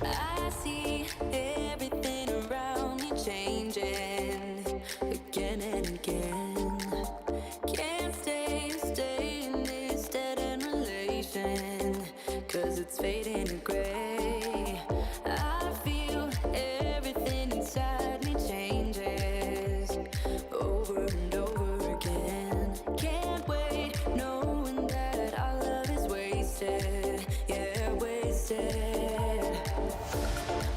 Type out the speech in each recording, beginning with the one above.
I see everything around me changing again and again. Can't stay in this dead-end relation, 'cause it's fading to gray. I feel everything inside me changes over and over again. Can't wait knowing that our love is wasted, yeah, wasted.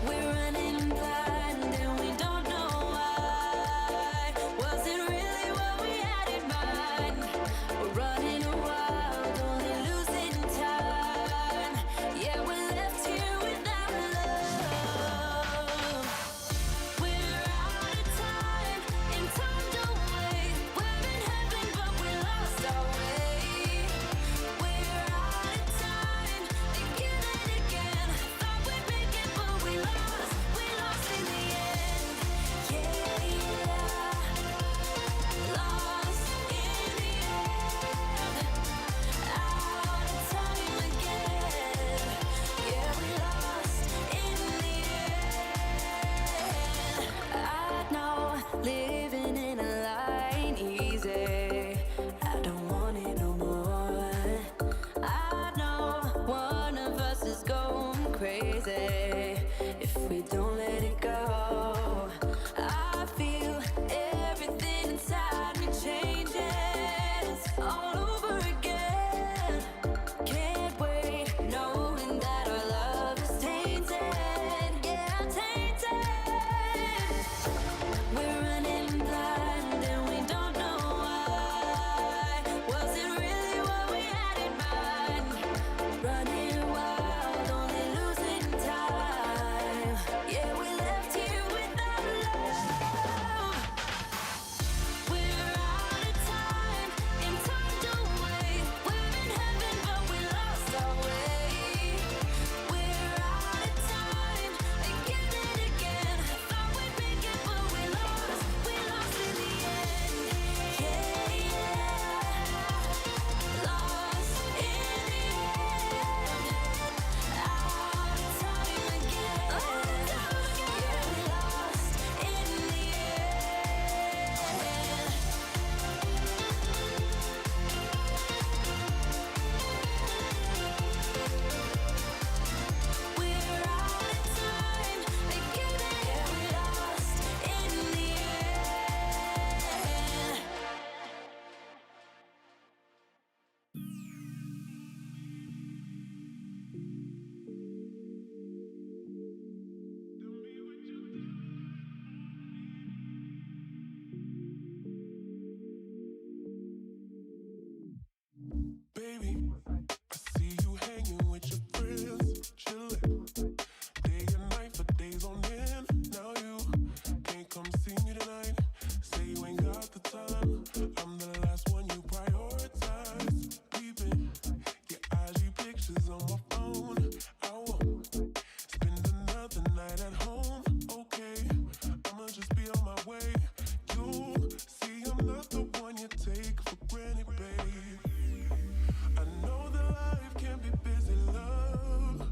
We're running blind and we don't know why. Was it really what we had in mind? We're running wild, only losing time. Yeah, we're left here without love. We're out of time and time don't wait. We're in heaven but we lost our way. We're out of time again and again. Thought we'd make it but we lost in the end. Yeah, lost in the end. Out of time again. Yeah, we lost in the end. I know living in a line easy. I don't want it no more. I know one of us is going crazy if we don't let it go. I feel everything inside me changes all over again. Can't wait knowing that our love is tainted, yeah, tainted. We're running blind and we don't know why. Was it really what we had in mind? Running wild, only losing time. Yeah, we left here without love. We're out of time and time don't wait. We're in heaven but we lost our way. We're out of time again and again. Thought we'd make it but we lost in the end. Yeah, lost in the end. Out of time again. Yeah, we lost in the end. We're out of time again and yeah, we lost in the end. Baby, I see you hanging with your friends, chillin', day and night for days on end. Now you can't come see me tonight. Say you ain't got the time. I'm the last one you prioritize. Keeping your IG pictures on my phone. I won't spend another night at home. Okay, I'ma just be on my way. You'll see I'm not the one you take for granted, babe. I know that life can be busy, love,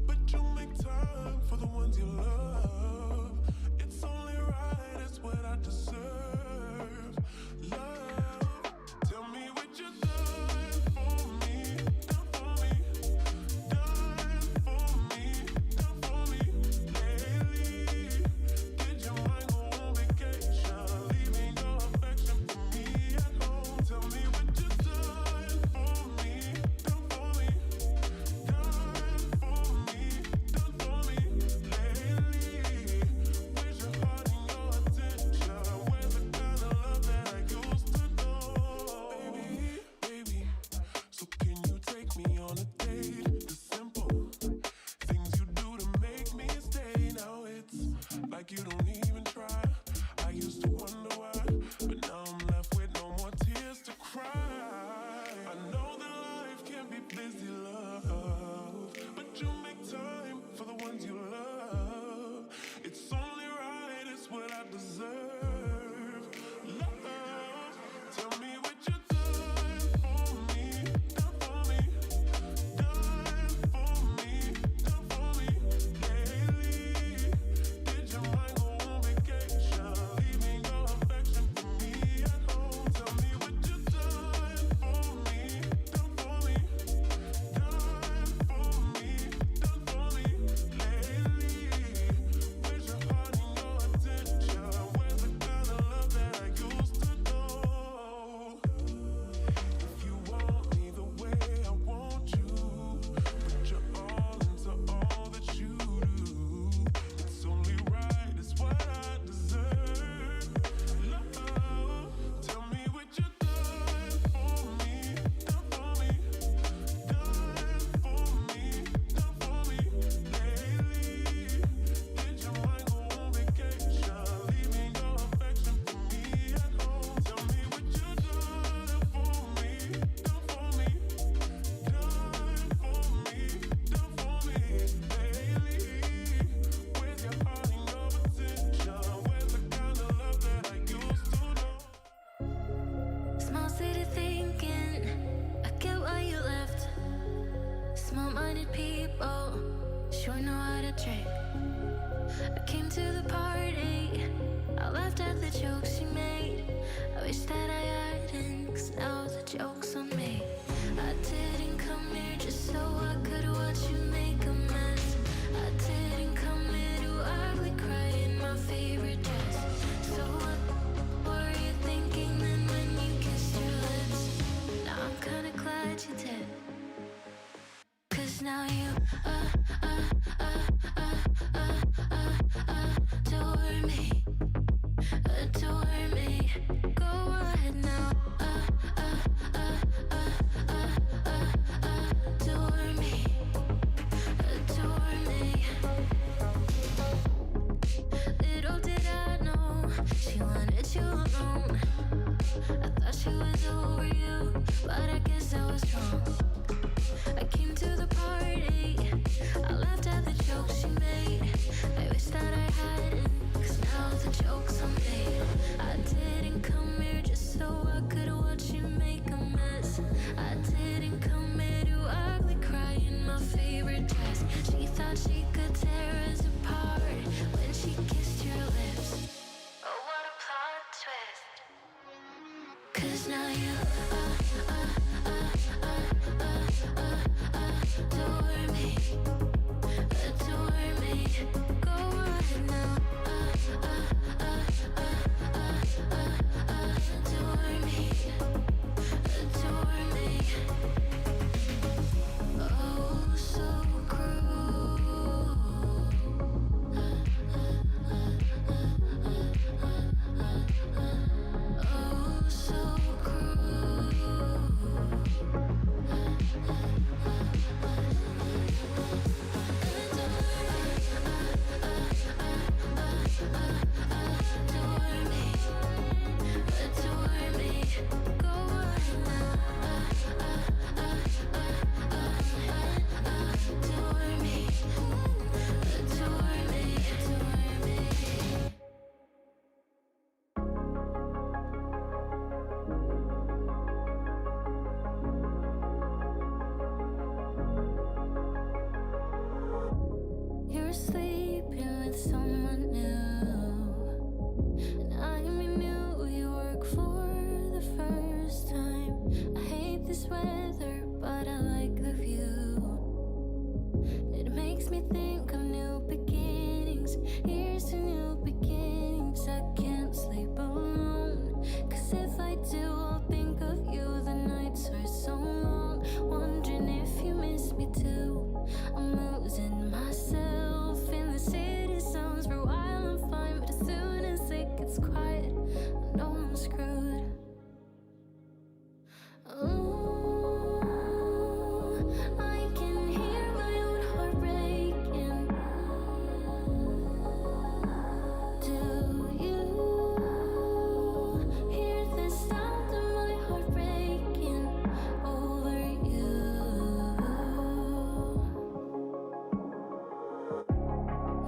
but you make time for the ones you love. It's only right, it's what I deserve. Love, tell me what you're done for me, done for me, done people sure know how to trick. I came to the party, I laughed at the jokes she made. I wish that I hadn't, 'cause now the joke's on me. I didn't come here just so I could watch you make a mess. I didn't come here to ugly cry in my favorite dress. So what were you thinking then when you kissed your lips? Now I'm kinda glad you did, 'cause now you adore me, adore me. Go ahead now, adore me, adore me. Little did I know she wanted you alone. I thought she was over you, but I guess I was wrong. I came to the party, I laughed at the jokes she made. I wish that I hadn't, 'cause now the joke's on me. I didn't come here just so I could watch you make a mess. I didn't come here to ugly cry in my favorite dress. She thought she could tear us apart when she kissed your lips. Oh, what a plot twist. 'Cause now you adore me, adore me. Go ahead now, adore me, adore me. Oh, so cruel. Oh, so cruel. Adore me, adore me. Go ahead now, adore me, adore me, adore me. You're sleeping with someone new, and I'm in New York for the first time. I hate this weather, but I like the view. It makes me think of new beginnings. Here's to new beginnings. I can't sleep alone, 'cause if I do, I'll think of you. The nights are so long, wondering if you miss me too. I'm losing myself in the city sounds. For a while I'm fine, but as soon as it gets quiet, I know I'm screwed. Oh, I can hear my own heart breaking. Do you hear the sound of my heart breaking over you?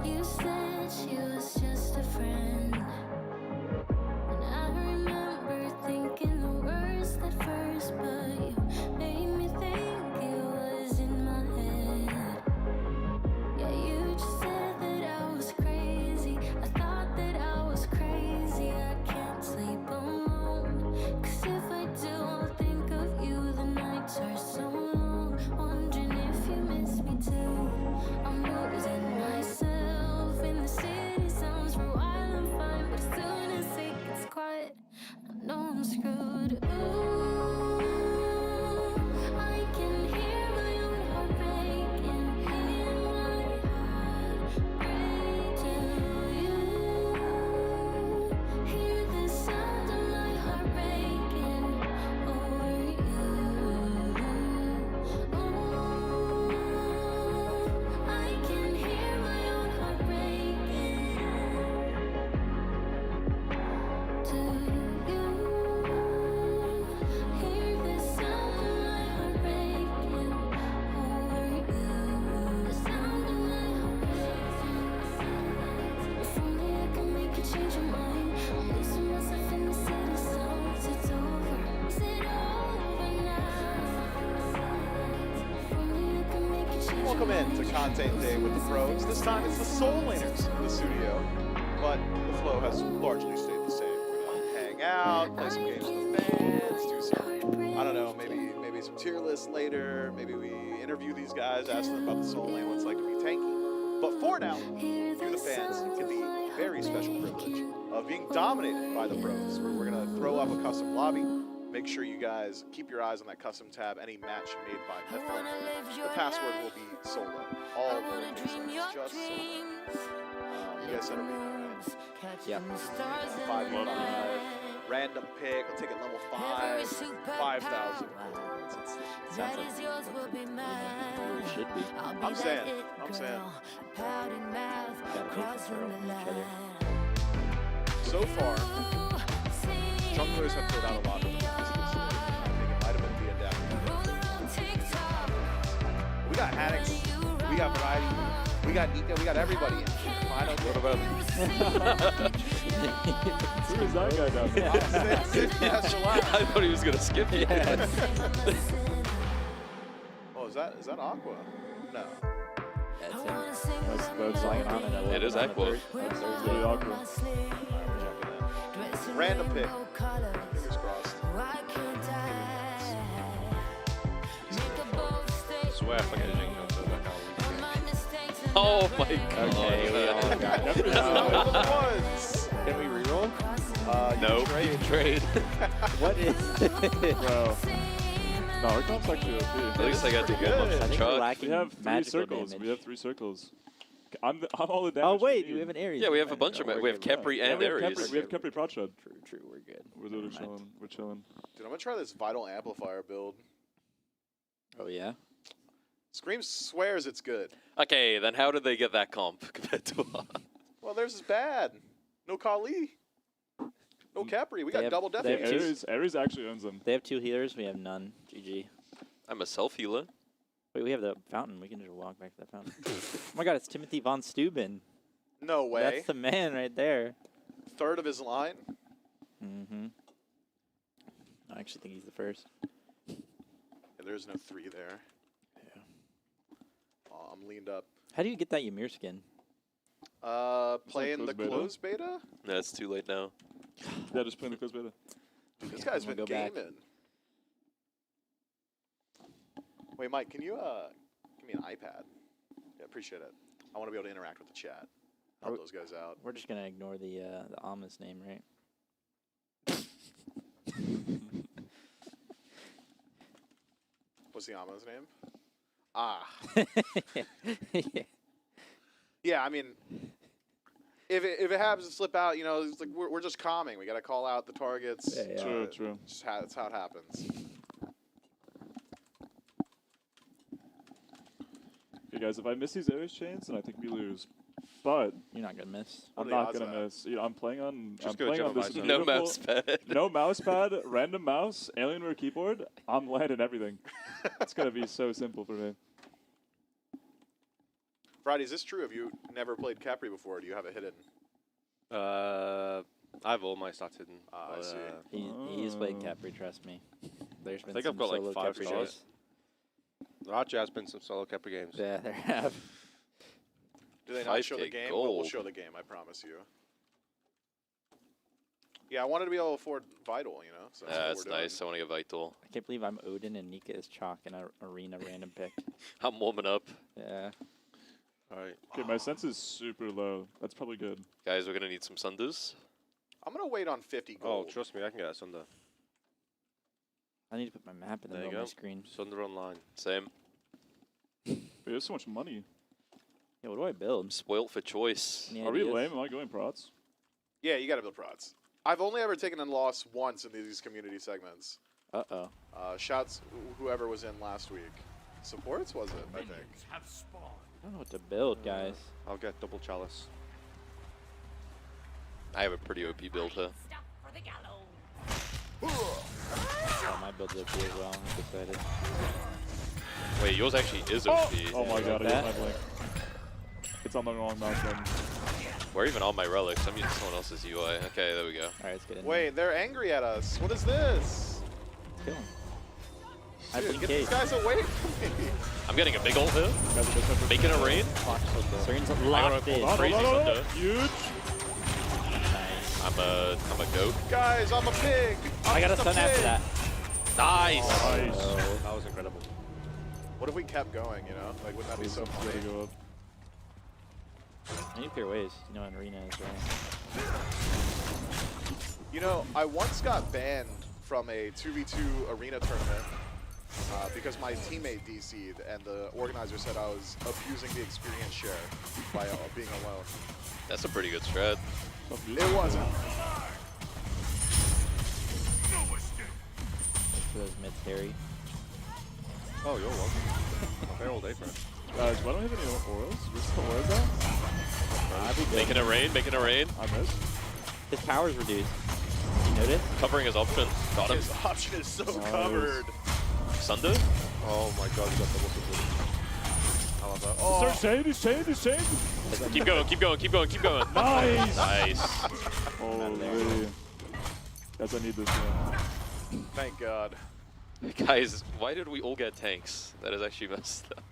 You said she was just a friend, and I remember thinking the worst at first, but you made me think it was in my head. Yeah, you just said that I was crazy. I thought that I was crazy. I can't sleep alone, 'cause if I do, I'll think of you. The nights are so long, wondering if you miss me too. I'm losing myself in the city sounds. For a while I'm Welcome in to Content Day with the pros. This time it's the Soul Laners in the studio, but the flow has largely stayed the same. We're gonna hang out, play some games with the fans, do some, I don't know, maybe some tier lists later. Maybe we interview these guys, ask them about the Soul Lane, what it's like to be tanky. But for now, you the fans get the very special privilege of being dominated by the pros. We're gonna throw up a custom lobby. Make sure you guys keep your eyes on that custom tab. Any match made by Mythol, the password will be solo. All lowercase letters, just solo. You guys said a read, right? Yeah. 5v5, random pick. We'll take it level 5, 5,000. Sounds like it should be. I'm saying. So far, junglers have put out a lot of them. I think it might have been the adapter. We got Haddix, we got Variety, we got Nika, we got everybody in. What about Who is that guy down there? I thought he was gonna skip you. Oh, is that Aqua? No. That's him. That's Flying on it. It is Aqua. That's really awkward. Random pick. Fingers crossed. Swear if I get a jingle. Oh my god. Okay, we all got it. Can we reroll? No. Trade. What is it? Bro. No, our comp's actually OP. At least I got to Pretty get good. I much think we're truck. lacking We have 3 magical circles. damage. We have 3 circles. I'm all the damage. Oh wait, we we have an Ares. Yeah, we have a bunch of Oh, we have Kepri Yeah, and we have Ares. Kepri. We have Kepri Prod Shred. True, we're good. We're literally Never mind. chilling. We're chilling. Dude, I'm gonna try this Vital Amplifier build. Oh yeah? Scream swears it's good. Okay, then how did they get that comp compared to us? Well, theirs is bad. No Kali. No Capri. We got have- double death. they have Aces. Ares actually owns them. They have 2 healers, we have none. GG. I'm a self healer. Wait, we have the fountain. We can just walk back to that fountain. Oh my god, it's Timothy von Steuben. No way. That's the man right there. Third of his line. Mm-hmm. I actually think he's the first. Yeah, there's no 3 there. Yeah. Oh, I'm leaned up. How do you get that Ymir skin? Playing the closed beta? closed beta? No, it's too late now. Yeah, just playing the closed beta. Dude, this Okay, guy's I'm been gonna go back. gaming. Wait, Mike, can you give me an iPad? Yeah, appreciate it. I want to be able to interact with the chat. Help those guys out. We're just gonna ignore the Alma's name, right? What's the Ama's name? Ah. Yeah. Yeah, I mean, if it happens to slip out, you know, it's like we're just calming. We got to call out the targets. Yeah, yeah. True, true. Just that's how it happens. Okay, guys, if I miss these Ares chains, then I think we lose. But You're not gonna miss. What I'm are the not odds of gonna that? miss. You know, I'm playing on. Just I'm go playing on Gemini this Zone. No beautiful- mouse pad. No mouse pad, random mouse, Alienware keyboard. I'm landing everything. It's gonna be so simple for me. Friday, is this true? Have you never played Capri before? Or do you have it hidden? I have all my stats hidden. I but, see. He's played Capri, trust me. There's been think some I've got, like, solo 5 Capri stars. days. There actually has been some solo Kepri games. Yeah, there have. Do they not show the 5K game? Well, we'll gold. show the game, I promise you. Yeah, I wanted to be able to afford Vital, you know? So Yeah, what that's we're doing. nice. I want to get Vital. I can't believe I'm Odin and Nika is Chalk in an arena random pick. I'm warming up. Yeah. Alright. Okay, my sense is super low. That's probably good. Guys, we're going to need some Sunders. I'm going to wait on 50 Oh, gold. trust me, I can get a Sunder. I need to put my map in the There you middle of my go. screen. Sunder online. Same. But there's so much money. Yeah, what do I build? Spoilt for choice. Any Are we ideas? lame? Am I going prots? Yeah, you got to build prods. I've only ever taken a loss once in these community segments. Uh-oh. Shouts whoever was in last week. Supports, was it, I think? I don't know what to build, guys. I'll get double chalice. I have a pretty OP build here. Oh, my build's OP as well. I'm excited. Wait, yours actually is OP. Oh my god, I that? got my blink. It's on the wrong mouse button. We're even on my relics. I'm using someone else's UI. Okay, there we go. All right, let's get in Wait, they're angry at us. What is this? there. Kill him. I Dude, blink get these cage. guys away from me. I'm getting a big ult here. Making a rain. Seren's I locked got in. a crazy thunder. Huge. Nice. I'm a goat. Guys, I'm a pig. I'm I got a just stun after pig. that. Nice. Nice. That was incredible. What if we kept going, you know? Like, wouldn't that be so Gotta funny? go up. I need to clear ways. You know, in arena as well. You know, I once got banned from a 2v2 arena tournament because my teammate DC'd and the organizer said I was abusing the experience share by being alone. That's a pretty good strat. It wasn't. For those mid carry. Oh, you're welcome. A barrel day, friend. Guys, why don't we have any auras? Where's the auras at? I'd be good. Making a rain. Making a rain. I missed. His power's reduced. You notice? Covering his option. Got him. His option is so Nice. covered. Sunder. Oh my god, you got double super. I love that. Oh, He's chained, he's chained, he's chained. Keep going. Keep going. Keep going. Keep going. Nice. Nice. Holy. Guys, I need this one. thank God. Guys, why did we all get tanks? That is actually messed up.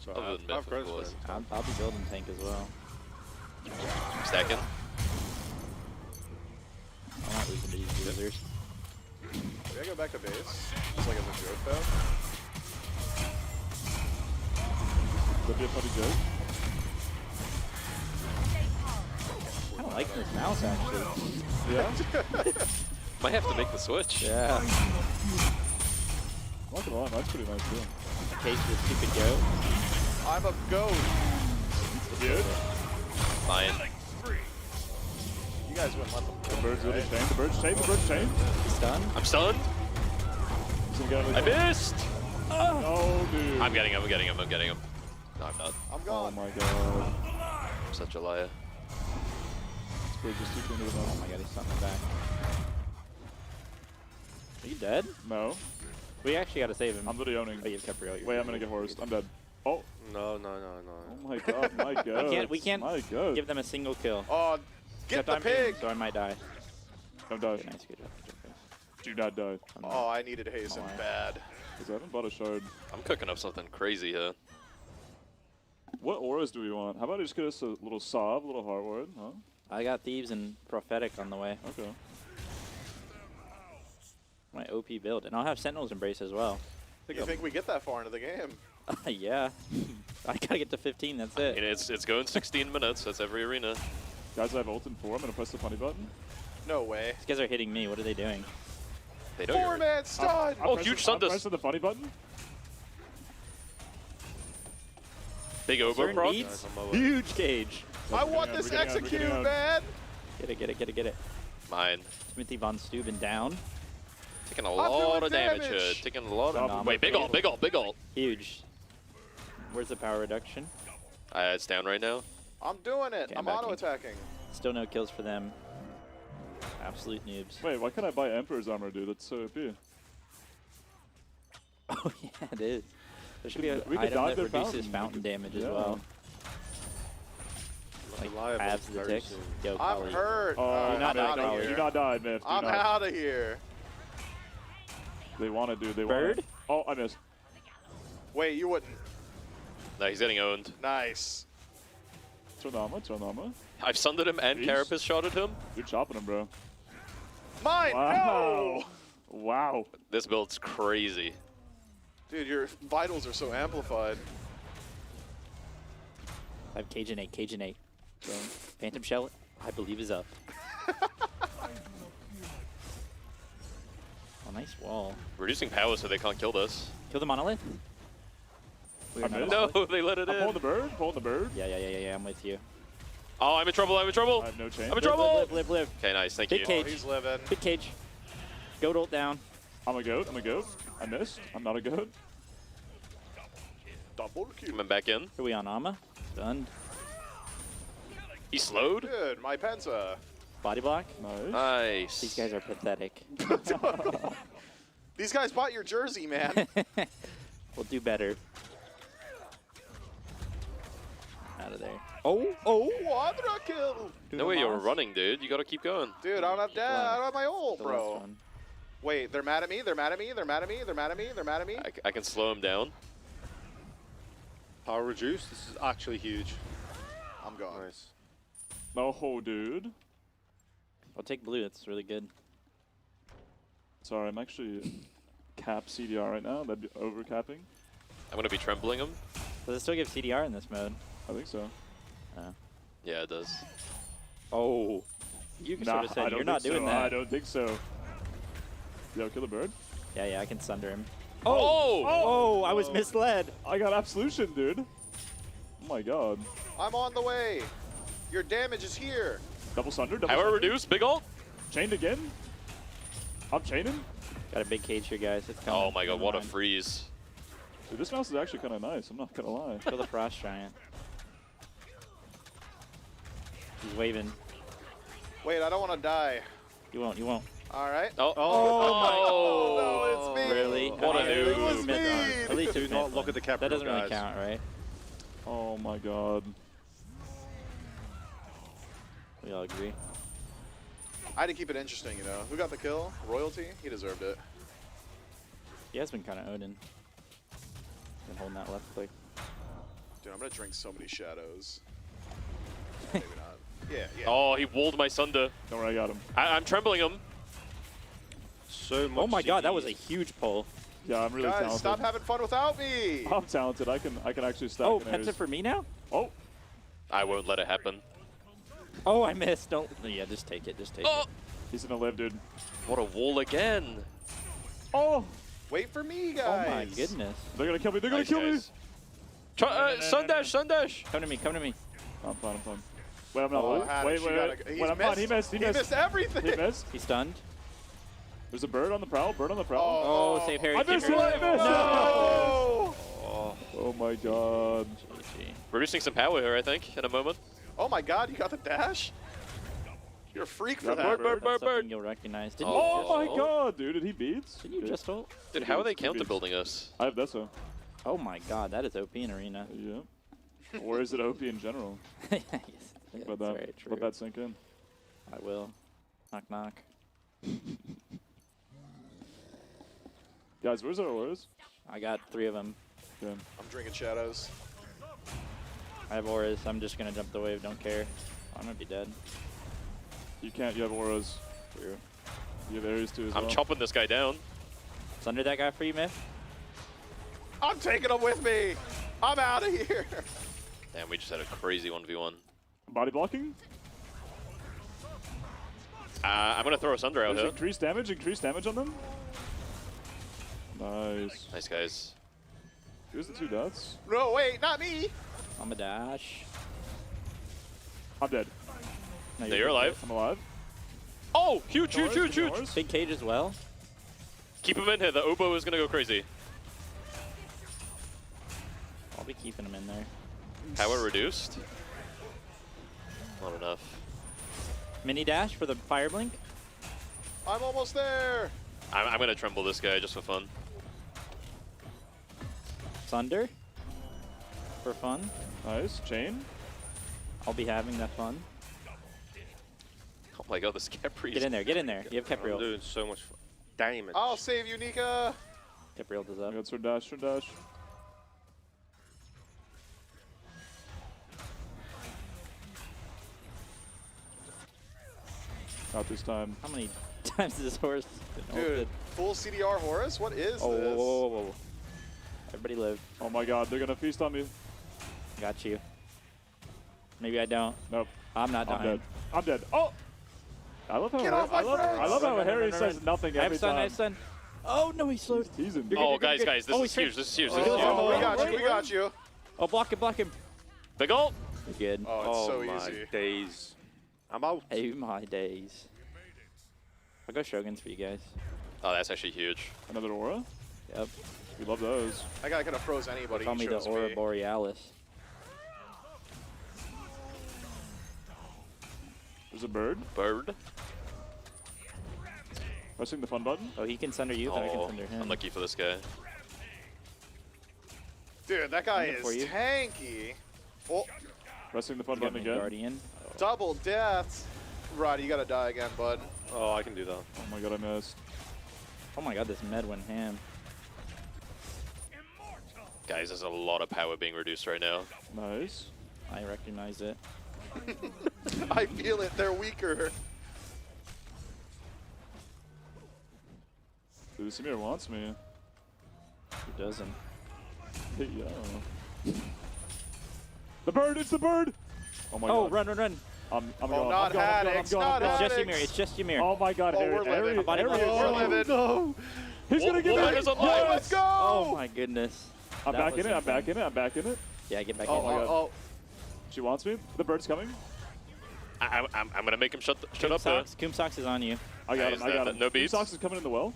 So Other than Myth, of course. I'll be building tank as well. Stacking. I'm not losing to these losers. Maybe I go back to base? Just like as a joke, though. Could be a funny joke. I don't like this mouse actually. Yeah? Might have to make the switch. Yeah. I'm not gonna lie, mine's pretty nice too. In case of the stupid goat. I'm a goat. Dude. Fine. You guys wouldn't let them The kill me, bird's really right? chained, the bird's chained, the bird's chained. Stun. I'm stunned. He's gonna get him I again. missed. No, dude. I'm getting him. I'm getting him. I'm getting him. No, I'm not. I'm Oh gone. my god. I'm such a liar. This bird just took me into the Oh mouth. my god, he's stunned me back. Are you dead? No. We actually gotta save him. I'm literally owning. Oh, you have Capriel. Wait, I'm gonna get horsed. I'm dead. Oh. No, no, no, Oh no. my god, my god. We can't My god. give them a single kill. Oh, get Except the I'm pig! in, so I might die. Don't die. Okay, nice, good job. Good job. Do not die. Oh, I needed hasten Alright. bad. Because I haven't bought a shard. I'm cooking up something crazy here. What auras do we want? How about I just get us a little Sob, a little Heartward, huh? I got Thieves and Prophetic on the way. Okay. My OP build. And I'll have Sentinel's Embrace as well. You think we get that far into the game? Yeah. I gotta get to 15, that's it. And it's going 16 minutes. That's every arena. Guys, I have ult in 4. I'm gonna press the funny button. No way. These guys are hitting me. What are they doing? They don't. Four-man stud! Oh, I'm huge pressing- I'm Sundus. pressing the funny button. Big Obo Certain proc. beats? Guys, I'm over. Huge cage. I We're want getting this out, we're getting out, we're execute, getting out. man! Get it, get it, get it, get it. Mine. Timothy Von Steuben down. Taking a lot of doing damage. damage. Taking a lot of. No, Wait, big ult, big ult, big ult. Huge. Where's the power reduction? It's down right now. I'm doing it. Okay, I'm I'm backing. auto-attacking. Still no kills for them. Absolute noobs. Wait, why can't I buy Emperor's armor, dude? That's so OP. Oh yeah, it is. There should be an We could item dive that their reduces fountain. fountain damage as Yeah. well. Like, Like halves the ticks. Yo, I'm Polly. hurt. Oh, You're not Myth, out of no, here. do not die, Myth. Do I'm not. out of here. They want to, dude. They Bird? want. Oh, I missed. Wait, you wouldn't. No, he's getting owned. Nice. Tronama. I've sundered him and Jeez. Carapace shotted him. You're chopping him, bro. Mine! Wow. No! Wow. This build's crazy. Dude, your vitals are so amplified. I have Cajun 8, Cajun 8. Phantom Shell, I believe, is up. Oh, nice wall. Reducing power so they can't kill this. Kill the monolith? We are I not missed. a No, monolith? they let it I'm pulling in. the bird. Pulling the bird. Yeah, I'm with you. Oh, I'm in trouble. I'm in trouble. I have no chain. I'm in trouble. Live. Okay, nice. Thank Big you. cage. Oh, he's living. Big cage. Goat ult down. I'm a goat. I'm a goat. I missed. I'm not a goat. Double kill. Coming back in. Are we on Ama? Stunned. He slowed. Dude, my Penta. Body block. Nice. Nice. These guys are pathetic. These guys bought your jersey, man. We'll do better. Out of there. Oh. Quadra kill. No way you're running, dude. You gotta keep going. Dude, I don't have dad. I don't have my ult, The last bro. one. Wait, they're mad at me. They're mad at me. They're mad at me. They're mad at me. They're mad at me. I can slow him down. Power reduced. This is actually huge. I'm gone. Nice. No, dude. I'll take blue. That's really good. Sorry, I'm actually cap CDR right now. That'd be over capping. I'm gonna be trembling him. Does it still give CDR in this mode? I think so. Yeah, it does. Oh. You Nah, sort of I said don't you're not think doing so. that. I don't think so. Yo, kill the bird. Yeah, I can sunder him. Oh! I was misled. I got absolution, dude. Oh my god. I'm on the way. Your damage is here. Double sunder, double Power sunder. reduced, big ult. Chained again. I'm chaining. Got a big cage here, guys. It's coming. Oh my god, Never what a mind. freeze. Dude, this mouse is actually kind of nice. I'm not gonna lie. Kill the frost giant. He's waving. Wait, I don't want to die. You won't. You won't. All right. Oh, Oh, no, it's me. Really? What a Okay, noob. It was mid- me. At least Do it's not mid look one. at the cap That rule, doesn't really guys. count, right? Oh my god. We all agree. I had to keep it interesting, you know. Who got the kill? Royalty? He deserved it. He has been kind of Odin. Been holding that left click. Dude, I'm gonna drink so many shadows. Maybe not. Yeah, yeah. Oh, he walled my Sunder. Don't worry, I got him. I'm trembling him. So much. Oh my god, that CP. was a huge pull. Yeah, I'm really Guys, talented. stop having fun without me. I'm talented. I can actually stack. Oh, canaries. Penta for me now? Oh, I won't let it happen. Oh, I missed. Don't. Yeah, just take it. Just take Oh, it. he's gonna live, dude. what a wall again. Oh, Wait for me, Oh guys. my goodness. they're gonna kill me. They're gonna Nice, kill guys. Try, Sundash, Sundash. Come to me. Come to me. me. I'm fine. I'm fine. Wait, I'm not. Oh, wait, Haddock, wait, you wait. gotta- Wait, he's I'm fine. He missed. He missed everything. He missed. He's stunned. There's a bird on the prowl. Bird on the prowl. Oh, save Harry. I Keep missed your it. I life. missed it. No. Oh my god. GG. Reducing some power here, I think, in a moment. Oh my god, you got the dash? You're a freak for That that. bird, That's something you'll recognize. Didn't Oh. you Oh just my god, dude. Did he beats? Didn't you just ult? Dude, how are they Two beats. counter building us? I have Dessa. Oh my god, that is OP in arena. Yeah. Or is it OP in general? Yes, Think that's about that. very true. Let that sink in. I will. Knock knock. Guys, where's our auras? I got 3 of them. Okay. I'm drinking shadows. I have auras. I'm just gonna jump the wave. Don't care. I'm gonna be dead. You can't. You have auras. True. You have Ares too as I'm well. chopping this guy down. Sunder that guy for you, Myth? I'm taking him with me. I'm out of here. Damn, we just had a crazy 1v1. Body blocking. I'm gonna throw a Sunder out here. Increase damage. Increase damage on them. Nice. Nice, guys. Here's the 2 dots. No, wait, not me. I'm a dash. I'm dead. No, You're alive. I'm alive. Oh, huge, huge, Auras, huge, huge. auras. Big cage as well. Keep him in here. The oboe is gonna go crazy. I'll be keeping him in there. Power reduced. Not enough. Mini dash for the fire blink. I'm almost there. I'm gonna tremble this guy just for fun. Sunder. For fun. Nice. Chain. I'll be having that fun. Oh my god, this Capri. Get in there. Get in there. You have I'm Kepriel. doing so much damage. I'll save you, Nika. Kepriel does I up. got Sword Dash. Sword Dash. Not this time. How many times has this horse been Dude, ulted? full CDR Horus? What is Oh, whoa, this? whoa, whoa, whoa. Everybody live. Oh my god, they're gonna feast on me. Got you. Maybe I don't. Nope. I'm not I'm dying. dead. I'm dead. Oh! I love how Get off my I friends! love how Run, run, Harry run, run, says run. nothing I have every stun. time. I have stun. Oh no, he slowed. He's teasing. You're Oh, good, guys, good. guys, this Oh, is he's huge. This is huge. This is Oh, huge. we got you. We got you. Oh, block him, block him. Big ult. You're good. Oh, it's so my easy. days. I'm out. Oh my days. I'll go Shoguns for you guys. Oh, that's actually huge. Another aura? Yep. We love those. That guy could have froze anybody. Call He me the chose Aura me. Borealis. There's a bird. Bird. Pressing the fun button. Oh, he can Sunder you, then I can Oh, Sunder him. unlucky for this guy. Dude, that guy Coming is for you. tanky. Oh, Pressing the fun He's got button me again. Guardian. double death. Roddy, you gotta die again, bud. Oh, I can do that. Oh my god, I missed. Oh my god, this med went ham. Guys, there's a lot of power being reduced right now. Nice. I recognize it. I feel it. They're weaker. Dude, Samir wants me. Who doesn't? Yeah. The bird! It's the bird! Oh my Oh, god. run. I'm Oh, going. not I'm going. Haddix, not It's just Haddix. Ymir. It's just Ymir. Oh my god, Oh, Harry. we're living. Harry, We're living. No! He's gonna get Wolverine it! is alive. Yes! Let's go! Oh my goodness. I'm That back was in it, I'm insane. back in it, I'm back in it. Yeah, get back Oh in. my god. Oh, She wants me. The bird's coming. I'm gonna make him shut up there. Kumsox is on you. I got Nice, him, I got him. no beats? Socks is coming in the well.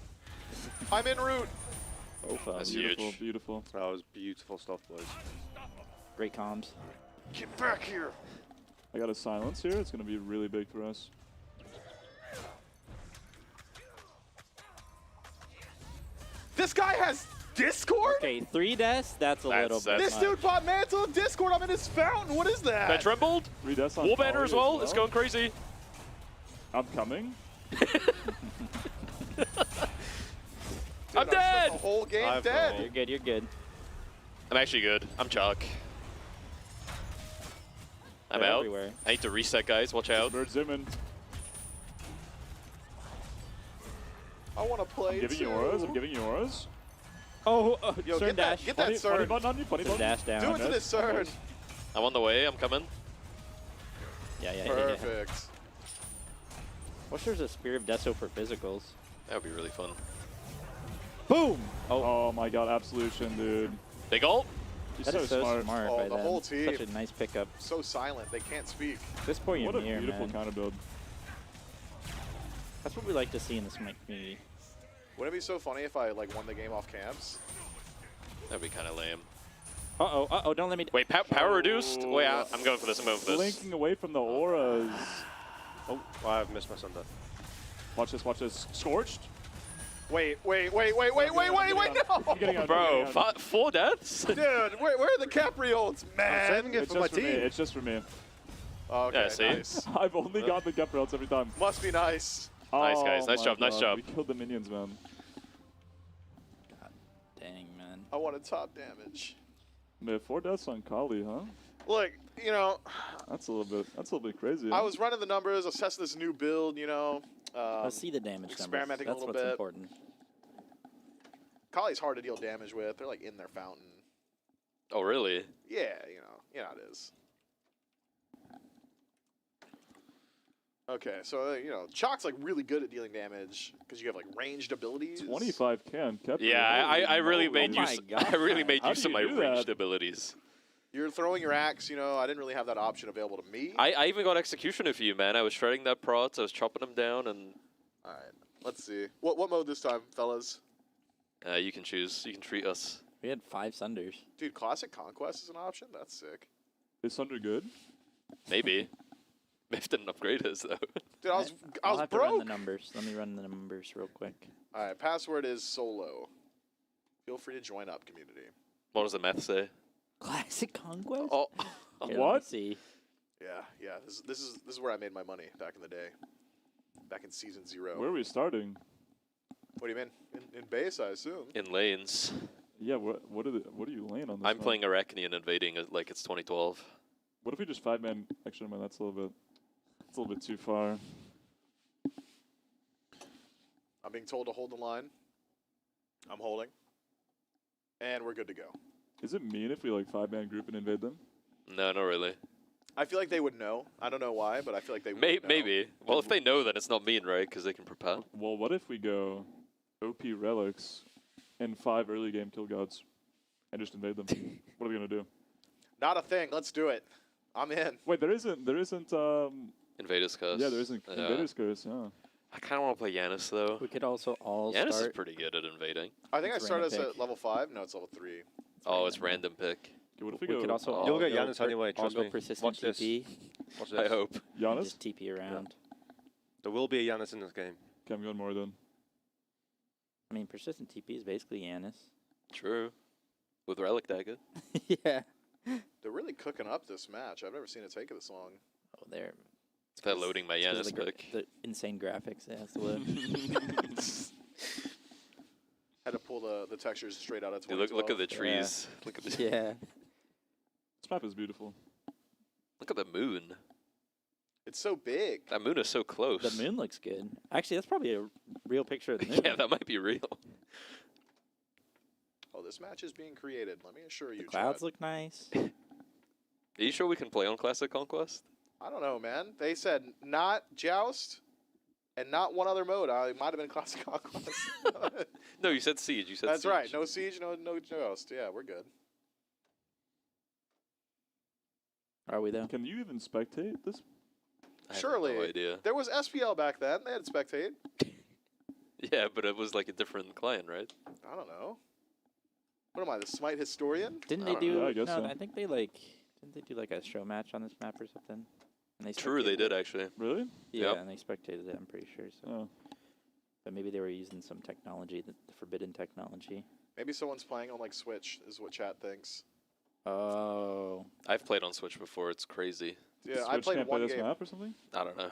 I'm en route. Oh, fuck. That's Beautiful, huge. beautiful. That was beautiful stuff, boys. Great comms. Get back here. I got a silence here. It's gonna be really big for us. This guy has Discord? Okay, 3 deaths. That's a little bit. This much. dude bought Mantle of Discord. I'm in his fountain. What is that? That trembled. 3 deaths on Warbanner Kali as well. It's going crazy. I'm coming. I'm Dude, dead. The whole game I've dead. rolled. You're good. You're good. I'm actually good. I'm Chuck. I'm They're out. everywhere. I need to reset, guys. Watch out. Bird Zimmon. I want to play I'm giving too. you auras. I'm giving you auras. Oh, Yo, Cern get that, dash. get Funny, that funny Surge. button on you. Funny Put the button. dash down. Do it to Nice. this Surge. I'm on the way. I'm coming. Yeah. Perfect. What's there's a Spear of Deso for physicals? That would be really fun. Boom! Oh my god, Absolution, dude. Big ult. He's That so is so smart. smart Oh, by the them. whole team. Such a nice pickup. So silent. They can't speak. This poor What a Ymir, beautiful man. counter build. That's what we like to see in the SMITE community. Wouldn't it be so funny if I like won the game off camps? That'd be kind of lame. Uh-oh, don't let me... Wait, power reduced? Wait, I'm going for this. I'm going for this. Blinking away from the auras. Oh, I've missed my sunset. Watch this, watch this. Scorched? Wait, no! I'm getting on, Bro, I'm getting on. 4 deaths? Dude, where are the Capri ults, I'm man? saving it It's for my just for me. team. It's just for me. Okay, Yeah, see? nice. I've only got the Gep belts every time. Must be nice. Nice, guys. Oh Nice my job, nice God. job. We killed the minions, man. God dang, man. I wanted top damage. Man, 4 deaths on Kali, huh? Look, you know, That's a little bit crazy. I was running the numbers, assessing this new build, you know. Let's see the damage experimenting numbers. a That's little what's bit. important. Kali's hard to deal damage with. They're like in their fountain. Oh, really? Yeah, you know it is. Okay, so you know, Chalk's like really good at dealing damage because you have like ranged abilities. 25k on Kep. Yeah, I really Holy made my use. God. I really made How use do of my you do ranged that? abilities. You're throwing your axe, you know. I didn't really have that option available to me. I even got executioner for you, man. I was shredding that prots. I was chopping them down, and All right, let's see. What mode this time, fellas? you can choose. You can treat us. We had 5 Sunders. Dude, Classic Conquest is an option. That's sick. Is Sunder good? Maybe. Myth didn't upgrade us though. Dude, I was I'll have to run broke. the numbers. Let me run the numbers real quick. All right, password is solo. Feel free to join up, community. What does the math say? Classic Conquest? Oh, Here, let me What? see. Yeah. This is where I made my money back in the day. Back in season 0. Where are we starting? What do you mean? In base, I assume. in lanes. Yeah, what are you laying on this I'm map? playing Arachne invading it like it's 2012. What if we just 5-man? Actually, man, that's a little bit too far. I'm being told to hold the line. I'm holding. And we're good to go. Is it mean if we like 5-man group and invade them? No, not really. I feel like they would know. I don't know why, but I feel like they would know. Maybe. Well, if they know, then it's not mean, right? Because they can propel. Well, what if we go OP relics and 5 early game kill gods and just invade them? What are we gonna do? Not a thing. Let's do it. I'm in. Wait, there isn't. Invaders Curse. Yeah, there isn't Yeah. Invaders Curse. Yeah. I kind of want to play Yanis though. We could also all Yanis is start. pretty good at invading. I think I It's started random us at pick. level 5. No, it's level 3. Oh, it's random pick. Okay, what if We we go? could also Oh, all You'll get go Giannis anyway, all trust go me. persistent Watch this. TP. Watch I this. hope. And Giannis. just TP around. There will be a Giannis in this game. Okay, I'm going more then. I mean, persistent TP is basically Yanis. True. With Relic Dagger. Yeah. They're really cooking up this match. I've never seen it take this long. Oh, there. They're loading my It's 'cause of Yanis the, pick. the insane graphics. Yeah, that's the look. Had to pull the textures straight out of Dude, 2012. look at the trees. Look at the Yeah. This map is beautiful. look at the moon. It's so big. That moon is so close. The moon looks good. Actually, that's probably a real picture of the moon. Yeah, that might be real. Oh, this match is being created. Let me assure you. The clouds chat. look nice. Are you sure we can play on Classic Conquest? I don't know, man. They said not Joust and not one other mode. It might have been Classic Conquest. No, you said Siege. You said That's Siege. right. No Siege, no Joust. Yeah, we're good. Are we though? Can you even spectate this? I have Surely. no idea. There was SPL back then. They had Spectate. Yeah, but it was like a different client, right? I don't know. What am I, the SMITE historian? Didn't I they don't do? know. I guess no, so. I think they didn't they do like a show match on this map or something? And they True, they spectated did it? actually. Really? Yeah, Yep. and they spectated it. I'm pretty sure. So, Oh. but maybe they were using some technology, the forbidden technology. Maybe someone's playing on like Switch, is what chat thinks. Oh, I've played on Switch before. It's crazy. Yeah, I Switch played can't one play this game. map or something? I don't know.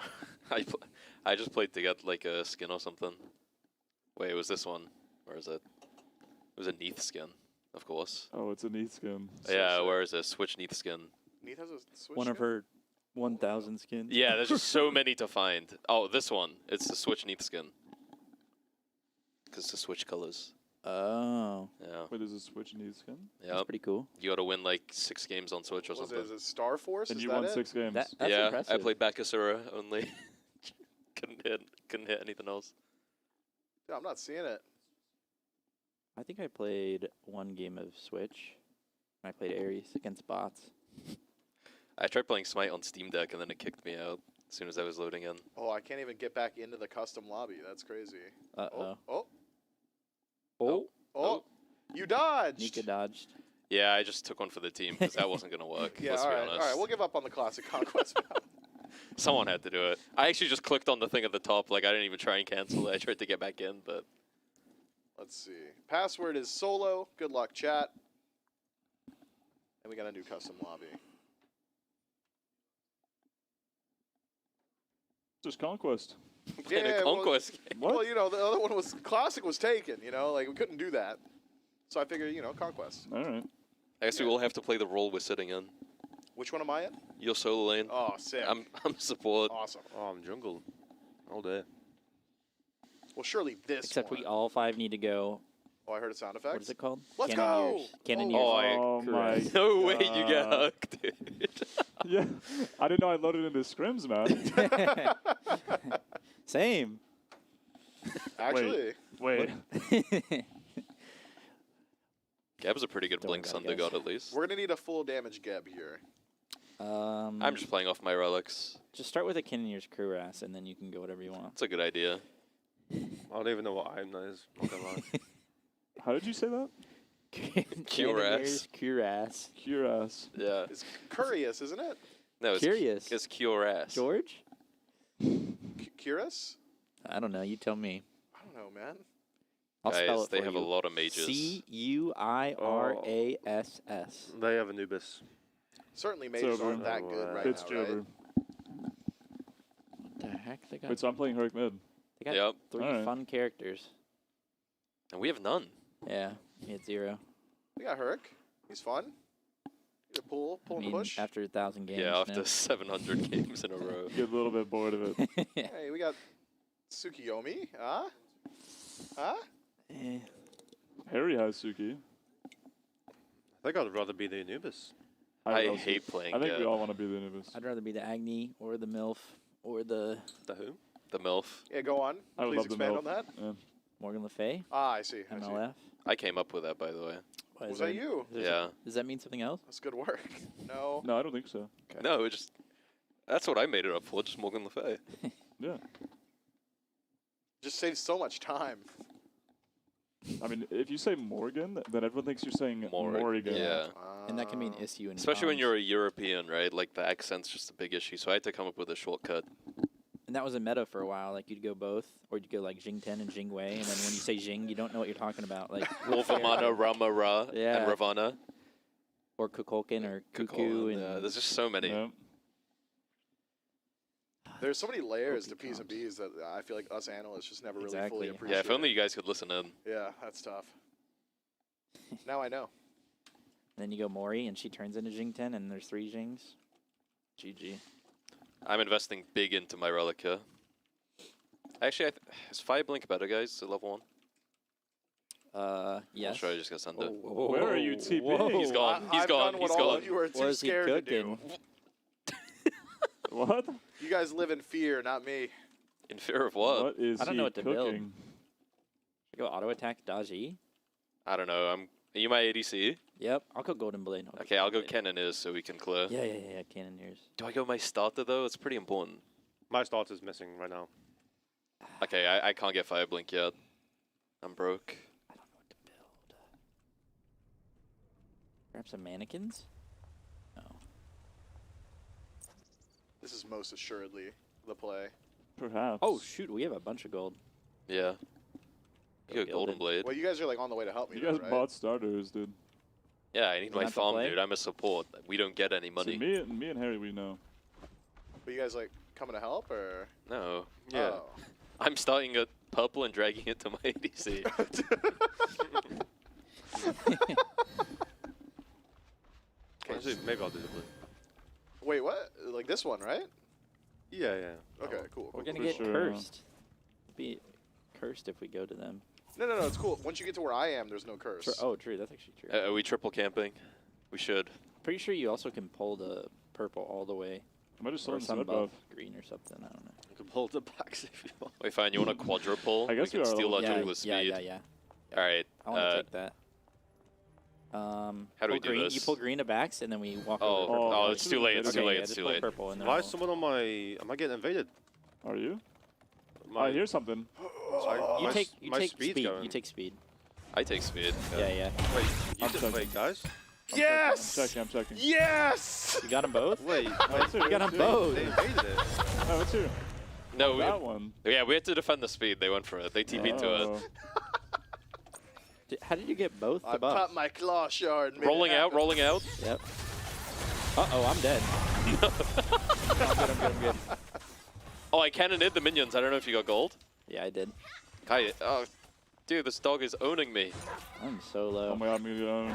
I just played to get like a skin or something. Wait, it was this one. Where is it? It was a Neath skin, of course. Oh, it's a neat skin. Yeah, sick. where is it? Switch Neath skin. Neath has a Switch one of skin? her 1,000 skins. Yeah, there's just so many to find. Oh, this one. It's the Switch Neath skin. Because the Switch colors. Oh, Yeah. Wait, there's a Switch neat skin? that's Yep. pretty cool. You gotta win like 6 games on Switch or Was something. it Star Force? And Is you that won it? 6 games. That's yeah, impressive. I played Bakasura only. couldn't hit anything else. Yeah, I'm not seeing it. I think I played one game of Switch. I played Ares against bots. I tried playing Smite on Steam Deck and then it kicked me out as soon as I was loading in. Oh, I can't even get back into the custom lobby. That's crazy. Uh-oh. Oh, Oh, oh, you dodged. Nika dodged. Yeah, I just took one for the team because that wasn't gonna work. Yeah, let's all be right, honest. all right. We'll give up on the Classic Conquest map. Someone had to do it. I actually just clicked on the thing at the top. Like I didn't even try and cancel it. I tried to get back in, but Let's see. Password is solo. Good luck, chat. And we got a new custom lobby. Just Conquest. in a well, conquest game. What? Well, you know, the other one was Classic was taken. You know, like we couldn't do that. So I figured, you know, Conquest. All right. I guess we will have to play the role we're sitting in. Which one am I in? Your solo lane. Oh, sick. I'm support. Awesome. Oh, I'm jungle all day. Well, surely this Except one. we all 5 need to go. Oh, I heard a sound effect. What is it called? Let's Cannoneers. go! Cannoneers. Oh, Oh my. No way you get God. hooked, dude. Yeah. I didn't know I loaded into scrims, man. Same. Actually, Wait. Gab's a pretty good Don't Blink worry about Thunder it, guys. God at least. we're gonna need a full damage Geb here. I'm just playing off my relics. Just start with a Cannoneer's Cuirass, and then you can go whatever you want. It's a good idea. I don't even know what item that is. Not gonna lie. How did you say that? Cannoneer's Cuirass. Cuirass. Yeah. It's curious, isn't it? No, it's Curious. It's Cuirass. George? Curious? I don't know. You tell me. I don't know, man. I'll spell Guys, it they for have you. a lot of mages. Cuirass. They have Anubis. Certainly mages over. aren't that good right It's now, right? Jobber. What the heck? They got, Wait, so I'm playing heroic mid. they got Yep. 3 Alright. fun characters. And we have none. Yeah, he had 0. We got Herc. He's fun. You pull I in mean, the bush. after 1,000 games. Yeah, after now. 700 games in a row. Get a little bit bored of it. Hey, we got Tsukiyomi. Huh? Huh? Eh, Harry has Suki. I think I'd rather be the Anubis. I also- hate playing I think we Gab. all want to be the Anubis. I'd rather be the Agni or the MILF or the The who? The MILF. Yeah, go on. I would Please love the expand MILF. on that. Yeah. Morgan Le Fay, Ah, I see. I see. MLF. I came up with that, by the way. What, Was is that there- you? is there Yeah. some- Does that mean something else? That's good work. No. No, I don't think so. No, it just... That's what I made it up for, just Morgan Le Fay. Yeah. Just saves so much time. I mean, if you say Morgan, then everyone thinks you're saying Morgan. Morrigan. Yeah. And that can mean Ah. issue. And Especially when you're a European, right? Like, the accent's just a big issue, so I had to come up with a shortcut. And that was a meta for a while. Like you'd go both, or you'd go like Jing 10 and Jing Wei, and then when you say Jing, you don't know what you're talking about. Like Wolfamana, Ramara, Yeah. and Ravana. or Kukulkan or Cuckoo. Kukulkan, And yeah, there's just so many. Yeah. There's so many layers to OP P's and comps. B's that I feel like us analysts just never really Exactly. fully Yeah, appreciate. Yeah, if only you guys could listen in. Yeah, that's tough. Now I know. Then you go Mori, and she turns into Jing 10, and there's 3 Jings. GG. I'm investing big into my relic here. Actually, is Fire Blink better, guys, at level 1? Yes. I'll try to just get send it. Where are you TPing? He's gone. He's I've gone. done He's what all gone. of you are too What is he scared to do. cooking? What? You guys live in fear, not me. In fear of what? What is I don't he know what to build. cooking? Go auto attack, dodge E. I don't know. Are you my ADC? Yep, I'll go Golden Blade. Okay, I'll go Blade. Cannoneers so we can clear. Yeah, Cannoneers. Do I go my starter though? It's pretty important. My starter's missing right now. Okay, I can't get Fire Blink yet. I'm broke. I don't know what to build. Grab some mannequins? No. This is most assuredly the play. Perhaps. Oh, shoot, we have a bunch of gold. Yeah. You Go go Golden Gilded. Blade. Well, you guys are like on the way to help me, You though, guys right? bought starters, dude. Yeah, I need You my want to farm, play? dude. I'm a support. We don't get any money. See, me and Harry, we know. But you guys like coming to help or? No. Yeah. Oh. I'm starting at purple and dragging it to my ADC. Actually, maybe I'll do the blue. Wait, what? Like this one, right? Yeah, yeah. Okay, cool. We're cool, gonna cool. get sure, cursed. Be cursed if we go to them. No, it's cool. Once you get to where I am, there's no curse. Oh, true. That's actually true. Are we triple camping? We should. Pretty sure you also can pull the purple all the way, I might just or summon some some buff buff. green or something. I don't know. You can pull the backs if you want. Wait, fine. You want a quadruple? I guess we we can are steal level- that yeah, with speed. yeah. All right. I want to take that. How do pull we do green, this? You pull green to backs, and then we walk Oh, over. purple. oh, it's too late. It's Okay, too late. yeah, It's just too pull late. purple, and then Why we'll- is someone on my... Am I getting invaded? Are you? My, I hear something. You my take s- you my take speed's speed. going. You take speed. I take speed. Yeah. Wait, you I'm just checking. wait, guys. Yes! I'm checking. Yes! You got them both. Wait, That's wait. it. got 'em They- both. They invaded it. No, it's here. No, That one. yeah, we had to defend the speed. They went for it. They TP'd to it. Oh. How did you get both I the buffs? popped my claw shard. and made it Rolling out, happen. rolling out. Yep. Uh-oh, I'm dead. I'm good. Oh, I cannoned the minions. I don't know if you got gold. Yeah, I did. Oh, dude, this dog is owning me. I'm so low. Oh my god, I'm gonna get owned.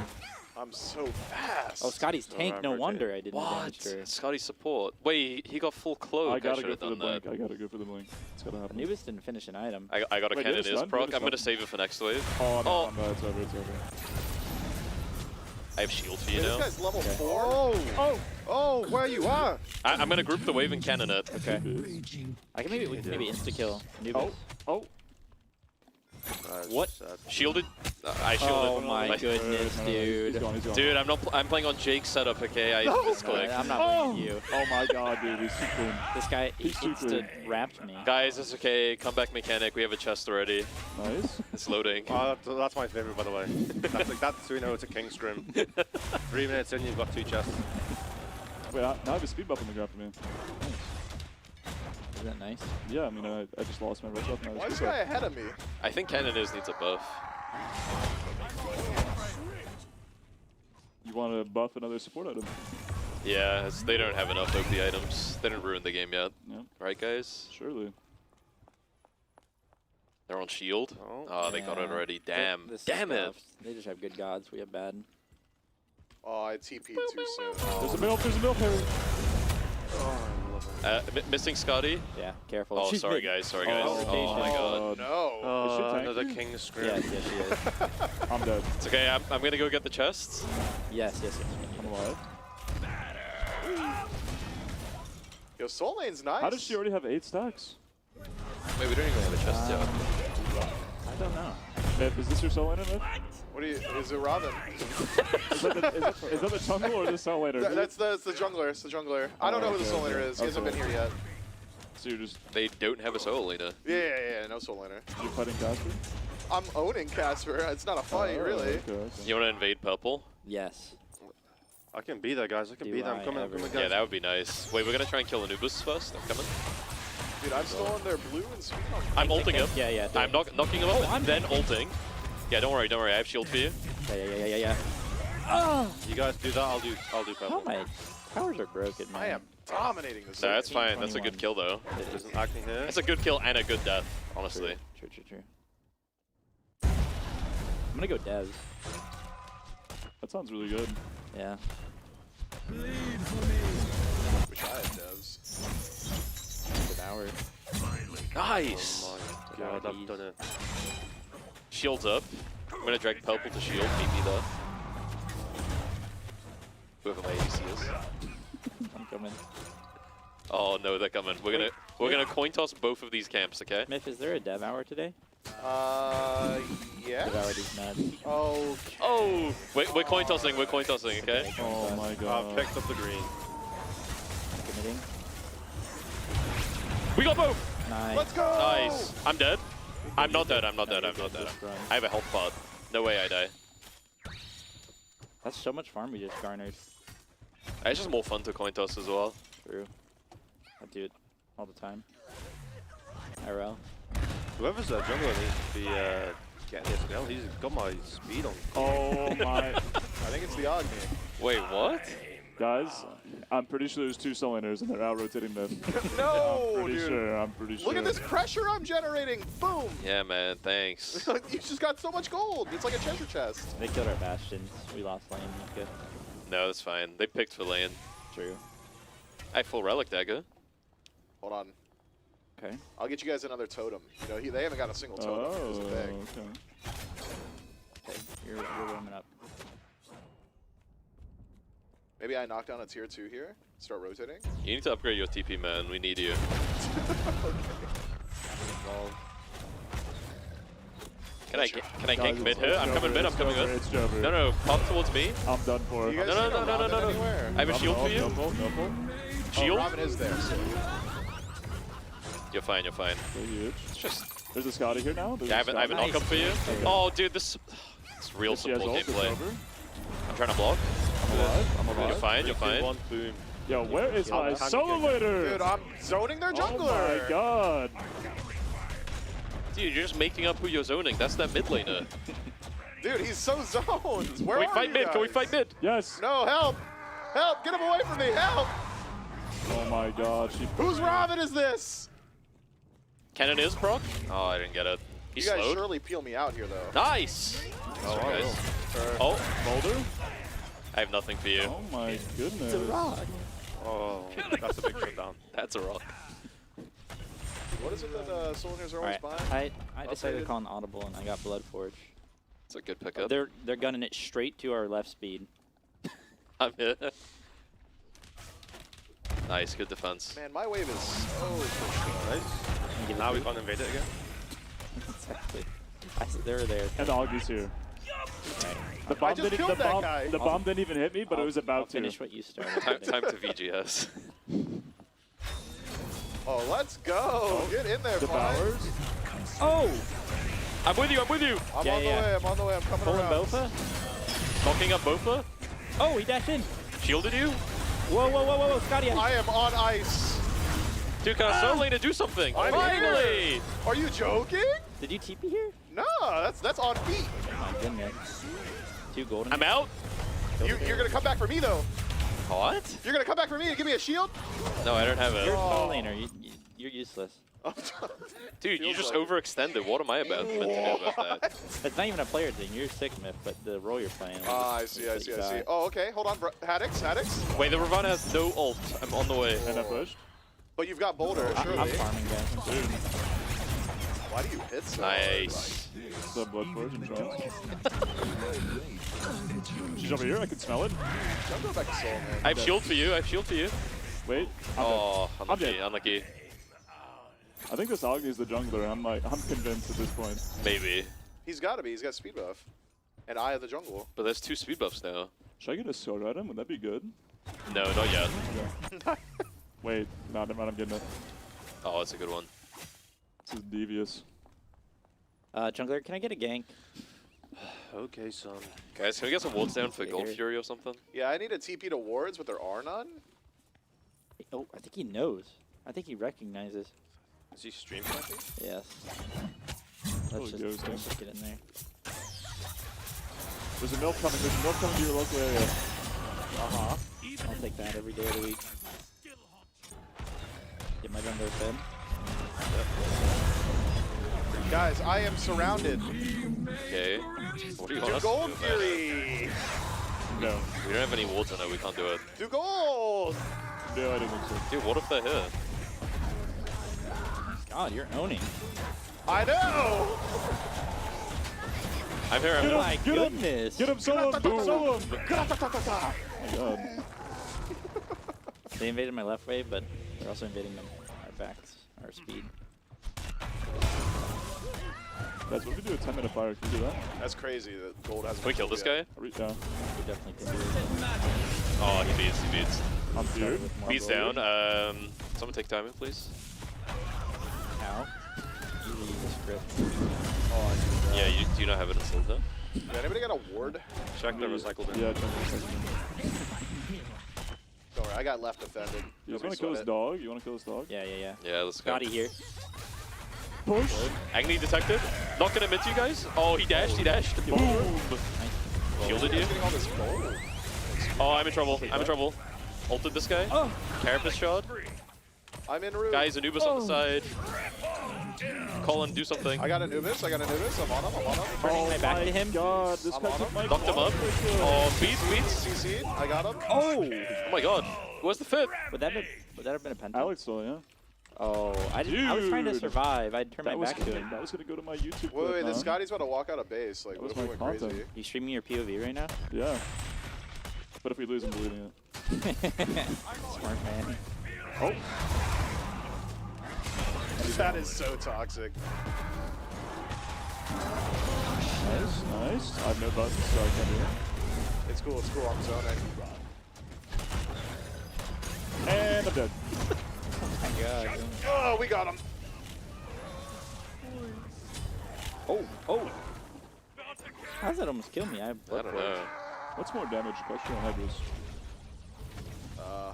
I'm so fast. Oh, Scotty's tank. No Remember, wonder I didn't damage What? her. Scotty support. Wait, he got full cloak. I gotta should go have for the done that. blink. I gotta go for the blink. It's gotta happen. Anubis didn't finish an item. I got a Wait, you're cannon is stunned? proc. You're I'm gonna stunned? save it for next wave. Oh, no, Oh. no, it's over, it's over. I have shield for you This now. guy's level 4. Oh, where you are? I'm gonna group the wave and cannon it. Okay. I can maybe insta kill Anubis. Oh, What? Shielded. I shielded. Oh my goodness, no, dude. He's gone, he's gone. Dude, I'm playing on Jake's setup. Okay, I misclicked. I'm not blaming you. Oh my god, dude, he's too clean. This guy He's too Oh. insta wrapped me. Guys, it's okay. Comeback mechanic. We have a chest already. Nice. It's loading. That's my favorite, by the way. That's so you know it's a king scrim. 3 minutes in, you've got 2 chests. Wait, now I have a speed buff on the ground for me. Isn't that nice? Yeah, I mean, I just lost my red buff. Now I Why have is speed this buff. guy ahead of me? I think cannon needs a buff. You want to buff another support item? Yeah, they don't have enough OP items. They didn't ruin the game yet. Yeah, Right, guys? surely. They're on shield. Oh. Oh, they got it Yeah. already. Damn. This is Damn it. tough. They just have good gods. We have bad. Oh, I TP'd too soon. There's a milk, Harry. Missing Scotty. Yeah, careful. Oh, She's sorry, mid. guys. Sorry, guys. Oh, Oh, my god. No. Is she tanky? Another king scrim. Yes, yes, she is. I'm dead. It's okay. I'm gonna go get the chests. Yes. I'm alive. Yo, Soul Lane's nice. How does she already have 8 stacks? Wait, we don't even have a chest yet. I don't know. Myth, is this your soul laner, Myth? What do you? Is it Robin? Is that the jungle or the soul laner? That's the jungler. It's the jungler. I don't know who the Soul Laner is. He hasn't been here yet. So you're just They don't have a soul laner. Yeah. No Soul Laner. you're fighting Casper? I'm owning Casper. It's not a fight, Oh, really. Okay. You wanna invade purple? Yes. I can be there, guys. I can Do be there. I I'm coming. ever. Guys. Yeah, that would be nice. Wait, we're gonna try and kill Anubis first. I'm coming. Dude, I've stolen their blue and speed. I'm ulting him. Yeah. I'm knocking him up and then ulting. Yeah, don't worry. I have shield for you. Yeah. You guys do that. I'll do purple. Oh my towers are broken, man. I am dominating this. No, that's game. fine. That's a good 21. kill, though. There's an acne here. That's a good kill and a good death, honestly. True. I'm gonna go devs. That sounds really good. Yeah. Wish I had devs. Devour. Nice. Oh my god, I've done it. Shields up. I'm gonna drag purple to shield. Meet me there. Whoever my ADC is. I'm coming. Oh no, they're coming. We're gonna coin toss both of these camps, okay? Myth, is there a dev hour today? Yeah. Devour these nuts. Okay. Oh, we're coin tossing. We're coin tossing, okay? Oh my god. Picked up the green. Committing. We got both. Nice. Let's go. Nice. I'm dead. I'm not dead. I'm not dead. I'm not dead. Just run. I have a health pod. No way I die. That's so much farm we just garnered. It's just more fun to coin toss as well. True. I do it all the time. IRL. Whoever's a jungler needs to be getting this now. He's got my speed on. Oh my. I think it's the Agni. Wait, what? Guys, I'm pretty sure there's 2 soul laners and they're out rotating mid. No, Pretty dude. sure, I'm pretty sure. Look at this pressure I'm generating. Boom. Yeah, man. Thanks. You just got so much gold. It's like a treasure chest. They killed our bastions. We lost lane. That's good. No, that's fine. They picked for lane. True. I have full relic dagger. Hold on. Okay. I'll get you guys another totem. You know, they haven't got a single totem. Oh, It's a thing. okay. Okay. You're warming up. Maybe I knock down a tier 2 here. Start rotating. You need to upgrade your TP, man. We need you. Evolve. Can I gank Guys, mid it's here? I'm coming mid. I'm coming Jover, mid. It's Jover. No, no, pop towards me. I'm done for. You guys No, no, see no, no, Robin no, no. anywhere? I have a shield for you. Double. Shield. Oh, Robin is there. So. You're fine. You're fine. So huge. It's just. There's a Scotty here now. There's Yeah, I have a knock up for you. Okay. Oh, dude, this. It's real She has simple ult, it's gameplay. over. I'm trying to block. I'm alive. You're fine. You're 3, 2, fine. 1, boom. Yo, where is Yeah, my that's- solo laner? Dude, I'm zoning their jungler. Oh my god. Dude, you're just making up who you're zoning. That's that mid laner. Dude, he's so zoned. Where Can we are fight you mid? Can we guys? fight mid? Yes. No, help! Help! Get him away from me! Help! Oh my god. She. Whose Robin is this? Cannon is proc? Oh, I didn't get it. He's You guys slowed. surely peel me out here, though. Nice. Oh, Sorry, guys. Or- Oh, Boulder? I have nothing for you. Oh my goodness. Oh, that's a big shutdown. That's a rock. What is it that Soul Laners are always Alright. buying? I decided to Upgraded? call an audible and I got Bloodforge. It's a good pickup. They're gunning it straight to our left speed. I'm here. Nice, good defense. Man, my wave is so pushy. Nice. Now we can't invade it again. Exactly. They were there. And Augie's here. Right. The bomb just didn't. killed that guy. The bomb didn't even hit me, but it was I'll about to. finish what you started. Time to VGS. Oh, let's go! Get in there, Clyde. Devours. Oh! I'm with you, I'm with you! I'm Yeah, on the yeah. way, I'm on the way, I'm coming Pulling around. Bofa? Knocking up Bofa? Oh, he dashed in! Shielded you? Whoa, Scotty! I am on ice. Dude, can I soul lane to do something? I'm Finally! here. Are you joking? Did you TP here? No, that's on feet. Oh my goodness. 2 golden. I'm out? You're gonna come back for me though. What? You're gonna come back for me and give me a shield? No, I don't have You're a it. soul laner. You're useless. Dude, you Feels just like- overextended. What am I meant to do about that? It's not even a player thing. You're sick, Myth, but the role you're playing. I see. Oh, okay, hold on, Haddix. Wait, the Ravana has no ult. I'm on the way. And I pushed. But you've got Boulder, surely. I'm farming, guys. Why do you hit so Nice. The blood forge and drums. She's over here. I can smell it. I'm going back to Soul, man. I have shield for you. I have shield for you. Wait. I'm Oh, dead. unlucky. dead. Unlucky. I think this Agni is the jungler. I'm convinced at this point. Maybe. He's got to be. He's got speed buff. And Eye of the Jungle. But there's 2 speed buffs now. Should I get a sword item? Would that be good? No, not yet. Wait. No, never mind. I'm getting it. Oh, that's a good one. This is devious. Jungler, can I get a gank? Okay, son. Guys, can we get some wards down for Yeah, Gold here. Fury or something? Yeah, I need a TP to wards, but there are none. Oh, I think he knows. I think he recognizes. Is he stream sniping? Yes. Oh, Let's he goes just, there. let's just get in there. There's a milk coming. There's a milk coming to your local area. I'll take that every day of the week. Get my jungler fed. Guys, I am surrounded. Okay. What do you want Do us Gold to do about it? Fury. No. We don't have any wards on it. We can't do it. 2 gold! No, I don't think so. Dude, what if they're here? God, you're owning. I know! I'm here. I'm Get here. him! My Get him! goodness. Get him! Someone! Someone! Oh my God. They invaded my left wave, but they're also invading them, our backs, our speed. Guys, what if we do a 10-minute fire? Can we do that? That's crazy that gold hasn't Can we been kill killed this yet. guy? We down. We definitely can do it. Oh, he beats. He beats. I'm dude. Beats down. Someone take time in, please. How? Usually you just grip. Oh, I need that. Yeah, do you not have it installed though? Did anybody got a ward? Check the recycle bin. Yeah, 10 minutes. Don't worry, I got left offended. You Nobody just want to kill sweat this it. dog? You want to kill this dog? Yeah, yeah, yeah. Yeah, let's go. Scotty here. Push! Agni detected. Not gonna mint you guys. Oh, he dashed. He dashed. Boom. Shielded you. Getting all this gold. Oh, I'm in trouble. I'm in trouble. Ulted this guy. Oh! Carapace shot. I'm in room. Guys, Anubis on the side. Colin, do something. I got Anubis. I'm on him. Turning my back to him. God, this I'm guy on took him. my Knocked him up. Oh, beats. CC'd. I got him. Oh! Oh my god. Where's the fit? Would that have been a penta? Alex saw, yeah. Oh, I was trying to Dude. survive. I'd turn my That was, back to him. that was gonna go to my YouTube Wait, clip, the man. Scotty's about to walk out of base. Like, That what was if we my went crazy? content. You streaming your POV right now? Yeah. But if we lose, I'm deleting it. Smart man. Oh! That is so toxic. Nice, nice. I have no buttons, so I can't do it. It's cool. I'm zoning. And I'm dead. Oh my god. Oh, we got him. Oh! How does that almost kill me? I have I blood don't poison. know. What's more damage, question on Hi-Rez?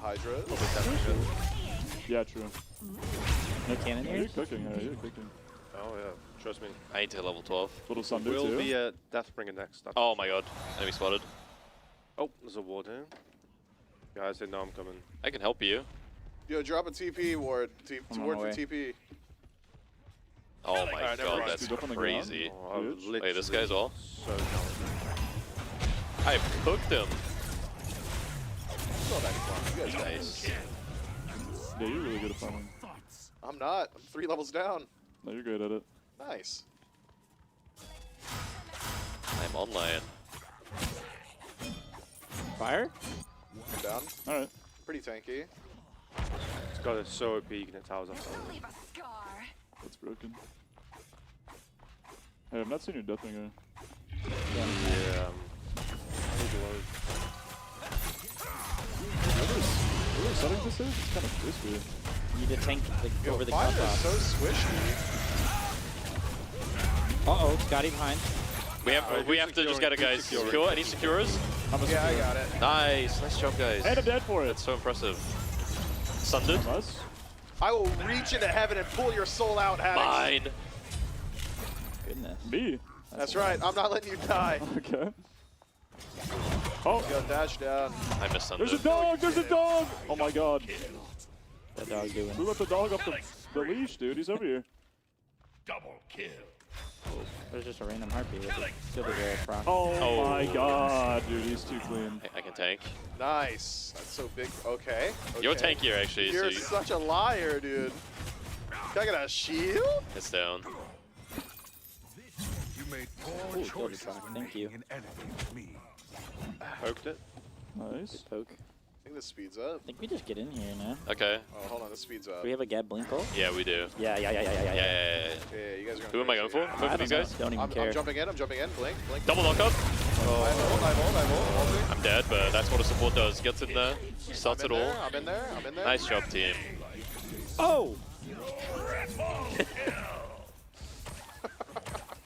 Hydra. Yeah, true. No cannon Yeah, here? you're cooking, you're cooking. Oh yeah, trust me. I need to hit level 12. Little Sunder Will too. be Deathbringer next. That's Oh my god. Enemy spotted. Oh, there's a ward here. Guys, they know I'm coming. I can help you. Yo, drop a TP ward. I'm on Ward my for way. TP. Oh my Alright, never god, mind. that's Dude, up on the ground. crazy. Oh, I've Huge. Wait, this literally guy's all? So talented. I cooked him. It's not that fun. You guys got Nice. this. Yeah, you're really good at farming. I'm not. I'm 3 levels down. No, you're great at it. Nice. I'm online. Fire? I'm down. Alright. Pretty tanky. It's got a so OP, you can hit towers off. Leave a scar. That's broken. Hey, I've not seen your Deathbringer. Yeah. I need to load. What are the settings this is? It's kind of crispy. You need to tank Yo, over the fire cut is so swishy. Uh-oh, Scotty behind. We have to just get it, guys. Secure. Any securers? I'm a Yeah, I got it. Nice. Nice job, guys. And I'm dead for it. That's so impressive. Sundered. From us? I will reach into heaven and pull your soul out, Haddox. Mine. Goodness. Me. That's right. I'm not letting you die. Okay. Oh, Yo, dash down. I missed there's a Sundered. dog! There's a dog! Oh my god. That dog doing? We let the dog off the leash, dude. He's over here. There's just a random heartbeat with it. Still the rare proc. Oh, Oh. my god, dude. He's too clean. I can tank. Nice. That's so big. Okay. You're okay. tankier, actually. You're So you, such a liar, dude. Can I get a shield? it's down. You made poor Ooh, choices good proc. when Thank you. making an enemy of me. Poked it. Nice. Good poke. I think this speeds up. I think we just get in here now. Okay. Oh, hold on. This speeds up. Do we have a Gab blink ult? Yeah, we do. Yeah. Yeah, yeah, Yeah, you guys are going Who am I going for? I'm going I for these don't know. guys. Don't even I'm care. jumping in. Blink. Double knockup. I hold. I'm dead, but that's what a support does. Gets in there, starts it all. I'm in there. Nice job, team. Oh!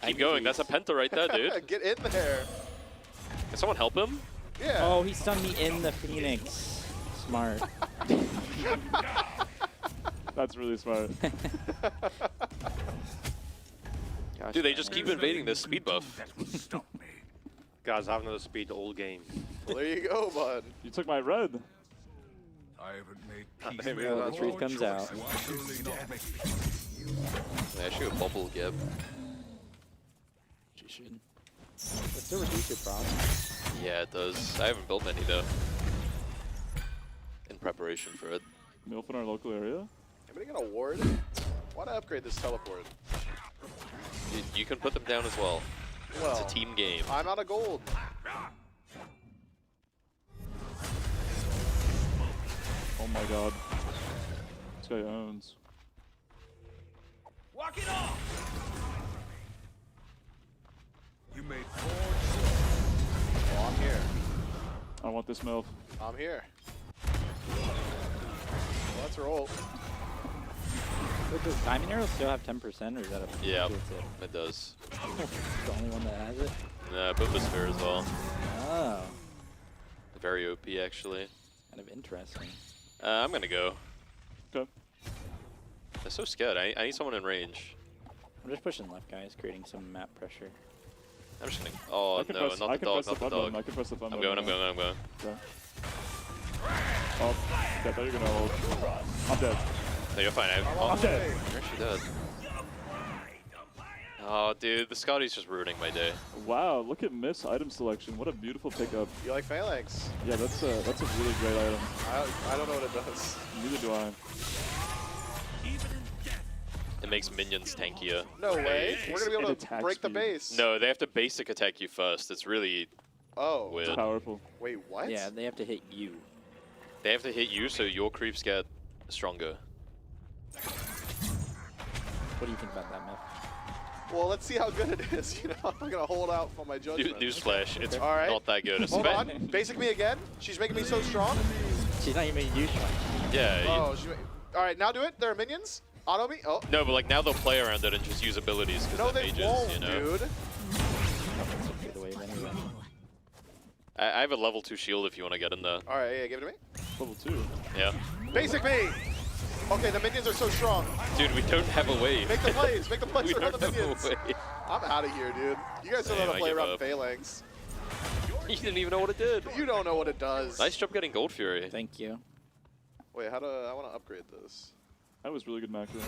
Keep going. That's a penta right there, dude. Get in there. Can someone help him? Yeah. Oh, he stunned me in the Phoenix. Smart. That's really smart. Gosh, Dude, they just man. keep invading this speed buff. That will stop me. Guys, I have another speed all game. Well, there you go, bud. You took my red. I haven't made peace Maybe with the poor truth comes out. choices. Why surely not make peace? Yeah, I should have bubble Gib. She should. It's still reduce your procs. Yeah, it does. I haven't built many though. In preparation for it. MILF in our local area? Anybody got a ward? Why not upgrade this teleport? You can put them down as well. Well, It's a team game. I'm out of gold. Oh my god. This guy owns. Walk it off! You made 4 Oh, I'm here. I want this MILF. I'm here. Let's roll. Does Diamond Arrow still have 10% or is that a Yeah, that's it? it does. The only one that has it? Nah, Bumbosphere as well. Oh, Very OP actually. kind of interesting. I'm gonna go. Okay. I'm so scared. I need someone in range. I'm just pushing left, guys, creating some map pressure. I'm just gonna. Oh I can no, press, not I the can dog, press not the the fun button. dog. I can press the fun I'm button. going. I'm going. Okay. Oh, I thought you were gonna hold. I'm dead. No, you're fine. I'm dead. You're actually dead. Oh, dude, the Scotty's just ruining my day. Wow, look at Myth's item selection. What a beautiful pickup. You like Phalanx? Yeah, that's a really great item. I don't know what it does. Neither do I. It makes minions tankier. No way. We're gonna be able It to attacks break the speed. base. No, they have to basic attack you first. It's really Oh. weird. Powerful. Wait, what? Yeah, they have to hit you. They have to hit you so your creeps get stronger. What do you think about that, Myth? Well, let's see how good it is. You know, I'm gonna hold out for my judgment. Newsflash, it's All right. not that good. Hold on. Basic me again. She's making me so strong. She's not even used one. Yeah. Oh, all right, now do it. There are minions. Auto me. Oh. No, but like now they'll play around it and just use abilities No, because they they're won't, mages, you know. dude. Get the wave anyway. I have a level 2 shield if you want to get in there. All right, yeah, give it to me. Level 2. Yeah. Basic me. Okay, the minions are so strong. Dude, we don't have a wave. Make the plays. Make the plays we around don't the have a minions. wave. I'm out of here, dude. You guys don't know how Damn, to play I give around up. Phalanx. You didn't even know what it did. You don't know what it does. Nice job getting Gold Fury. Thank you. Wait, I want to upgrade this. That was really good macro.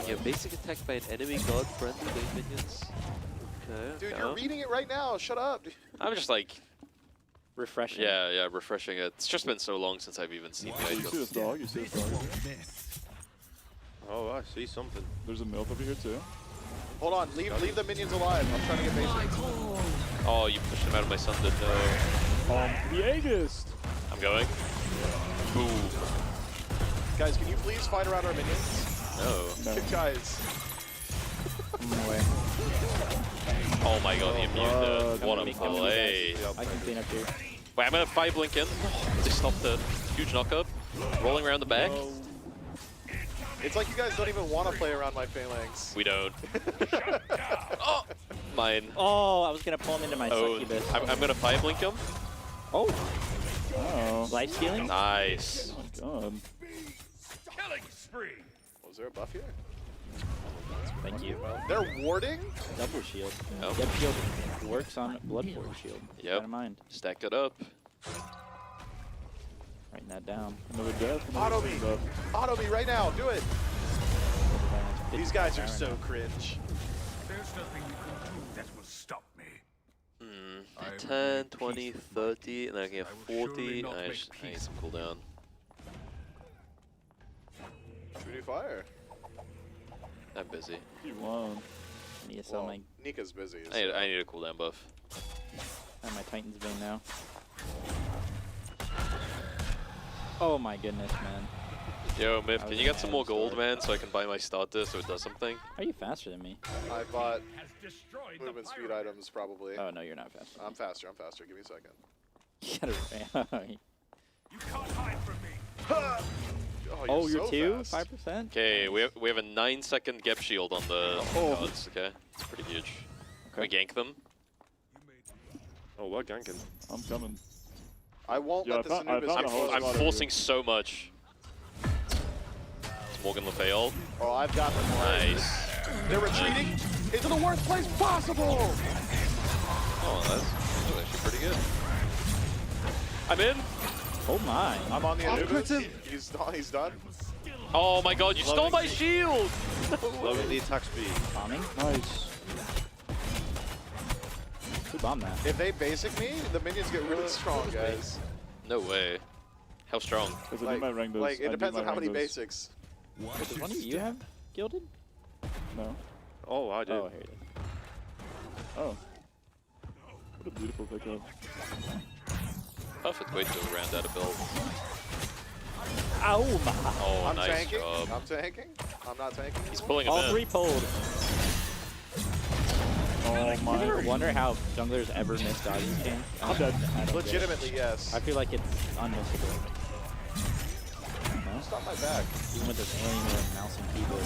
Yeah, basic attack by an enemy god friendly with minions. Okay. Dude, okay. you're reading it right now. Shut up. I'm just like, Refreshing. yeah, refreshing it. It's just been so long since I've even seen the You see this items. dog? You see this dog? Oh, I see something. There's a MILF over here too. Hold on. Leave the minions alive. I'm trying to get basic. Oh, you pushed him out of my sun, did no. The Aegis! I'm going. Ooh. Guys, can you please fight around our minions? No. No. Guys. I'm away. Oh my god, he immune fuck. What a Make them play. I can clean up here. Wait, I'm gonna 5 blink in. They stopped the huge knockup. Rolling around the back. No. It's like you guys don't even want to play around my Phalanx. We don't. Oh! Mine. Oh, I was gonna pull him into my Oh, succubus. I'm gonna 5 blink him. Oh, Oh. life stealing? Nice. Oh my god. Killing spree! Was there a buff here? Thank you. They're warding? Double shield. Yep. Double shield works on Blood Forge shield. Keep Yep. that in mind. Stack it up. Writing that down. Another death. Auto Another me. death. Auto me right now. Do it. These guys are Right so now. cringe. There's nothing you can do that will stop me. I will 10, make 20, peace with 30, and then I can get I will 40. surely not I make need peace some cooldown. Should we do fire? I'm busy. You won. I need to sell Well, my, Nika's busy. I need a cooldown buff. my Titan's vein now. Oh my goodness, man. Yo, Myth, I can was you gonna get some add more a gold, sword. man, so I can buy my starter so it does something? Are you faster than me? I bought has destroyed movement the speed pyramid. items probably. Oh no, you're not faster. I'm faster. I'm faster. Give me a second. You gotta You can't hide from me. Oh, you're you're so two? fast. 5%? Okay, we have a 9-second gap shield on the cards, okay? It's pretty huge. Can we gank them? Oh, we're ganking. I'm coming. I won't Yeah, let the I found Anubis a get whole close. I'm lot of forcing so much. It's Morgan Le Fay. Oh, I've got them. Nice. They're retreating into the worst place possible. Oh, that's actually pretty good. I'm in. Oh my. I'm on the Oh, Anubis. crit him. He's done. Oh my god, you stole my shield! Lower the attack speed. Bombing? Nice. Who bombed that? If they basic me, the minions get really strong, guys. No way. How strong? Because I do my rank Like, it depends on how many basics. basics. Wait, does one of you have gilded? No. Oh, I do. Oh, here it is. Oh. What a beautiful pickup. Perfect way to round out a build. Oh my! Oh, I'm nice tanking. job. I'm tanking. I'm not tanking. He's anymore. pulling him All in. 3 pulled. Oh I my. never wonder how junglers ever miss dodging games. I'm dead. I don't get it. Legitimately, yes. I feel like it's unmissable. No? Stop my back. Even with this alien with mouse and keyboard.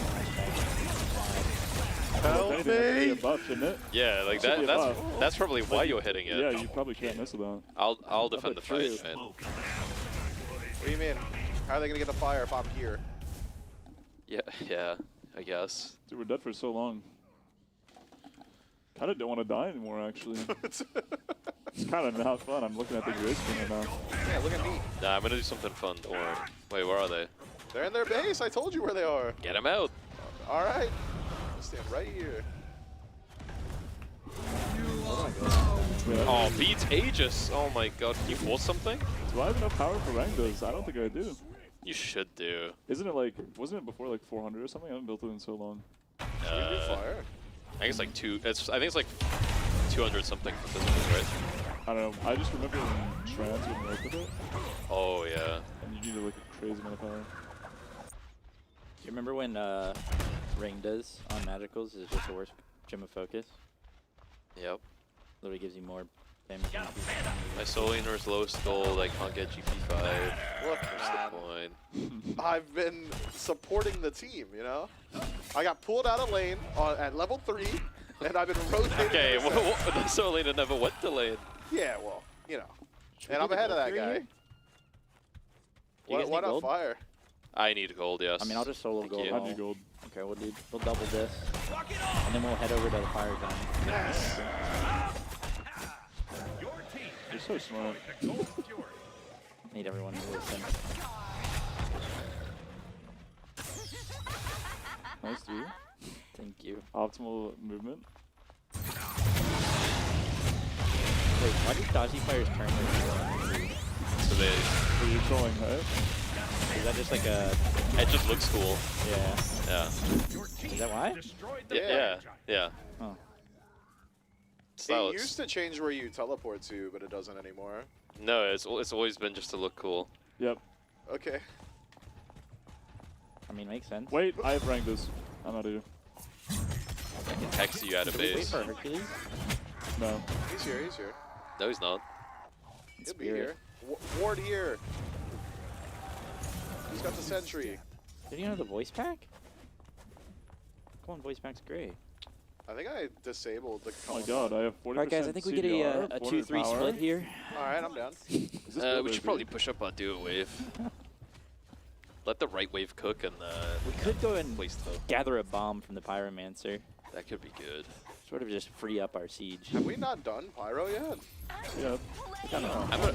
Help If anything, that should be me! a buff, shouldn't it? Yeah, like Should be that. a That's buff. that's probably why you're hitting it. Yeah, you probably can't miss it though. I'll defend the but fight. true. Right? What do you mean? How are they gonna get the fire if I'm here? Yeah, I guess. Dude, we're dead for so long. Kinda don't want to die anymore, actually. It's kind of not fun. I'm looking at the grid screen right now. Yeah, look at me. Nah, I'm gonna do something fun. Don't worry. Wait, where are they? They're in their base. I told you where they are. Get them out. All right. Stand right here. Yeah. Oh, beats Aegis. Oh my god. Can you force something? Do I have enough power for rank does? I don't think I do. You should do. Isn't it like, wasn't it before like 400 or something? I haven't built it in so long. You do fire. I think it's like I think it's like 200 something for physicals, right? I don't know. I just remember in trans when we worked with it, Oh yeah. and you needed like a crazy amount of power. Do you remember when Ring does on Magicals is just a worse gem of focus? Yep. Literally gives you more damage. than My Soul Laner's lowest gold. I can't get GP5. Look, What's man. the point? I've been supporting the team, you know? I got pulled out of lane at level 3, and I've been rotating. Okay, ever since. the Soul Laner never went to lane. Yeah, well, you know. we And I'm get ahead of gold that for guy. you? You guys Why need not gold? fire? I need gold, yes. I mean, I'll just solo Thank gold. you. I need gold. Okay, we'll double this, and then we'll head over to the fire zone. Yes. You're so smart. Need everyone to listen. Nice, dude. Thank you. Optimal movement. Wait, why do dodgy players turn their sword? So they, So you're trolling, right? Is that just like a it just looks cool. yeah? Yeah. Is that why? Yeah. Oh, Style It used to change where you teleport to, but it doesn't anymore. No, it's always been just to look cool. Yep. Okay. I mean, makes sense. Wait, I have ranked this. I'm out of here. I can text you out of Should we wait base. for Hercules? No. He's here, he's here. No, he's not. He'll be here. Ward here. He's got the sentry. Did you know the voice pack? Come on, voice pack's great. I think I disabled the Oh my god, I have 40%. Alright guys, I think we get CDR, a 400 2-3 power. split here. Alright, I'm down. Is this We build should OP? probably push up our duo wave. Let the right wave cook and We could go and place the. gather a bomb from the Pyromancer. That could be good. Sort of just free up our siege. Have we not done Pyro yet? Yeah.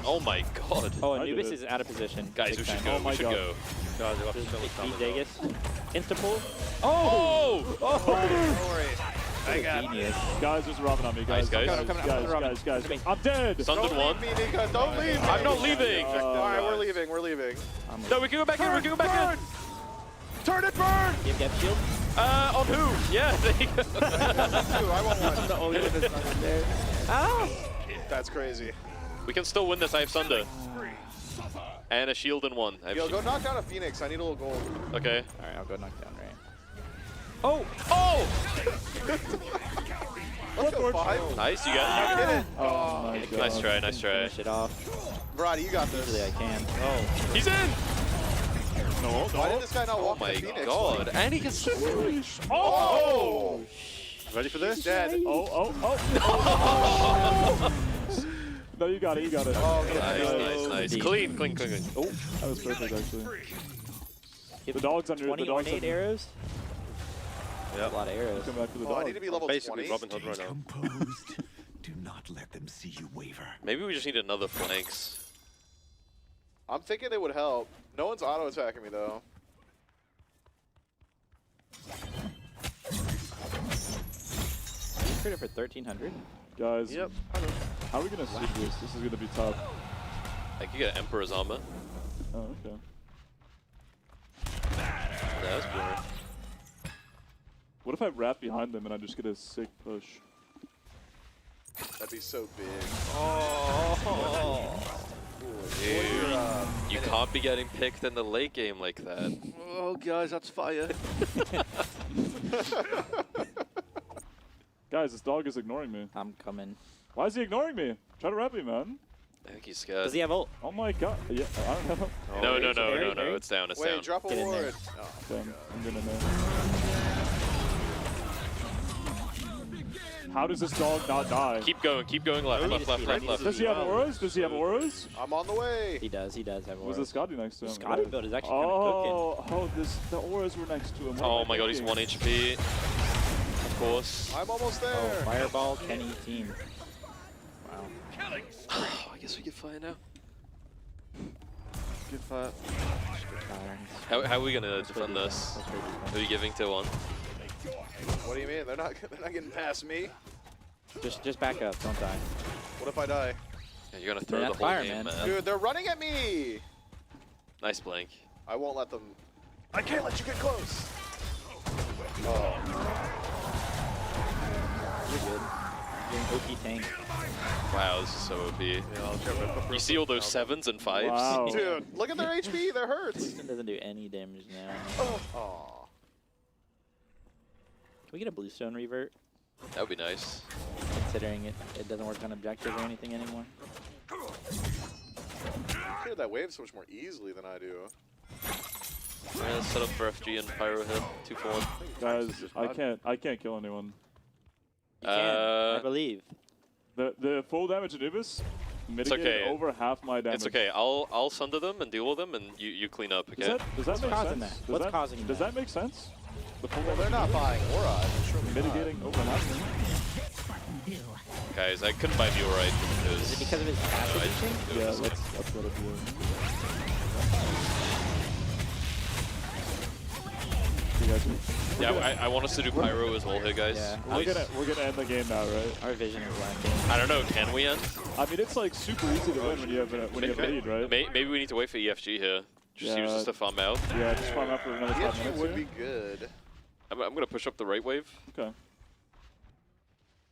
Oh my god. Oh, I did Anubis it. is out of position. Guys, Big we should time. go. Oh my we should God. go. Guys, I've got to Just kill this beat damage. Vegas. Insta pull. Oh! Don't worry. What a genius. Guys, there's Robin on me, guys. Nice, guys. I'm coming, Robin. guys. Come to me. I'm dead! Sunded Don't one. leave me, Nika. Don't leave me. I'm not leaving. Alright, we're leaving. We're leaving. No, we can go back in. We can go back in. Turn it, burn! You have depth shield? On who? Yeah, there you go. Two, I want one. The only one that's not in there. Ah! That's crazy. We can still win this. I have Sunder. And a shield in one. I have Yo, go knock down a Phoenix. I need a little gold. Okay. Alright, I'll go knock down Ray. Oh! Oh! Let's go 5. Nice, you got Get it. Oh my god. Nice try, nice try. Finish it off. Brady, you got Usually this. I can. Oh. He's in! No, Why did this guy not Oh walk my the Phoenix? god. And he gets. Oh! Ready for this? Dead. Oh. No, you got it, you got it. Oh, good. Nice. Clean. Oh, That was perfect, actually. hit The dog's under 20 the dog's ornate under. arrows. Yeah. A lot of arrows. Come back to the Oh, I dog. need to be level Basically 20. Robin Hood right now. Composed. Do not let them see you waver. Maybe we just need another flanks. I'm thinking it would help. No one's auto-attacking me, though. You crit it for 1,300. Guys, Yep. I know. how are we gonna siege this? This is gonna be tough. I could get Emperor's armor. Oh, okay. Yeah, that's boring. What if I wrap behind them and I just get a sick push? That'd be so big. Dude, you can't be getting picked in the late game like that. Oh, guys, that's fire. Guys, this dog is ignoring me. I'm coming. Why is he ignoring me? Try to wrap me, man. I think he's scared. Does he have ult? Oh my god. Yeah, I don't know. No, it's down, it's Wait, down. drop a Get in there. ward. Oh, Damn, I'm gonna know. How does this dog not die? Keep going left, I need left, to left, speed, I left, need left. to Does he have auras? Does he have auras? I'm on the way. He does have Was auras. the Scotty next to him? Scotty Right. build is actually kind of cooking. Oh, the auras were next to him. What Oh am I my god, he's thinking? 1 HP. Of course. I'm almost Oh, there. Fireball, Kenny team. Wow. I guess we can fire now. Good fire. How are we gonna defend this? Who are you giving to one? What do you mean? They're not getting past me. Just back up, don't die. What if I die? Yeah, you're gonna throw Man, the whole fire, game, man. man. Dude, they're running at me. Nice blank. I won't let them. I can't let you get close. Oh. You're good. You're an OP tank. Wow, this is so OP. Yeah, I'll jump in. You see all those 7s and 5s? Wow. Dude, look at their HP. That hurts. Bluestone doesn't do any damage now. Oh. Can we get a Bluestone revert? That would be nice. Considering it doesn't work on objective or anything anymore. You cleared that wave so much more easily than I do. Yeah, let's set up for FG and Pyro hit. 2 for 1. Guys, I can't kill anyone. You can, I believe. The full damage Anubis mitigated okay. over half my damage. It's okay. I'll sunder them and deal with them, and you clean up. Okay. Does that make causing sense? that? What's causing Does that? that make sense? The full Well, they're damage not buying aura. Surely mitigating over half. Guys, I couldn't buy Mule right Is because. it because of his passive I- thing? it Yeah, was- that's what it is. You guys, Yeah, I want us to do Pyro as well here, guys. Yeah. we're gonna end the game now, right? Our vision is lacking. I don't know. Can we end? I mean, it's like super easy to win when you have a lead, right? Maybe we need to wait for EFG here. Just use this to farm out. Yeah, just farm out for another 5 EFG minutes. would here. be good. I'm gonna push up the right wave. Okay.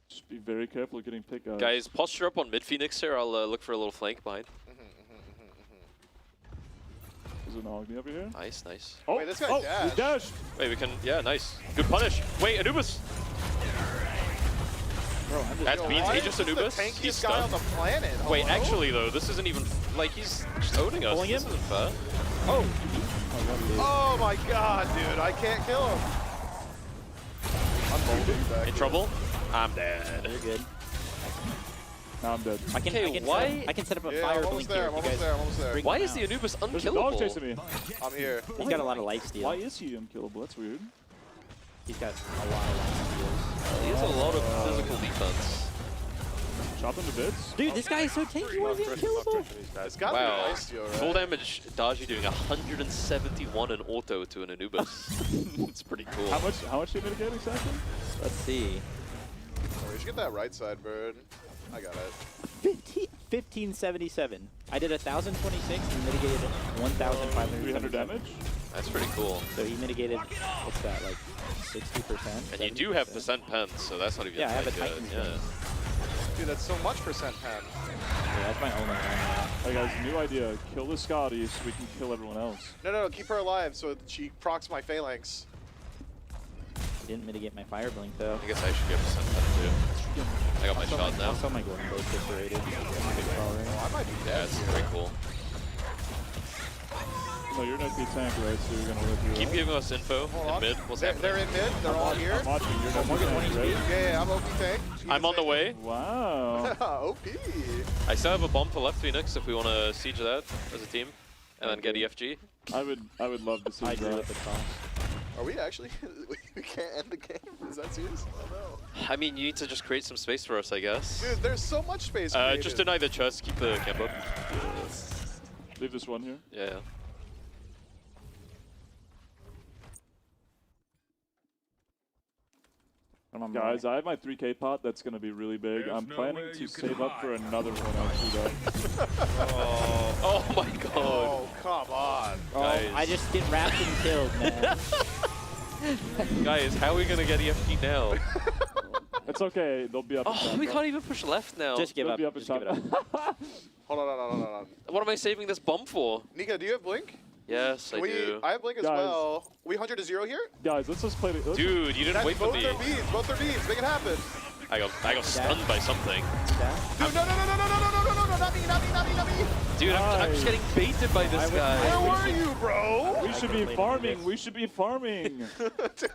Just be very careful getting picked, guys. Guys, posture up on mid Phoenix here. I'll look for a little flank behind. There's an Agni over here. Nice, nice. Oh, Wait, this guy he dashed. dashed. Wait, we can. Yeah, nice. Good punish. Wait, Anubis. Bro, I'm just That Yo, means why he is just this Anubis. the He's tankiest guy on stunned. the planet. Wait, Hello? actually though, this isn't even like he's just owning us. Pulling This him? isn't fair. Oh my god, dude. I can't kill him. I'm holding back. In trouble? I'm dead. You're good. Now I'm dead. I can why- I can set up a Yeah, fire I'm almost blink there. here. I'm if you almost guys there. I'm almost there. bring Why him is the out. Anubis There's a unkillable? dog chasing me. I'm here. He's got a lot of life steal. Why is he unkillable? That's weird. He's got a lot of life steals. He has a lot of physical defense. Chop him to bits. Dude, this guy is so tanky. Why is he unkillable? It's got to Wow. be nice, right? Full damage Daji doing 171 in auto to an Anubis. It's pretty cool. How much did you mitigate exactly? Let's see. Oh, we should get that right side bird. I got it. 1577. I did 1,026 and mitigated 1,500. 300 damage. That's pretty cool. So he mitigated, what's that, like 60%? And you do have 70%? percent pen, so that's not even Yeah, I have that a good. Titan Yeah. Dude, that's so much percent pen. Yeah, that's my only one. Hey guys, new idea. Kill the Scotty so we can kill everyone else. No, keep her alive so she procs my phalanx. He didn't mitigate my fire blink though. I guess I should get percent pen too. I got my shot now. Also my golden blade gets rated. Oh, I might be Yeah, dead it's here. pretty cool. No, you're not the tank, right? So you're gonna live through Keep that. giving us info Hold in on. mid. What's They're happening? in mid. They're all here. I'm watching. You're not the Morgan, tank, 20 right? Yeah, I'm OP tank. I'm on the way. Wow. OP. I still have a bomb for left Phoenix if we want to siege that as a team, and then get EFG. I would love to see I agree that. with the song. Are we actually? We can't end the game? Is that serious? Oh no. I mean, you need to just create some space for us, I guess. Dude, there's so much space. Just created. deny the chest, keep the camp up. Leave this one here. Yeah. I'm on my Guys, way. I have my 3K pot that's going to be really big. There's I'm no planning way to you can save up for hide. another one actually though. Oh my god. Oh, come on. Oh, Guys. I just get wrapped and killed, man. Guys, how are we gonna get EFG now? It's okay. They'll be up. Oh, we can't even push left now. Just give They'll up. be up Just at give it top. up. Hold on. What am I saving this bomb for? Nika, do you have Blink? Yes, I do. I have Blink as Guys. well. We 100 to 0 here? Guys, let's just play the. let's- Dude, you didn't That's wait for both me. their beads. Both their beads. Make it happen. I got stunned by something. Dude, no, not me. Dude, I'm just getting baited by this guy. Where were you, bro? We should be farming. We should be farming.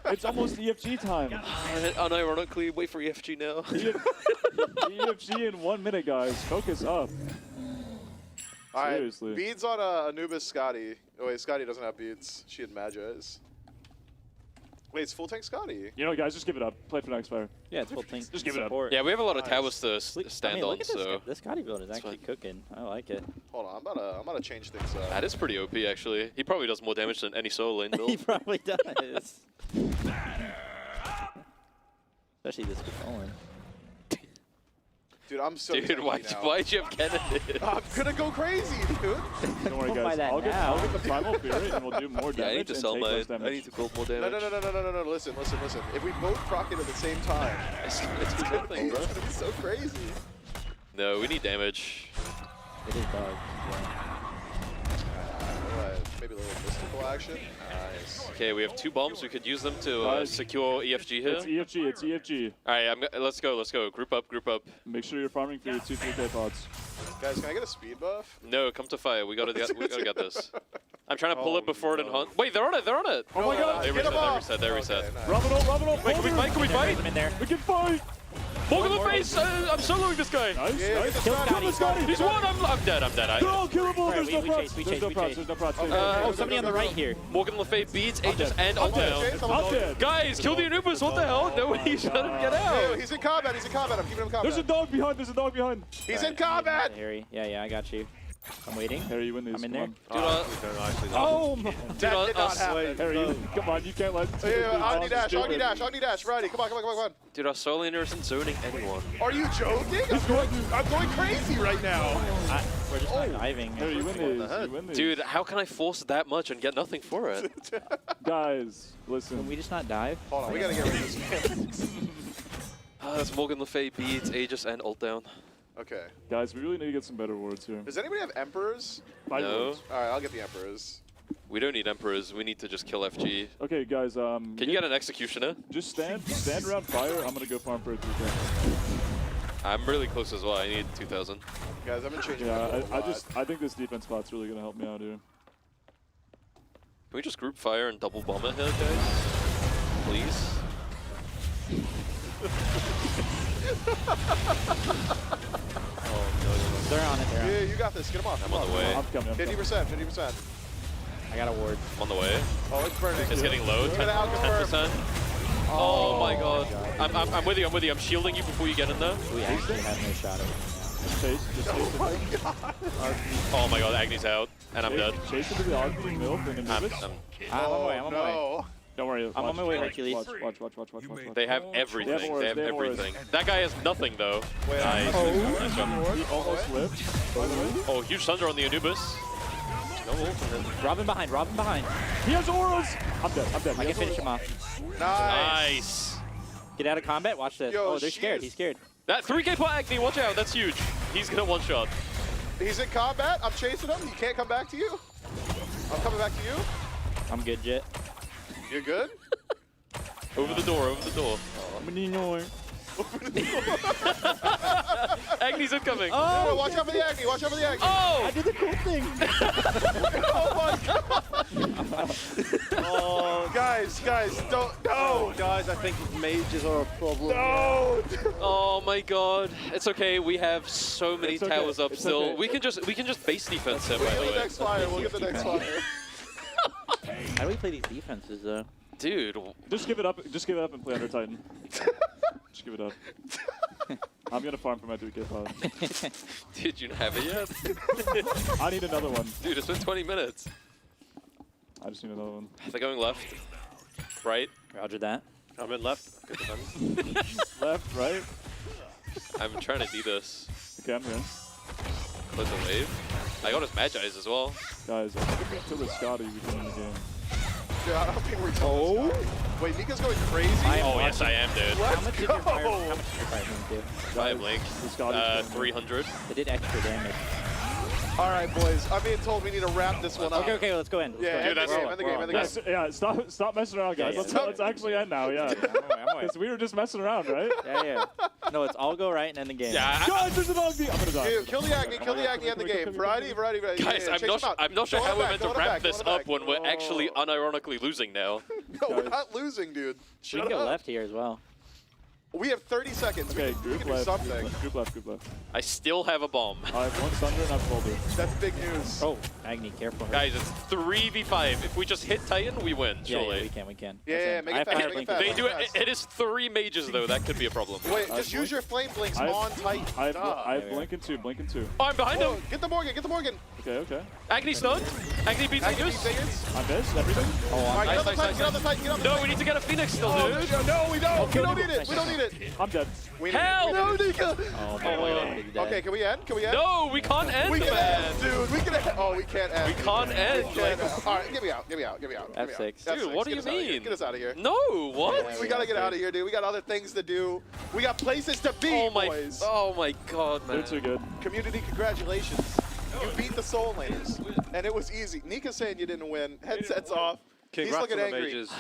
It's almost EFG time. Unironically, wait for EFG now. EFG in 1 minute, guys. Focus up. All right, Seriously. beads on Anubis Scotty. Oh, wait, Scotty doesn't have beads. She had Magi's. Wait, it's full tank Scotty. You know, guys, just give it up. Play for next fire. Yeah, it's full tank. Just give it up. support. Yeah, we have a lot of Nice. towers to stand I mean, on, look at so this Scotty build is actually fine. cooking. I like it. Hold on, I'm about to change things up. that is pretty OP actually. He probably does more damage than any solo lane he build. probably does. Especially this Colin. Dude, I'm so Dude, tanky now. why'd you have Kennedy? I'm gonna go crazy, dude. Don't worry, Don't buy guys. that I'll now. get the primal fury and we'll do more damage. Yeah, I need to and sell take my. less I damage. need to build more No. damage. Listen. If we both proc it at the same time, It's it's nothing, bro. gonna be so crazy. No, we need damage. It is dog. Alright, maybe a little mystical action. Nice. Okay, we have 2 bombs. We could use them to Guys, secure EFG here. It's EFG. It's EFG. All right, let's go. Group up. Make sure you're farming for your 2 3K pods. Guys, can I get a speed buff? No, come to fire. We gotta get this. I'm trying to pull Oh, it before it no. hunt. Wait, they're on it. Oh my god! They Get him off! reset. They reset. Okay, nice. Robin, Wait, can we fight? Can we fight? Him in there. We can fight! Poke in the face! I'm soloing this guy. Nice, Yeah, nice. get the Kill Scotty. He's one. I'm dead. No, killable! Alright, There's no we props. chase, we There's chase, no we props. chase. There's no props. Oh, somebody on the right here. Morgan Le Fay beats Aegis and I'm Ultdown. dead. I'm dead. Guys, kill the Anubis. What the hell? No, he's let him get Yo, out. he's in combat. I'm keeping him in There's a combat. dog behind. There's a dog behind. He's in combat. Harry. Yeah, I got you. I'm waiting. Harry, you win these. I'm in Come there. on. Dude, We don't actually know. Oh, my. That did not happen. Harry, come on. You can't let. Ogni dash, Friday. Come on. Dude, our solo laner isn't zoning anyone. Are you joking? I'm going crazy right now. We're just not diving. Harry, you win these. You win these. Dude, how can I force that much and get nothing for it? Guys, Can listen. we just not dive? Hold on, we gotta get rid of this. That's Morgan Le Fay beats Aegis and Ultdown. Okay. Guys, we really need to get some better wards here. Does anybody have emperors? Five No. wards. All right, I'll get the emperors. We don't need Emperors. We need to just kill FG. Okay, guys. Can you get an Executioner? Just stand around fire. I'm gonna go farm for a 3K. I'm really close as well. I need 2,000. Guys, I've been changing my Yeah, build a lot. I think this defense spot's really gonna help me out here. Can we just group fire and double bomb it here, guys? Please? They're on it. They're on Yeah, it. you got this. Get him off. I'm on the way. I'm coming. 50%. I got a ward. I'm on the way. Oh, it's burning. It's getting low. Look at that outconfirm. 10%. Oh my god. I'm with you. I'm shielding you before you get in there. We actually have no shot at him Just chase it. Oh my god, Agni's out. And I'm dead. Chase into the Ogni milk and I'm, Anubis. I'm, now. I'm on my way. I'm on my way. No. Don't worry. I'm on my way, Hercules. Watch. they have everything. They have They have auras. everything. That guy has nothing though. Wait, Nice. Nice job. He almost lived, by the way. Oh, huge thunder on the Anubis. No ult on him. Robin behind. He has auras! I'm dead. I He can has finish auras. him off. Nice. Get out of combat. Watch this. Yo, Oh, they're she scared. is- He's scared. That 3K pot Agni, watch out. That's huge. He's gonna one shot. He's in combat. I'm chasing him. He can't come back to you. I'm coming back to you. I'm good, Jet. You good? Over the door. Agni's incoming. Oh, watch out for the Agni. Oh! I did the cool thing. Oh my god. Oh, guys, don't. No. Guys, I think mages are a problem. No. Oh my god. It's okay. We have so many It's okay. towers up It's still. okay. We can just base defense him, We'll by the get the way. next fire. We'll get the next fire. How do we play these defenses, though? Dude, Just give it up and play under Titan. Just give it up. I'm gonna farm for my 3K pod. did you have it yet? I need another one. Dude, it's been 20 minutes. I just need another one. They're going left. Right. Roger that. I'm in left. Good defense. Left, right. I'm trying to do this. Okay, I'm here. Clip the wave. I got his Magi's as well. Guys, I think we kill the Scotty, we win the game. Dude, I don't think we're killing this guy. Wait, Nika's going crazy? Oh, yes, I am, dude. Let's How much did go! your fire do? Five Blink. The Scotty's 300. It did extra damage. All right, boys. I'm being told we need to wrap this one up. Okay, okay, let's go in. Let's Yeah, go end in. the that's- game, end the game, end the game. Yes, yeah, stop messing around, guys. Yeah, Let's actually end now, yeah. I'm away. Because we were just messing around, right? Yeah, yeah. No, let's all go right and end the game. Yeah, Guys, there's an Agni! I'm gonna die. Dude, kill the Agni, kill the Agni, end the game. Variety. guys, I'm not sure Go on how we're back, meant go to on wrap back, this go on up back. when we're actually unironically losing now. No, we're not losing, dude. We Shut can go up. left here as well. We have 30 seconds. Okay, we can group do left, something. group left, group left. I still have a bomb. I have one Thunder and I have Boulder. That's big news. Oh, Agni, careful. Guys, it's 3v5. If we just hit Titan, we win, Yeah, surely. yeah, we can, we can. Yeah, Let's yeah, end. make I it have fast, fire make it blink. fast. They do it. It is 3 mages, though. That could be a problem. Wait, just use your flame blinks on Titan. I have Yeah, yeah. Blink and 2, Blink and 2. Oh, I'm behind Whoa, him. get the Morgan, get the Morgan. Okay, okay. Agni stunned. Agni beats Agni Zeus. Zayas. I missed everything. All right, nice, get on the nice, Titan, nice, get on the Titan, get on the No, Titan. we need to get a Phoenix still, Oh, dude. no, we don't. We kill don't the- need it. We don't need it. I'm dead. We need Hell! it. No, Nika. Oh, my God. Okay, can we end? Can we end? No, we can't end, We can man. end, dude. We can end. Oh, we can't end. We can't end. We can't Like, end. All right, get me out. Get me out. Get me out. Get me out. F6. Dude, F6, what do get you us out of here. mean? Get us out of here. no, what? We gotta get out of here, dude. We got other things to do. We got places to be, Oh my, boys. oh my God, man. They're too good. Community, congratulations. You beat the Soul Laners, and it was easy. Nika's saying you didn't win. Headsets off. He's Congrats looking on the angry. mages.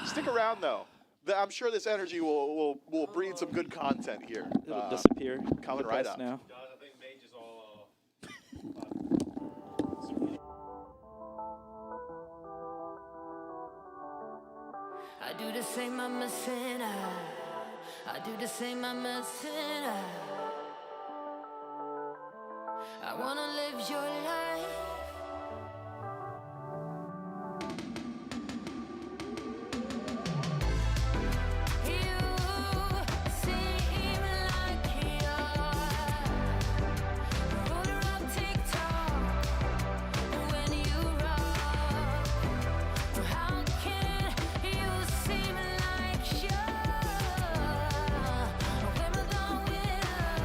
Stick around, though. I'm sure this energy will breed some good content here. It'll disappear. coming The right best up. now. I do the same, I'm a sinner. I do the same, I'm a sinner. I wanna live your life. You seem like you're ruler of TikTok when you rock. How can you seem like you're a Wimbledon winner?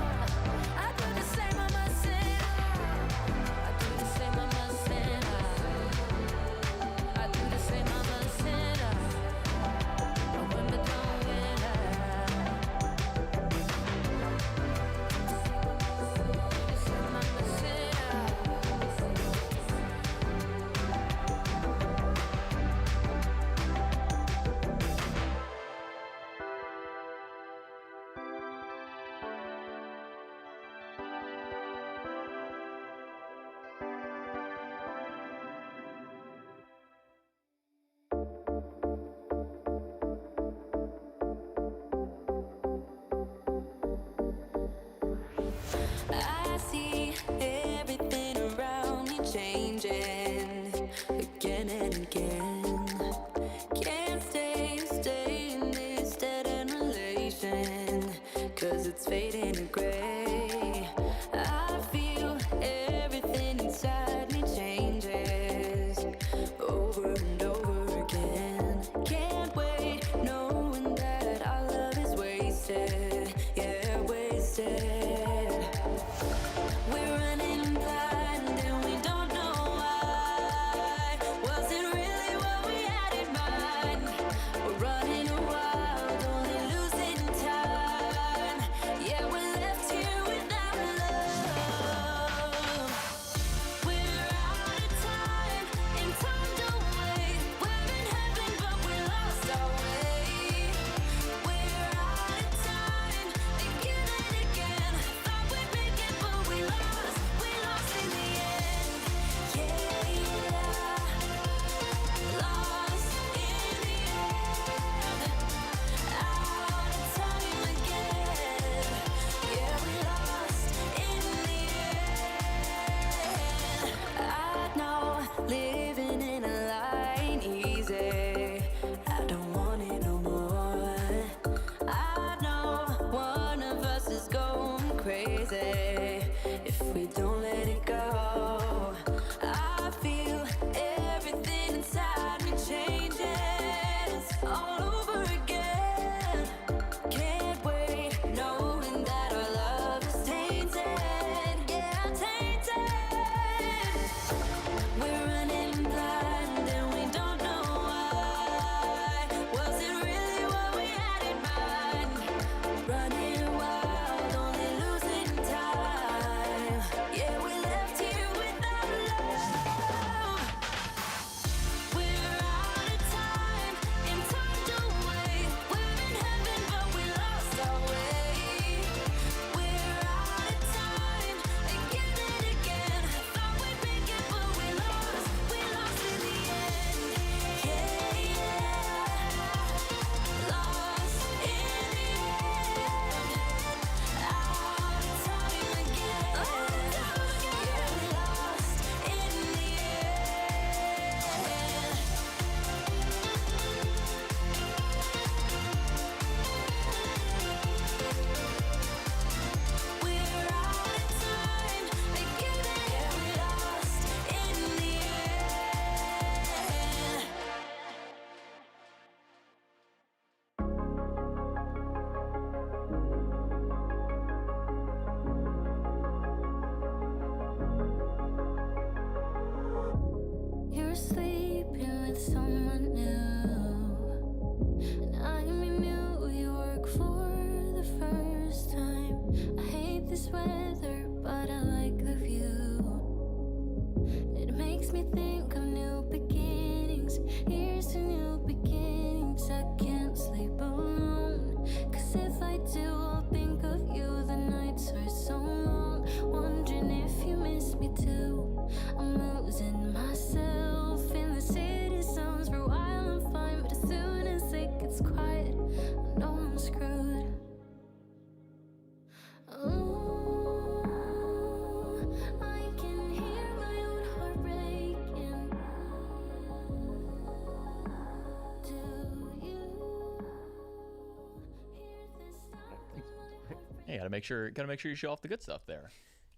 Hey, gotta make sure you show off the good stuff there.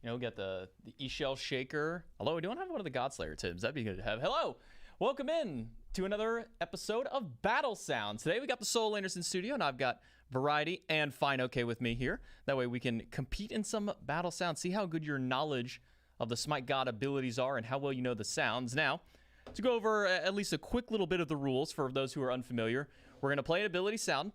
You know, got the E-Shell Shaker. Hello, we don't have one of the Godslayer Tims. That'd be good to have. Hello, welcome in to another episode of Battle Sounds. Today we got the Soul Laners in studio, and I've got Variety and Fine OK with me here. That way we can compete in some battle sounds, see how good your knowledge of the Smite God abilities are and how well you know the sounds. Now, to go over at least a quick little bit of the rules for those who are unfamiliar, we're going to play an ability sound.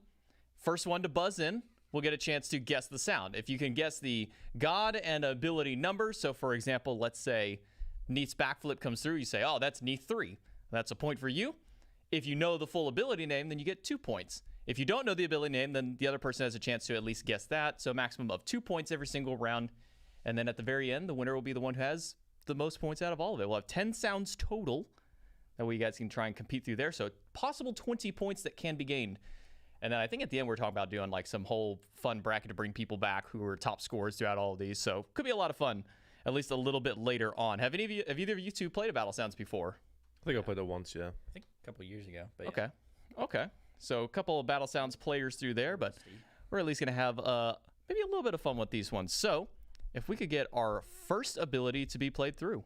First one to buzz in will get a chance to guess the sound. If you can guess the God and ability numbers, so for example, let's say Neath's backflip comes through, you say, oh, that's Neath 3. That's a point for you. If you know the full ability name, then you get 2 points. If you don't know the ability name, then the other person has a chance to at least guess that. So maximum of 2 points every single round. And then at the very end, the winner will be the one who has the most points out of all of it. We'll have 10 sounds total. That way you guys can try and compete through there. So possible 20 points that can be gained. And then I think at the end we're talking about doing like some whole fun bracket to bring people back who are top scorers throughout all of these. So could be a lot of fun, at least a little bit later on. Have either of you two played a Battle Sounds before? I think I played it once, yeah. I think a couple years ago. But Okay. Okay. So a couple of Battle Sounds players through there, but we're at least going to have maybe a little bit of fun with these ones. So if we could get our first ability to be played through.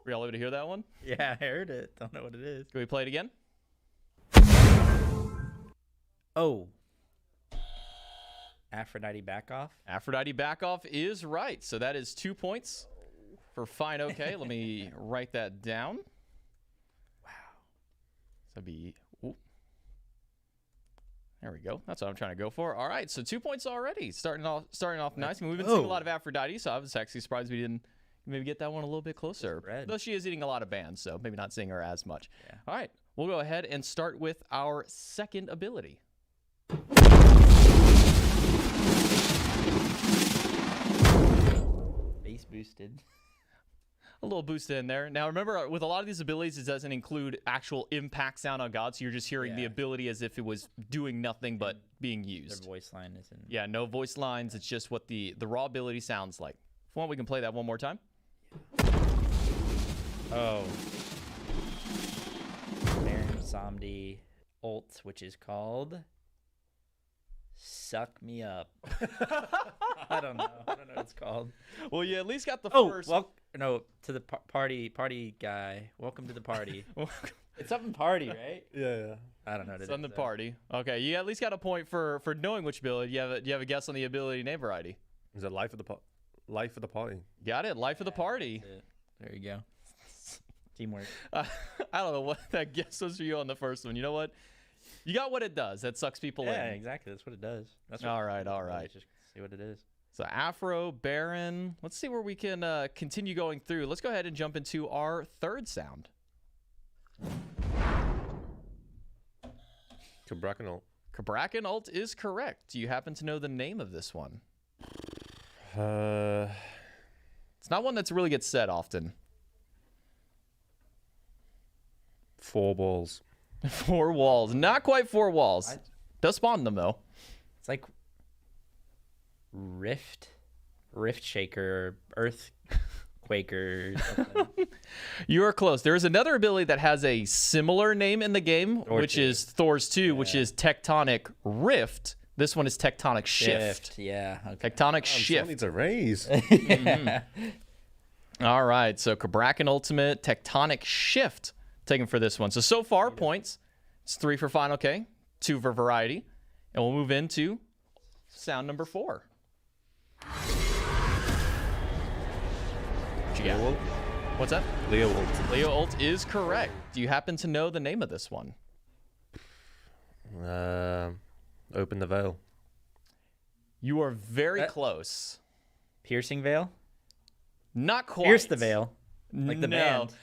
Were y'all able to hear that one? Yeah, I heard it. Don't know what it is. Can we play it again? Oh. Aphrodite back off. Aphrodite back off is right. So that is 2 points for Fine OK. Let me write that down. Wow. So that'd be... Ooh. There we go. That's what I'm trying to go for. All right, so 2 points already. Starting off nice. I mean, we've been seeing a lot of Aphrodite, so I was actually surprised we didn't maybe get that one a little bit closer. Though she is eating a lot of bands, so maybe not seeing her as much. Yeah. All right, we'll go ahead and start with our second ability. Base boosted. A little boosted in there. Now, remember, with a lot of these abilities, it doesn't include actual impact sound on God, so you're just hearing the ability as if it was doing nothing but being used. Their voice line isn't. Yeah, no voice lines. It's just what the raw ability sounds like. If you want, we can play that one more time. Oh. Baron Samdi ult, which is called Suck Me Up. I don't know. I don't know what it's called. Well, you at least got the first. Well, no, to the party guy. Welcome to the party. It's something party, right? Yeah. I don't know. It's on the party. Okay, you at least got a point for knowing which ability. Do you have a guess on the ability name, Variety? Is it Life of the Party? Got it. Life of the Party. There you go. Teamwork. I don't know what that guess was for you on the first one. You know what? You got what it does. That sucks people in. Yeah, exactly. That's what it does. That's what all right. Just see what it is. So Afro, Baron. Let's see where we can continue going through. Let's go ahead and jump into our third sound. Cabrakan ult. Cabrakan ult is correct. Do you happen to know the name of this one? It's not one that's really gets said often. 4 walls. 4 walls. Not quite 4 walls. Does spawn them, though. It's like Rift Shaker, Earthquaker. Something. You are close. There is another ability that has a similar name in the game, which is Thor's 2, which is Tectonic Rift. This one is Tectonic Shift. Yeah. Okay. Tectonic Shift. Needs a raise. All right. So Cabrakan Ultimate, Tectonic Shift taken for this one. So far, points. It's 3 for Final K, 2 for Variety. And we'll move into sound number 4. What you got? Leo ult. What's that? Leo ult. Leo ult is correct. Do you happen to know the name of this one? Open the Veil. You are very close. Piercing Veil? Not quite. Pierce the Veil. Like the band.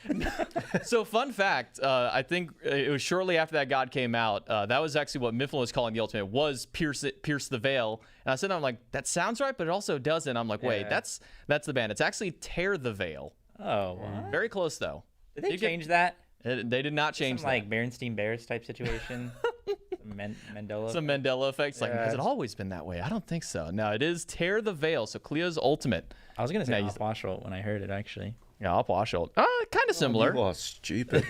So fun fact, I think it was shortly after that God came out. That was actually what Mifflin was calling the ultimate, was Pierce the Veil. And I said, I'm like, that sounds right, but it also doesn't. I'm like, wait, that's the band. It's actually Tear the Veil. Oh, what? Very close, though. Did they change that? They did not change that. Like Berenstein Bears type situation. Mandela. Some Mandela effects. Like, has it always been that way? I don't think so. No, it is Tear the Veil. So Cleo's ultimate. I was going to say Opwashel when I heard it, actually. Yeah, Opwashel. Kind of similar. You are stupid.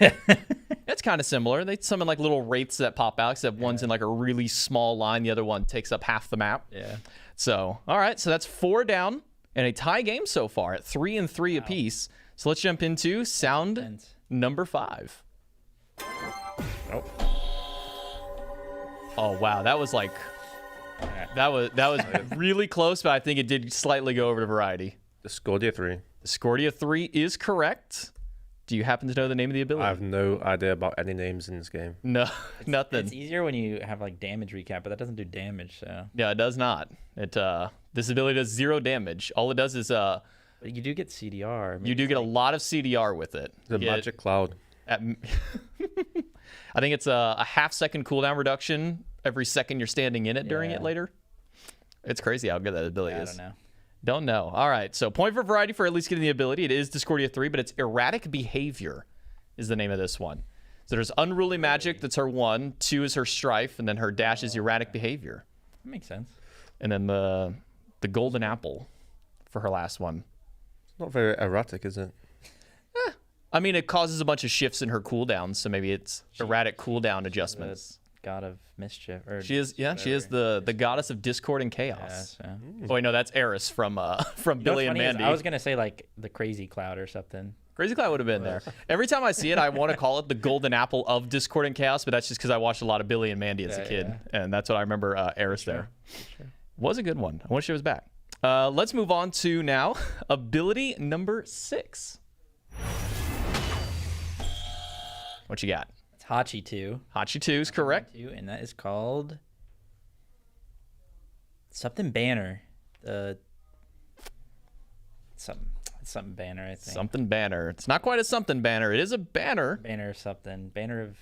It's it's kind of similar. They summon like little wraiths that pop out, except one's in like a really small line. The other one takes up half the map. Yeah. So, all right. So that's 4 down and a tie game so far at 3 and 3 apiece. So let's jump into sound intense. number 5. Oh. Oh, wow. That was like, that was really close, but I think it did slightly go over to variety. Discordia 3. Discordia 3 is correct. Do you happen to know the name of the ability? I have no idea about any names in this game. No, nothing. It's easier when you have like damage recap, but that doesn't do damage. So Yeah, it does not. It this ability does 0 damage. All it does is but you do get CDR. you do get a lot of CDR with it. The You get magic cloud. At, I think it's a half-second cooldown reduction every second you're standing in it during it Yeah. later. It's crazy how good that ability Yeah, I is. don't know. Don't know. All right, so point for variety for at least getting the ability. It is Discordia 3, but it's erratic behavior is the name of this one. So there's unruly magic, that's her 1. 2 is her strife, and then her dash is erratic behavior. That makes sense. And then the golden apple for her last one. Not very erratic, is it? I mean, it causes a bunch of shifts in her cooldowns, so maybe it's erratic cooldown adjustments. God of mischief. Or She is, yeah, she is the goddess of discord and chaos. Yeah, so. Oh wait, no, that's Eris from You know Billy what's and funny is Mandy. I was gonna say like the crazy cloud or something. Crazy Cloud would have been there. Every time I see it, I want to call it the golden apple of discord and chaos, but that's just because I watched a lot of Billy and Mandy as a kid, and that's what I remember. Eris there was a good one. I wish it was back. Let's move on to now ability number 6. What you got? It's Hachi 2. Hachi 2 is correct. 2, and that is called something banner. Something banner, I think. Something banner. It's not quite a something banner. It is a banner. Banner of something. Banner of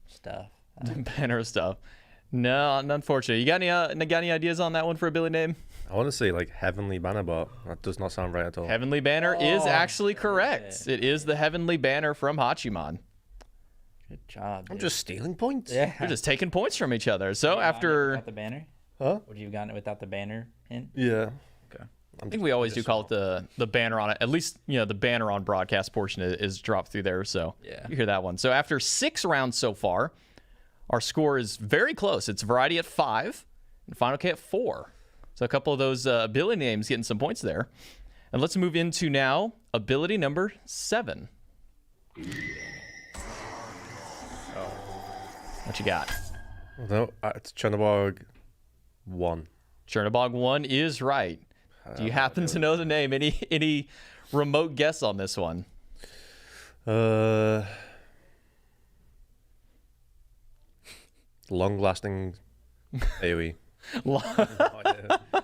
stuff. Banner of stuff. No, unfortunately. You got any ideas on that one for a Billy name? I want to say like Heavenly Banner, but that does not sound right at all. Heavenly Banner is actually correct. It is the Heavenly Banner from Hachiman. Good job. I'm dude. just stealing points. Yeah. We're just taking points from each other. So Would you have gotten it after, without the banner, Huh? would you have gotten it without the banner hint? Yeah. Okay. I think we always do call it the banner on it. At least, you know, the banner on broadcast portion is dropped through there. So Yeah. you hear that one. So after 6 rounds so far, our score is very close. It's variety at 5 and Final K at 4. So a couple of those ability names getting some points there. And let's move into now ability number 7. What you got? No, it's Chernobog 1. Chernobog 1 is right. Do you happen to know the name? Any remote guess on this one? Long-lasting AoE. I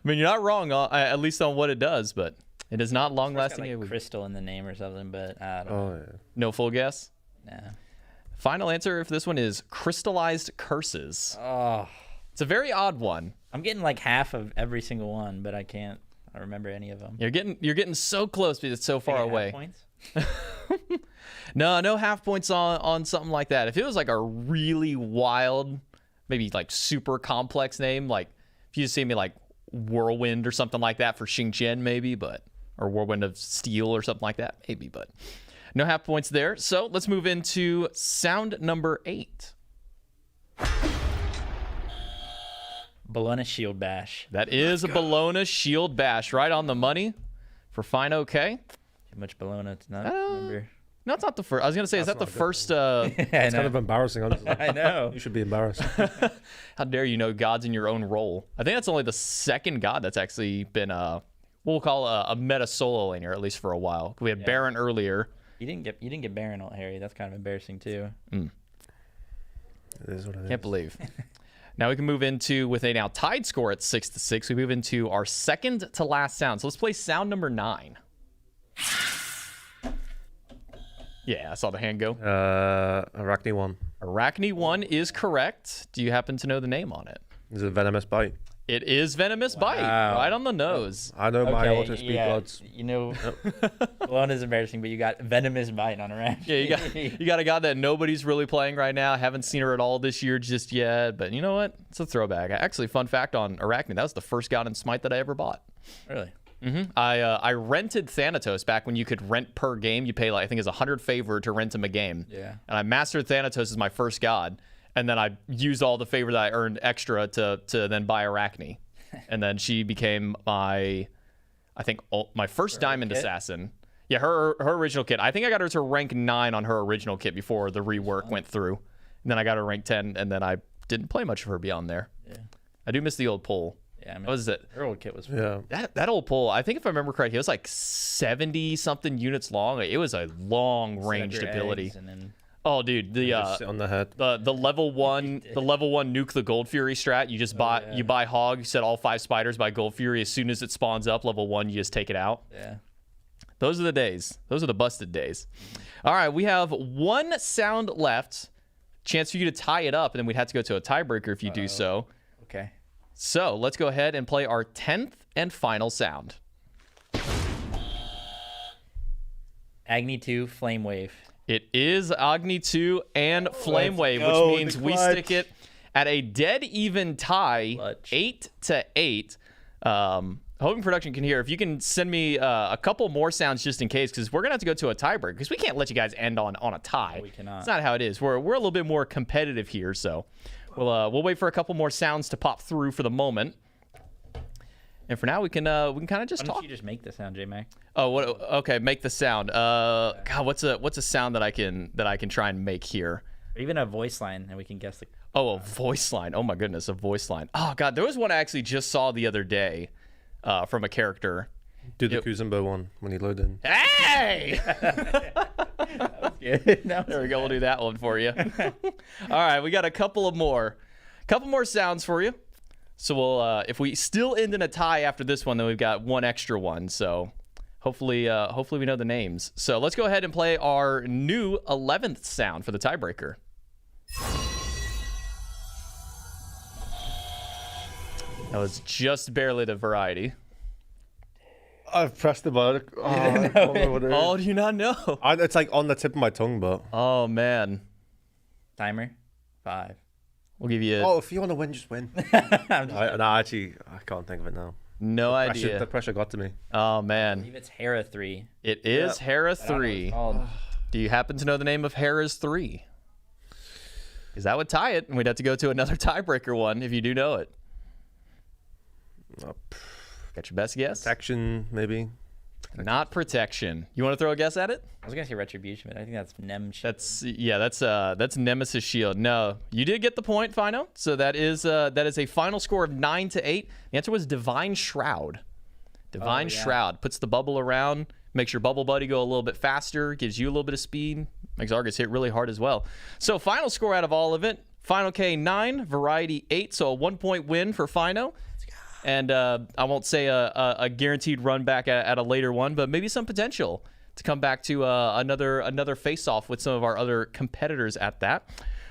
mean, you're not wrong, at least on what it does, but it is not long-lasting. Like crystal in the name or something, but I don't know. Oh yeah. No full guess? Nah. Final answer for this one is crystallized curses. Oh, It's a very odd one. I'm getting like half of every single one, but I don't remember any of them. You're getting so close because it's so far away. Points? No half points on something like that. If it was like a really wild, maybe like super complex name, like if you just see me like Whirlwind or something like that for Xingqian maybe, but or Whirlwind of Steel or something like that, maybe, but no half points there. So let's move into sound number 8. Bologna Shield Bash. That is a Bologna Shield Bash, right on the money for fine OK. Too much Bologna to not remember. No, it's not the first. I was gonna say, is that the first? It's kind of embarrassing, honestly. I know. You should be embarrassed. How dare you know gods in your own role? I think that's only the second god that's actually been what we'll call a meta solo laner, at least for a while. We had Baron earlier. You didn't get Baron, Harry. That's kind of embarrassing too. It is what it is. Can't believe. Now we can move into, with a now tied score at 6-6, we move into our second to last sound. So let's play sound number 9. Yeah, I saw the hand go. Arachne 1. Arachne 1 is correct. Do you happen to know the name on it? Is it Venomous Bite? It is Venomous Bite, right on the nose. I know my auto speed gods. You know, Bologna's embarrassing, but you got Venomous Bite on a rack. Yeah, you got a god that nobody's really playing right now. Haven't seen her at all this year just yet. But you know what? It's a throwback. Actually, fun fact on Arachne, that was the first god in Smite that I ever bought. Really? I rented Thanatos back when you could rent per game. You pay like I think it's 100 favor to rent him a game. Yeah. And I mastered Thanatos as my first god, and then I used all the favor that I earned extra to then buy Arachne, and then she became my, I think my first diamond assassin. Yeah, her original kit. I think I got her to rank 9 on her original kit before the rework went through, and then I got her rank 10, and then I didn't play much of her beyond there. Yeah. I do miss the old pole. Yeah, I mean, what was it? Her old kit was That old pole, I think if I remember correctly, it was like 70 something units long. It was a long ranged ability. Oh, dude, the sit on the head. The level 1 nuke the Gold Fury strat. You just you buy Hog, you set all 5 spiders by Gold Fury. As soon as it spawns up level 1, you just take it out. Yeah. Those are the days. Those are the busted days. All right, we have 1 sound left. Chance for you to tie it up, and then we'd have to go to a tiebreaker if you do so. Okay. So let's go ahead and play our 10th and final sound. Agni 2, Flame Wave. It is Agni 2 and Flame Wave, which means we stick it at a dead even tie, 8-8. Hoping production can hear. If you can send me a couple more sounds just in case, because we're gonna have to go to a tiebreak because we can't let you guys end on a tie. No, we cannot. It's not how it is. We're a little bit more competitive here, so we'll wait for a couple more sounds to pop through for the moment. And for now, we can kind of just talk. Why don't you just make the sound, J-Mac? Oh, okay, make the sound. God, what's a sound that I can try and make here? Or even a voice line, and we can guess the. Oh, a voice line. Oh my goodness, a voice line. Oh God, there was one I actually just saw the other day. From a character. Do the Kuzumbo one when you load in. Hey! There we go. We'll do that one for you. All right, we got a couple more sounds for you. So we'll if we still end in a tie after this one, then we've got one extra one. So hopefully we know the names. So let's go ahead and play our new 11th sound for the tiebreaker. That was just barely the variety. I've pressed the button. Oh, I don't know what it is. Oh, do you not know? It's like on the tip of my tongue, but. Oh, man. Timer. 5. We'll give you. Oh, if you want to win, just win. Actually, I can't think of it now. No idea. The pressure got to me. Oh, man. I believe it's Hera 3. It is Hera 3. Do you happen to know the name of Hera's 3? Because that would tie it, and we'd have to go to another tiebreaker one if you do know it. Got your best guess? Protection, maybe. Not protection. You want to throw a guess at it? I was gonna say retribution, but I think that's Nem Shield. That's Nemesis Shield. No, you did get the point, Fino. So that is a final score of 9-8. The answer was Divine Shroud. Divine Shroud puts the bubble around, makes your bubble buddy go a little bit faster, gives you a little bit of speed, makes Argus hit really hard as well. So final score out of all of it: Final K 9, Variety 8. So a 1-point win for Fino. And I won't say a guaranteed run back at a later one, but maybe some potential to come back to another face-off with some of our other competitors at that.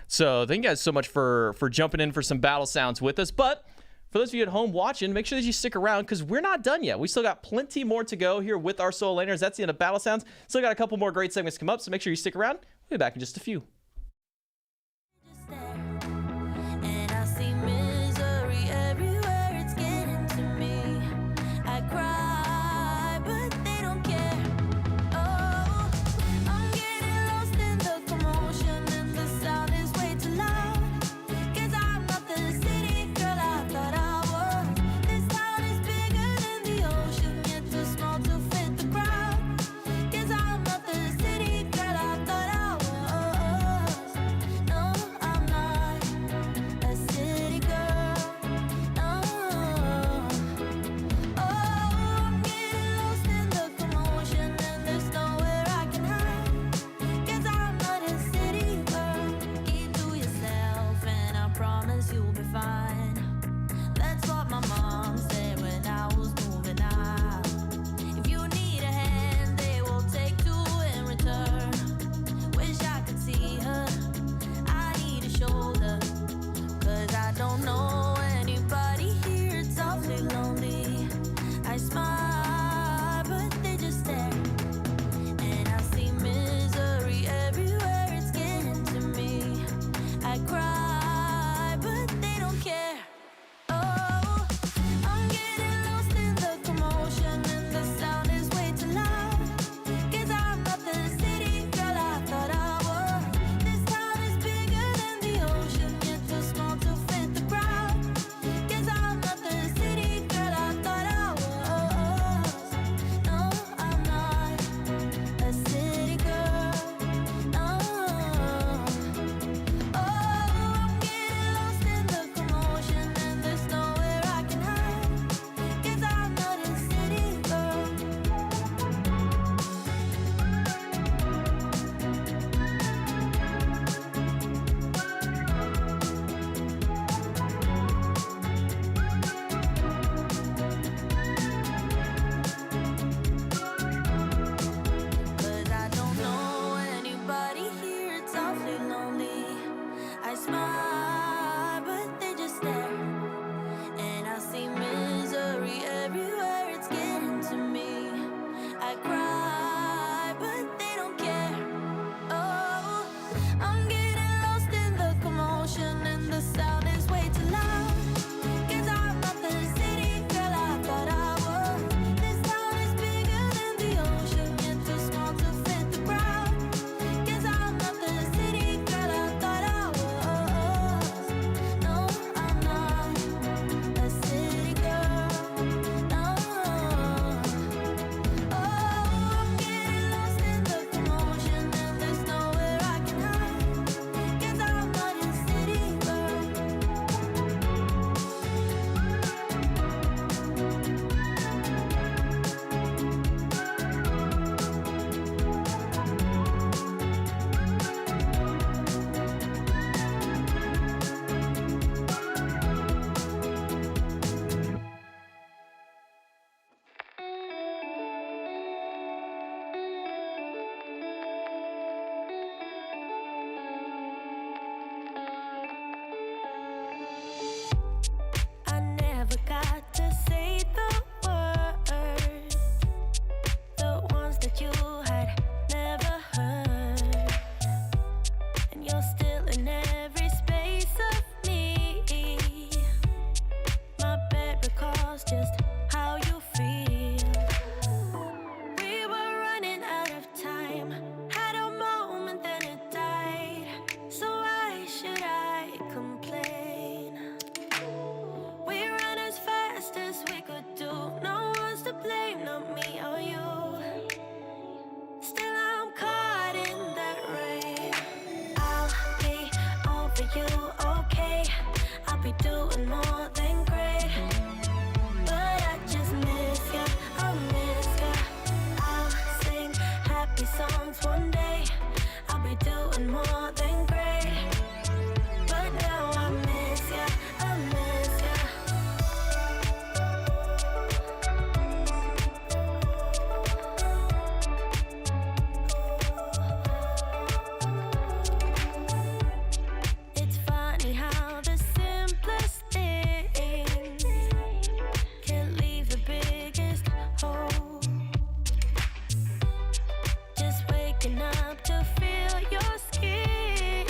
So thank you guys so much for jumping in for some battle sounds with us. But for those of you at home watching, make sure that you stick around because we're not done yet. We still got plenty more to go here with our solo laners. That's the end of Battle Sounds. Still got a couple more great segments come up, so make sure you stick around. We'll be back in just a few. And I see misery everywhere, it's getting to me. I cry, but they don't care. Oh, I'm getting lost in the commotion, and the sound is way too loud. 'Cause I'm not the city girl I thought I was. This town is bigger than the ocean, yet too small to fit the crowd. 'Cause I'm not the city girl I thought I was. happy songs one day. I'll be doing more than great. But now I miss ya, I miss ya. It's funny how the simplest things can leave the biggest hole. Just waking up to feel your skin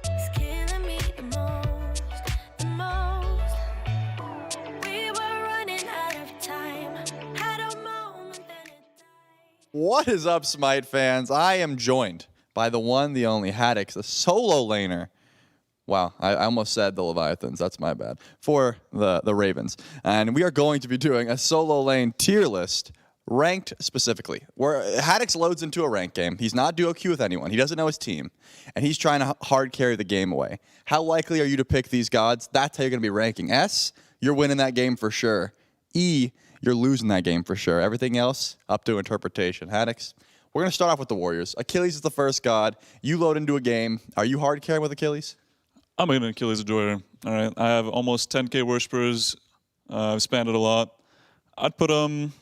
is killing me the most, the most. We were running out of time, had a moment then it died. What is up, Smite fans? I am joined by the one, the only Haddix, the solo laner. Wow, I almost said the Leviathans. That's my bad. For the Ravens. And we are going to be doing a solo lane tier list, ranked specifically. Where Haddix loads into a ranked game. He's not duo queue with anyone. He doesn't know his team. And he's trying to hard carry the game away. How likely are you to pick these gods? That's how you're going to be ranking. S, you're winning that game for sure. E, you're losing that game for sure. Everything else, up to interpretation. Haddix, we're going to start off with the Warriors. Achilles is the first god. You load into a game. Are you hard carrying with Achilles? I'm an Achilles enjoyer. All right, I have almost 10k worshipers. I've spanned it a lot. I'd put him.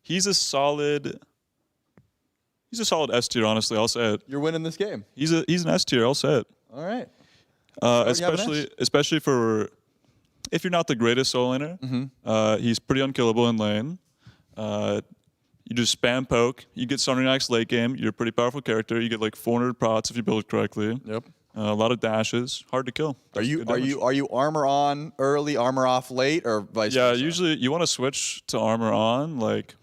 He's a solid S tier. Honestly, I'll say it. You're winning this game. He's an S tier. I'll say it. All right. Especially for if you're not the greatest solo laner. He's pretty unkillable in lane. You just spam poke. You get Sundering Axe late game. You're a pretty powerful character. You get like 400 pots if you build it correctly. Yep. A lot of dashes. Hard to kill. Are you armor on early, armor off late, or vice versa? Yeah, usually you want to switch to armor on like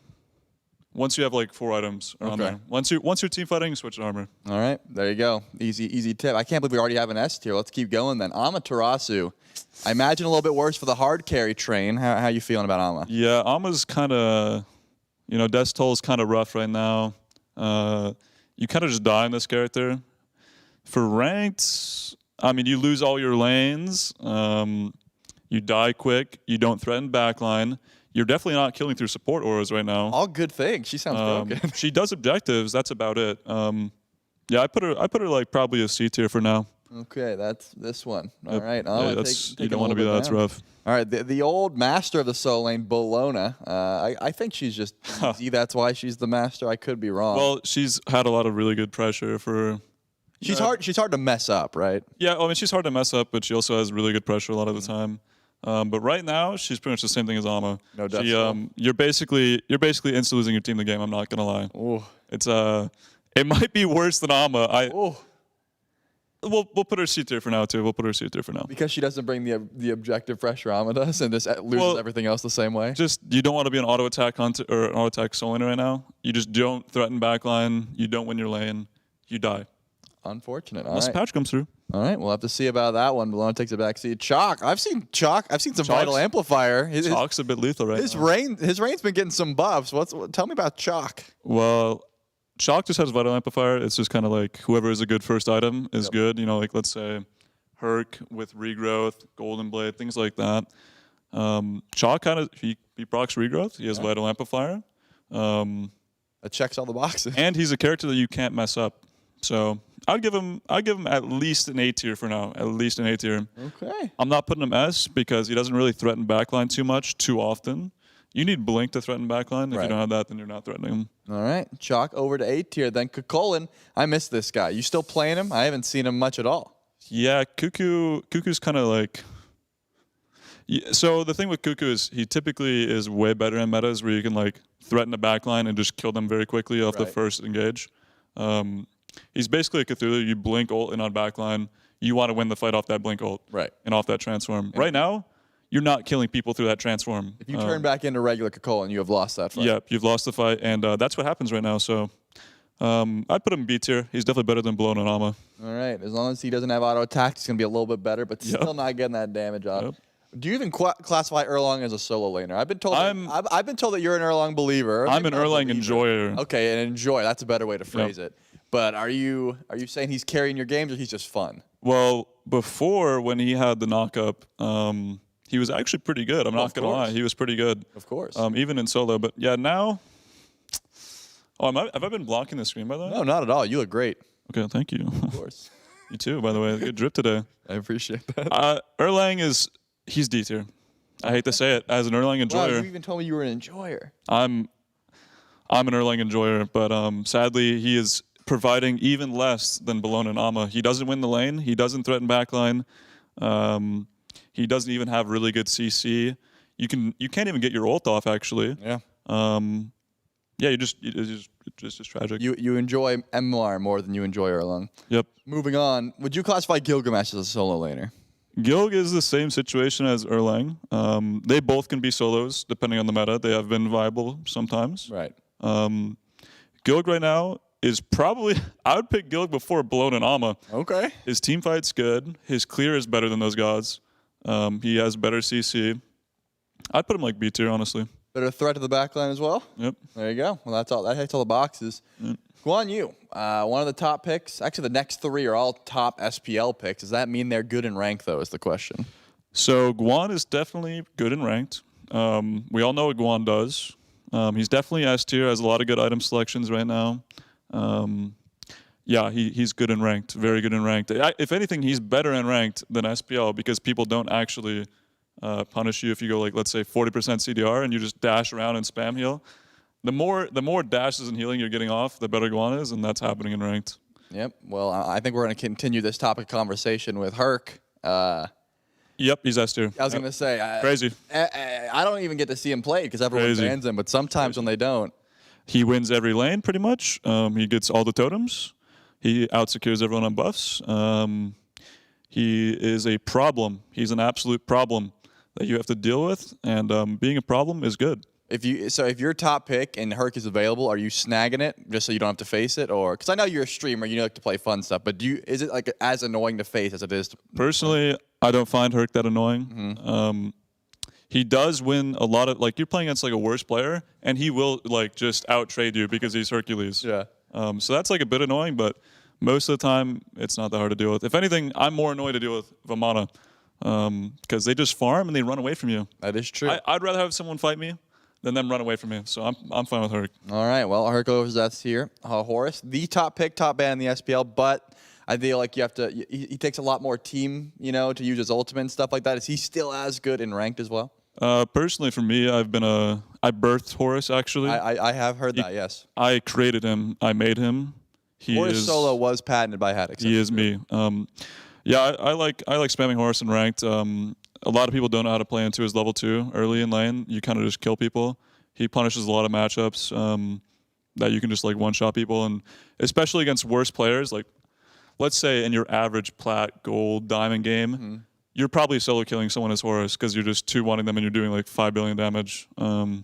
once you have like 4 items around there. Once you're team fighting, switch to armor. All right, there you go. Easy tip. I can't believe we already have an S tier. Let's keep going then. Amaterasu. I imagine a little bit worse for the hard carry train. How you feeling about Ama? Yeah, Ama's kind of, Death Toll is kind of rough right now. You kind of just die in this character. For ranked, I mean, you lose all your lanes. You die quick. You don't threaten backline. You're definitely not killing through support auras right now. All good things. She sounds broken. She does objectives. That's about it. Yeah, I put her like probably a C tier for now. Okay, that's this one. All right, Yeah, you don't want to be that. That's rough. All right, the old master of the solo lane, Bologna. I think she's just easy. That's why she's the master. I could be wrong. Well, she's had a lot of really good pressure for. She's hard. She's hard to mess up, right? Yeah, I mean she's hard to mess up, but she also has really good pressure a lot of the time. But right now, she's pretty much the same thing as Ama. No doubt. You're basically insta losing your team the game. I'm not gonna lie. Ooh. It's it might be worse than Ama. We'll put her C tier for now too. We'll put her C tier for now. Because she doesn't bring the objective pressure Ama does, and just loses everything else the same way. Just you don't want to be an auto attack hunter or an auto attack solo laner right now. You just don't threaten backline. You don't win your lane. You die. Unfortunate. Unless the patch comes through. All right, we'll have to see about that one. Bologna takes a back seat. Chalk. I've seen some Vital Amplifier. Chalk's a bit lethal right his now. His reign's been getting some buffs. Tell me about Chalk. Well, Chalk just has Vital Amplifier. It's just kind of like whoever is a good first item is good. Like let's say Herc with Regrowth, Golden Blade, things like that. Chalk kind of he procs Regrowth. He has Vital Amplifier. That checks all the boxes. And he's a character that you can't mess up. So I'd give him at least an A tier for now. At least an A tier. Okay. I'm not putting him S because he doesn't really threaten backline too often. You need Blink to threaten backline. If you don't have that, then you're not threatening him. All right. Chalk over to A tier. Then Kukulin. I miss this guy. You still playing him? I haven't seen him much at all. Yeah, Cuckoo's kind of like. So the thing with Cuckoo is he typically is way better in metas where you can like threaten a backline and just kill them very quickly off the first engage. He's basically a Cthulhu. You blink ult in on backline. You want to win the fight off that blink ult. Right. And off that transform. Right now, you're not killing people through that transform. If you turn back into regular Kukulin, you have lost that fight. Yep, you've lost the fight, and that's what happens right now. So I'd put him B tier. He's definitely better than Blown and Ama. All right. As long as he doesn't have auto attack, it's going to be a little bit better, but still not getting that damage off. Yep. Do you even classify Erlang as a solo laner? I've been told that you're an Erlang believer. I'm an Erlang enjoyer. Okay, an enjoyer. That's a better way to phrase it. But are you saying he's carrying your games or he's just fun? Well, before when he had the knockup, he was actually pretty good. I'm not gonna lie, he was pretty good. Of course. Even in solo, but yeah, now Oh, have I been blocking the screen by the way? No, not at all. You look great. Okay, thank you. Of course. You too, by the way. Good drip today. I appreciate that. Erlang he's D tier. I hate to say it. As an Erlang Wow, enjoyer, you even told me you were an enjoyer. I'm an Erlang enjoyer, but sadly he is providing even less than Bologna and Amma. He doesn't win the lane. He doesn't threaten backline. He doesn't even have really good CC. You can't even get your ult off actually. Yeah. Yeah, it's just tragic. You enjoy MR more than you enjoy Erlang. Yep. Moving on, would you classify Gilgamesh as a solo laner? Gilg is the same situation as Erlang. They both can be solos depending on the meta. They have been viable sometimes. Right. Gilg right now is probably, I would pick Gilg before Blown and Amma. Okay. His team fight's good. His clear is better than those gods. He has better CC. I'd put him like B tier, honestly. Better threat to the backline as well? Yep. There you go. Well, that's all. That hits all the boxes. Yep. Guan Yu, one of the top picks. Actually, the next three are all top SPL picks. Does that mean they're good in rank, though, is the question? So Guan is definitely good in ranked. We all know what Guan does. He's definitely S tier, has a lot of good item selections right now. Yeah, he's good in ranked, very good in ranked. If anything, he's better in ranked than SPL because people don't actually punish you if you go like, let's say 40% CDR and you just dash around and spam heal. The more dashes and healing you're getting off, the better Guan is, and that's happening in ranked. Yep. Well, I think we're going to continue this topic of conversation with Herc. Yep, he's S tier. I was going to say. Crazy. I don't even get to see him play because everyone bans him, but sometimes when they don't. He wins every lane pretty much. He gets all the totems. He outsecures everyone on buffs. He is a problem. He's an absolute problem that you have to deal with, and being a problem is good. If you're top pick and Herc is available, are you snagging it just so you don't have to face it, or because I know you're a streamer, you like to play fun stuff, but is it like as annoying to face as it is? Personally, I don't find Herc that annoying. Mm-hmm. He does win a lot of you're playing against like a worse player, and he will like just out trade you because he's Hercules. Yeah. So that's like a bit annoying, but most of the time it's not that hard to deal with. If anything, I'm more annoyed to deal with Vamana because they just farm and they run away from you. That is true. I'd rather have someone fight me than them run away from me. So I'm fine with Herc. All right. Well, Herc goes that's here. Horus, the top pick, top ban in the SPL, but I feel like you have to. He takes a lot more team, to use his ultimate and stuff like that. Is he still as good in ranked as well? Personally, for me, I birthed Horus actually. I have heard that. Yes. I created him. I made him. Horus solo was patented by Haddock. He is me. Yeah, I like spamming Horus in ranked. A lot of people don't know how to play into his level 2 early in lane. You kind of just kill people. He punishes a lot of matchups that you can just like one-shot people, and especially against worse players. Like, let's say in your average plat, gold, diamond game, you're probably solo killing someone as Horus because you're just 2-1ing them and you're doing like 5 billion damage. The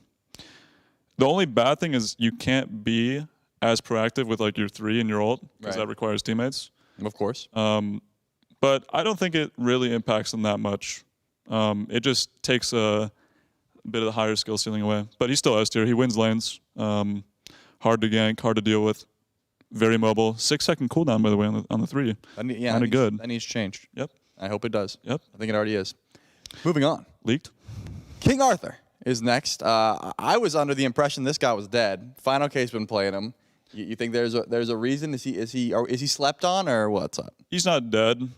only bad thing is you can't be as proactive with like your 3 and your ult because that requires teammates. Of course. But I don't think it really impacts them that much. It just takes a bit of the higher skill ceiling away. But he's still S tier. He wins lanes. Hard to gank, hard to deal with. Very mobile. 6-second cooldown, by the way, on the 3. Kind of good. That needs change. Yep. I hope it does. Yep. I think it already is. Moving on. Leaked. King Arthur is next. I was under the impression this guy was dead. Final K's been playing him. You think there's a reason? Is he slept on or what's up? He's not dead.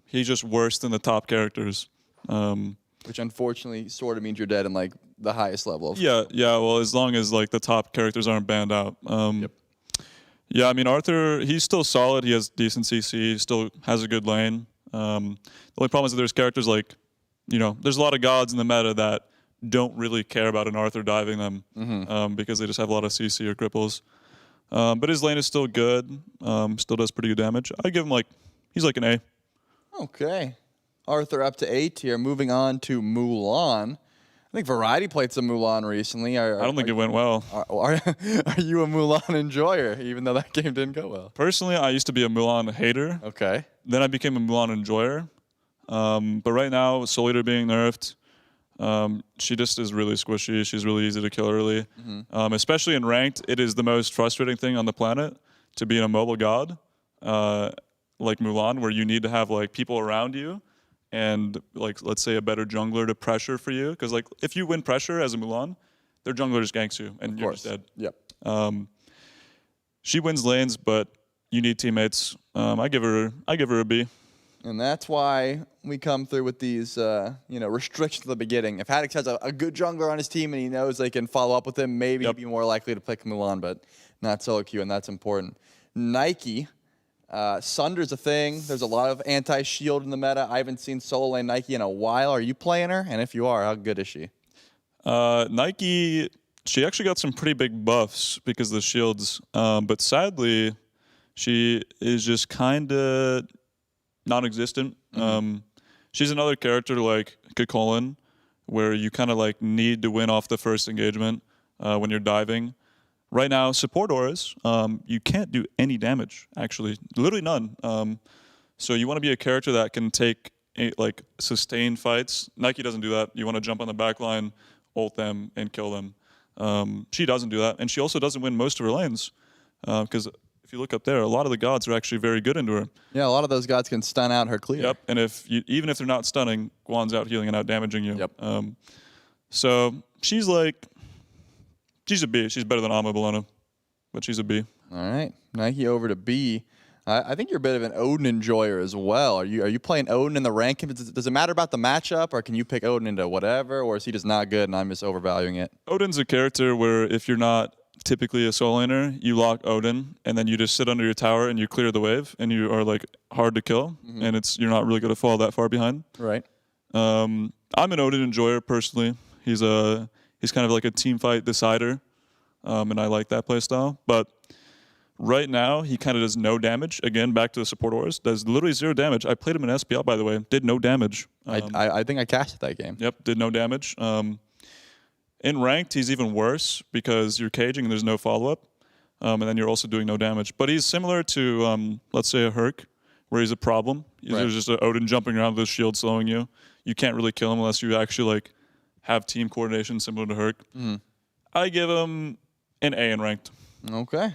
He's just worse than the top characters. Which unfortunately sort of means you're dead in like the highest level. Yeah. Well, as long as like the top characters aren't banned out. Yep. Yeah, I mean Arthur, he's still solid. He has decent CC. He still has a good lane. The only problem is that there's characters like, there's a lot of gods in the meta that don't really care about an Arthur diving them because they just have a lot of CC or cripples. But his lane is still good. Still does pretty good damage. I give him he's like an A. Okay. Arthur up to A tier. Moving on to Mulan. I think Variety played some Mulan recently. I don't think it went well. Are you a Mulan enjoyer, even though that game didn't go well? Personally, I used to be a Mulan hater. Okay. Then I became a Mulan enjoyer. But right now, Soul Eater being nerfed, she just is really squishy. She's really easy to kill early. Especially in ranked, it is the most frustrating thing on the planet to be in a mobile god like Mulan, where you need to have like people around you and like let's say a better jungler to pressure for you. Because like if you win pressure as a Mulan, their jungler just ganks you, and Of you're course. just dead. Yep. She wins lanes, but you need teammates. I give her a B. And that's why we come through with these, restrictions at the beginning. If Haddix has a good jungler on his team and he knows they can follow up with him, maybe he'd be more likely to pick Mulan, but not solo queue, and that's important. Nike, Sunder's a thing. There's a lot of anti-shield in the meta. I haven't seen solo lane Nike in a while. Are you playing her? And if you are, how good is she? Nike, she actually got some pretty big buffs because of the shields, but sadly, she is just kind of non-existent. She's another character like Kakolin, where you kind of like need to win off the first engagement when you're diving. Right now, support auras, you can't do any damage, actually. Literally none. So you want to be a character that can take like sustained fights. Nike doesn't do that. You want to jump on the back line, ult them, and kill them. She doesn't do that. And she also doesn't win most of her lanes. Because if you look up there, a lot of the gods are actually very good into her. Yeah, a lot of those gods can stun out her clear. Yep, and even if they're not stunning, Guan's out healing and out damaging you. Yep. So she's a B. She's better than Ama Bologna, but she's a B. All right, Nike over to B. I think you're a bit of an Odin enjoyer as well. Are you playing Odin in the rank? Does it matter about the matchup, or can you pick Odin into whatever, or is he just not good and I'm just overvaluing it? Odin's a character where if you're not typically a solo laner, you lock Odin, and then you just sit under your tower and you clear the wave, and you are like hard to kill, and you're not really going to fall that far behind. Right. I'm an Odin enjoyer personally. He's kind of like a team fight decider, and I like that play style. But right now, he kind of does no damage. Again, back to the support auras. Does literally 0 damage. I played him in SPL, by the way. Did no damage. I think I casted that game. Yep, did no damage. In ranked, he's even worse because you're caging and there's no follow-up. And then you're also doing no damage. But he's similar to, let's say, a Herc, where he's a problem. There's just an Odin jumping around with his shield slowing you. You can't really kill him unless you actually like have team coordination similar to Herc. I give him an A in ranked. Okay.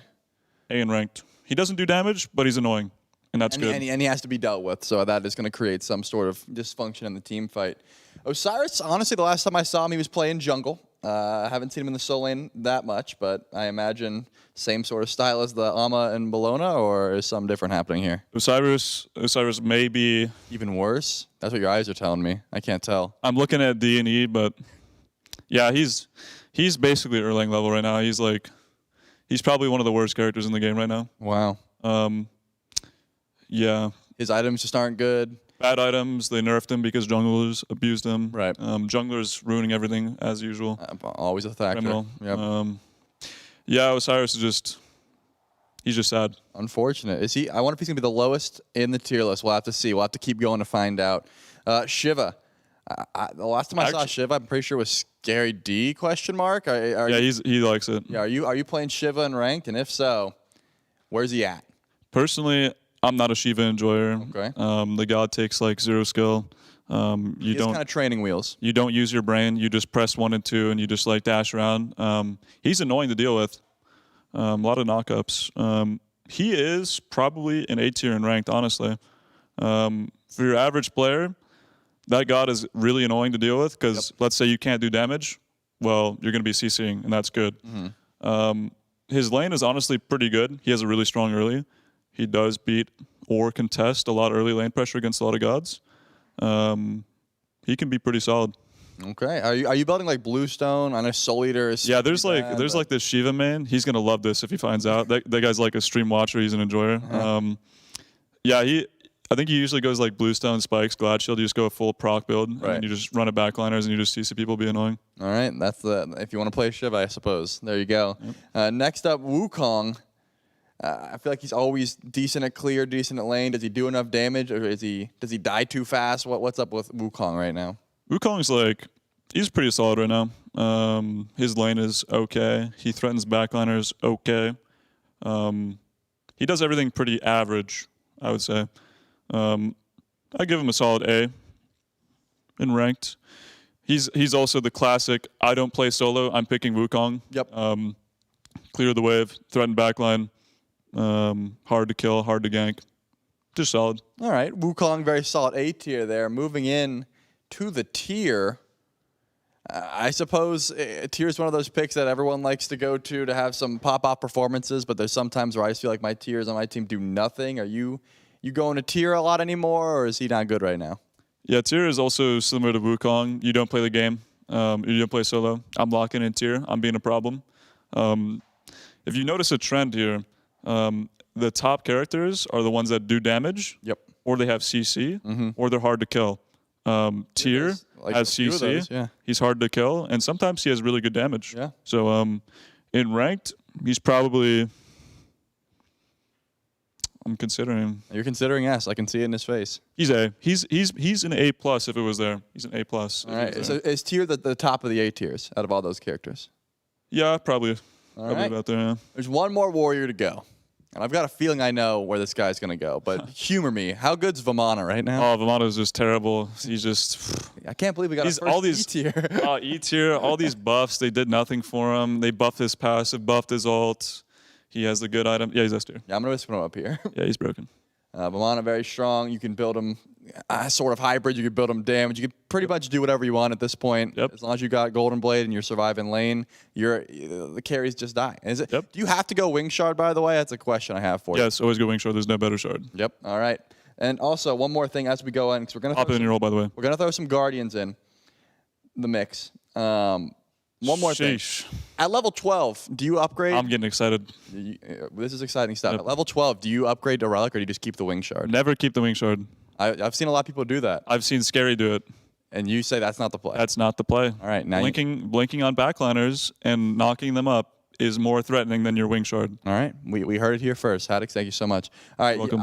A in ranked. He doesn't do damage, but he's annoying, and that's good. And he has to be dealt with, so that is going to create some sort of dysfunction in the team fight. Osiris, honestly, the last time I saw him, he was playing jungle. I haven't seen him in the solo lane that much, but I imagine same sort of style as the Ama and Bologna, or is something different happening here? Osiris may be even worse. That's what your eyes are telling me. I can't tell. I'm looking at D&E, but yeah, he's basically Erlang level right now. He's probably one of the worst characters in the game right now. Wow. Yeah. His items just aren't good. Bad items. They nerfed him because junglers abused him. Right. Junglers ruining everything as usual. Always a factor. Criminal. Yep. Yeah, Osiris he's just sad. Unfortunate. Is he? I wonder if he's gonna be the lowest in the tier list. We'll have to see. We'll have to keep going to find out. Shiva. The last time I saw Shiva, I'm pretty sure it was Scary D ? Yeah, he likes it. Yeah. Are you playing Shiva in ranked? And if so, where's he at? Personally, I'm not a Shiva enjoyer. Okay. The god takes like 0 skill. You don't kind of training wheels. You don't use your brain. You just press 1 and 2, and you just like dash around. He's annoying to deal with. A lot of knockups. He is probably an A tier in ranked, honestly. For your average player, that god is really annoying to deal with because let's say you can't do damage, well, you're going to be CCing, and that's good. His lane is honestly pretty good. He has a really strong early. He does beat or contest a lot of early lane pressure against a lot of gods. He can be pretty solid. Okay. Are you building like Bluestone? I know Soul Eater is. Yeah, there's like this Shiva main. He's gonna love this if he finds out. That guy's like a stream watcher. He's an enjoyer. Yeah, I think he usually goes like Bluestone, Spikes, Glad Shield. You just go a full proc build, and then you just run a backliners, and you just see people be annoying. All right, that's if you want to play Shiva, I suppose. There you go. Next up, Wukong. I feel like he's always decent at clear, decent at lane. Does he do enough damage, or does he die too fast? What's up with Wukong right now? Wukong's he's pretty solid right now. His lane is okay. He threatens backliners okay. He does everything pretty average, I would say. I give him a solid A in ranked. He's also the classic, I don't play solo, I'm picking Wukong. Yep. Clear the wave, threaten backline, hard to kill, hard to gank. Just solid. All right, Wukong, very solid A tier there. Moving in to the tier. I suppose Tier's one of those picks that everyone likes to go to have some pop-off performances, but there's sometimes where I just feel like my Tiers on my team do nothing. Are you going to Tier a lot anymore, or is he not good right now? Yeah, Tier is also similar to Wukong. You don't play the game. You don't play solo. I'm locking in Tier. I'm being a problem. If you notice a trend here, the top characters are the ones that do damage. Yep. Or they have CC, or they're hard to kill. Tier like has a few of CC. those, yeah. He's hard to kill, and sometimes he has really good damage. Yeah. So in ranked, he's probably. I'm considering. You're considering yes. I can see it in his face. He's A. He's an A plus if it was there. He's an A plus. All right. So is Tier the top of the A tiers out of all those characters? Yeah, probably. All Probably right. about there. Yeah. There's one more warrior to go. And I've got a feeling I know where this guy's going to go. But humor me. How good's Vamana right now? Oh, Vamano's just terrible. He's just. I can't believe we got He's a first all these E-tier. E-tier, all these buffs. They did nothing for him. They buffed his passive, buffed his ult. He has the good item. Yeah, he's S-tier. Yeah, I'm going to put him up here. Yeah, he's broken. Vamana very strong. You can build him sort of hybrid. You can build him damage. You can pretty much do whatever you want at this point. Yep. As long as you got Golden Blade and you're surviving lane, the carries just die. Is it? Yep. Do you have to go Wing Shard, by the way? That's a question I have for you. Yes, always go wing shard. There's no better shard. Yep. All right. And also, one more thing as we go in, because we're Hop in your roll, by the way. We're going to throw some Guardians in the mix. One more Sheesh. thing. At level 12, do you upgrade? I'm getting excited. This is exciting stuff. Yep. At level 12, do you upgrade to Relic or do you just keep the Wing Shard? Never keep the wing shard. I've seen a lot of people do that. I've seen Scary do it. And you say that's not the play. That's not the play. All right. Now Blinking on backliners and knocking them up is more threatening than your wing shard. All right. We heard it here first. Haddix, thank you so much. All right. Welcome.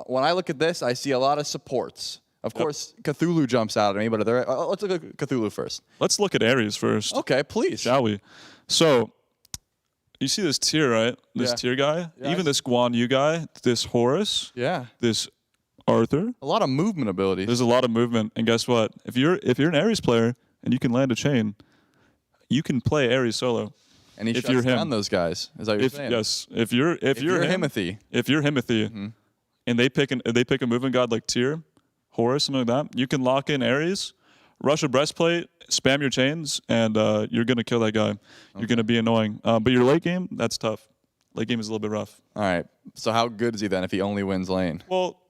When I look at this, I see a lot of supports. Of course, Cthulhu jumps out at me, but let's look at Cthulhu first. Let's look at Ares first. Okay, please. Shall we? So, you see this tier, right? This Yeah. tier guy? Yeah, Even this Guan Yu guy, this Horus, Yeah. this Arthur. A lot of movement ability. There's a lot of movement. And guess what? If you're an Ares player and you can land a chain, you can play Ares solo. And he if shuts you're him. down those guys. Is that what you're saying? Yes. If you're Himothy. If you're Himothy and they pick a movement god like Tyr, Horus, something like that, you can lock in Ares, rush a breastplate, spam your chains, and you're gonna kill that guy. You're gonna be annoying. But your late game, that's tough. Late game is a little bit rough. All right. So how good is he then if he only wins lane? Well,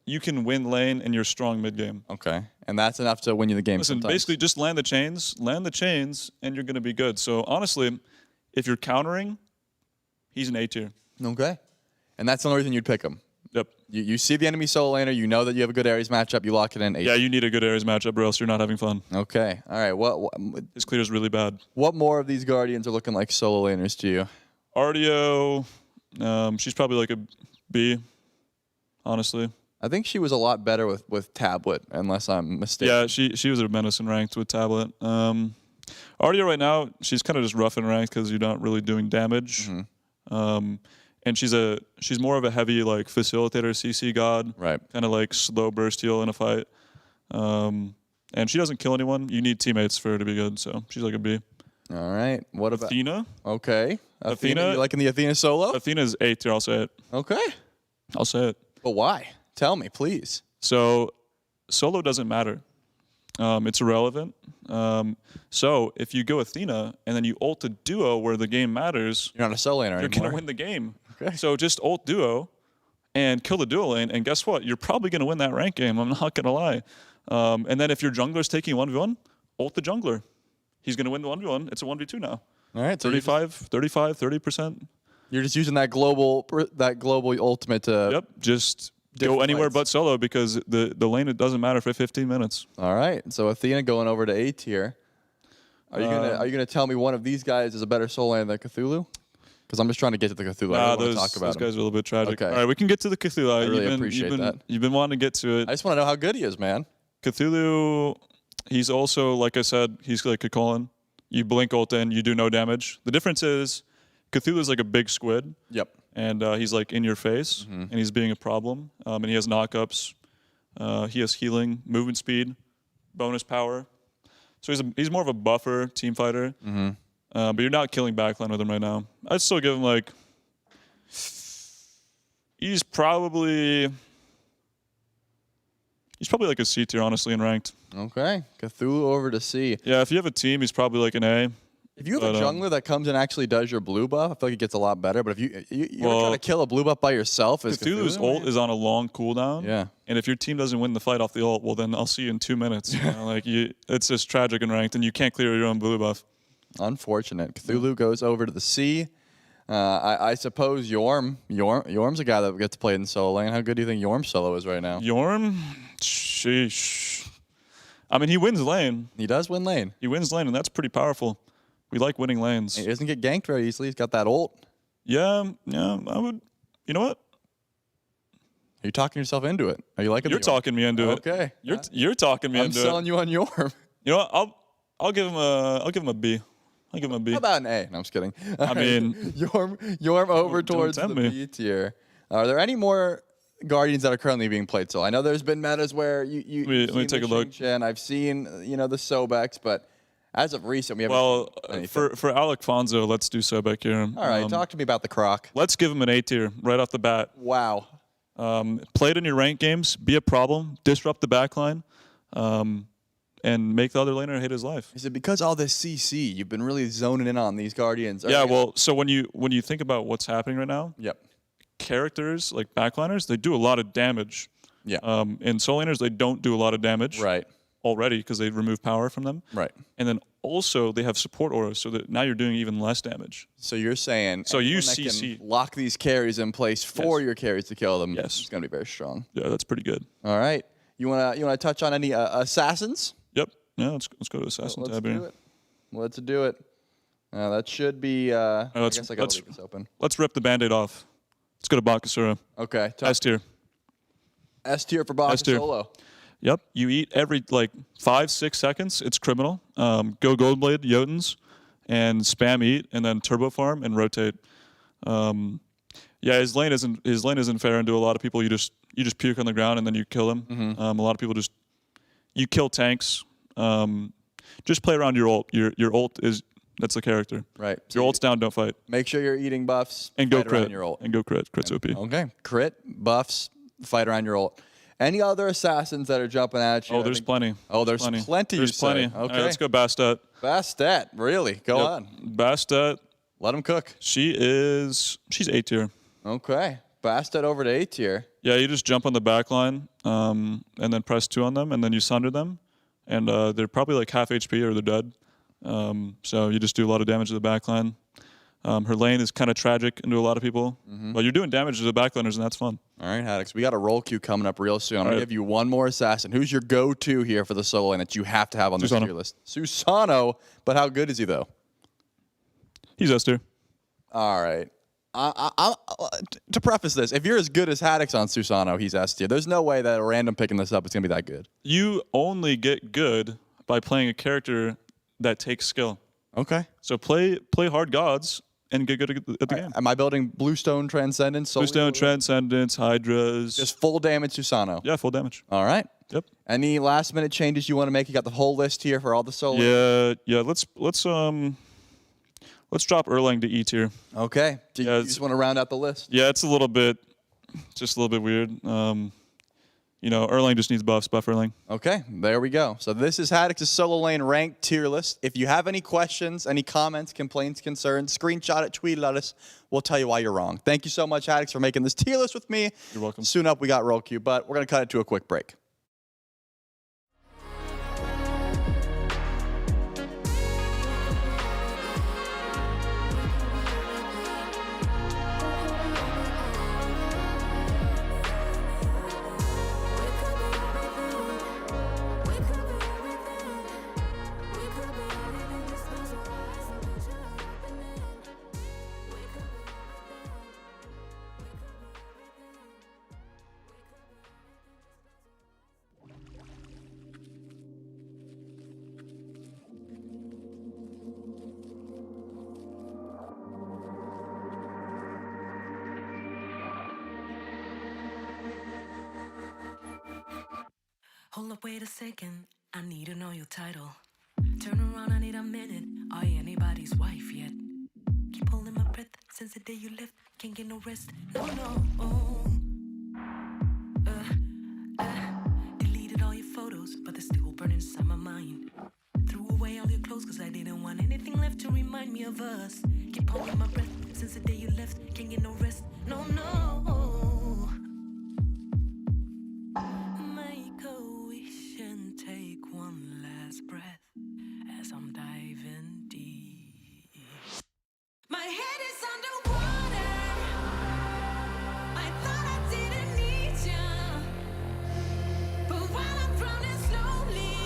you can win lane and you're strong mid game. Okay. And that's enough to win you the game. Listen, sometimes. basically just land the chains, and you're gonna be good. So honestly, if you're countering, he's an A tier. Okay. And that's the only reason you'd pick him. Yep. You see the enemy solo laner, you know that you have a good Ares matchup, you lock it in. Yeah, you need a good Ares matchup or else you're not having fun. Okay. All right. This clear is really bad. What more of these Guardians are looking like solo laners to you? Artio, she's probably like a B, honestly. I think she was a lot better with Tablet, unless I'm mistaken. Yeah, she was a medicine ranked with Tablet. Artio right now, she's kind of just rough in ranked because you're not really doing damage. And she's more of a heavy like facilitator CC god, right? Kind of like slow burst heal in a fight. And she doesn't kill anyone. You need teammates for her to be good, so she's like a B. All right. What about Athena? Okay. Athena, you liking the Athena solo? Athena's A tier. I'll say it. Okay. I'll say it. But why? Tell me, please. So, solo doesn't matter. It's irrelevant. So if you go Athena and then you ult a duo where the game matters, you're not a solo laner You're anymore. gonna win the game. Okay. So just ult duo and kill the duo lane, and guess what? You're probably gonna win that rank game. I'm not gonna lie. And then if your jungler's taking 1v1, ult the jungler. He's gonna win the 1v1. It's a 1v2 now. All right. So 30%. You're just using that global ultimate to. Yep. Just go anywhere but solo because the lane, it doesn't matter for 15 minutes. All right. So Athena going over to A tier. Are you gonna tell me one of these guys is a better solo laner than Cthulhu? Because I'm just trying to get to the Cthulhu. I don't want to talk about those guys are a little bit tragic. Okay. All right, we can get to the Cthulhu. I really appreciate that. You've been wanting to get to it. I just want to know how good he is, man. Cthulhu, he's also, like I said, he's like a Colin. You blink ult in, you do no damage. The difference is Cthulhu's like a big squid. Yep. And he's like in your face, and he's being a problem. And he has knockups. He has healing, movement speed, bonus power. So he's more of a buffer team fighter. But you're not killing backline with him right now. I'd still give him like, he's probably He's probably like a C tier, honestly, in ranked. Okay, Cthulhu over to C. Yeah, if you have a team, he's probably like an A. If you have a jungler that comes and actually does your blue buff, I feel like it gets a lot better. But if you ever try to kill a blue buff by yourself, is Cthulhu's ult is on a long cooldown. Yeah. And if your team doesn't win the fight off the ult, well, then I'll see you in 2 minutes. You know, like it's just tragic in ranked, and you can't clear your own blue buff. Unfortunate. Cthulhu goes over to the C. I suppose Yorm's a guy that gets played in solo lane. How good do you think Yorm's solo is right now? Yorm? Sheesh. I mean, he wins lane. He does win lane. He wins lane, and that's pretty powerful. We like winning lanes. He doesn't get ganked very easily. He's got that ult. Yeah, I would. You know what? Are you talking yourself into it? Are you liking? You're talking me into it. Okay. You're talking me into it. I'm selling you on Yorm. You know what? I'll give him a B. I'll give him a B. How about an A? No, I'm just kidding. I mean, Yorm over towards the me. B tier. Are there any more Guardians that are currently being played? So I know there's been metas where let me take a look. And I've seen the Sobex, but as of recent we haven't. Well, seen anything. for Alfonso, let's do Sobek here. All right, talk to me about the Croc. Let's give him an A tier right off the bat. Wow. Play it in your ranked games. Be a problem. Disrupt the backline. And make the other laner hate his life. Is it because all this CC you've been really zoning in on these Guardians? Yeah, well, so when you think about what's happening right now, yep. Characters like backliners, they do a lot of damage. Yeah. And soul laners, they don't do a lot of damage. Right. Already because they remove power from them. Right. And then also they have support auras, so that now you're doing even less damage. So you're saying so you CC lock these carries in place for your carries to kill them. Yes. It's gonna be very strong. Yeah, that's pretty good. All right. You wanna touch on any assassins? Yep. Yeah, let's go to assassin tab here. Let's do it. That should be. I guess I gotta leave this open. Let's rip the band-aid off. Let's go to Bakasura. Okay. S tier. S tier for Bakasura solo. Yep. You eat every 5-6 seconds. It's criminal. Go Goldblade, Jotuns, and spam eat, and then turbo farm and rotate. Yeah, his lane isn't fair into a lot of people. You just puke on the ground and then you kill them. Mm-hmm. A lot of people you kill tanks. Just play around your ult. Your ult that's the character. Right. If your ult's down, don't fight. Make sure you're eating buffs. And go crit. Your ult. And go crit. Crit's OP. Okay. Crit, buffs, fight around your ult. Any other assassins that are jumping at you? Oh, there's plenty. Oh, there's plenty. There's plenty. Okay. All right, let's go Bastet. Bastet, really? Go on. Bastet. Let him cook. She's A tier. Okay. Bastet over to A tier. Yeah, you just jump on the back line and then press 2 on them, and then you sunder them. And they're probably like half HP or they're dead. So you just do a lot of damage to the back line. Her lane is kind of tragic into a lot of people. Mm-hmm. But you're doing damage to the backliners, and that's fun. All right, Haddix, we got a roll queue coming up real soon. I'm going to give you one more assassin. Who's your go-to here for the solo lane that you have to have on this tier list? Susano, but how good is he, though? He's S tier. All right. To preface this, if you're as good as Haddix on Susano, he's S tier. There's no way that a random picking this up is going to be that good. You only get good by playing a character that takes skill. Okay. So play hard gods and get good at the game. Am I building Bluestone Transcendence? Bluestone Transcendence, Hydras. Just full damage Susano. Yeah, full damage. All right. Yep. Any last minute changes you want to make? You got the whole list here for all the solo. Yeah. Let's drop Erlang to E tier. Okay. You just want to round out the list? Yeah, it's a little bit weird. Erlang just needs buffs. Buff Erlang. Okay, there we go. So this is Haddix's solo lane ranked tier list. If you have any questions, any comments, complaints, concerns, screenshot it, tweet it at us. We'll tell you why you're wrong. Thank you so much, Haddix, for making this tier list with me. You're welcome. Soon up, we got roll queue, but we're going to cut it to a quick break. Hold up, wait a second. I need to know your title. Turn around, I need a minute. Are you anybody's wife yet? Keep holding my breath since the day you left. Can't get no rest. No. Deleted many of us. Keep holding my breath since the day you left. Can't get no rest. No, no. Make a wish and take one last breath as I'm diving deep. My head is underwater. I thought I didn't need you, but while I'm drowning slowly,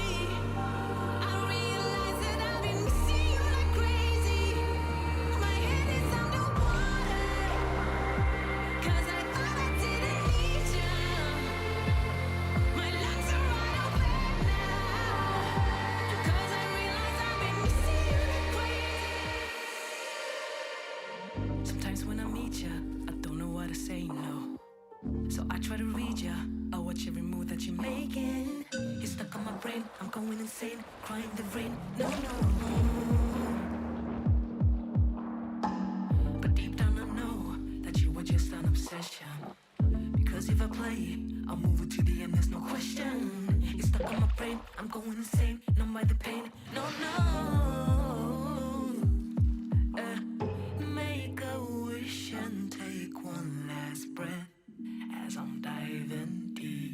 I realize that I've been missing you like crazy. My head is underwater, 'cause I thought I didn't need you. My lungs are wide open now, 'cause I realize I've been missing you like crazy. Sometimes when I meet you, I don't know what to say, no. So I try to read ya. I watch every move that you're making. You're stuck on my brain. I'm going insane, crying the rain. No, no. But deep down I know that you were just an obsession. Because if I play, I'll move it to the end. There's no question. You're stuck on my brain. I'm going insane, numb by the pain. No, no. Make a wish and take one last breath as I'm diving deep.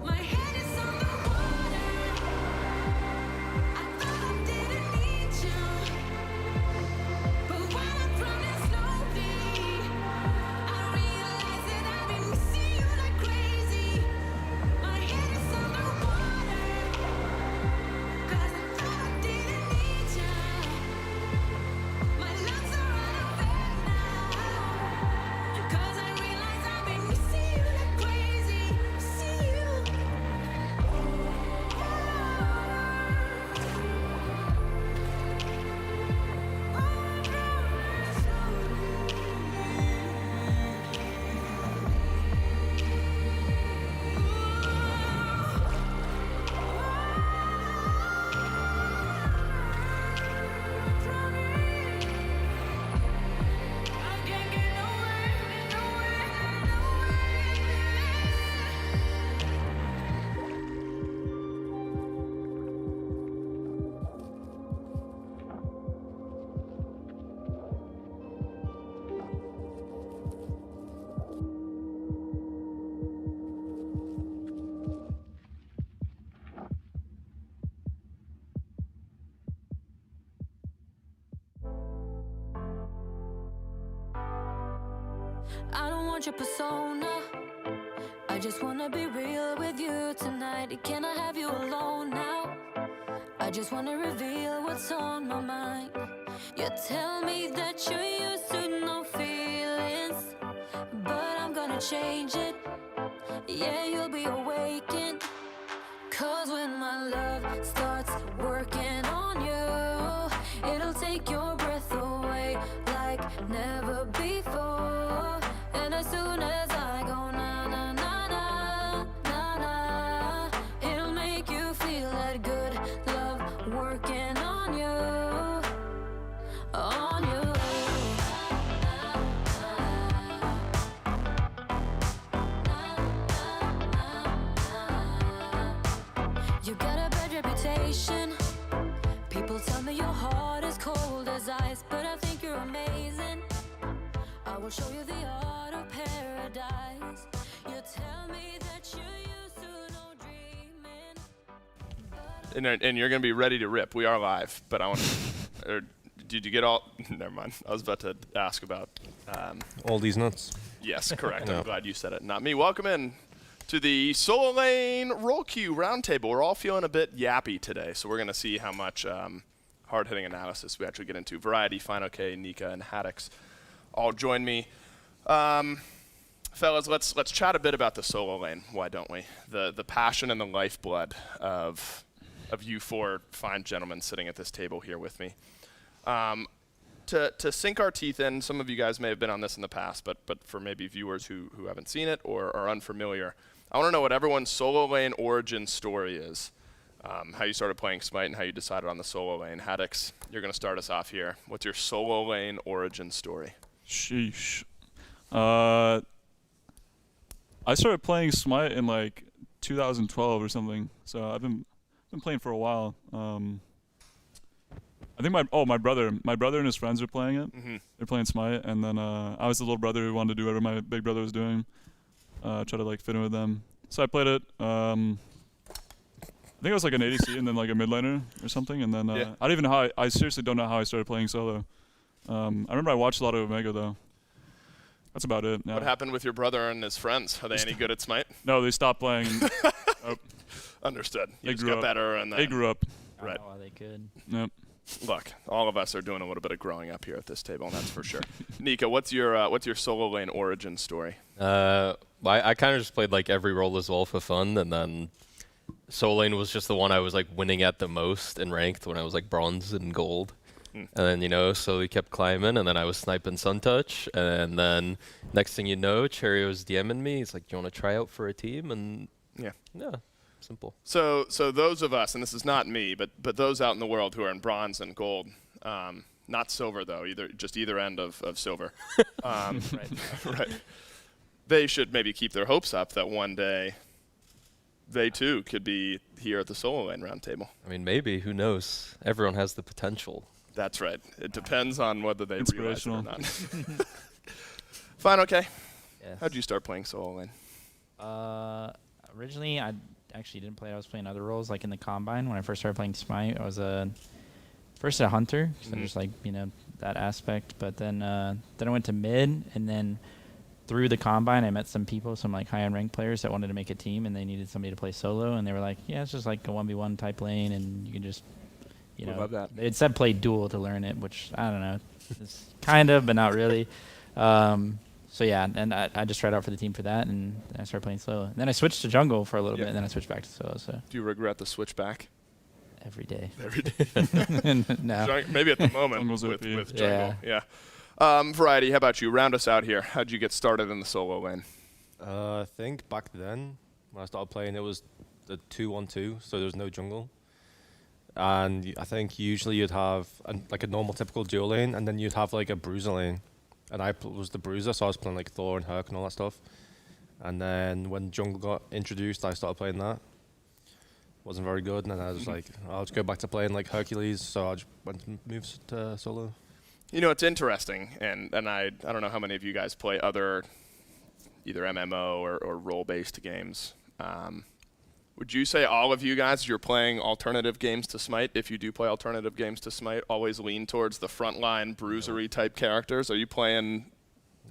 My head is underwater. I thought I didn't need you, but while I'm drowning slowly, I realize that I've been missing you like crazy. My head is underwater, 'cause I thought I didn't need you. My lungs are out of air now, 'cause I realize I've been missing you like crazy. See you. I can't get away, away, I don't want your persona. I just wanna be real with you tonight. Can I have you alone now? I just wanna reveal what's on my mind. You tell me that you're used to no feelings, but I'm gonna change it. Yeah, you'll be awakened. 'Cause when my love starts working on you, it'll take your breath away like never before. And as soon as I go na na na na na na, it'll make you feel that good love working on you, on you. You got a bad reputation. People tell me your heart is cold as ice, but I think you're amazing. I will show you the art of paradise. You tell me that you're used to no dreaming. And you're going to be ready to rip. We are live, but I want to... or did you get all... Never mind. I was about to ask about... all these nuts. Yes, correct. No. I'm glad you said it, not me. Welcome in to the Solo Lane Roll Queue Roundtable. We're all feeling a bit yappy today, so we're going to see how much hard-hitting analysis we actually get into. Variety, Fine OK, Nika, and Haddix all join me. Fellas, let's chat a bit about the Solo Lane. Why don't we? The passion and the lifeblood of you four fine gentlemen sitting at this table here with me. To sink our teeth in, some of you guys may have been on this in the past, but for maybe viewers who haven't seen it or are unfamiliar, I want to know what everyone's Solo Lane origin story is. How you started playing Smite and how you decided on the Solo Lane. Haddix, you're going to start us off here. What's your Solo Lane origin story? Sheesh. I started playing Smite in like 2012 or something, so I've been playing for a while. I think my brother and his friends are playing it. Mm-hmm. They're playing Smite, and then I was the little brother who wanted to do whatever my big brother was doing. Try to like fit in with them. So I played it. I think it was like an ADC and then like a mid laner or something, and then I don't even know how I seriously don't know how I started playing solo. I remember I watched a lot of Omega though. That's about it. Yeah. What happened with your brother and his friends? Are they any good at Smite? No, they stopped playing. Understood. They You just grew got up. better, and They grew up. Right. Oh, they could. Yep. Look, all of us are doing a little bit of growing up here at this table, and that's for sure. Nika, what's your solo lane origin story? I kind of just played like every role as well for fun, and then solo lane was just the one I was like winning at the most in ranked when I was like bronze and gold. And then, slowly kept climbing, and then I was sniping Sun Touch, and then next thing you know, Cherry was DMing me. He's like, "Do you want to try out for a team?" And yeah, simple. So those of us, and this is not me, but those out in the world who are in bronze and gold, not silver though, either end of silver, right. They should maybe keep their hopes up that one day they too could be here at the solo lane round table. I mean, maybe, who knows? Everyone has the potential. That's right. It depends on whether they realize it or not. Fine, okay. Yes. How'd you start playing solo lane? Originally, I actually didn't play it. I was playing other roles, like in the Combine. When I first started playing Smite, I was first a hunter, so just like, that aspect. But then I went to mid, and then through the Combine, I met some people, some like high-end ranked players that wanted to make a team, and they needed somebody to play solo, and they were like, yeah, it's just like a 1v1 type lane, and you can just, love that. It said play duel to learn it, which I don't know, it's kind of, but not really. So yeah, and I just tried out for the team for that, and I started playing solo. And then I switched to jungle for a little bit, and then I switched back to solo. So Do you regret the switch back? every day. Every day. No. Maybe at the moment with jungle. Yeah. Variety, how about you? Round us out here. How'd you get started in the solo lane? I think back then when I started playing, it was the 2-1-2, so there was no jungle. And I think usually you'd have like a normal typical duo lane, and then you'd have like a bruiser lane. And I was the bruiser, so I was playing like Thor and Herc and all that stuff. And then when jungle got introduced, I started playing that. Wasn't very good, and then I was like, I'll just go back to playing like Hercules, so I just went and moved to solo. It's interesting, and I don't know how many of you guys play other either MMO or role-based games. Would you say all of you guys, you're playing alternative games to Smite? If you do play alternative games to Smite, always lean towards the frontline bruisery type characters? Are you playing?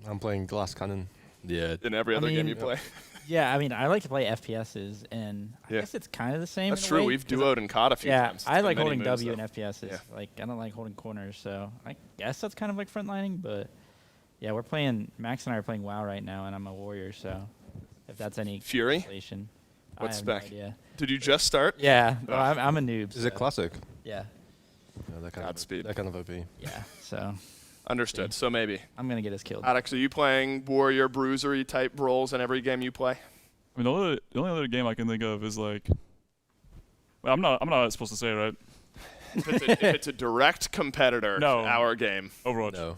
I'm playing Glass Cannon. Yeah. In every other game you play? Yeah, I mean, I like to play FPSs, and I guess it's kind of the same. That's in a true. way, We've duoed and caught a few times. Yeah, I like many holding moves, W though. in FPSs. Yeah. Like, I don't like holding corners, so I guess that's kind of like frontlining. But yeah, we're playing. Max and I are playing WoW right now, and I'm a warrior. So if that's any Fury? relation, What I have spec? No idea. Did you just start? Yeah, well, I'm a noob. Is it classic? Yeah. Yeah, Godspeed. They're kind of OP. Yeah. So. Understood. So maybe. I'm gonna get us killed. Alex, are you playing warrior bruisery type roles in every game you play? I mean, the only other game I can think of is like. Well, I'm not supposed to say it, right? If it's a direct competitor to our game. Overwatch. No.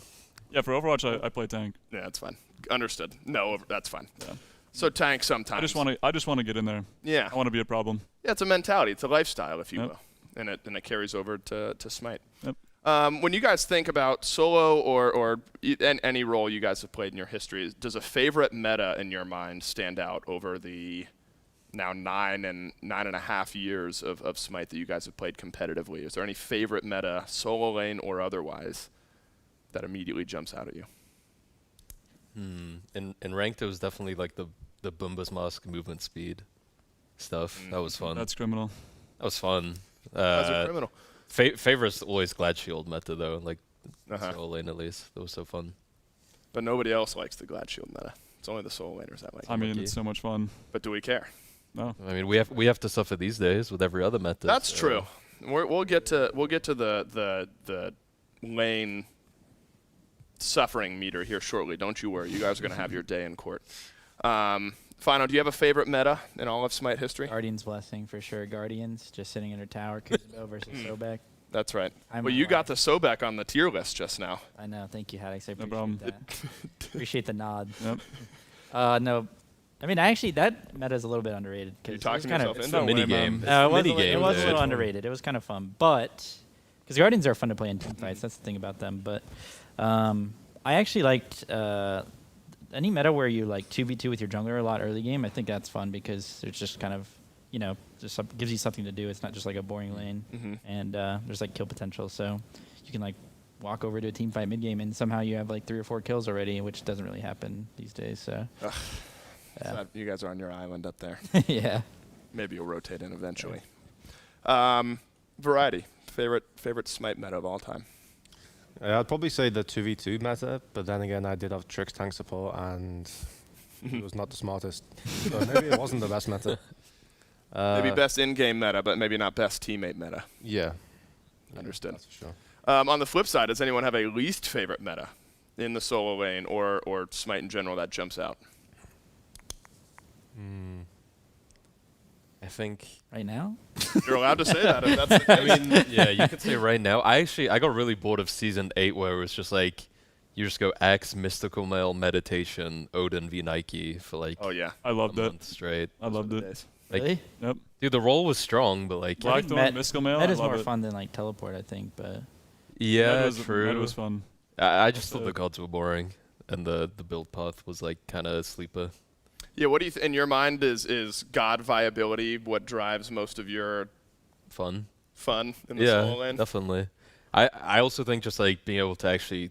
Yeah, for Overwatch, I play tank. Yeah, that's fine. Understood. No, that's fine. Yeah. So tank sometimes. I just want to get in there. Yeah. I want to be a problem. Yeah, it's a mentality. It's a lifestyle, if you will, and it carries over to Smite. Yep. When you guys think about solo or any role you guys have played in your history, does a favorite meta in your mind stand out over the now 9.5 years of Smite that you guys have played competitively? Is there any favorite meta, solo lane or otherwise, that immediately jumps out at you? In ranked, it was definitely like the Boomba's Mask movement speed stuff. That was fun. That's criminal. That was fun. That's a criminal. Favorite's always Glad Shield meta though, like solo lane at least. That was so fun. But nobody else likes the Glad Shield meta. It's only the solo laners that like it. I mean, it's so much fun. But do we care? No. I mean, we have to suffer these days with every other meta. That's true. We'll get to the lane suffering meter here shortly. Don't you worry. You guys are going to have your day in court. Fino, do you have a favorite meta in all of Smite history? Guardian's Blessing for sure. Guardians just sitting in her tower. Kuzubo versus Sobek. That's right. I'm Well, you got the Sobek on the tier list just now. I know. Thank you, Haddix. I No appreciate problem. that. Appreciate the nod. Yep. No. I mean, actually, that meta is a little bit underrated. You're Cause talking kind yourself of, into mini game. it was, mini it game. was a little underrated. It was kind of fun. But Because Guardians are fun to play in team fights. That's the thing about them. But I actually liked any meta where you like 2v2 with your jungler a lot early game. I think that's fun because it's just kind of, just gives you something to do. It's not just like a boring lane. And there's like kill potential. So you can like walk over to a team fight mid game and somehow you have like 3 or 4 kills already, which doesn't really happen these days. So So you guys are on your island up there. yeah. Maybe you'll rotate in eventually. Variety. Favorite Smite meta of all time. I'd probably say the 2v2 meta, but then again, I did have Trix tank support, and it was not the smartest. So maybe it wasn't the best meta. Maybe best in-game meta, but maybe not best teammate meta. Yeah. Understood. That's for sure. On the flip side, does anyone have a least favorite meta in the solo lane or Smite in general that jumps out? I think right now. You're allowed to say that if that's the case. I mean, yeah, you could say right now. I got really bored of Season 8 where it was just like, you just go Axe, Mystical Mail, Meditation, Odin v Nike for like I loved a it. month straight. I loved it. Like, Really? Yep. Dude, the role was strong, but like... Blackthorn, Mystical Mail, Med I is love more it. fun than like teleport, I think, but... Yeah, Med true. was fun. I just thought the gods were boring, and the build path was like kind of a sleeper. Yeah, what do you in your mind is god viability what drives most of your Fun in the solo lane? Definitely. I also think just like being able to actually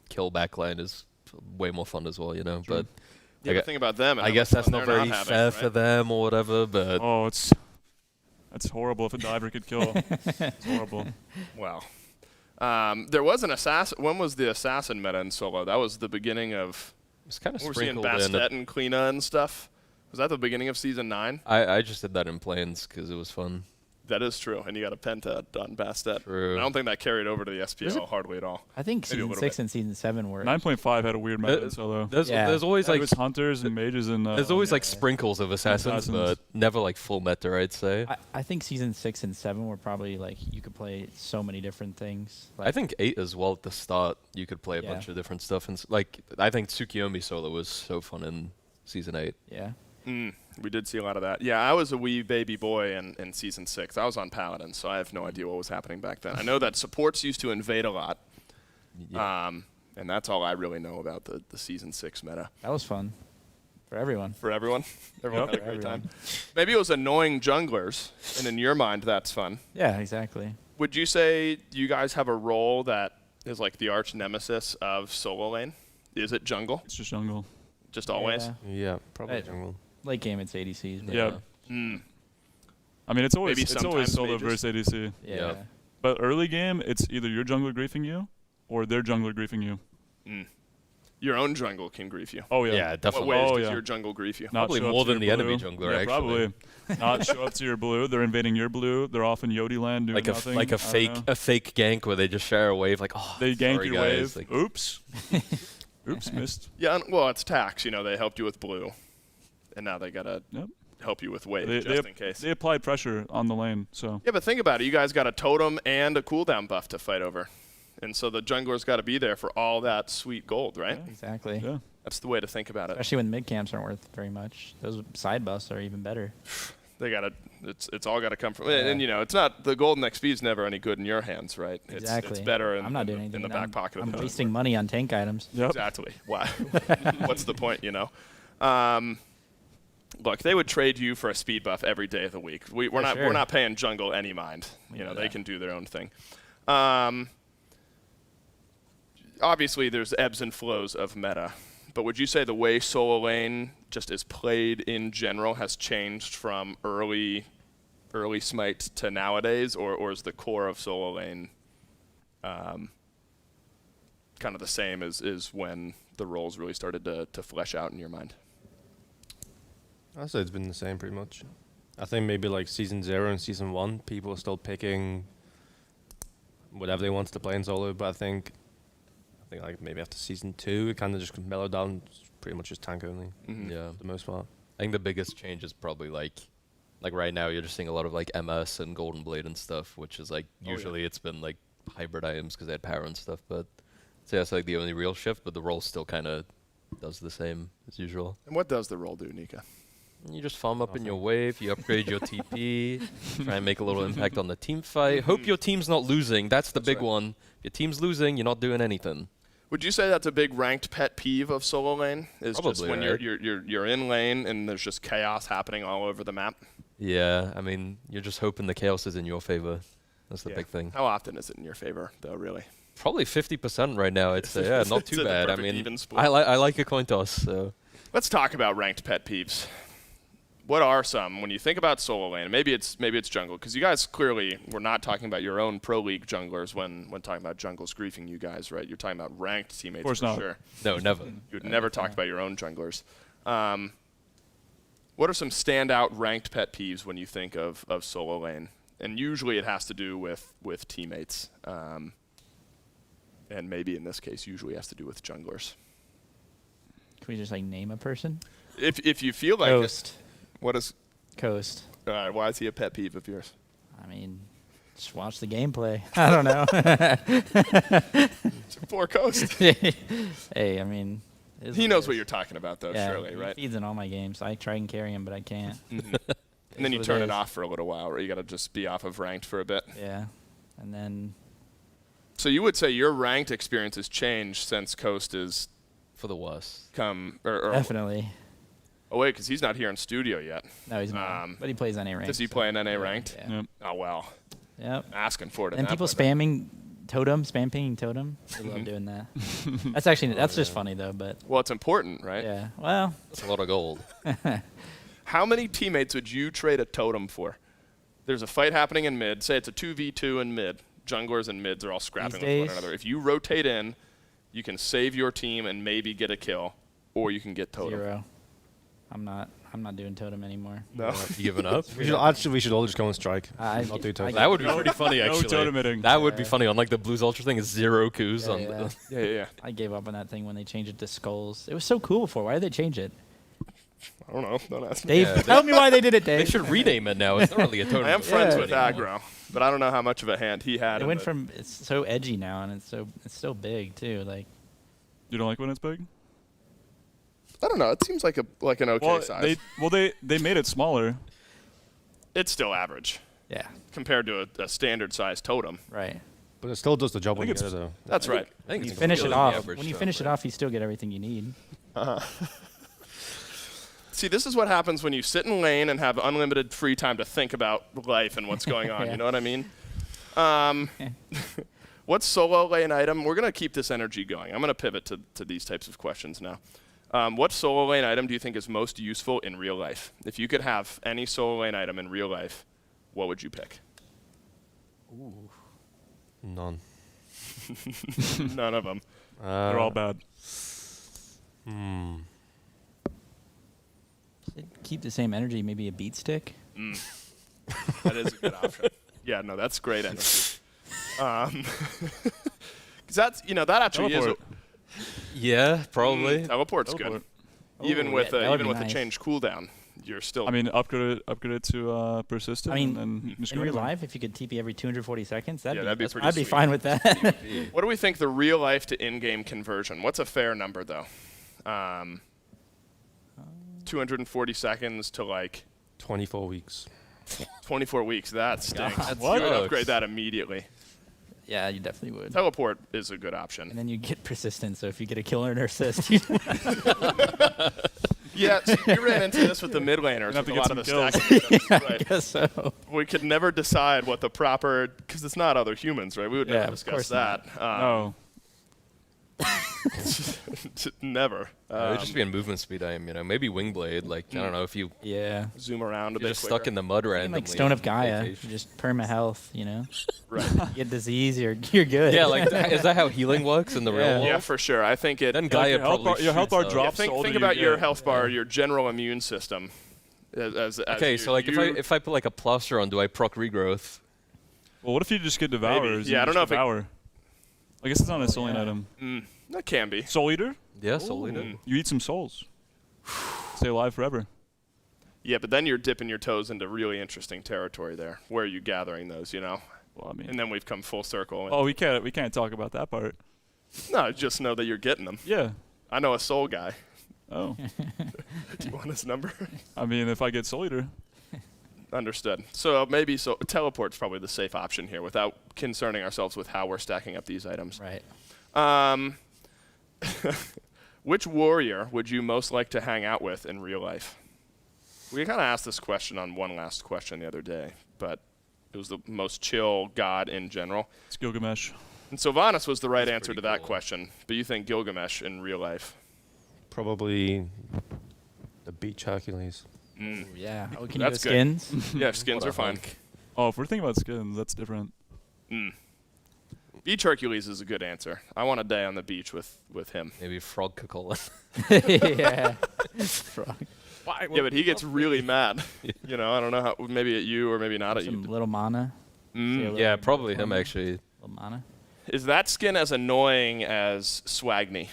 kill backline is way more fun as well, you know. But yeah, the thing about them, I guess that's not very fair for them or whatever. But that's horrible if a diver could kill. It's horrible. Wow. There was an assassin. When was the assassin meta in solo? That was the beginning of. It's kind of we're seeing sprinkled in. Bastet and Kleena and stuff. Was that the beginning of season 9? I just did that in Plains because it was fun. That is true, and you got a penta on Bastet. True. I don't think that carried over to the SPL hardly at all. I think Maybe a season little 6 bit. and season 7 were... 9.5 had a weird meta in solo. There's always like it was hunters and mages and there's always like sprinkles of assassins, but never like full meta, I'd say. I think season 6 and 7 were probably like you could play so many different things. I think 8 as well at the start. You could play a Yeah. bunch of different stuff, and like I think Tsukiyomi solo was so fun in season 8. Yeah. We did see a lot of that. Yeah, I was a wee baby boy in season 6. I was on Paladin, so I have no idea what was happening back then. I know that supports used to invade a lot, and that's all I really know about the season 6 meta. That was fun. For everyone. For everyone? Everyone Yep. had a great Everyone. time. Maybe it was annoying junglers, and in your mind, that's fun. Yeah, exactly. Would you say you guys have a role that is like the arch nemesis of solo lane? Is it jungle? It's just jungle. Just always? Yeah, probably Right. jungle. Late game, it's ADCs. But Yeah. I mean, it's always Maybe solo sometimes versus ADC. Yeah. But early game, it's either your jungler griefing you, or their jungler griefing you. Your own jungle can grief you. Oh yeah. Yeah, definitely. What ways Oh, does yeah. your jungle grief you? Not Probably show up more to than your the enemy blue. jungler, Yeah, actually. probably. Not show up to your blue. They're invading your blue. They're off in Yodi land doing Like nothing. a fake gank where they just share a wave like, oh, They gank sorry your guys. wave. Like, Oops. Oops, missed. Yeah, well, it's tax. You know, they helped you with blue, and now they gotta Yep. help you with wave They, just in case. They applied pressure on the lane, so. Yeah, but think about it. You guys got a totem and a cooldown buff to fight over, and so the jungler's got to be there for all that sweet gold, right? Exactly. Yeah. That's the way to think about it. Especially when mid camps aren't worth very much. Those side buffs are even better. They gotta. It's all got to come from. And you know, it's not the golden XP is never any good in your hands, right? Exactly. It's better in, I'm not doing anything. in the back pocket I'm of the wasting money on tank items. Yep. Exactly. Why? What's the point? You know. Look, they would trade you for a speed buff every day of the week. We're not paying jungle any mind. You know, they can do their own thing. Obviously, there's ebbs and flows of meta, but would you say the way solo lane just is played in general has changed from early Smite to nowadays, or is the core of solo lane kind of the same as when the roles really started to flesh out in your mind? I'd say it's been the same pretty much. I think maybe like season 0 and season 1, people are still picking whatever they want to play in solo, but I think like maybe after season 2, it kind of just mellowed down, pretty much just tank only. Yeah. For the most part. I think the biggest change is probably like right now you're just seeing a lot of like MS and Golden Blade and stuff, which is like usually it's been like hybrid items because they had power and stuff, but so that's like the only real shift, but the role still kind of does the same as usual. And what does the role do, Nika? You just farm up in your wave, you upgrade your TP, try and make a little impact on the team fight. Hope your team's not losing. That's the big one. If your team's losing, you're not doing anything. Would you say that's a big ranked pet peeve of solo lane? Is Probably, just when right? you're in lane and there's just chaos happening all over the map? Yeah, I mean, you're just hoping the chaos is in your favor. That's the big thing. How often is it in your favor, though, really? Probably 50% right now, I'd say. Yeah, not It's too a bad. I perfect mean, even split. I like a coin toss, so. Let's talk about ranked pet peeves. What are some when you think about solo lane? Maybe it's jungle, because you guys clearly were not talking about your own pro league junglers when talking about jungles griefing you guys, right? You're talking about ranked teammates. Of course for not. sure. No, never. You would never talk about your own junglers. What are some standout ranked pet peeves when you think of solo lane? And usually it has to do with teammates. And maybe in this case, usually has to do with junglers. Can we just like name a person? If you feel like Coast. What is Coast? All right, why is he a pet peeve of yours? I mean, just watch the gameplay. I don't know. Poor Coast. Hey, I mean, he knows what you're talking about, though, yeah, surely, he right? feeds in all my games. I try and carry him, but I can't. And then you what turn it it is. off for a little while, or you got to just be off of ranked for a bit. Yeah, and then So you would say your ranked experience has changed since Coast is For the worst. come or definitely. Oh wait, because he's not here in studio yet. No, he's not. But he plays NA ranked. Does he play in NA ranked? Yeah. Yep. Oh well. Yep. Asking for it. in And that people way, spamming totem, spam pinging totem. They love doing that. That's actually that's just funny though. But Well, it's important, right? yeah, well, That's a lot of gold. How many teammates would you trade a totem for? There's a fight happening in mid. Say it's a 2v2 in mid. Junglers and mids are all scrapping with one days? another. If you rotate in, you can save your team and maybe get a kill, or you can get totem. 0. I'm not doing totem anymore. No. You giving up? We should all just go on strike. Not do totem. That would be pretty funny, No actually. totem hitting. That would be funny. On like the Blues Ultra thing, is 0 coups on Yeah. the. Yeah. I gave up on that thing when they changed it to skulls. It was so cool before. Why did they change it? I don't know. Don't ask me. Dave, Yeah, tell me why they did it, They Dave. should rename it now. It's not really a totem. I am friends Yeah. with Aggro, but I don't know how much of a hand he had. It in went the- from it's so edgy now, and it's so big too. Like You don't like when it's big? I don't know. It seems like an okay Well, size. they made it smaller. It's still average yeah, compared to a standard size totem. right. But it still does the job when you think get it, though. That's right. I think You it's finish still it the off. average When you stuff, finish it right? off, you still get everything you need. See, this is what happens when you sit in lane and have unlimited free time to think about life and what's going on. Yeah. You know what I mean? What's solo lane item? We're going to keep this energy going. I'm going to pivot to these types of questions now. What solo lane item do you think is most useful in real life? If you could have any solo lane item in real life, what would you pick? None. None of them. They're all bad. Keep the same energy. Maybe a beat stick. That is a good option. Yeah, no, that's great energy. Because that's, that actually Teleport. Yeah, probably. Teleport's Teleport. good. Even Ooh, with that would even be with nice. the change cooldown, you're still. I mean, upgrade it to persistent. I mean, and then just in go real anywhere. life, if you could TP every 240 seconds, Yeah, that'd be pretty I'd be sweet. fine with that. What do we think the real life to in-game conversion? What's a fair number though? 240 seconds to like 24 weeks. 24 weeks. That stinks. That's You would sucks. upgrade that immediately. Yeah, you definitely would. Teleport is a good option. And then you get persistent. So if you get a kill or an assist, you Yeah, so you ran into this with the mid laners have with to a get lot of the some stacking. I Right. guess so. We could never decide what the proper, because it's not other humans, right? We would Yeah, never of discuss course that. Oh, Never. It would just be in movement speed, maybe Wingblade. Like, I don't know if you Yeah. Zoom around a you're bit just stuck in the mud And randomly. like Stone of Gaia, vacation. you just perma health, Right. You get disease, you're good. Yeah, like is that how healing works in the real Yeah. world? Yeah, for sure. I think it. Then like Gaia your health probably bar, your health bar shoots up. drops. the think older think you about your get. health bar, your general immune system. As Okay, you- so like if I put like a plaster on, do I proc regrowth? Well, what if you just get devours? Yeah, I and don't know just if it- devour. I guess it's not a soul Eater item. that can be. Soul Eater? Yeah, Soul Eater. You eat some souls. Stay alive forever. Yeah, but then you're dipping your toes into really interesting territory there. Where are you gathering those? Well, I mean, And then we've come full circle. oh, we can't talk about that part. No, just know that you're getting them. Yeah. I know a soul guy. Oh. Do you want his number? I mean, if I get Soul Eater. Understood. So teleport's probably the safe option here without concerning ourselves with how we're stacking up these items. Right. Which warrior would you most like to hang out with in real life? We kind of asked this question on One Last Question the other day, but it was the most chill god in general. It's Gilgamesh. And Sylvanas was the right answer to that question, but you think Gilgamesh in real life? Probably the Beach Hercules. Ooh, yeah. Oh, can you That's go good. skins? Yeah, skins are fine. Oh, if we're thinking about skins, that's different. Beach Hercules is a good answer. I want a day on the beach with him. Maybe Frog Coca-Cola. Yeah. Frog. Yeah, but he gets really mad. You know, I don't know how. Maybe at you or maybe not at Some you. little mana. Yeah, probably him actually. Little mana. Is that skin as annoying as Swagni?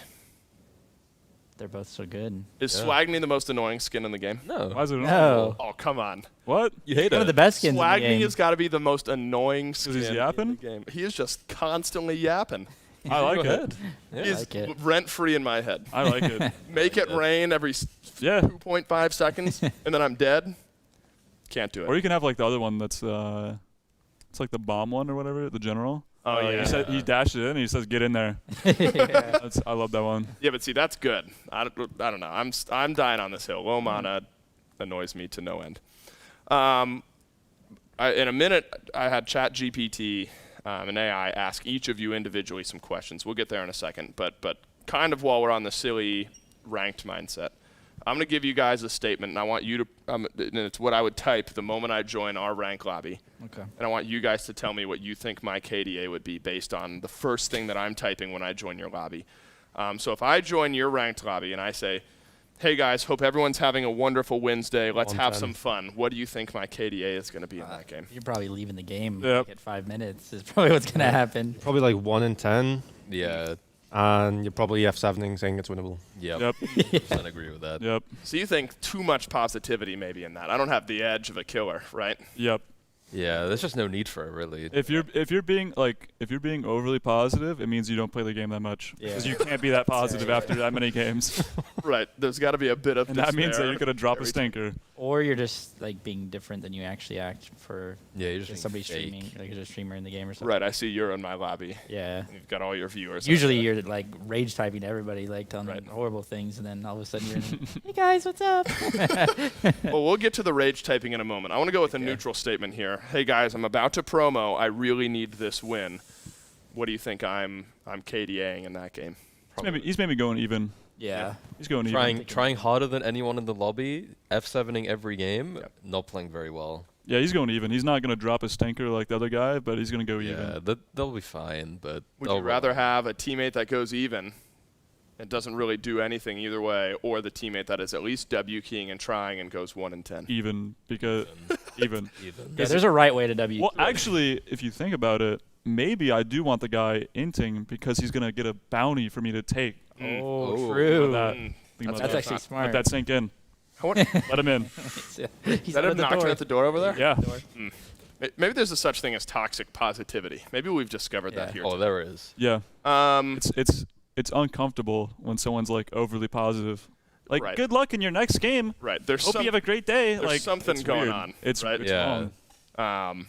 They're both so good. Is Swagni the most annoying skin in the game? No. Why is it No. Oh, come on. What? You hate One of it. the best skins in the Swagni game. has got to be the most annoying skin he's in yapping? the game. He is just constantly yapping. I like it. Yeah. He's like it. rent-free in my head. I like it. Make it rain every 2.5 seconds, and then I'm dead. Can't do it. Or you can have like the other one that's it's like the bomb one or whatever, the general. Oh, yeah. He dashed it in and he says, "Get in there." Yeah. I love that one. Yeah, but see, that's good. I don't know. I'm dying on this hill. Low mana annoys me to no end. In a minute, I had ChatGPT, an AI, ask each of you individually some questions. We'll get there in a second. But kind of while we're on the silly ranked mindset, I'm going to give you guys a statement, and I want you to and it's what I would type the moment I join our rank lobby. Okay. And I want you guys to tell me what you think my KDA would be based on the first thing that I'm typing when I join your lobby. So if I join your ranked lobby and I say, "Hey guys, hope everyone's having a wonderful Wednesday. Let's have some fun." What do you think my KDA is going to be in that game? You're probably leaving the game Yep. like at 5 minutes is probably what's going to happen. Probably like 1 in 10. Yeah. And you're probably F7ing saying it's winnable. Yep. 100% agree with that. Yep. So you think too much positivity maybe in that. I don't have the edge of a killer, right? Yep. Yeah, there's just no need for it, really. If you're being overly positive, it means you don't play the game that much. Because you can't be that positive after that many games. Right. There's got to be a bit of And that means that despair you're gonna drop a every stinker. Or you're just like being different than you actually act for Yeah, you're just somebody being streaming, like you're a streamer in the game or something. Right. I see you're in my lobby. Yeah. You've got all your viewers. Usually you're like rage typing to everybody, like telling them horrible things, and then all of a sudden you're in, "Hey guys, what's up?" Well, we'll get to the rage typing in a moment. I want to go with a neutral statement here. Hey guys, I'm about to promo. I really need this win. What do you think I'm KDAing in that game? He's maybe going even. Yeah. He's going even. Trying harder than anyone in the lobby, F7ing every game, not playing very well. Yeah, he's going even. He's not going to drop a stinker like the other guy, but he's going to go even. Yeah, they'll be fine, but Would you rather have a teammate that goes even and doesn't really do anything either way, or the teammate that is at least W keying and trying and goes 1 in 10? Even, because even. Yeah, there's a right way to W. Well, actually, if you think about it, maybe I do want the guy inting because he's going to get a bounty for me to take. Oh, true. That's actually smart. Let that sink in. Let him in. Is that him knocking at the door over there? Yeah. Maybe there's a such thing as toxic positivity. Maybe we've discovered that here. Oh, there is. Yeah. It's uncomfortable when someone's like overly positive. Like, Right. good luck in your next game. Right. Hope you have a great day. There's Like, something it's going weird. on. It's right. wrong.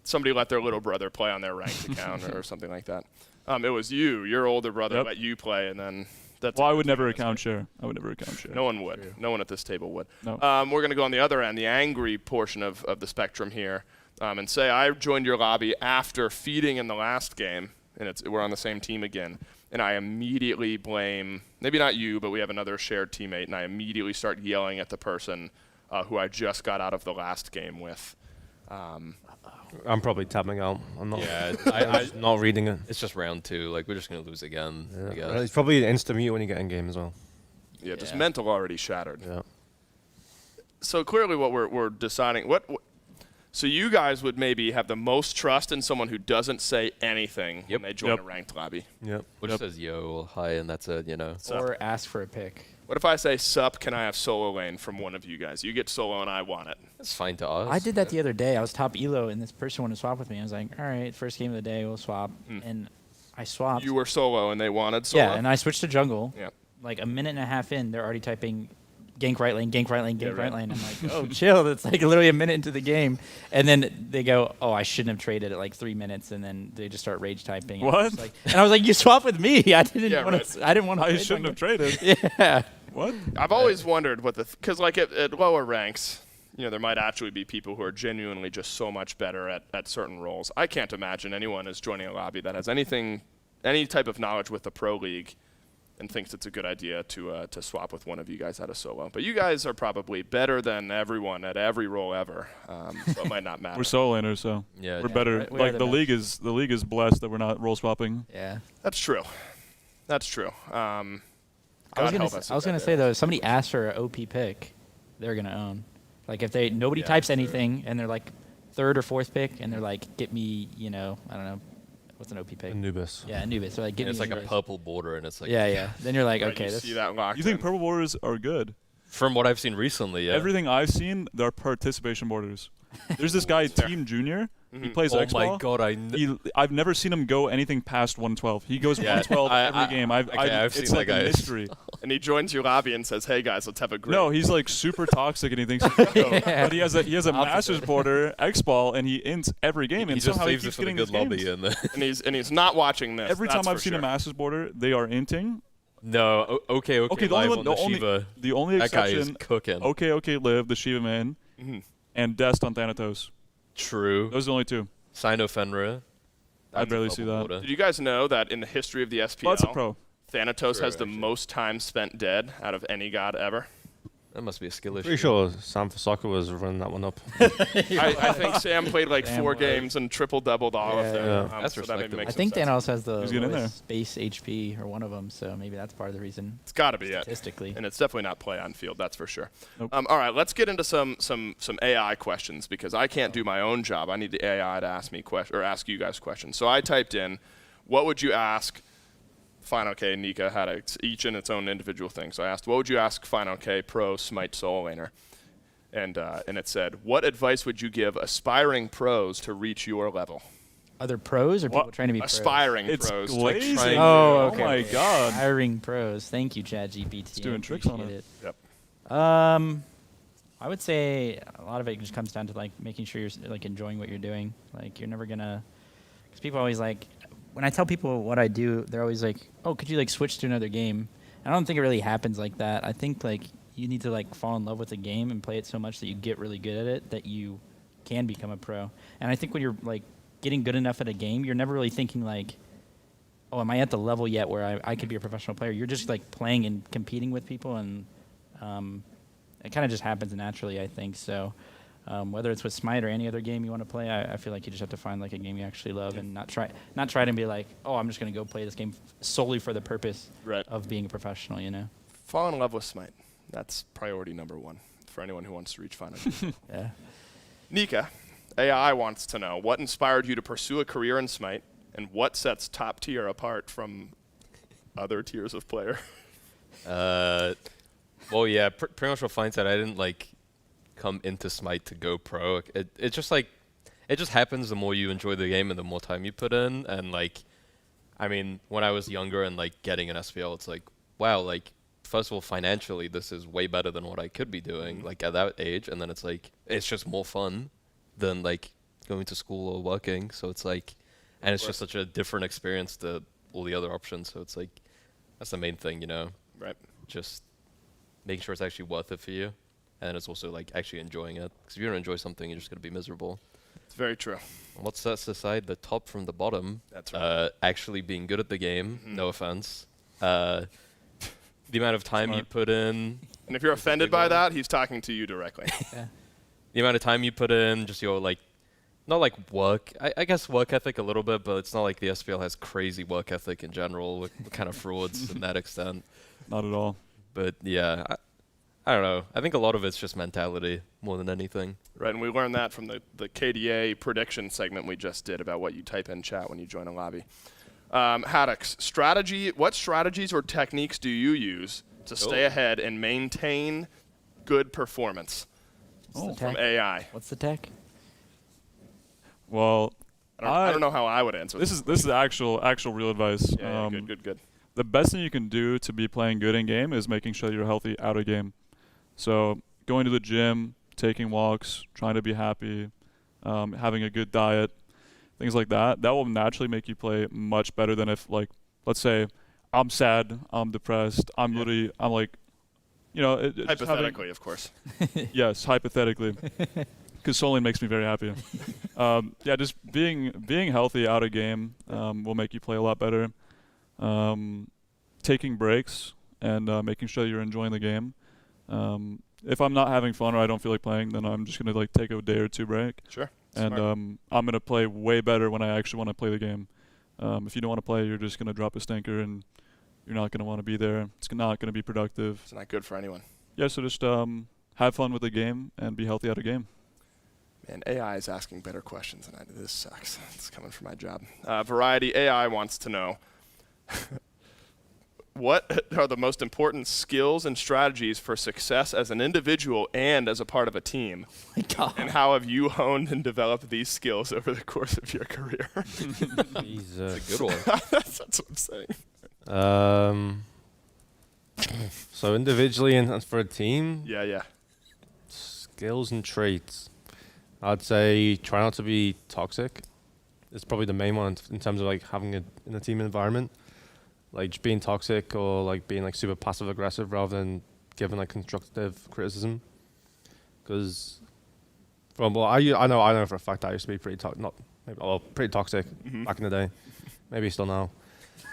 Somebody let their little brother play on their ranked account or something like that. It was you. Your older brother let you play, and then that's. Well, I would never account share. I would never account share. No one would. No one at this table would. No. We're going to go on the other end, the angry portion of the spectrum here, and say I joined your lobby after feeding in the last game, and we're on the same team again, and I immediately blame, maybe not you, but we have another shared teammate, and I immediately start yelling at the person who I just got out of the last game with. I'm probably tapping out. I'm not. Yeah, I'm not reading it. It's just round 2. Like, we're just going to lose again, I guess. It's probably an insta mute when you get in game as well. Yeah, just mental already shattered. Yeah. So clearly what we're deciding, so you guys would maybe have the most trust in someone who doesn't say anything when they join a ranked lobby. Yep. Which says yo, hi, and that's it, you know. Or ask for a pick. What if I say, "Sup, can I have solo lane from one of you guys?" You get solo and I want it. That's fine to us. I did that the other day. I was top elo, and this person wanted to swap with me. I was like, all right, first game of the day, we'll swap. And I swapped. You were solo and they wanted solo? Yeah, and I switched to jungle. Yeah. like a minute and a half in, they're already typing gank right lane, gank right lane, gank right right. lane. I'm like, oh, chill. It's like literally a minute into the game. And then they go, oh, I shouldn't have traded at like 3 minutes. And then they just start rage typing. And What? I was like, you swap with me. I didn't Yeah, want right. to. I didn't want to. I shouldn't have traded. Yeah. What? I've always wondered what because like at lower ranks, there might actually be people who are genuinely just so much better at certain roles. I can't imagine anyone is joining a lobby that has any type of knowledge with the pro league and thinks it's a good idea to swap with one of you guys out of solo. But you guys are probably better than everyone at every role ever, so it might not matter. We're solo laners, so Yeah, we're better. right. We Like are the the best. league is blessed that we're not role swapping. Yeah. That's true. That's true. I God was gonna, help us I was if gonna that say is. though, if somebody asks for an OP pick, they're gonna own. Like if nobody Yeah, types true. anything and they're like third or fourth pick and they're like, get me, I don't know, what's an OP pick? Anubis. Yeah, Anubis. They're like, get And me. it's like a Anubis. purple border, and it's like Yeah. Then you're like, Right, okay, you this. see that locked You think in. purple borders are good? from what I've seen recently. Yeah. Everything I've seen, they're participation borders. There's this guy, Team Junior. He plays Oh X-Ball. my god, I've never seen him go anything past 112. He goes Yeah, 112 every I- game. I've it's seen like that a guy. mystery. And he joins your lobby and says, "Hey guys, let's have a great." No, he's like super toxic and he thinks he's pro. But he has a Masters border X-Ball and he ints every game he and just somehow he saves it keeps for the getting good his lobby, games. and he's not watching this. Every that's time I've for seen a sure. Masters border, they are inting. No, okay, Okay, the live only on one, the Shiva. the only That guy is exception. cooking. Okay, live the Shiva man, and Dest on Thanatos. True. Those are the only two. Sino Fenrir. I barely see that. Did you guys know that in the history of the SPL, Well, that's a pro. Thanatos True, has the actually. most time spent dead out of any god ever? That must be a skill issue. Pretty sure Sam Fasaka was running that one up. I think Sam played like Sam 4 was. games and triple-doubled all of them. Yeah. That's so that maybe respectable. makes I think some sense. Thanos has the Who's getting lowest base HP or one of them, so maybe that's part of the reason. It's got to be it. Statistically. And it's definitely not play on field, that's for sure. Nope. All right, let's get into some AI questions because I can't do my own job. I need the AI to ask me or ask you guys questions. So I typed in, what would you ask Final K, Nika had each in its own individual thing. So I asked, what would you ask Final K Pro Smite solo laner? And it said, what advice would you give aspiring pros to reach your level? Other pros or people What? trying to be pros? Aspiring It's pros. glazing. trying- Oh, okay. Oh my god. Aspiring pros. Thank you, ChatGPT. It's doing tricks on Appreciate it. Yep. I would say a lot of it just comes down to like making sure you're like enjoying what you're doing. Like you're never gonna, because people always like, when I tell people what I do, they're always like, "Oh, could you like switch to another game?" I don't think it really happens like that. I think like you need to like fall in love with the game and play it so much that you get really good at it that you can become a pro. And I think when you're like getting good enough at a game, you're never really thinking like, "Oh, am I at the level yet where I could be a professional player?" You're just like playing and competing with people, and it kind of just happens naturally, I think. So whether it's with Smite or any other game you want to play, I feel like you just have to find like a game you actually love and not try to be like, oh, I'm just going to go play this game solely for the purpose Right. of being a professional, you know? Fall in love with Smite. That's priority number 1 for anyone who wants to reach Final. Yeah. Nika, AI wants to know, what inspired you to pursue a career in Smite, and what sets top tier apart from other tiers of player? Well, yeah, pretty much what Fine said. I didn't like come into Smite to go pro. It just like it just happens the more you enjoy the game and the more time you put in. And like, I mean, when I was younger and like getting an SPL, it's like, wow, like first of all, financially, this is way better than what I could be doing like at that age. And then it's like it's just more fun than like going to school or working. So it's like, and it's just such a different experience to all the other options. So it's like that's the main thing, you know. Right. Just making sure it's actually worth it for you, and it's also like actually enjoying it. Because if you don't enjoy something, you're just gonna be miserable. It's very true. What sets aside the top from the bottom? That's right. Actually being good at the game. No offense. The amount of time you put in. And if you're offended by that, he's talking to you directly. The amount of time you put in, just your like, not like work. I guess work ethic a little bit, but it's not like the SPL has crazy work ethic in general. With kind of frauds in that extent. Not at all. But yeah, I don't know. I think a lot of it's just mentality more than anything. Right, and we learned that from the KDA prediction segment we just did about what you type in chat when you join a lobby. Haddix, what strategies or techniques do you use to stay ahead and maintain good performance from AI? What's the tech? Well, I don't know how I would answer this is actual real advice. Yeah, good. the best thing you can do to be playing good in game is making sure you're healthy out of game. So going to the gym, taking walks, trying to be happy, having a good diet, things like that. That will naturally make you play much better than if, like, let's say I'm sad, I'm depressed, I'm like, you know, hypothetically, of course. Yes, hypothetically, because Soul Lane makes me very happy. Yeah, just being healthy out of game will make you play a lot better. Taking breaks and making sure you're enjoying the game. If I'm not having fun or I don't feel like playing, then I'm just gonna like take a day or two break. Sure. And I'm gonna play way better when I actually want to play the game. If you don't want to play, you're just gonna drop a stinker and you're not gonna want to be there. It's not gonna be productive. It's not good for anyone. Yeah. So just have fun with the game and be healthy out of game. Man, AI is asking better questions than I do. This sucks. It's coming for my job. Variety AI wants to know, what are the most important skills and strategies for success as an individual and as a part of a team? Oh my God. And how have you honed and developed these skills over the course of your career? That's a good one. That's what I'm saying. So individually and for a team, Yeah. skills and traits. I'd say try not to be toxic. It's probably the main one in terms of like having in a team environment. Like just being toxic or like being like super passive aggressive rather than giving like constructive criticism. Because from well, I know for a fact I used to be pretty pretty toxic back in the day. Maybe still now.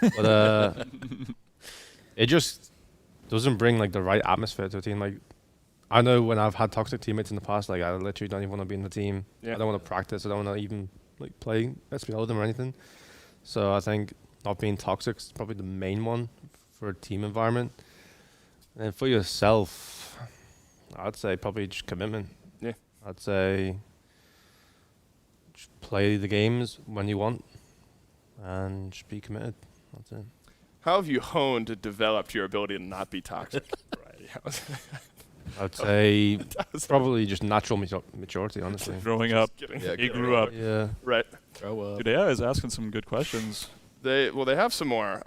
But it just doesn't bring like the right atmosphere to a team. Like I know when I've had toxic teammates in the past, like I literally don't even want to be in the team. Yeah. I don't want to practice. I don't want to even like play SPL with them or anything. So I think not being toxic is probably the main one for a team environment. And for yourself, I'd say probably just commitment. Yeah. I'd say just play the games when you want and just be committed. That's it. How have you honed and developed your ability to not be toxic? I'd say probably just natural maturity, honestly. Growing up. Yeah, he grew up. Yeah. Right. Grow up. Dude, AI is asking some good questions. They have some more.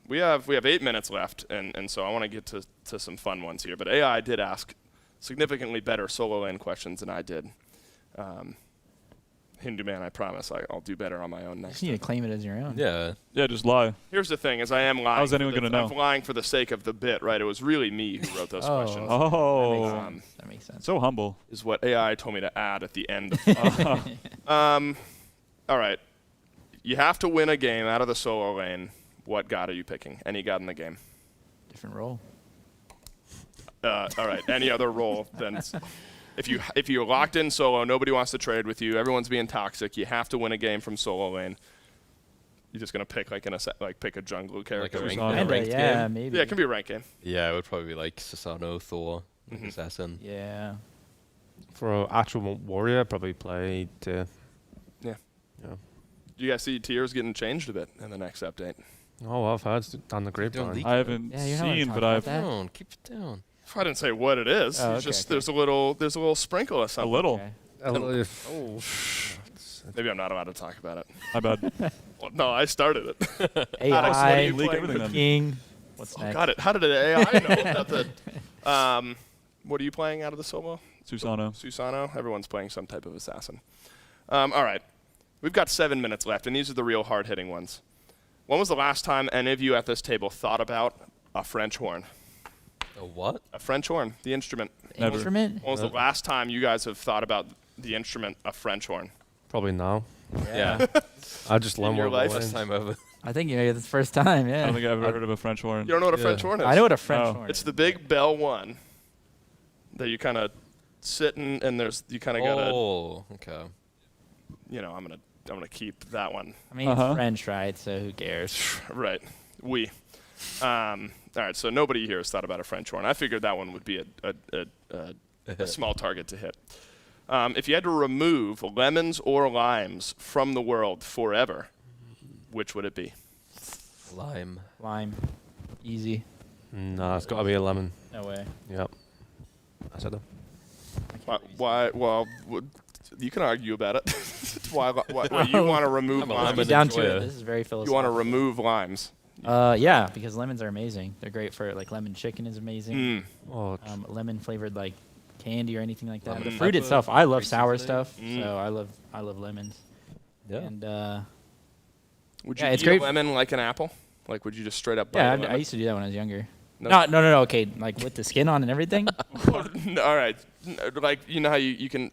We have 8 minutes left, and so I want to get to some fun ones here. But AI did ask significantly better solo lane questions than I did. Hindu Man, I promise I'll do better on my own You next just need time. to claim it as your own. Yeah. Yeah, just lie. Here's the thing: is I am lying. How's anyone gonna know? I'm lying for the sake of the bit, right? It was really me who wrote those questions. Oh. That makes sense. So humble. Is what AI told me to add at the end. All right. You have to win a game out of the solo lane. What god are you picking? Any god in the game? Different role. All right. Any other role? Then, if you're locked in solo, nobody wants to trade with you. Everyone's being toxic. You have to win a game from solo lane. You're just gonna pick pick a jungle character. Like a Kinda, ranked yeah, game? maybe. Yeah, it can be a ranked game. Yeah, it would probably be like Susano, Thor, Assassin. Yeah. For an actual warrior, probably play Tyr. Yeah. Yeah. Do you guys see tiers getting changed a bit in the next update? Oh, I've heard down the grapevine. leak I haven't Yeah, you're not gonna seen, talk but about I've that. Down, keep it down. I didn't say what it is. Oh, It's okay, just okay. there's a little sprinkle of a something. little. Okay. Oh. Maybe I'm not allowed to talk about it. My bad. Well, no, I started it. AI, what are you leak playing? everything then. King. What's next? Got it. How did the AI know about that? What are you playing out of the solo? Susano. Susano. Everyone's playing some type of assassin. All right. We've got 7 minutes left, and these are the real hard-hitting ones. When was the last time any of you at this table thought about a French horn? A what? A French horn, the instrument. Never. Instrument? When was the last time you guys have thought about the instrument, a French horn? Probably now. Yeah. I just learned In your more life? about First it. time ever. I think it's the first time, I yeah. don't think I've ever heard of a French horn. You don't know what a Yeah. French horn is? I know what a French Oh. horn It's is. the big bell one that you kind of sit in, and you kind of gotta, Oh, okay. I'm gonna keep that one. I mean, it's French, right? So who cares? Right. All right, so nobody here has thought about a French horn. I figured that one would be a small target to hit. If you had to remove lemons or limes from the world forever, which would it be? Lime. Lime. Easy. Nah, it's got to be a lemon. No way. Yep. I said that. Why? Well, you can argue about it. why you want to remove I'm a limes? lemon Down to enjoyer. it. This is very You philosophical. want to remove limes. Yeah, because lemons are amazing. They're great for like lemon chicken is amazing. Oh, Lemon flavored like candy or anything like that. Lemon The fruit pepper, itself, I love great sour seasoning. stuff, so I love lemons. Yeah. And Would you yeah, eat it's great. a lemon like an apple? Like, would you just straight up bite Yeah, a I lemon? used to do that when I was younger. No. No. Okay, like with the skin on and everything. All right. Like, you know how you can Add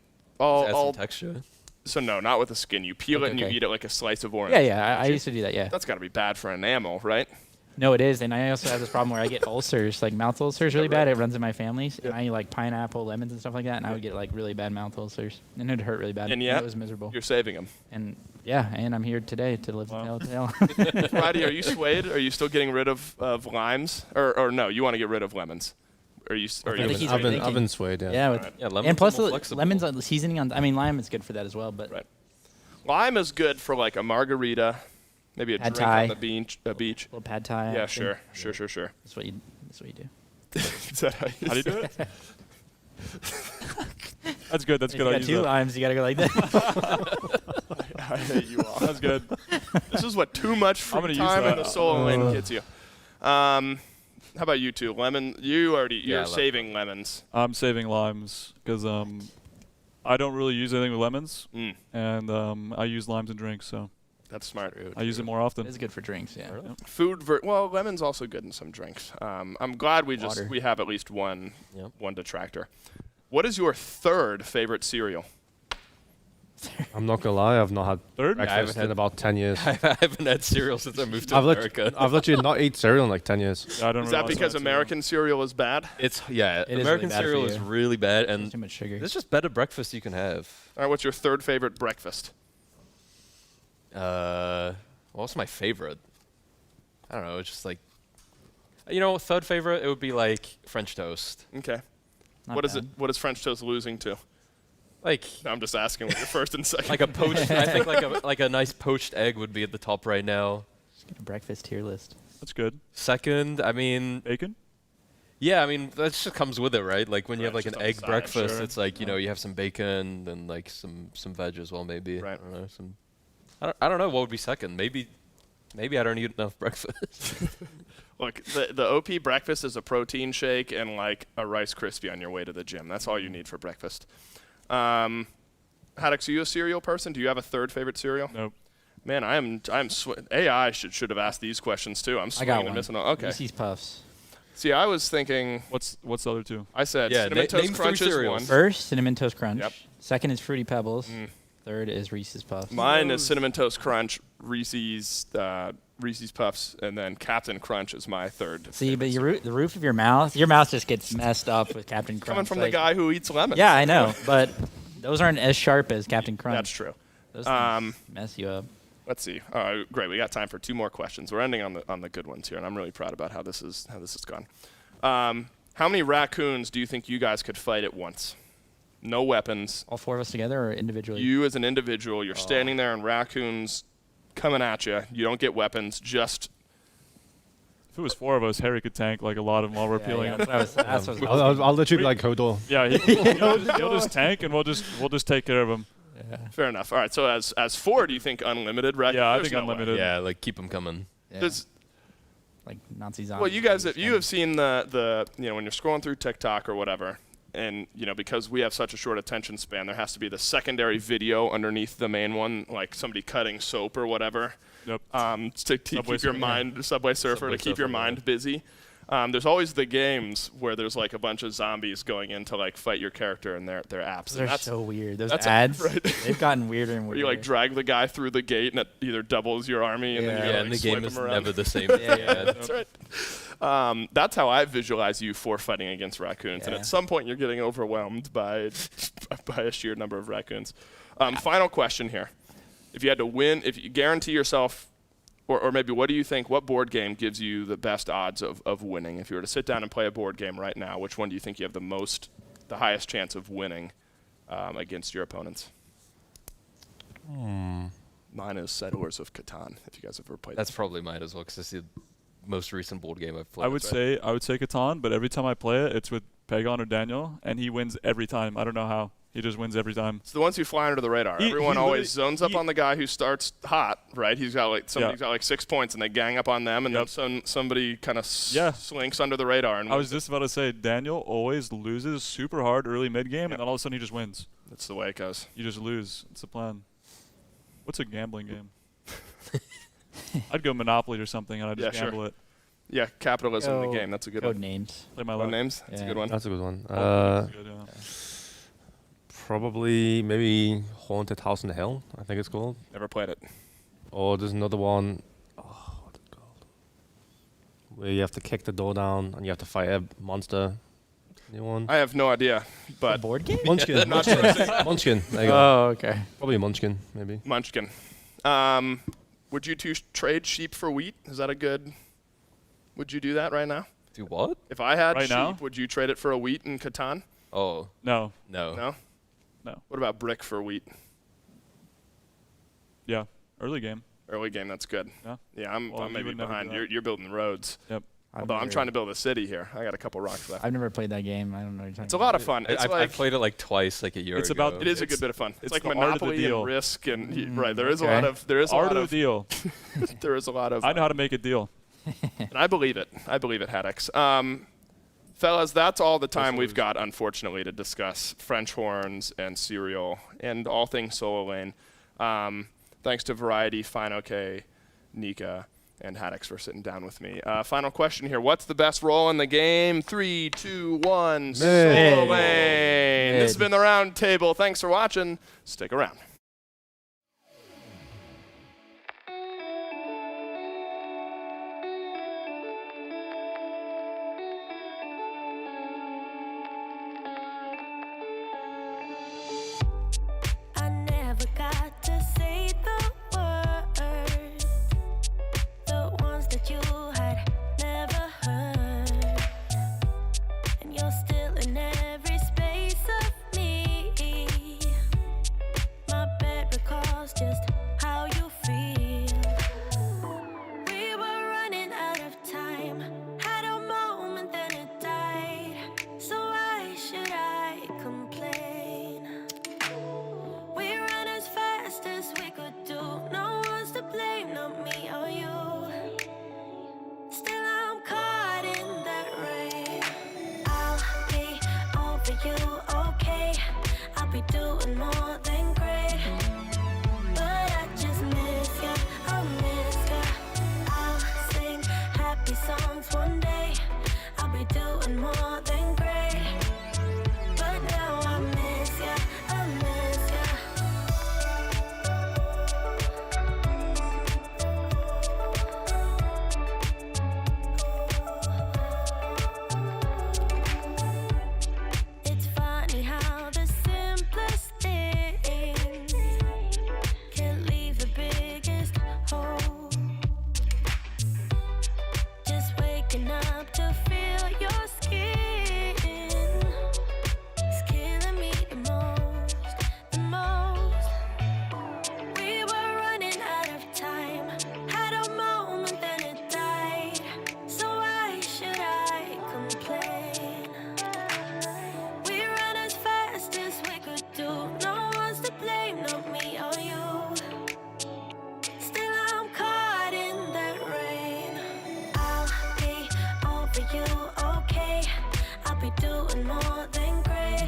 some all texture. so no, not with the skin. You peel it and you Okay. eat it like a slice of orange. Yeah. I used to do that. Yeah. That's got to be bad for enamel, right? No, it is, and I also have this problem where I get ulcers, like mouth ulcers, really bad. It runs in my family, and I eat like pineapple, lemons, and stuff like that, and I would get like really bad mouth ulcers, and it'd hurt really bad. And yet, it was miserable. You're saving them. And yeah, and I'm here today to live the tale. Friday, are you swayed? Are you still getting rid of limes, or no? You want to get rid of lemons? Are you? Are I you? think he's I've been thinking. swayed. Yeah. Yeah, Yeah, lemons and plus are more the flexible. lemons on the seasoning on. I mean, lime is good for that as well, but Right. Lime is good for like a margarita, maybe a Pad drink thai. on the beach. Beach. a little pad thai. Yeah, I think. sure. That's what you do. Is that how How do you do it? That's good. That's If good. you I'll got use two that. limes, you gotta go like that. I hate you all. That's good. This is what too much I'm free gonna use time in that. the solo lane gets you. How about you two? Lemon. You're Yeah, saving lemons. I'm saving limes because I don't really use anything with lemons, and I use limes in drinks, so That's smart. I use it more often. It's good for drinks. Yeah. Well, lemon's also good in some drinks. I'm glad we Water. have at least one Yep. one detractor. What is your third favorite cereal? I'm not gonna lie, I've not had Third? I haven't breakfast had in about 10 years. I haven't had cereal since I moved to I've America. literally not eaten cereal in like 10 years. Yeah, I don't Is really that like because cereal. American cereal is bad? It's It is really American bad for cereal is you. really bad, There's and too much sugar. there's just better breakfast you can have. All right, what's your third favorite breakfast? What's my favorite? I don't know. It's just like, third favorite it would be like French toast. Okay. Not What is bad. it? What is French toast losing to? Like No, I'm just asking what your first and second. like a poached. I think like a nice poached egg would be at the top right now. Just get a breakfast tier list. That's good. Second, I mean, Bacon? yeah, I mean that just comes with it, right? Like when you Right, have like just an on the egg side, breakfast, sure. it's like you have some bacon and like some veg as well, maybe. Right. I don't know. I don't know what would be second. Maybe I don't eat enough breakfast. Look, the OP breakfast is a protein shake and like a Rice Krispie on your way to the gym. That's all you need for breakfast. Haddox, are you a cereal person? Do you have a third favorite cereal? Nope. Man, AI should have asked these questions too. I'm I swinging got and one. missing all. Okay. Reese's Puffs. See, I was thinking. What's the other two? I said Yeah, Cinnamon Toast name three Crunch is cereals. one. First, Cinnamon Toast Crunch. Yep. Second is Fruity Pebbles. Third is Reese's Puffs. Mine is Cinnamon Toast Crunch, Reese's Puffs, and then Captain Crunch is my third. See, but favorite the roof of your mouth just gets messed up with Captain Crunch. coming from the like- guy who eats lemons. Yeah, I know, but those aren't as sharp as Captain Crunch. That's true. Those things mess you up. Let's see. Great. We got time for two more questions. We're ending on the good ones here, and I'm really proud about how this has gone. How many raccoons do you think you guys could fight at once? No weapons. All four of us together or individually? You as an individual, you're standing there, and raccoons coming at you. You don't get weapons. Just If it was four of us, Harry could tank like a lot of them while we're peeling. Yeah, that's what I was I'll literally be like Hodor. Yeah, he'll just tank, and we'll just take care of him. fair enough. All right. So as four, do you think unlimited raccoons? Yeah, I There's think no way. unlimited. Yeah, like keep them coming. Yeah. There's- like Nazi zombies. Well, you guys you have seen the when you're scrolling through TikTok or whatever, and because we have such a short attention span, there has to be the secondary video underneath the main one, like somebody cutting soap or whatever. Yep. To keep your mind Subway Surfer to keep your mind busy. There's always the games where there's like a bunch of zombies going in to like fight your character in their apps. They're and that's so weird. Those that's ads, right. they've gotten weirder and where weirder. you like drag the guy through the gate and it either doubles your army and then you Yeah, gotta, and like, the game swipe is him around. never the same. That's right. That's how I visualize you for fighting against raccoons. And Yeah. at some point, you're getting overwhelmed by a sheer number of raccoons. Final question here: if you had to win, if you guarantee yourself, or maybe what do you think? What board game gives you the best odds of winning? If you were to sit down and play a board game right now, which one do you think you have the highest chance of winning against your opponents? Mine is Settlers of Catan. If you guys have ever played, That's probably mine as well, because it's the most recent board game I've played. I would say Catan, but every time I play it, it's with Pagon or Daniel, and he wins every time. I don't know how. He just wins every time. It's the ones who fly under the radar. He Everyone always literally- zones up on the guy who starts hot, right? He's got like somebody's Yeah. got like 6 points, and they gang up on them, and then somebody kind of slinks under the radar. And I was just about to say, Daniel always loses super hard early mid game, and then all of a sudden he just wins. That's the way it goes. You just lose. It's the plan. What's a gambling game? I'd go Monopoly or something, and I'd just gamble it. Yeah, capitalism in the game. That's a good Code one. names. Play my Code luck. names. That's a good one. That's a good one. That's good, yeah. Probably maybe Haunted House in the Hill, I think it's called. Never played it. Or there's another one. Oh, what's it called? Where you have to kick the door down and you have to fight a monster. Anyone? I have no idea, but board game? Munchkin. Not sure. Munchkin. There you go. Oh, okay. Probably Munchkin, maybe. Munchkin. Would you two trade sheep for wheat? Is that a good? Would you do that right now? Do what? If I had Right sheep, now? would you trade it for a wheat in Catan? Oh. No. No. No. No. What about brick for wheat? Yeah. Early game. Early game, that's good. Yeah. Yeah, I'm Well, you maybe would never behind. do that. You're building roads. Yep. Although I'm never- trying to build a city here. I got a couple rocks left. I've never played that game. I don't know what you're talking It's a lot of fun. It's I've played it like twice, like a year It's ago. about- It is a It's- good bit of fun. It's it's like the art of the Monopoly deal. and Risk, and right. There is okay. a lot of. There is a Art lot of of. the deal. There is a lot of. I know how to make a deal. And I believe it. I believe it, Haddix. Fellas, that's all the time we've got, unfortunately, to discuss French horns and cereal and all things Solo Lane. Thanks to Variety, Fine OK, Nika, and Haddix for sitting down with me. Final question here. What's the best role in the game? 3, 2, 1. Solo Lane. This has been the Round Table. Thanks for watching. Stick around. I never got to say the words, the ones that you had never heard. And you're still in every space of me. My bed recalls just how you feel. We were running out of time, had a moment, then it died. So why should I complain? We ran as fast as we could do. No one's to blame, not me or you. Still I'm caught in that rain. I'll be over you, okay? I'll be doing more than great. But I just miss ya, I miss ya. I'll sing happy songs one day. I'll be doing more than great. But now I miss ya, I miss ya. It's funny how the simplest things can leave the biggest hole. Just waking up to feel your skin is killing me the most, the most. We were running out of time, had a moment, then it died. So why should I complain? We ran as fast as we could do. No one's to blame, not me or you. Still I'm caught in that rain. I'll be over you, okay? I'll be doing more than great.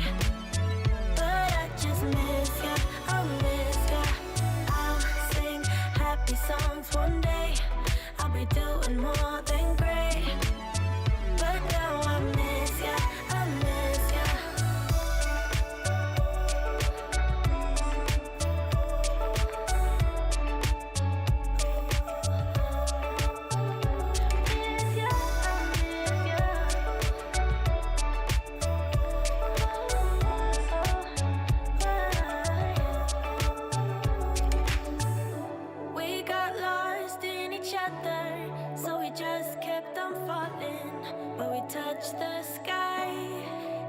But I just miss ya, I miss ya. I'll sing happy songs one day. I'll be doing more than great. But now I miss ya, I miss ya. Miss ya, we got lost in each other, so we just kept on falling. But we touched the sky,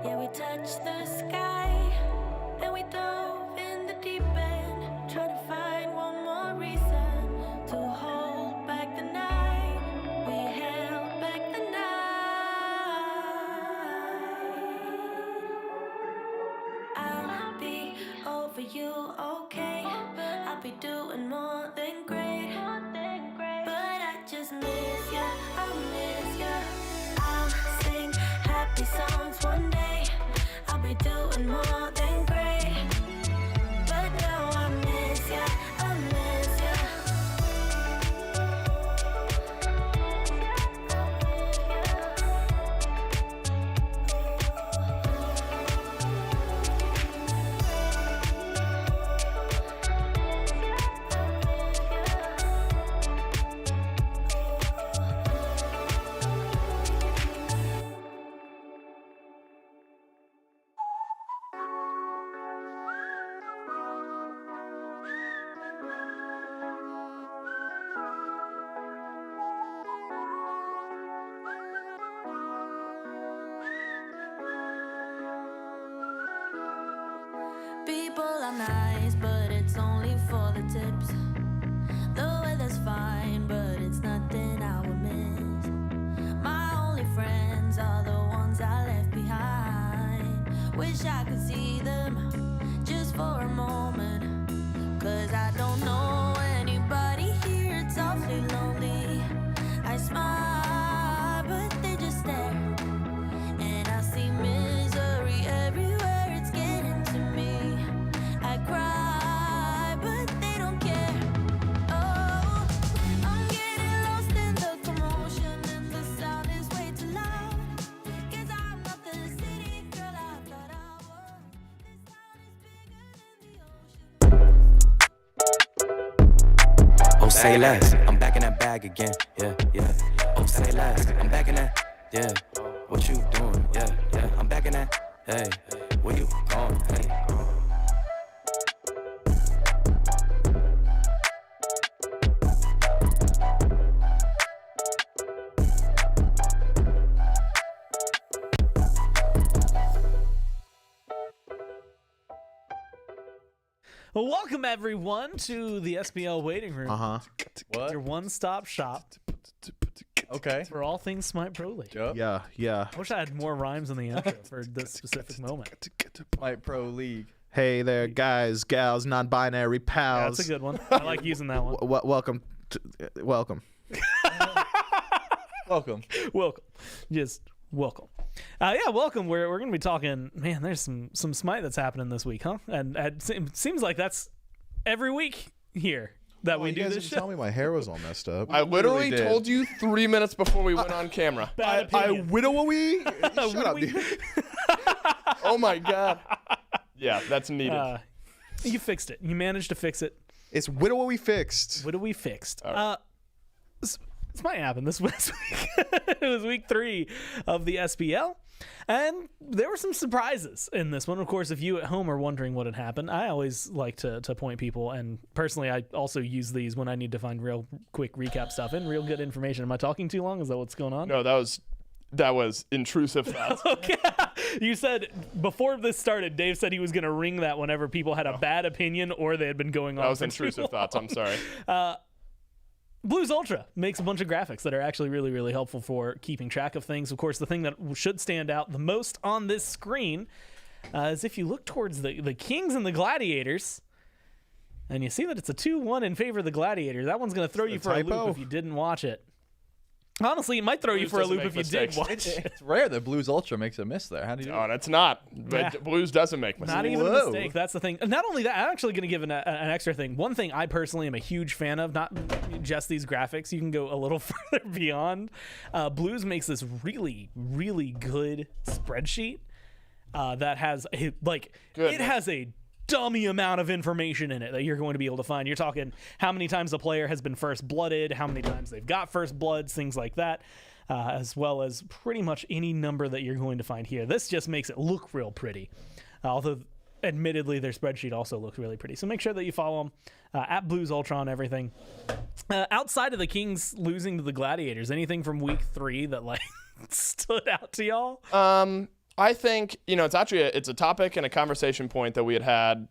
yeah, we touched the sky. And we dove in the deep end, trying to find one more reason to hold back the night. We held back the night. I'll be you okay. I'll be doing more than great. But I just miss ya, I miss ya. I'll sing happy songs one day. I'll be doing more than great. But now I miss ya, I miss ya. People are nice, but it's only for the tips. The weather's fine, but it's nothing I would miss. My only friends are the ones I left behind. Wish I could see them just for a moment. 'Cause I don't know anybody here, it's awfully lonely. I smile, but they just stare. And I see misery everywhere, it's getting to me. I cry, but they don't care. Oh, I'm getting lost in the commotion, and the sound is way too loud. 'Cause I'm not the city girl I thought I was. This town is bigger than the ocean. Oh, say less, I'm back in that bag again, yeah, yeah. Oh, say less, I'm back in that, yeah. What you doing, yeah, yeah. I'm back in that, hey. Where you going, hey. Well, welcome everyone to the SPL waiting room. What? Your one-stop shop. Okay. For all things Smite Pro League. Yep. Yeah. I wish I had more rhymes in the intro for this specific moment. Smite Pro League. Hey there, guys, gals, non-binary Yeah, pals. that's a good one. I like using that one. Welcome. Welcome. Welcome. Just welcome. Yeah, welcome. We're going to be talking, man, there's some Smite that's happening this week, huh? And it seems like that's every week here that we you do guys this didn't show. tell me my hair was all messed up. I literally did. told you 3 minutes before we went on camera. Bad I opinion. widowy. Shut up, Widowy. dude. Oh my god. Yeah, that's needed. You fixed it. You managed to fix it. It's widowy fixed. Widowy fixed. All This might happen this week. It was week 3 of the SPL. And there were some surprises in this one. Of course, if you at home are wondering what had happened, I always like to point people. And personally, I also use these when I need to find real quick recap stuff and real good information. Am I talking too long? Is that what's going on? No, that was intrusive thoughts. Okay. You said before this started, Dave said he was going to ring that whenever people had a bad opinion or they had been going on. That was for too intrusive thoughts. I'm sorry. Blues Ultra makes a bunch of graphics that are actually really, really helpful for keeping track of things. Of course, the thing that should stand out the most on this screen is if you look towards the Kings and the Gladiators, and you see that it's a 2-1 in favor of the Gladiators. That one's going to throw you for a loop if you didn't watch it. Honestly, it might throw you for a loop if you did watch it. It's rare that Blues Ultra makes a miss there. How do you? Oh, that's not. But Yeah. Blues doesn't make mistakes. Not even a mistake. That's the thing. Not only that, I'm actually going to give an extra thing. One thing I personally am a huge fan of, not just these graphics. You can go a little further beyond. Blues makes this really, really good spreadsheet that has has a dummy amount of information in it that you're going to be able to find. You're talking how many times a player has been first blooded, how many times they've got first bloods, things like that, as well as pretty much any number that you're going to find here. This just makes it look real pretty, although admittedly their spreadsheet also looks really pretty. So make sure that you follow them at Blues Ultra on everything. Outside of the Kings losing to the Gladiators, anything from week 3 that stood out to y'all? I think, it's actually it's a topic and a conversation point that we had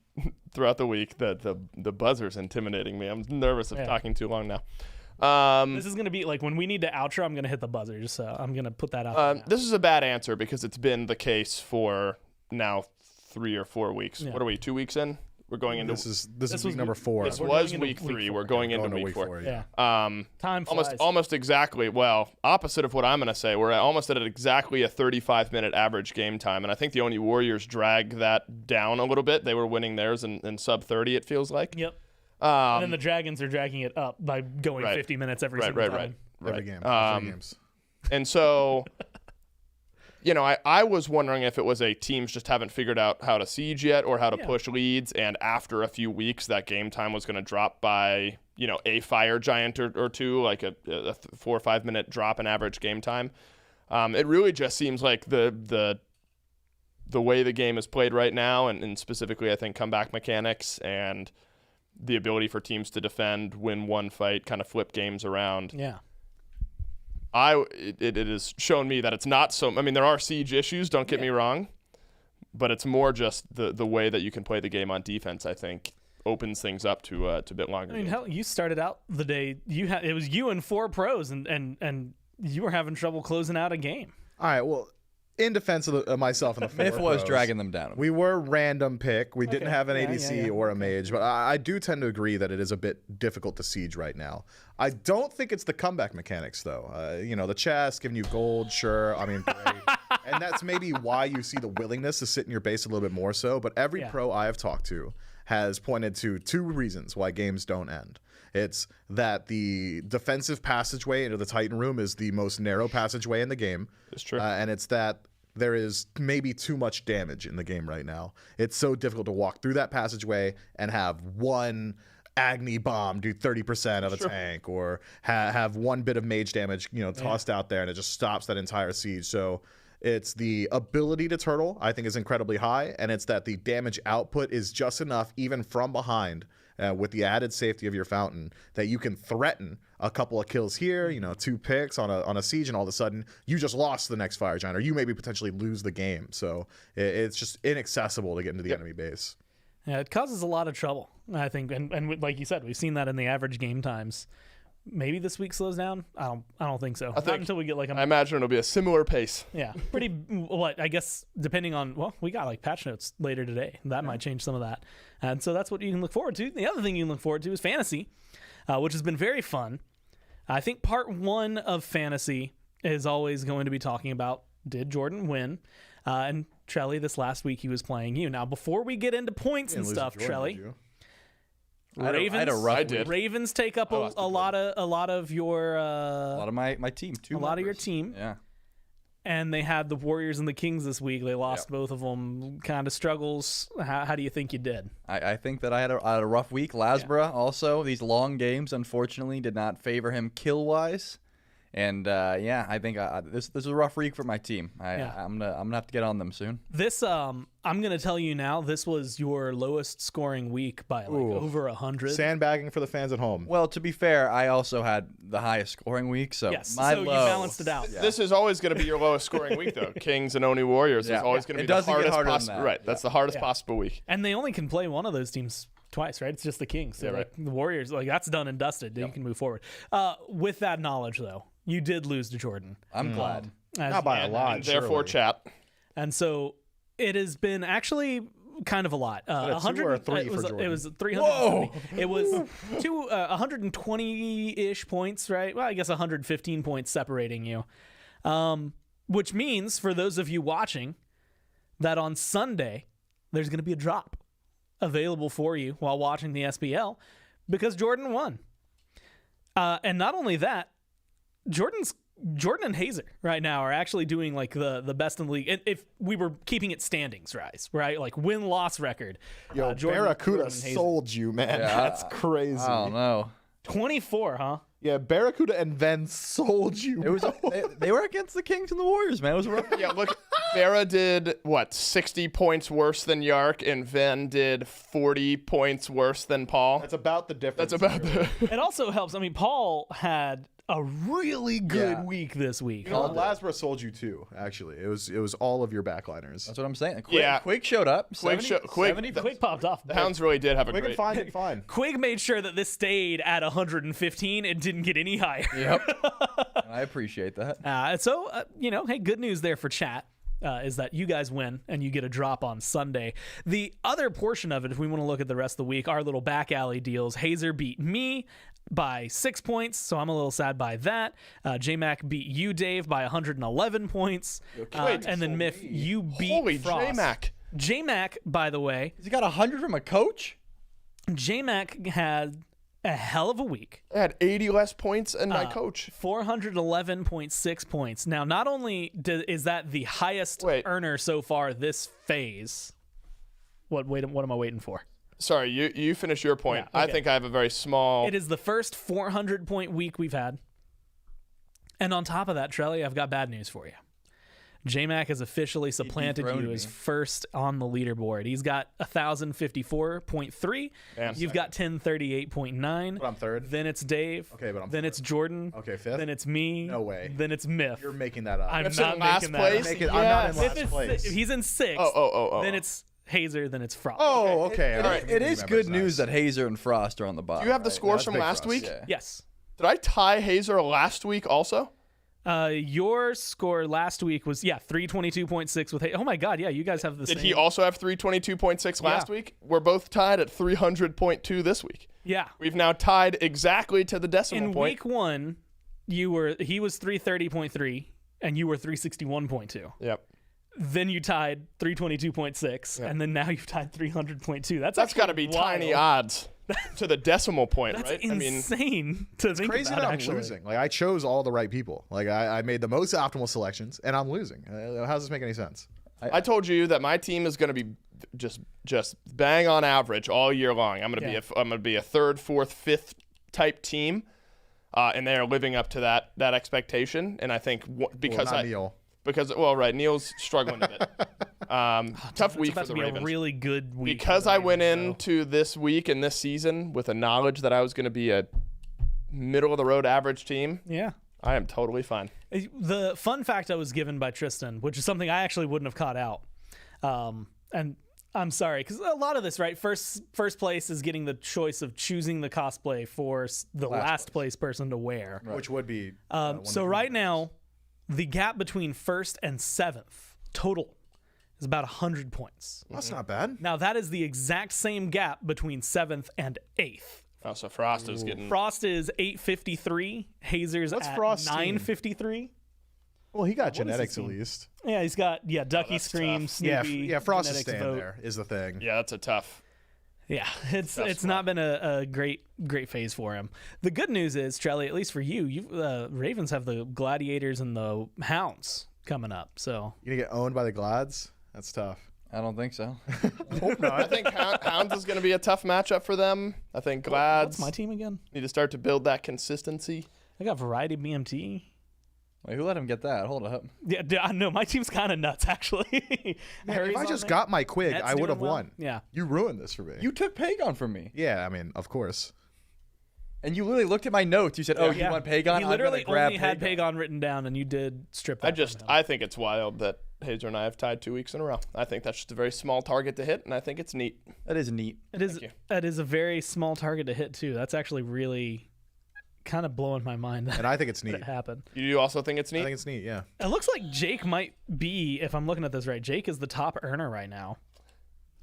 throughout the week. The buzzer's intimidating me. I'm nervous of talking too long now. This is going to be when we need to outro, I'm going to hit the buzzer. Just I'm going to put that out there. This is a bad answer because it's been the case for now 3 or 4 weeks. Yeah. What are we, 2 weeks in? We're going into This is week number 4. This We're was going into week week 3. four. We're going into Going to week week 4. four, yeah. Time flies. Almost exactly. Well, opposite of what I'm going to say. We're almost at exactly a 35-minute average game time, and I think the only Warriors dragged that down a little bit. They were winning theirs in sub 30. It feels like. Yep. And then the Dragons are dragging it up by going 50 minutes every single time. Every game. Games. And so, I was wondering if it was teams just haven't figured out how to siege yet or how to push leads, and after a few weeks, that game time was going to drop by, a fire giant or two, like a 4 or 5 minute drop in average game time. It really just seems like the way the game is played right now, and specifically, I think comeback mechanics and the ability for teams to defend, win one fight, kind of flip games around. Yeah. It has shown me that it's not so. I mean, there are siege issues. Don't get me wrong, but it's more just the way that you can play the game on defense. I think opens things up to a bit longer. I mean, hell, you started out the day it was you and 4 pros, and you were having trouble closing out a game. All right, well, in defense of myself and the 4 Myth was pros, dragging them down. We were random pick. We didn't have an Yeah, ADC or a mage, but I do tend to agree that it is a bit difficult to siege right now. I don't think it's the comeback mechanics, though. The chest giving you gold, sure. I mean, great. And that's maybe why you see the willingness to sit in your base a little bit more so. But every pro I have talked to has pointed to 2 reasons why games don't end. It's that the defensive passageway into the Titan room is the most narrow passageway in the game. It's true. And it's that there is maybe too much damage in the game right now. It's so difficult to walk through that passageway and have one Agni bomb do 30% of a tank, or have one bit of mage damage, tossed out there, and it just stops that entire siege. So it's the ability to turtle, I think, is incredibly high, and it's that the damage output is just enough, even from behind, with the added safety of your fountain, that you can threaten a couple of kills here, 2 picks on a siege, and all of a sudden you just lost the next fire giant, or you maybe potentially lose the game. So it's just inaccessible to get into the enemy base. Yeah, it causes a lot of trouble, I think, and like you said, we've seen that in the average game times. Maybe this week slows down. I don't think so. Not until we get I imagine it'll be a similar pace. Yeah, pretty. What I guess depending on we got like patch notes later today. That might change some of that, and so that's what you can look forward to. The other thing you can look forward to is fantasy, which has been very fun. I think part 1 of fantasy is always going to be talking about, did Jordan win? And Trelly, this last week he was playing you. Now before we get into points and stuff, Trelly. Ravens take up a lot of your a lot of my team too. A lot of your team. Yeah. And they had the Warriors and the Kings this week. They lost both of them. Kind of struggles. How do you think you did? I think that I had a rough week. Lasbra also. These long games, unfortunately, did not favor him kill-wise. And I think this is a rough week for my team. I'm gonna have to get on them soon. This I'm gonna tell you now. This was your lowest scoring week by over 100. Sandbagging for the fans at home. Well, to be fair, I also had the highest scoring week, so yes, my so you balanced it out. Yeah. This is always going to be your lowest scoring week, though. Kings and Oni Warriors is always going to be the hardest possible. Right, that's the hardest possible week. And they only can play one of those teams twice, right? It's just the Kings. So the Warriors, that's done and dusted. You can move forward. With that knowledge, though, you did lose to Jordan. I'm glad. Not by a lot. Therefore, chat. And so it has been actually kind of a lot. 100 or 3 it was, for Jordan? It was 370. It was 120-ish points, right? Well, I guess 115 points separating you. Which means, for those of you watching, that on Sunday, there's going to be a drop available for you while watching the SBL because Jordan won. And not only that, Jordan and Hazer right now are actually doing like the best in the league. And if we were keeping it standings, right? Like win-loss record. Yo, Barracuda sold you, man. Yeah, That's crazy. I don't know. 24, huh? Yeah, Barracuda and Ven sold you. It was they were against the Kings and the Warriors, man. It was rough. Yeah, look, Barra did 60 points worse than Yark, and Ven did 40 points worse than Paul. That's about the difference. That's about the. It also helps. I mean, Paul had a really good week this week. Lasbra sold you too. Actually, it was all of your backliners. That's what I'm saying. Quig showed up. Quig popped off. The Hounds really did have a great. Fine. Quig made sure that this stayed at 115 and didn't get any higher. Yep. I appreciate that. So hey, good news there for chat. is that you guys win and you get a drop on Sunday. The other portion of it, if we want to look at the rest of the week, our little back alley deals. Hazer beat me by 6 points, so I'm a little sad by that. J-Mac beat you, Dave, by 111 points. And then Miff, you beat Holy Frost. J-Mac. J-Mac, by the way. Has he got 100 from a coach? J-Mac had a hell of a week. I had 80 less points than my coach. 411.6 points. Now, not only is that the highest earner so far this phase. What am I waiting for? Sorry, you finish your point. Yeah, okay. I think I have a very small... It is the first 400-point week we've had. And on top of that, Trelly, I've got bad news for you. J-Mac has officially supplanted you as first on the leaderboard. He's got 1,054.3. You've got 1038.9. But I'm third. Then it's Dave. Okay, but I'm Then it's Jordan. Okay, fifth. Then it's me. No way. Then it's Miff. You're making that up. I'm Miff's not in last making place? that up. I'm not in Miff last is place. He's in sixth. Oh. Then it's Hazer. Then it's Frost. Oh, okay. All right. It is good news that Hazer and Frost are on the bottom. Do you have the right? scores That's from big last for us, week? yeah. Yes. Did I tie Hazer last week also? Your score last week was 322.6 with oh my god, yeah, you guys have the same. Did he also have 322.6 last week? We're both tied at 300.2 this week. Yeah. We've now tied exactly to the decimal In point. week 1, he was 330.3 and you were 361.2. Yep. Then you tied 322.6 and then now you've tied 300.2. That's got to be wild. tiny odds to the decimal point, That's right? insane to think Crazy about. that I'm Actually, losing. Like I chose all the right people. Like I made the most optimal selections, and I'm losing. How does this make any sense? I told you that my team is going to be just bang on average all year long. I'm going to be a third, fourth, fifth type team, and they are living up to that expectation. And I think because Neil. Neil's struggling a bit. Tough week for the Ravens. A really good week. Because I went into this week and this season with a knowledge that I was going to be a middle of the road average team. Yeah. I am totally fine. The fun fact I was given by Tristan, which is something I actually wouldn't have caught out, and I'm sorry, because a lot of this, right? First place is getting the choice of choosing the cosplay for the last place person to wear, which would be. So right now, the gap between first and seventh total is about 100 points. That's not bad. Now that is the exact same gap between seventh and eighth. Oh, so Frost is getting... Frost is 853. Hazer's at Frost's 953. Well, he got genetics at least. Yeah, he's got Ducky Scream, tough. Snoopy. Yeah, Frost is genetics staying vote. there is the thing. Yeah, that's a tough... Yeah, it's not been a great phase for him. The good news is, Trelly, at least for you, Ravens have the Gladiators and the Hounds coming up. So You gonna get owned by the Glads? That's tough. I don't think so. Hope not. I think Hounds is going to be a tough matchup for them. I think Glads... What's my team again? Need to start to build that consistency. I got Variety BMT. Wait, who let him get that? Hold up. Yeah, I know. My team's kind of nuts, actually. Man, if I just got my Quig, Net's I would have doing well. won. Yeah. You ruined this for me. You took Pagon from me. Yeah, I mean, of course. And you literally looked at my notes. You said, "Oh, you want Pagon?" He I'm literally gonna grab only had Pagon. Pagon written down, and you did strip that. I think it's wild that Hazer and I have tied 2 weeks in a row. I think that's just a very small target to hit, and I think it's neat. That is neat. It is. That is a very small target to hit too. That's actually really kind of blowing my mind. And I think it's neat. That it happened. You also think it's neat? I think it's neat. Yeah. It looks like Jake might be, if I'm looking at this right, Jake is the top earner right now.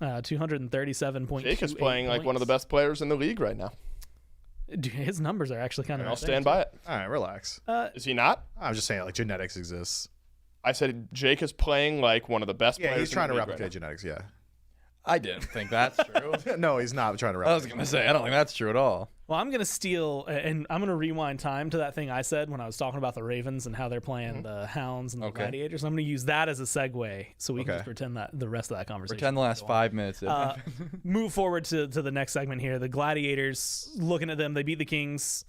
237.2. Jake is playing like one of the best players in the league right now. Dude, his numbers are actually kind of. I'll stand by it. All right, relax. Is he not? I'm just saying, like, genetics exists. I said Jake is playing like one of the best Yeah, players. he's trying to in the league replicate right genetics. Yeah. I didn't think that's true. No, he's not trying to I was replicate. gonna say I don't think that's true at all. Well, I'm gonna steal, and I'm gonna rewind time to that thing I said when I was talking about the Ravens and how they're playing the Hounds and the Gladiators. I'm gonna use that as a segue, so we can just pretend that the rest of that conversation. Pretend the last 5 minutes. Move forward to the next segment here. The Gladiators. Looking at them, they beat the Kings.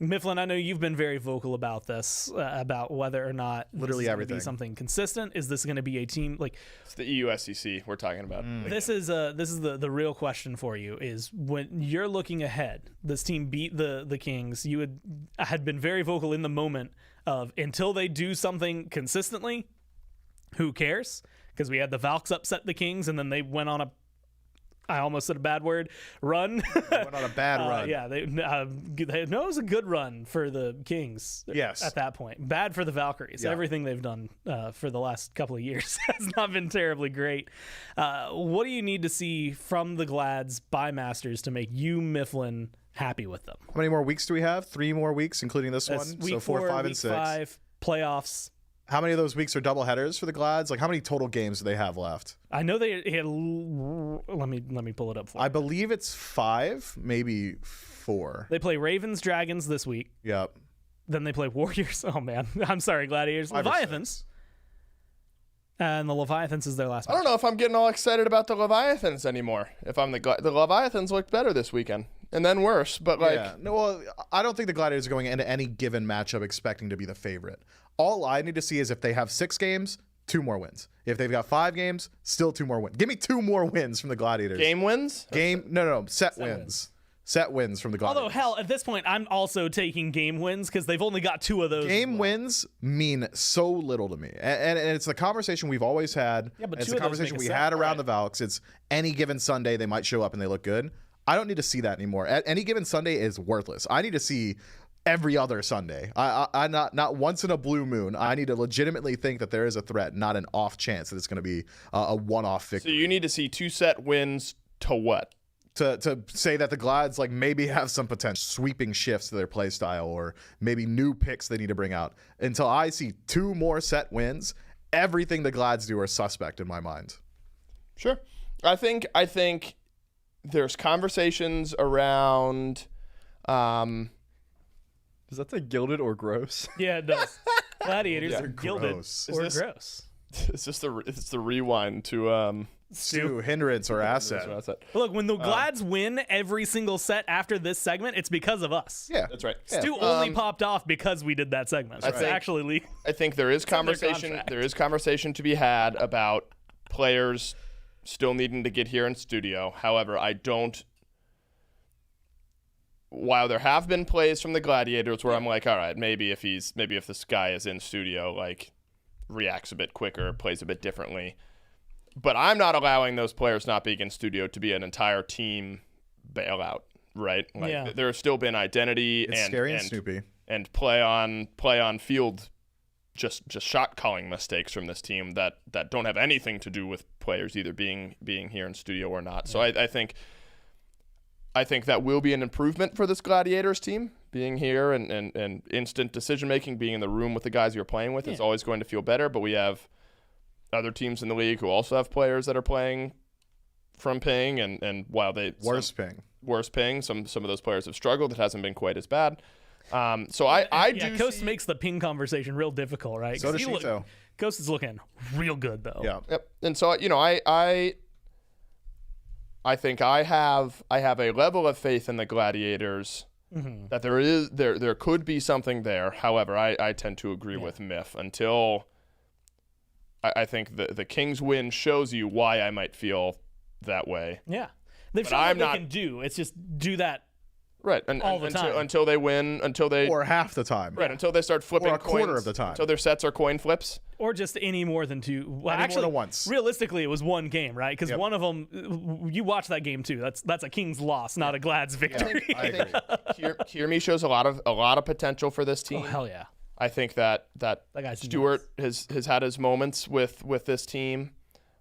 Mifflin, I know you've been very vocal about this, about whether or not Literally this is everything. Be something consistent. Is this going to be a team like? It's the EUSCC we're talking about. This is the real question for you. Is when you're looking ahead, this team beat the Kings. You had been very vocal in the moment of until they do something consistently, who cares? Because we had the Valks upset the Kings, and then they went on I almost said a bad word. Run. They went on a bad run. Yeah, no, it was a good run for the Kings. Yes. At that point, bad for the Valkyries. Yeah. Everything they've done for the last couple of years has not been terribly great. What do you need to see from the Glads by Masters to make you, Mifflin, happy with them? How many more weeks do we have? 3 more weeks, including this That's one. week So 4, 4, 5, week and 6. 5, playoffs. How many of those weeks are double headers for the Glads? Like, how many total games do they have left? I know they had. Let me pull it up for you. I believe it's 5, maybe 4. They play Ravens, Dragons this week. Yep. Then they play Warriors. Oh man, I'm sorry, Gladiators, 5 or Leviathans. And the Leviathans is their last I don't know if I'm getting all excited about the Leviathans anymore. If I'm the Leviathans looked better this weekend, and then worse. But like, yeah. No, well, I don't think the Gladiators are going into any given matchup expecting to be the favorite. All I need to see is if they have 6 games, 2 more wins. If they've got 5 games, still 2 more wins. Give me 2 more wins from the Gladiators. Game wins? No. Set wins. Set wins from the Gladiators. Although, hell, at this point, I'm also taking game wins because they've only got 2 of those. Game wins mean so little to me. And it's the conversation we've always had. Yeah, but it's 2 the of those conversation make a we set, had around right? the Valks. It's any given Sunday, they might show up and they look good. I don't need to see that anymore. Any given Sunday is worthless. I need to see every other Sunday. I not once in a blue moon. I need to legitimately think that there is a threat, not an off chance that it's going to be a one-off victory. So you need to see 2 set wins to what? To say that the Glads like maybe have some potential sweeping shifts to their play style or maybe new picks they need to bring out. Until I see 2 more set wins, everything the Glads do are suspect in my mind. Sure. I think there's conversations around Does that say gilded or gross? Yeah, it does. Gladiators Yeah. are gilded Gross. or Is this- gross. it's just the rewind to Stu, hindrance or asset. Look, when the Glads win every single set after this segment, it's because of us. Yeah, that's right. Stu only popped off because we did that segment. So it's actually legal. I think there is It's in their conversation. contract. There is conversation to be had about players still needing to get here in studio. However, I don't. While there have been plays from the Gladiators where I'm like, all right, maybe if this guy is in studio, like reacts a bit quicker, plays a bit differently. But I'm not allowing those players not being in studio to be an entire team bailout, right? Like Yeah. there has still been identity It's scary and Snoopy. and play on field just shot calling mistakes from this team that don't have anything to do with players either being here in studio or not. So I think that will be an improvement for this Gladiators team. Being here and instant decision making, being in the room with the guys you're playing with is always going to feel better. But we have other teams in the league who also have players that are playing from ping, and while worse ping, some of those players have struggled. It hasn't been quite as bad. So I do. Coast makes the ping conversation real difficult, right? So does Shito. Coast is looking real good though. Yeah. Yep. And so I think I have a level of faith in the Gladiators that there could be something there. However, I tend to agree with Miff until I think the Kings win shows you why I might feel that way. Yeah. They've But shown what I'm they not- can do. It's just do that Right. all the time. Until they win, or half the time. Right, until they start flipping Or a quarter coins, of the time. Until their sets are coin flips. or just any more than 2. Well, Any more actually, than once. realistically, it was 1 game, right? Because Yep. one of them, you watch that game too. That's a King's loss, not a Glad's victory. I agree. Hear Me shows a lot of potential for this team. Oh hell yeah! I think that guy's Stewart has had his moments with this team.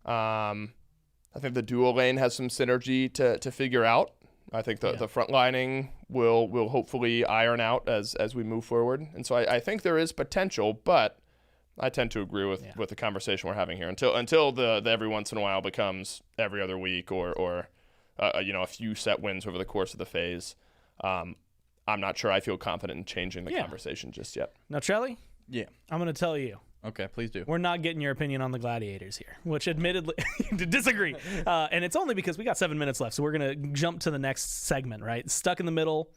I think the dual lane has some synergy to figure out. I think the front lining will hopefully iron out as we move forward. And so I think there is potential, but I tend to agree with the conversation we're having here until the every once in a while becomes every other week or a few set wins over the course of the phase. I'm not sure I feel confident in changing the conversation just yet. Now, Trelly, Yeah. I'm gonna tell you. Okay, please do. We're not getting your opinion on the Gladiators here, which admittedly to disagree. And it's only because we got 7 minutes left, so we're gonna jump to the next segment, right? Stuck in the middle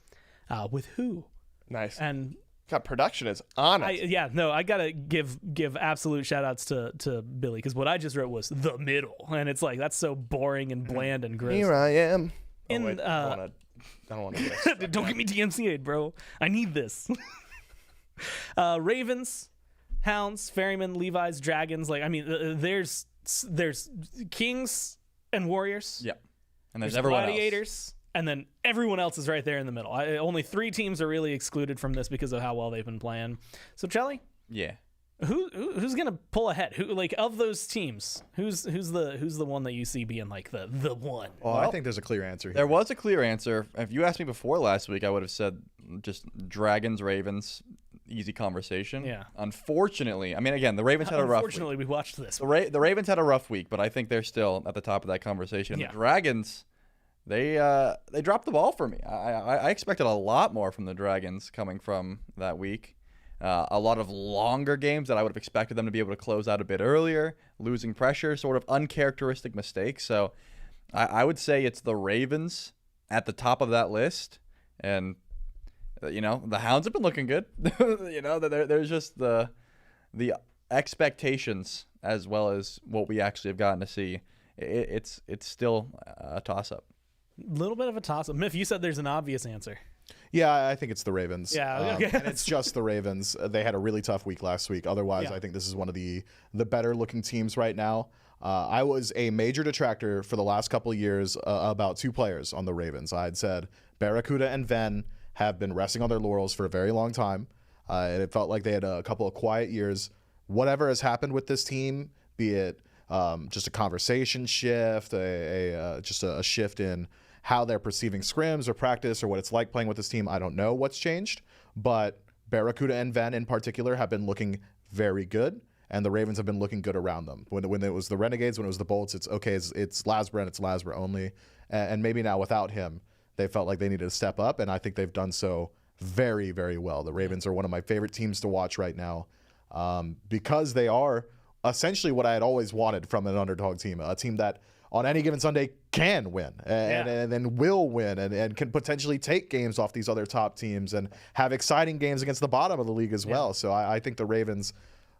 with who? Nice. And God, production is on it. I gotta give absolute shout outs to Billy, because what I just wrote was the middle, and it's like that's so boring and bland and gross. Here I am. In, wait, I don't want to. Don't get me DMCA'd, bro. I need this. Ravens, Hounds, Ferrymen, Levi's, Dragons. Like, I mean, there's Kings and Warriors. Yeah. And there's everyone else. Gladiators, and then everyone else is right there in the middle. Only 3 teams are really excluded from this because of how well they've been playing. So, Chelly? Yeah. Who's gonna pull ahead? Who, like, of those teams? Who's the one that you see being like the one? Oh, I think there's a clear answer here. There was a clear answer. If you asked me before last week, I would have said just Dragons, Ravens, easy conversation. Yeah. Unfortunately, I mean, again, the Ravens had a rough week. Unfortunately, we watched this. The Ravens had a rough week, but I think they're still at the top of that conversation. Yeah. The Dragons, they dropped the ball for me. I expected a lot more from the Dragons coming from that week. A lot of longer games that I would have expected them to be able to close out a bit earlier, losing pressure, sort of uncharacteristic mistakes. So I would say it's the Ravens at the top of that list. And, the Hounds have been looking good. There's just the expectations as well as what we actually have gotten to see. It's still a toss-up. A little bit of a toss-up. Miff, you said there's an obvious answer. Yeah, I think it's the Ravens. Yeah, okay. And it's just the Ravens. They had a really tough week last week. Otherwise, I think this is one of the better looking teams right now. I was a major detractor for the last couple of years about 2 players on the Ravens. I had said Barracuda and Ven have been resting on their laurels for a very long time. And it felt like they had a couple of quiet years. Whatever has happened with this team, be it just a conversation shift, just a shift in how they're perceiving scrims or practice or what it's like playing with this team, I don't know what's changed. But Barracuda and Ven in particular have been looking very good, and the Ravens have been looking good around them. When it was the Renegades, when it was the Bolts, it's okay, it's Lasbra and it's Lasbra only. And maybe now without him, they felt like they needed to step up, and I think they've done so very, very well. The Ravens are one of my favorite teams to watch right now because they are essentially what I had always wanted from an underdog team, a team that on any given Sunday can win and will win and can potentially take games off these other top teams and have exciting games against the bottom of the league as well. So I think the Ravens,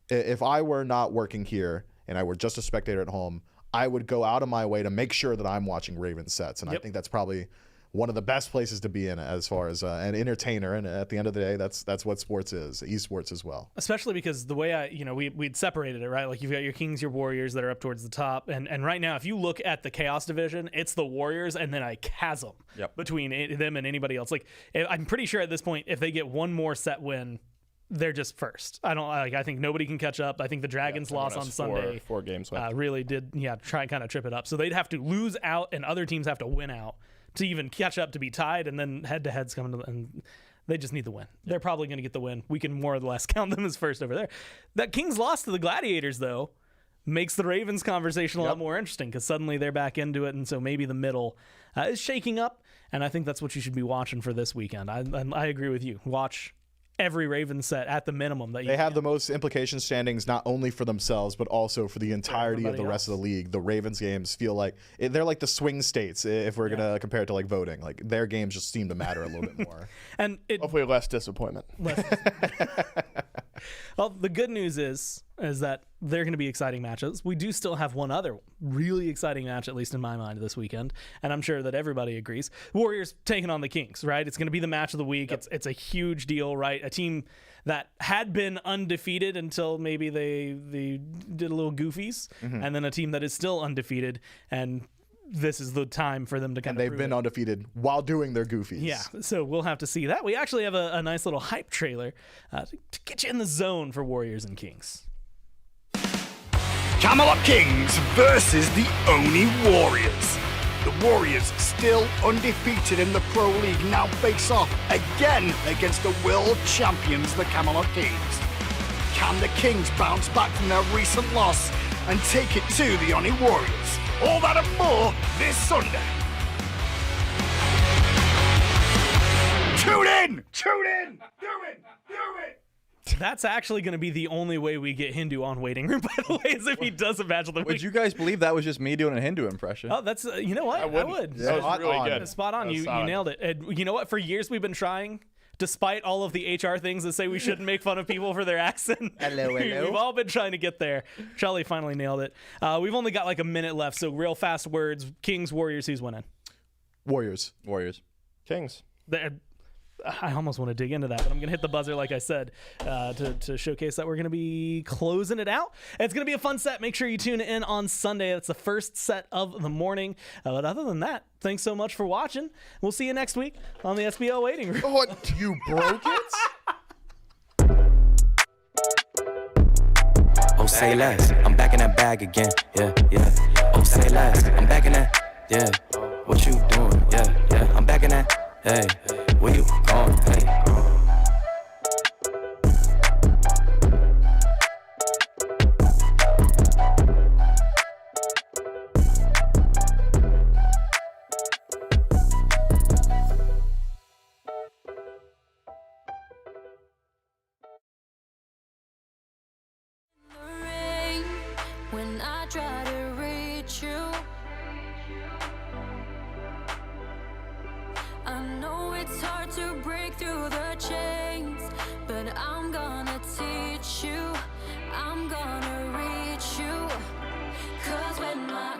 if I were not working here and I were just a spectator at home, I would go out of my way to make sure that I'm watching Ravens sets. And I think that's probably one of the best places to be in as far as an entertainer. And at the end of the day, that's what sports is, esports as well. Especially because the way we'd separated it, right? Like you've got your Kings, your Warriors that are up towards the top. And right now, if you look at the Chaos division, it's the Warriors and then a chasm between them and anybody else. Like I'm pretty sure at this point, if they get one more set win, they're just first. I think nobody can catch up. I think the Dragons loss on Sunday 4 games left. Really did try and kind of trip it up. So they'd have to lose out and other teams have to win out to even catch up, to be tied, and then head-to-heads coming to and they just need the win. They're probably going to get the win. We can more or less count them as first over there. That Kings loss to the Gladiators, though, makes the Ravens conversation a lot more interesting because suddenly they're back into it, and so maybe the middle is shaking up, and I think that's what you should be watching for this weekend. I agree with you. Watch every Ravens set at the minimum that you they have the most implication standings not only for themselves but also for the entirety of the rest of the league. The Ravens games feel like they're like the swing states if we're gonna compare it to like voting. Like their games just seem to matter a little bit more. And hopefully less disappointment. Well, the good news is that they're going to be exciting matches. We do still have one other really exciting match, at least in my mind, this weekend, and I'm sure that everybody agrees. Warriors taking on the Kings, right? It's going to be the match of the week. Yep. It's a huge deal, right? A team that had been undefeated until maybe they did a little goofies, and then a team that is still undefeated, and this is the time for them to kind of they've been undefeated while doing their goofies. Yeah, so we'll have to see that. We actually have a nice little hype trailer to get you in the zone for Warriors and Kings. Camelot Kings versus the Oni Warriors. The Warriors, still undefeated in the Pro League, now face off again against the world champions, the Camelot Kings. Can the Kings bounce back from their recent loss and take it to the Oni Warriors? All that and more this Sunday. Tune in! Do it! That's actually going to be the only way we get Hindu on Waiting Room, by the way, is if he does a match of the week. Would you guys believe that was just me doing a Hindu impression? Oh, that's, you know what? I would. Yeah. That was really good. Spot on. You nailed it. And you know what? For years we've been trying, despite all of the HR things that say we shouldn't make fun of people for their accent. Hello. We've all been trying to get there. Charlie finally nailed it. We've only got like a minute left, so real fast words. Kings, Warriors, who's winning? Warriors. Warriors. Kings. I almost want to dig into that, but I'm going to hit the buzzer, like I said, to showcase that we're going to be closing it out. It's going to be a fun set. Make sure you tune in on Sunday. That's the first set of the morning. But other than that, thanks so much for watching. We'll see you next week on the SBL Waiting Room. Oh, you broke it? Oh, say less. I'm back in that bag again. Yeah, yeah. Oh, say less. I'm back in that. Yeah. What you doing? Yeah, yeah. I'm back in that. Hey, where you going? Hey. When I try to reach you, I know it's hard to break through the chains, but I'm gonna teach you, I'm gonna reach you, 'cause when my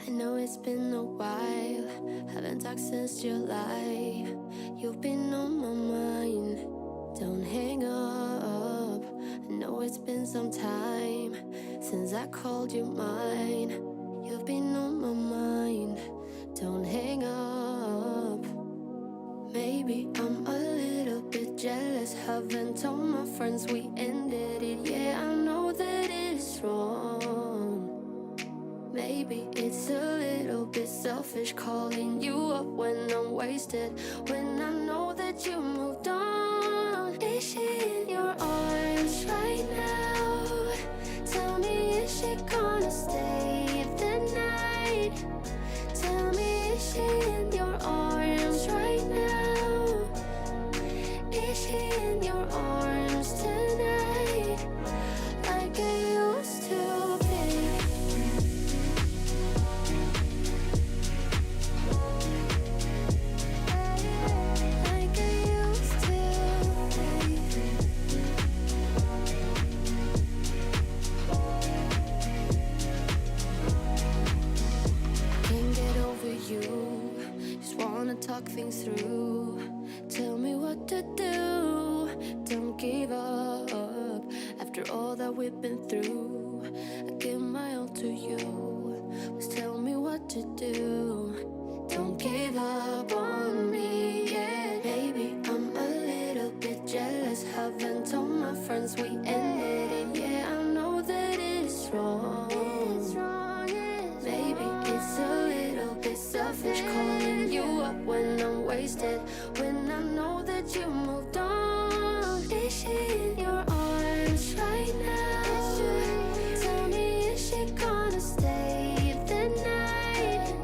I know it's been a while, haven't talked since July. You've been on my mind, don't hang up. I know it's been some time since I called you mine. You've been on my mind, don't hang up. Maybe I'm a little bit jealous, haven't told my friends we ended it. Yeah, I know that it's wrong. Maybe it's a little bit selfish calling you up when I'm wasted, when I know that you moved on. Is she in your arms right now? Tell me, is she gonna stay the night? Tell me, is she in your arms right now? Is she in your arms tonight? Like I used to be. Talk things through, tell me what to do, don't give up. After all that we've been through, I give my all to you. Just tell me what to do, don't give up on me yet. Maybe I'm a little bit jealous, haven't told my friends we ended it. Yeah, I know that it's wrong. Maybe it's a little bit selfish calling you up when I'm wasted, when I know that you moved on. Is she in your arms right now? Tell me, is she gonna stay the night?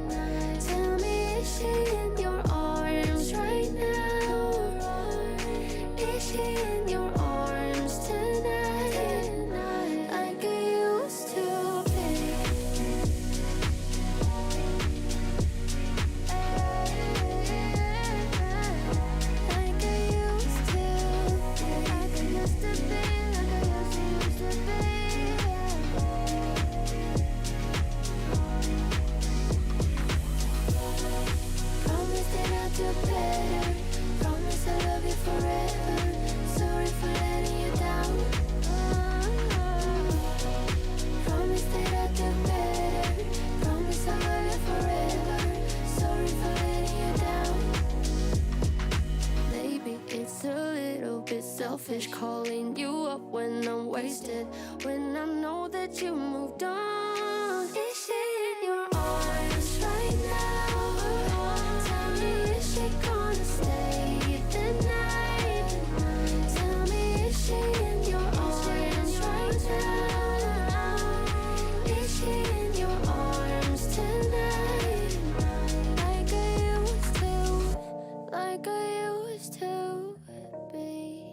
selfish, calling you up when I'm wasted, when I know that you moved on. Is she in your arms right now? Tell me, is she gonna stay the night? Tell me, is she in your arms right now? Is she in your arms tonight? Like I used to, like I used to be.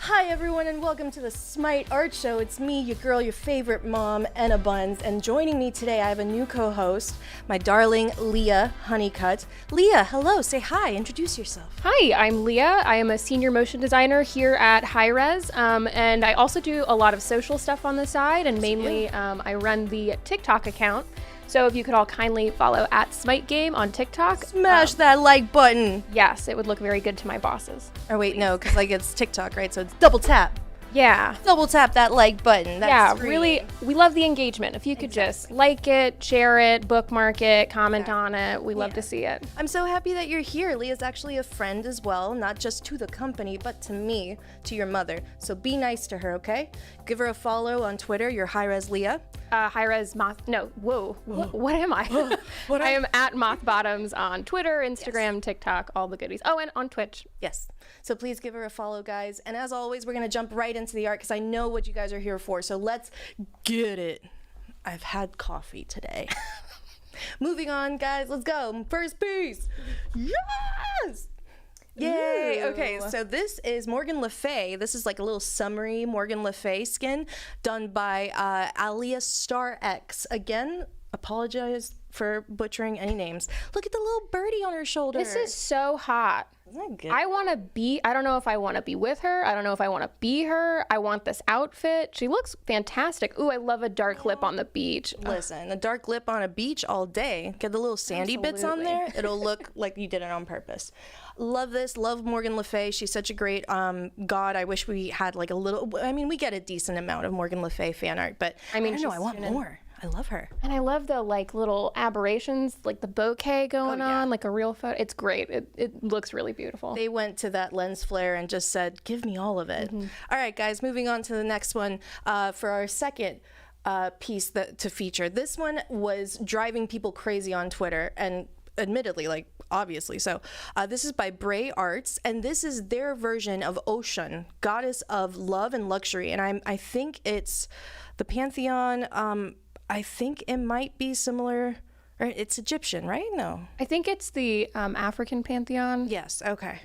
Hi everyone and welcome to the SMITE Art Show. It's me, your girl, your favorite mom, Anna Buns, and joining me today I have a new co-host, my darling Leah Honeycutt. Leah, hello, say hi, introduce yourself. Hi, I'm Leah. I am a senior motion designer here at Hi-Rez, and I also do a lot of social stuff on the side, and mainly I run the TikTok account. So if you could all kindly follow at SMITE Game on TikTok. Smash that like button. Yes, it would look very good to my bosses. Or wait, no, because like it's TikTok, right? So it's double tap. Yeah. Double tap that like button. Yeah, really, we love the engagement. If you could just like it, share it, bookmark it, comment on it, we love to see it. I'm so happy that you're here. Leah's actually a friend as well, not just to the company, but to me, to your mother. So be nice to her, okay? Give her a follow on Twitter. You're Hi-Rez Leah. Hi-Rez what am I? I am at Mothbottoms on Twitter, Instagram, TikTok, all the goodies. Oh, and on Twitch. Yes. So please give her a follow, guys. And as always, we're going to jump right into the art because I know what you guys are here for. So let's get it. I've had coffee today. Moving on, guys. Let's go. First piece. Yes! Yay! Okay, so this is Morgan Le Fay. This is like a little summary Morgan Le Fay skin done by Alia Star X. Again, apologize for butchering any names. Look at the little birdie on her shoulder. This is so hot. Isn't that good? I don't know if I want to be with her. I don't know if I want to be her. I want this outfit. She looks fantastic. Ooh, I love a dark lip on the beach. Listen, a dark lip on a beach all day. Get the little sandy bits on there. It'll look like you did it on purpose. Love this. Love Morgan Le Fay. She's such a great god. I wish we had like a little, I mean, we get a decent amount of Morgan Le Fay fan art, but I don't know, I want more. I love her. And I love the like little aberrations, like the bouquet going on, like a real photo. It's great. It looks really beautiful. They went to that lens flare and just said, give me all of it. All right, guys, moving on to the next one for our second piece to feature. This one was driving people crazy on Twitter, and admittedly, like obviously so. This is by Bray Arts, and this is their version of Ocean, goddess of love and luxury. And I think it's the pantheon. I think it might be similar, or it's Egyptian, right? No. I think it's the African pantheon. Yes, okay.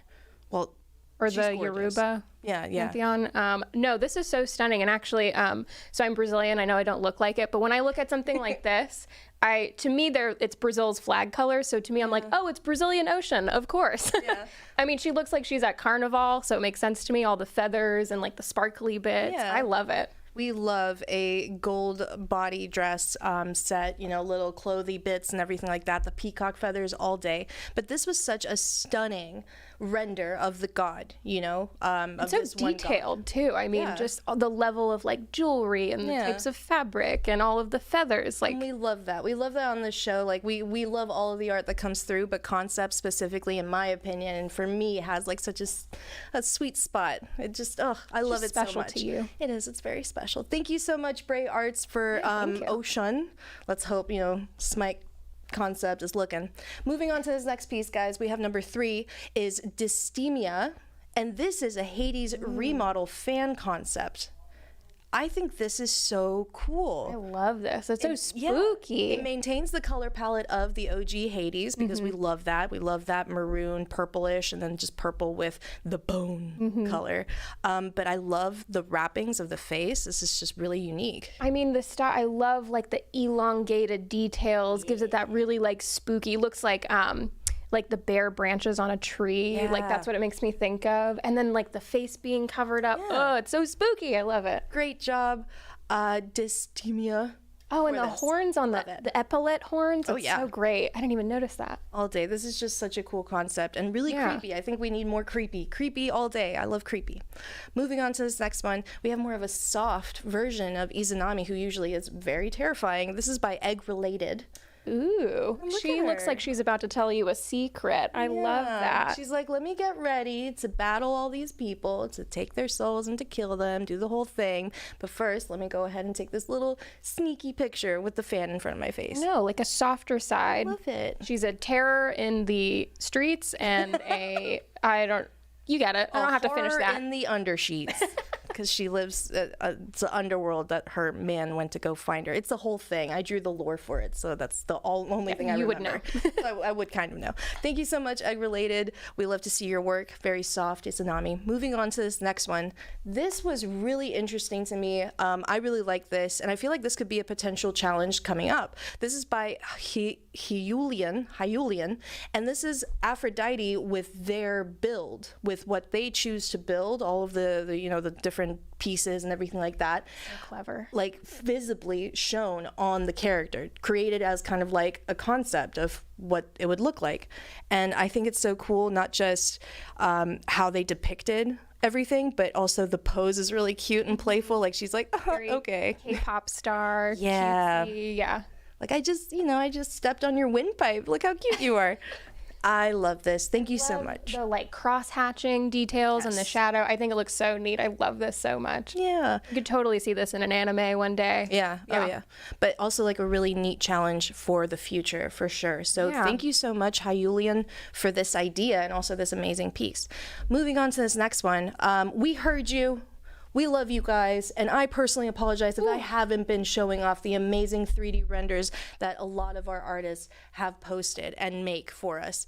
Well, or she's the gorgeous. Yoruba pantheon. No, this is so stunning. And actually, so I'm Brazilian. I know I don't look like it, but when I look at something like this, to me, it's Brazil's flag color. So to me, I'm like, oh, it's Brazilian Ocean, of course. Yeah. I mean, she looks like she's at Carnival, so it makes sense to me. All the feathers and like the sparkly bits. Yeah. I love it. We love a gold body dress set, you know, little clothy bits and everything like that, the peacock feathers all day. But this was such a stunning render of the god, you know. It's so detailed too. I mean, just the level of like jewelry and the types of fabric and all of the feathers. Like, and we love that. We love that on this show. Like we love all of the art that comes through, but concept specifically, in my opinion, and for me, has like such a sweet spot. It just, I love it so much. Special to you. It is. It's very special. Thank you so much, Bray Arts, for Ocean. Let's hope, you know, SMITE concept is looking. Moving on to this next piece, guys, we have number 3 is Dystemia, and this is a Hades remodel fan concept. I think this is so cool. I love this. It's so spooky. It maintains the color palette of the OG Hades because we love that. We love that maroon, purplish, and then just purple with the bone color. But I love the wrappings of the face. This is just really unique. I mean, the style, I love like the elongated details, gives it that really like spooky, looks like the bare branches on a tree. Yeah. Like that's what it makes me think of. And then like the face being covered up. Oh, it's so spooky. I love it. Great job, Dystemia. Oh, and for the this. horns on Love it. the epaulet horns. Oh, It's yeah. so great. I didn't even notice that. All day. This is just such a cool concept and really Yeah. creepy. I think we need more creepy. Creepy all day. I love creepy. Moving on to this next one, we have more of a soft version of Izanami, who usually is very terrifying. This is by Egg Related. Ooh, Look she at looks her. like she's about to tell you a secret. I love Yeah. that. She's like, let me get ready to battle all these people, to take their souls and to kill them, do the whole thing. But first, let me go ahead and take this little sneaky picture with the fan in front of my face. No, like a softer side. Love it. She's a terror in the streets and you get it. I don't have to finish Horror that. in the undersheets. Because she lives, it's an underworld that her man went to go find her. It's the whole thing. I drew the lore for it, so that's the only thing I you would remember. So I would kind of know. Thank you so much, Egg Related. We love to see your work. Very soft, Izanami. Moving on to this next one. This was really interesting to me. I really like this, and I feel like this could be a potential challenge coming up. This is by Hyulian, and this is Aphrodite with their build, with what they choose to build, all of the different pieces and everything like that. So clever. Like visibly shown on the character, created as kind of like a concept of what it would look like. And I think it's so cool, not just how they depicted everything, but also the pose is really cute and playful. Like she's like, Very okay. K-pop star. Yeah. Cutesy, yeah. Like I just stepped on your windpipe. Look how cute you are. I love this. Thank you so much. The like cross-hatching details in the shadow. I think it looks so neat. I love this so much. Yeah. You could totally see this in an anime one day. Yeah. Oh yeah. But also like a really neat challenge for the future for sure. So Yeah. thank you so much, Hyulian, for this idea and also this amazing piece. Moving on to this next one. We heard you. We love you guys, and I personally apologize if I haven't been showing off the amazing 3D renders that a lot of our artists have posted and make for us.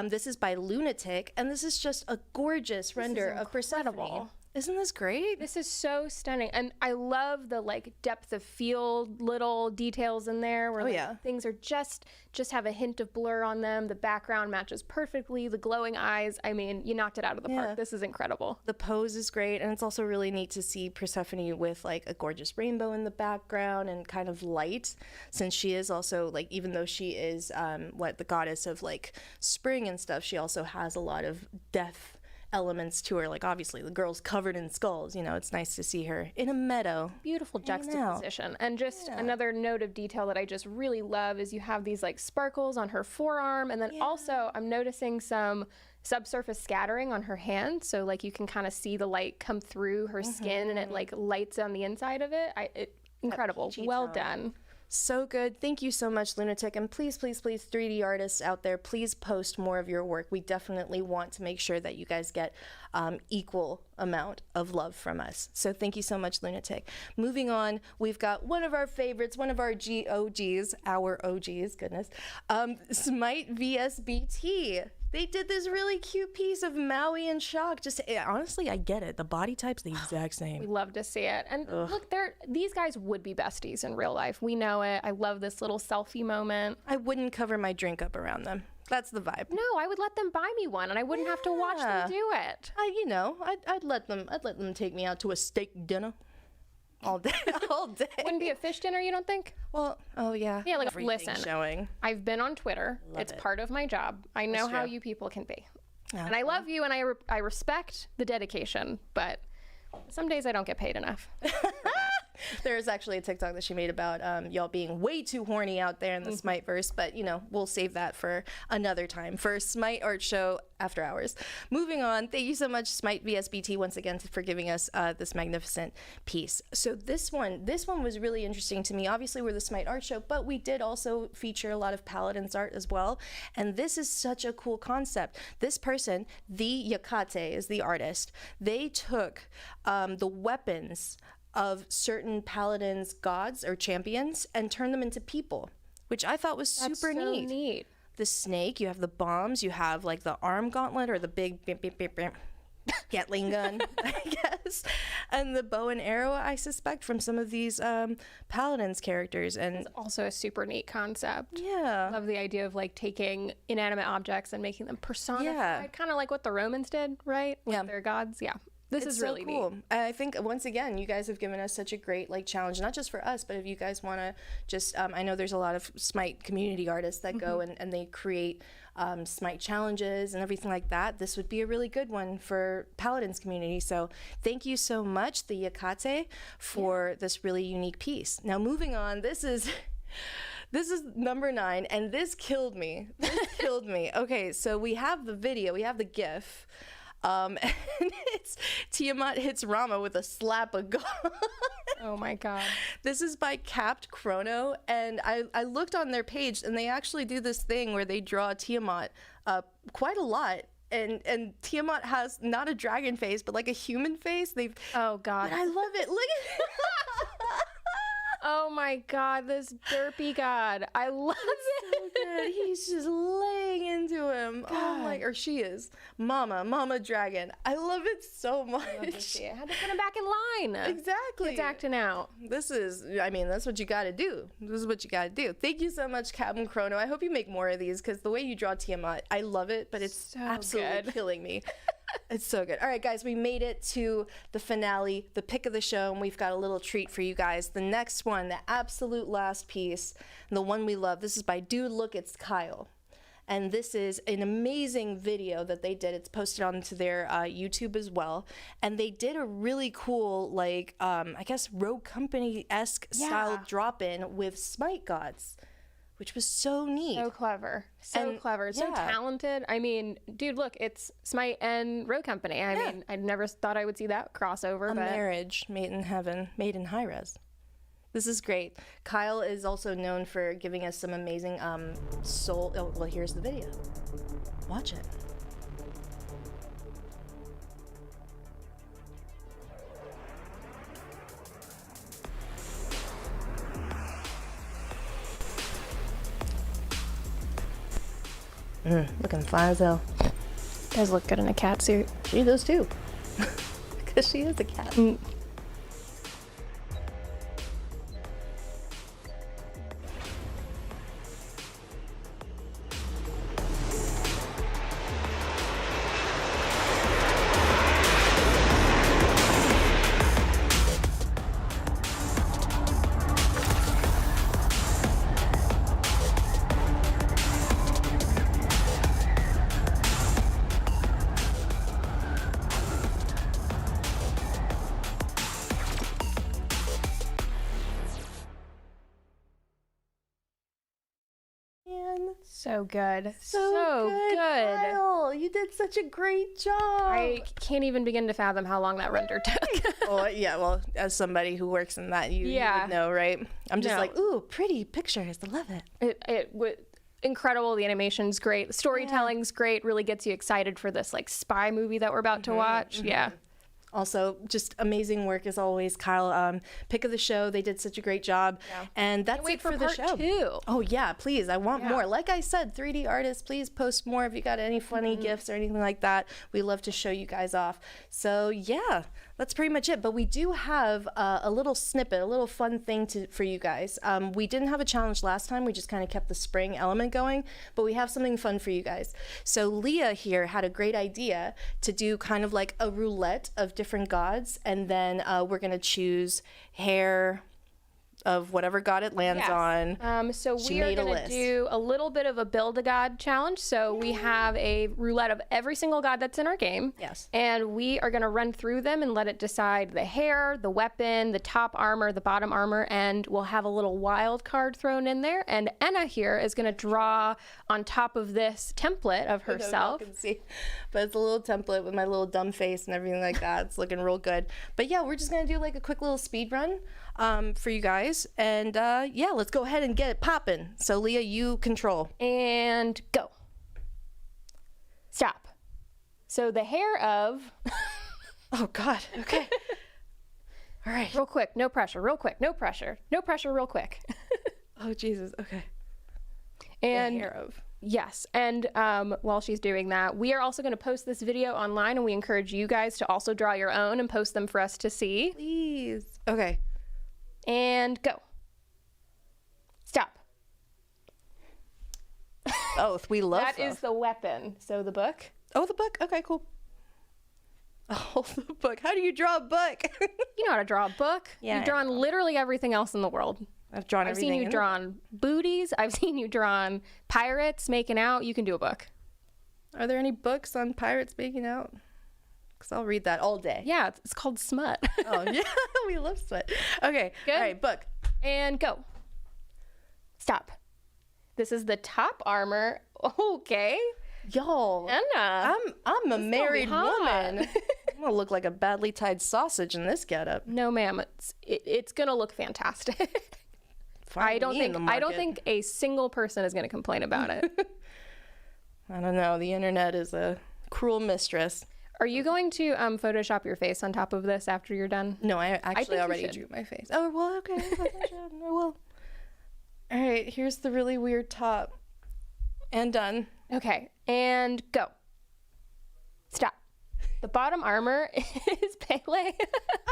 This is by Lunatic, and this is just a gorgeous render of Persephone. Isn't this great? This is so stunning. And I love the like depth of field little details in there where like, things are just have a hint of blur on them. The background matches perfectly. The glowing eyes. I mean, you knocked it out of the park. This is incredible. The pose is great, and it's also really neat to see Persephone with like a gorgeous rainbow in the background and kind of light, since she is also like, even though she is the goddess of like spring and stuff, she also has a lot of death elements to her. Like obviously the girl's covered in skulls, it's nice to see her in a meadow. Beautiful juxtaposition. And just another note of detail that I just really love is you have these like sparkles on her forearm, and then also I'm noticing some subsurface scattering on her hand, so like you can kind of see the light come through her skin and it like lights on the inside of it. Incredible. Well done. So good. Thank you so much, Lunatic. And please, please, please, 3D artists out there, please post more of your work. We definitely want to make sure that you guys get equal amount of love from us. So thank you so much, Lunatic. Moving on, we've got one of our favorites, one of our OGs, goodness, SMITE VSBT. They did this really cute piece of Maui and Shock. Just honestly, I get it. The body type's the exact same. We love to see it. And look, these guys would be besties in real life. We know it. I love this little selfie moment. I wouldn't cover my drink up around them. That's the vibe. No, I would let them buy me one, and I wouldn't have to watch them do it. I'd let them take me out to a steak dinner. All day. Wouldn't be a fish dinner, you don't think? Well, oh yeah. Yeah, like Everything listen. showing. I've been on Twitter. It's part of my job. I know how you people can be. And I love you, and I respect the dedication, but some days I don't get paid enough. There's actually a TikTok that she made about y'all being way too horny out there in the Smite verse, but we'll save that for another time for Smite Art Show After Hours. Moving on, thank you so much, Smite VSBT, once again for giving us this magnificent piece. So this one was really interesting to me. Obviously, we're the Smite Art Show, but we did also feature a lot of Paladins art as well, and this is such a cool concept. This person, the Yakate, is the artist. They took the weapons of certain paladins, gods or champions, and turn them into people, which I thought was super neat. The snake, you have the bombs, you have like the arm gauntlet or the big Gatling gun, I guess, and the bow and arrow, I suspect, from some of these paladins characters. And it's also a super neat concept. Yeah. Love the idea of like taking inanimate objects and making them personified, kind of like what the Romans did, right? With their gods. Yeah. This It's is so really cool. neat. I think once again, you guys have given us such a great like challenge, not just for us, but if you guys want to just, I know there's a lot of Smite community artists that go and they create Smite challenges and everything like that. This would be a really good one for Paladins community. So thank you so much, the Yakate, for this really unique piece. Now moving on, this is number 9, and this killed me. This killed me. Okay, so we have the video, we have the GIF. And it's Tiamat hits Rama with a slap of God. Oh my God. This is by Capped Chrono, and I looked on their page, and they actually do this thing where they draw Tiamat quite a lot. And Tiamat has not a dragon face, but like a human face. Oh God. But I love it. Look at Oh my God, this derpy god. I love it. so good. He's just laying into him. Oh my, or she is. Mama dragon. I love it so much. I had to put him back in line. Exactly. He's acting out. This is, I mean, that's what you got to do. This is what you got to do. Thank you so much, Captain Chrono. I hope you make more of these because the way you draw Tiamat, I love it, but it's So absolutely good. killing me. It's so good. All right, guys, we made it to the finale, the pick of the show, and we've got a little treat for you guys. The next one, the absolute last piece, and the one we love. This is by Dude Look, It's Kyle. And this is an amazing video that they did. It's posted onto their YouTube as well. And they did a really cool, like, I guess, Rogue Company-esque style drop-in with Smite gods, which was so neat. So clever. So And, clever. So yeah. talented. I mean, dude, look, it's Smite and Rogue Company. I mean, I never thought I would see that crossover. A but marriage made in heaven, made in Hi-Rez. This is great. Kyle is also known for giving us some amazing soul. Oh, well, here's the video. Watch it. Looking fine as hell. Does look good in a cat suit. She does too. Because she is a cat. So good. So good, Kyle. You did such a great job. I can't even begin to fathom how long that render took. Oh, yeah, well, as somebody who works in that, you would know, right? I'm just No. like, ooh, pretty pictures. I love it. Incredible. The animation's great. The storytelling's great. Really gets you excited for this like spy movie that we're about to watch. Yeah. Also, just amazing work as always, Kyle. Pick of the show, they did such a great job. And that's wait it for for the part show. 2. Oh yeah, please. I want more. Like I said, 3D artists, please post more if you got any funny gifs or anything like that. We love to show you guys off. So yeah, that's pretty much it. But we do have a little snippet, a little fun thing for you guys. We didn't have a challenge last time. We just kind of kept the spring element going. But we have something fun for you guys. So Leah here had a great idea to do kind of like a roulette of different gods, and then we're gonna choose hair of whatever god it lands on. So She we are made a going to list. do a little bit of a build a god challenge. So we have a roulette of every single god that's in our game. Yes. And we are going to run through them and let it decide the hair, the weapon, the top armor, the bottom armor, and we'll have a little wild card thrown in there. And Enna here is going to draw on top of this template of I don't know if herself. you can see, but it's a little template with my little dumb face and everything like that. It's looking real good. But yeah, we're just gonna do like a quick little speed run for you guys, and yeah, let's go ahead and get it popping. So Leah, you control. And go. Stop. So the hair of... Oh God, okay. All right. Real quick, no pressure, real quick, no pressure. No pressure, real quick. Oh Jesus, okay. And The hair of. yes, and while she's doing that, we are also going to post this video online, and we encourage you guys to also draw your own and post them for us to see. Please. Okay. And go. Stop. Oath, we love That is the weapon. So the book. Oh, the book. Okay, cool. Oh, the book. How do you draw a book? You know how to draw a book. Yeah, You've drawn literally everything else in the world. I've drawn I've everything. seen you in drawn booties. I've seen you drawn pirates making out. You can do a book. Are there any books on pirates making out? Because I'll read that all day. Yeah, it's called smut. Oh, yeah. We love smut. Okay. Good. All right, book. And go. Stop. This is the top armor. Okay. Y'all. Anna. I'm a married hot. woman. I'm gonna look like a badly tied sausage in this getup. No, ma'am. It's gonna look fantastic. I don't think a single person is gonna complain about it. I don't know. The internet is a cruel mistress. Are you going to Photoshop your face on top of this after you're done? No, I think actually you already should. drew my face. Oh, well, okay. I will. All right, here's the really weird top. And done. Okay, and go. Stop. The bottom armor is Pele.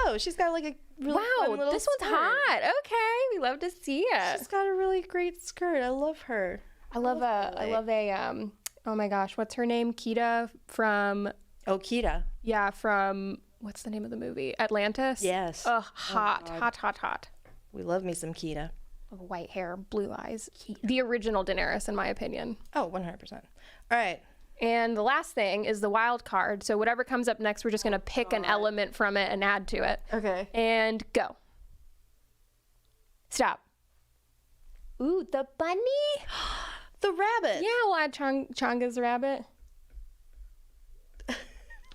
Oh, she's got like a really fun wow, little this one's skirt. hot. Okay, we love to see it. She's got a really great skirt. I love her. I love a oh my gosh, what's her name? Kita from Kita. Yeah, from what's the name of the movie? Atlantis? Yes. Ugh, hot. We love me some Kita. White hair, blue eyes. The original Daenerys, in my opinion. Oh, 100%. All right. And the last thing is the wild card. So whatever comes up next, we're just going to pick an element from it and add to it. Okay. And go. Stop. Ooh, the bunny? The rabbit. Yeah, we'll add Changa's rabbit.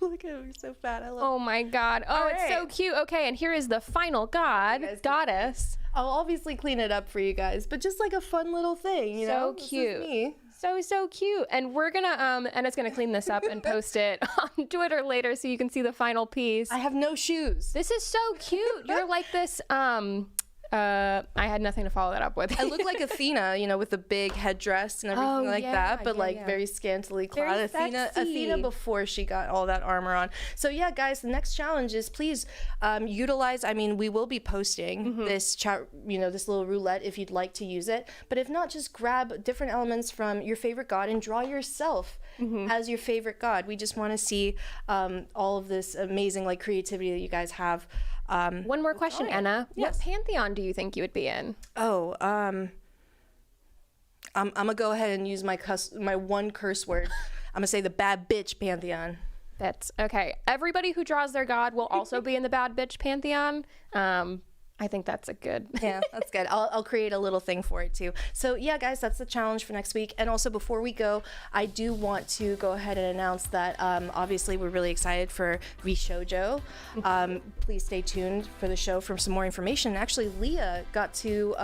Look at him, he's so fat. I love Oh my god. Oh, All it's so right. cute. Okay, and here is the final goddess. I'll obviously clean it up for you guys, but just like a fun little thing, you know? So This is cute. me. So cute. And we're gonna Anna's gonna clean this up and post it on Twitter later so you can see the final piece. I have no shoes. This is so cute. You're like this I had nothing to follow that up with. I look like Athena, you know, with the big headdress and everything like that, but like yeah. very scantily clad. Very Athena sexy. before she got all that armor on. So yeah, guys, the next challenge is please utilize. I mean, we will be posting this this little roulette if you'd like to use it. But if not, just grab different elements from your favorite god and draw yourself as your favorite god. We just want to see all of this amazing like creativity that you guys have. One more question, Anna. Yes. What pantheon do you think you would be in? Oh, I'm gonna go ahead and use my one curse word. I'm gonna say the bad bitch pantheon. That's okay. Everybody who draws their god will also be in the bad bitch pantheon. I think that's a good. Yeah, that's good. I'll create a little thing for it too. So yeah, guys, that's the challenge for next week. And also before we go, I do want to go ahead and announce that obviously we're really excited for VShojo. Please stay tuned for the show for some more information. Actually, Leah got to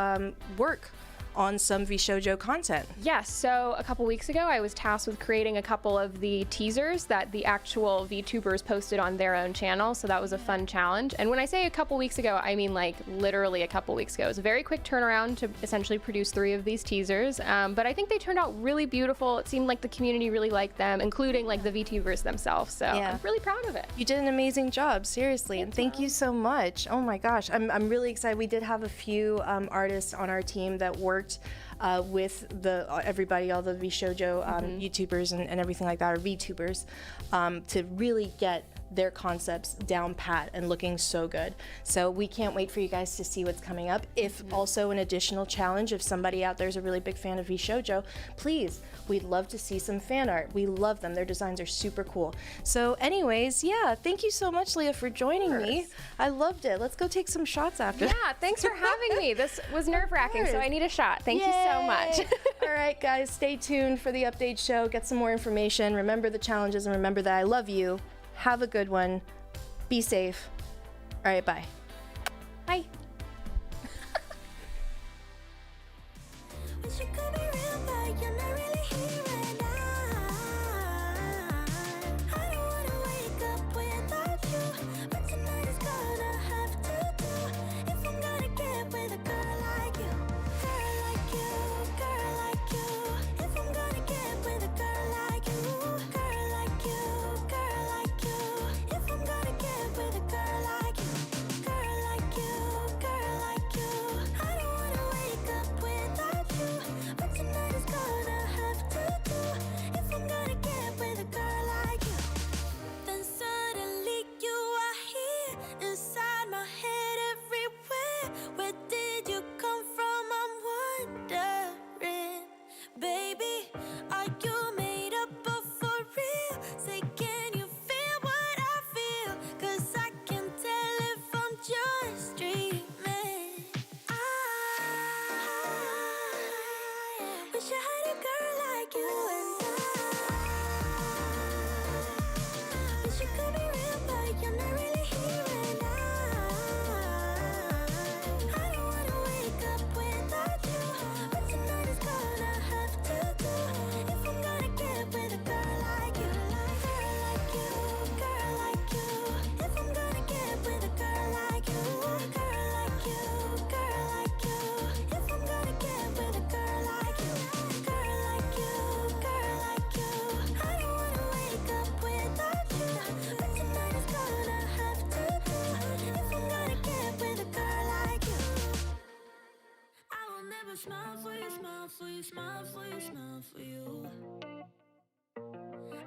work on some VShojo content. Yes, so a couple weeks ago I was tasked with creating a couple of the teasers that the actual VTubers posted on their own channel, so that was a fun challenge. And when I say a couple weeks ago, I mean like literally a couple weeks ago. It was a very quick turnaround to essentially produce 3 of these teasers, but I think they turned out really beautiful. It seemed like the community really liked them, including like the VTubers themselves, so Yeah. I'm really proud of it. You did an amazing job, seriously, and thank you so much. Oh my gosh, I'm really excited. We did have a few artists on our team that worked with everybody, all the VShojo YouTubers and everything like that, or VTubers, to really get their concepts down pat and looking so good. So we can't wait for you guys to see what's coming up. If also an additional challenge, if somebody out there is a really big fan of VShojo, please, we'd love to see some fan art. We love them. Their designs are super cool. So anyways, yeah, thank you so much, Leah, for joining me. I loved it. Let's go take some shots after. Yeah, thanks for having me. This was nerve-wracking, so I need a shot. Thank you so much. All right, guys, stay tuned for the update show. Get some more information. Remember the challenges and remember that I love you. Have a good one. Be safe. All right, bye. Bye. Wish you could be real, but you're not really here right now. I don't wanna wake up without you, but tonight is gonna have to do. If I'm gonna get with a girl like you, girl like you, girl like you. If I'm gonna get with a girl like you, girl like you, girl like you. If I'm gonna get with a girl like you, girl like you, girl where did you come from? I'm wondering, baby, are you made up of for real? Say, can you feel what I feel? 'Cause I can tell if I'm just dreaming. I wish I had a girl like you, and I wish you could be real, but you're not really here, and I don't wanna wake up without you. But tonight is gonna have to do if I'm gonna get with a girl like you, girl like you, girl like you. If I'm gonna get with a girl like you, girl like you, girl like you. If I'm gonna get with a girl like you, girl like you, girl like you. I don't wanna wake up without you. But tonight is gonna have to do if I'm gonna get with a girl like you. I will never smile for you, smile for you, smile for you, smile for you.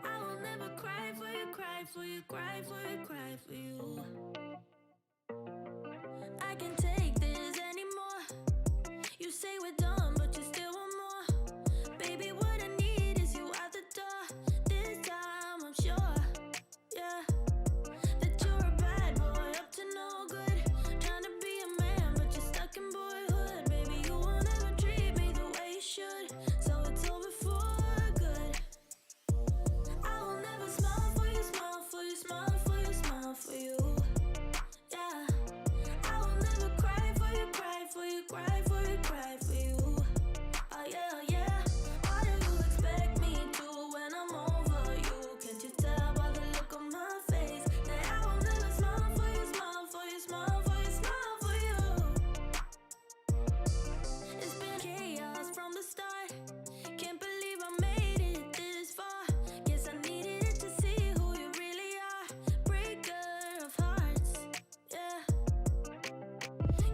I will never cry for you, cry for you, cry for you, cry for you. I can't take this anymore. You say we're done, but you still want more. Baby, what I need is you out the door. This time I'm sure, yeah, that you're a bad boy up to no good. Trying to be a man, but you're stuck in boyhood. Baby, you won't ever treat me the way you should. So it's over for good. I will never smile for you, smile for you, smile for you, smile for you. Yeah. I will never cry for you, cry for you, cry for you, cry for you. Oh yeah, oh yeah. What do you expect me to when I'm over you? Can't you tell by the look on my face that I will never smile for you, smile for you, smile for you, smile for you? It's been chaos from the start. Can't believe I made it this far. Guess I needed it to see who you really are. Breaker of hearts, yeah.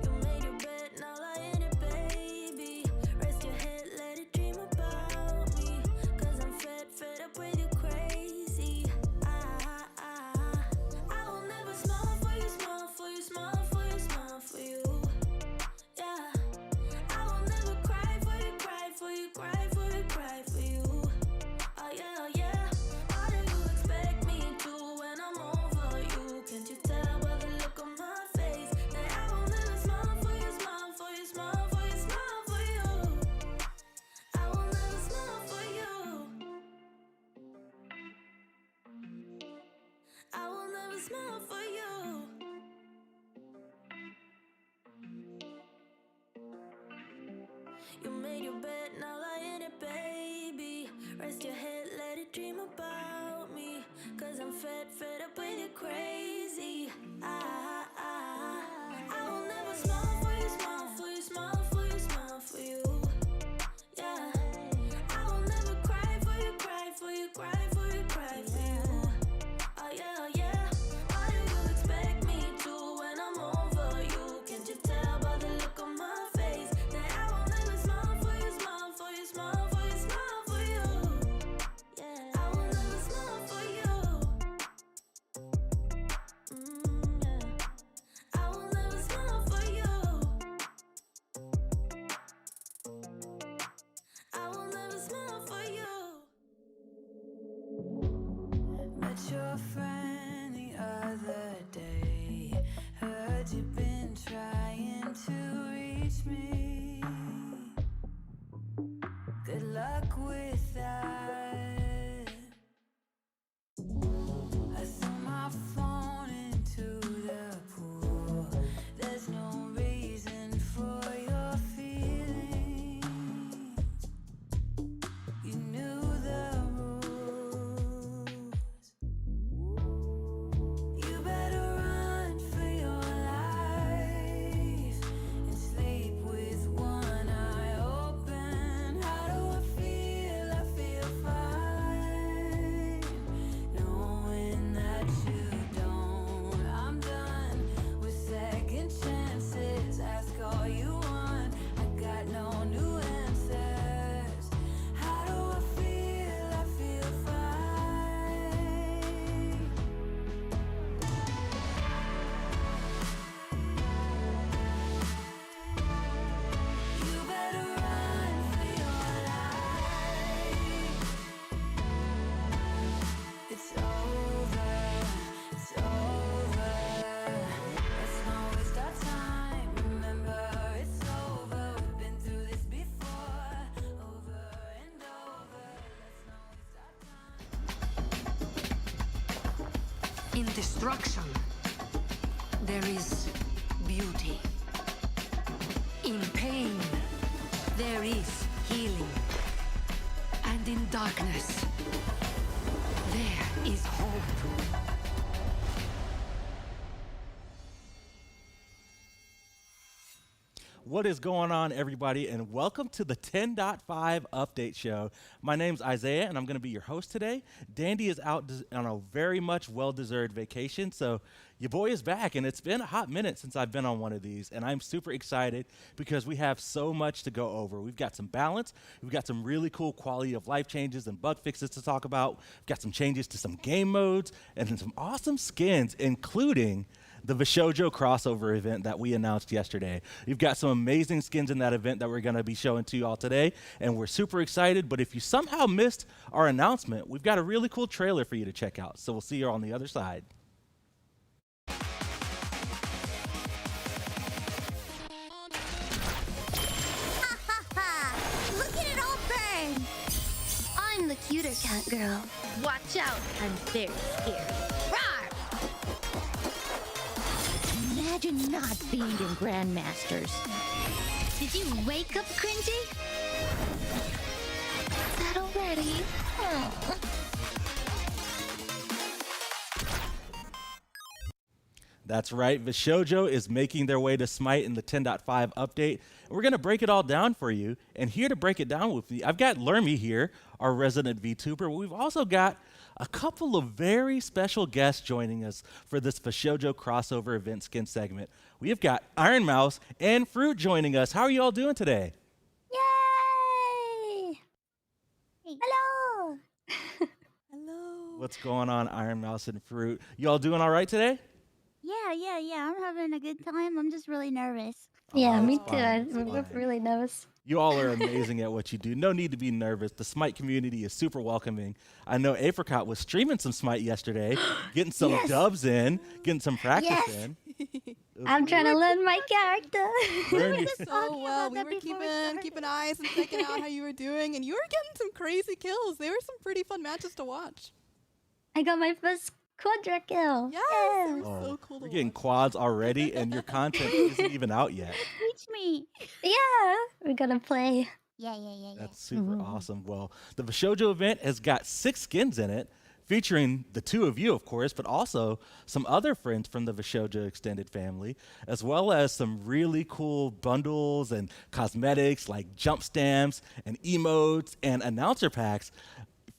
You made your bed, now lie in it, baby. Rest your head, let it dream about me. 'Cause I'm fed up with you crazy. I will never smile for you, smile for you, smile for you, smile for you. Yeah. I will never cry for you, cry for you, cry for you, cry for you. Oh yeah, oh yeah. What do you expect me to when I'm over you? Can't you tell by the look on my face that I will never smile for you, smile for you, smile for you, smile for you? I will never smile for you. I will never smile for you. You made your bed, now lie in it, baby. Rest your head, let it dream about me. 'Cause I'm fed up with you crazy. I will never smile for you, smile for you, smile for you, smile for you. Yeah. I will never cry for you, cry for you, cry for you, cry for you. Oh yeah, oh yeah. What do you expect me to when I'm over you? Can't you tell by the look on my face that I will never smile for you, smile for you, smile for you, smile for you? Yeah. I will never smile for you. Yeah. I will never smile for you. I will never smile for you. Met your friend the other day. Heard you've been trying to reach me. Good luck with that. I threw my phone into the pool. There's no reason for your feelings. You knew the rules. You better run for your life and sleep with In destruction, there is beauty. In pain, there is healing. And in darkness, there is hope. What is going on, everybody, and welcome to the 10.5 update show. My name's Isaiah, and I'm going to be your host today. Dandy is out on a very much well-deserved vacation, so your boy is back, and it's been a hot minute since I've been on one of these, and I'm super excited because we have so much to go over. We've got some balance, we've got some really cool quality of life changes and bug fixes to talk about, we've got some changes to some game modes, and then some awesome skins, including the VShojo crossover event that we announced yesterday. We've got some amazing skins in that event that we're going to be showing to you all today, and we're super excited. But if you somehow missed our announcement, we've got a really cool trailer for you to check out. So we'll see you on the other side. Look at it all burn! I'm the cuter cat girl. Watch out, I'm very scary. Rawr! Imagine not being in Grandmasters. Did you wake up, Cringy? Is that already? Oh. That's right, VShojo is making their way to SMITE in the 10.5 update. And we're going to break it all down for you. And here to break it down with me, I've got Lermy here, our resident VTuber. We've also got a couple of very special guests joining us for this VShojo crossover event skin segment. We have got Iron Mouse and Fruit joining us. How are you all doing today? Yay! Hello! What's going on, Iron Mouse and Fruit? You all doing all right today? Yeah. I'm having a good time. I'm just really nervous. Yeah, me that's too. fine, I'm really nervous. You all are amazing at what you do. No need to be nervous. The SMITE community is super welcoming. I know Apricot was streaming some SMITE yesterday, getting some Yes. dubs in, getting some practice Yes. in. I'm trying to learn my character. Learn your- So well, we were keeping eyes and checking out how you were doing, and you were getting some crazy kills. They were some pretty fun matches to watch. I got my first quadra kill. Yes, they were Oh, so cool to we're getting quads already, and your content isn't even out yet. Reach me. Yeah, we're gonna play. Yeah. That's super awesome. Well, the VShojo event has got 6 skins in it, featuring the 2 of you, of course, but also some other friends from the VShojo extended family, as well as some really cool bundles and cosmetics like jump stamps and emotes and announcer packs.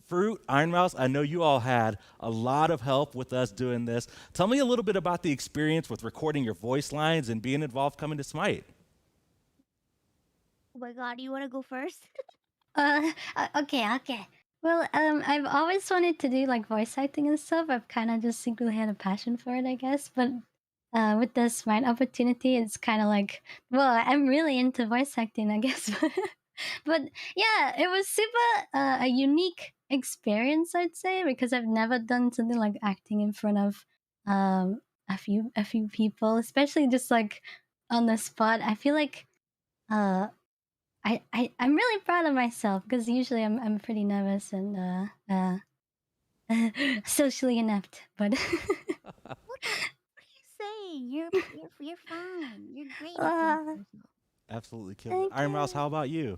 Fruit, Iron Mouse, I know you all had a lot of help with us doing this. Tell me a little bit about the experience with recording your voice lines and being involved coming to SMITE. Oh my god, you want to go first? Okay. Well, I've always wanted to do like voice acting and stuff. I've kind of just secretly had a passion for it, I guess. But with this SMITE opportunity, it's kind of like, well, I'm really into voice acting, I guess. But yeah, it was super a unique experience, I'd say, because I've never done something like acting in front of a few people, especially just like on the spot. I feel like I'm really proud of myself because usually I'm pretty nervous and socially inept. But What are you saying? You're fine. You're great. Absolutely killed it. Iron Mouse, how about you?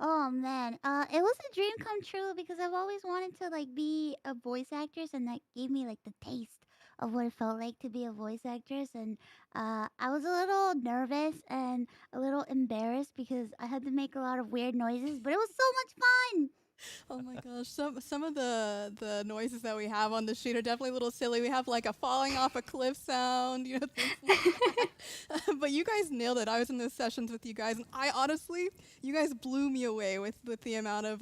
Oh man, it was a dream come true because I've always wanted to like be a voice actress, and that gave me like the taste of what it felt like to be a voice actress. And I was a little nervous and a little embarrassed because I had to make a lot of weird noises, but it was so much fun. Oh my gosh, some of the noises that we have on the sheet are definitely a little silly. We have like a falling off a cliff sound, things like that. But you guys nailed it. I was in those sessions with you guys, and I honestly, you guys blew me away with the amount of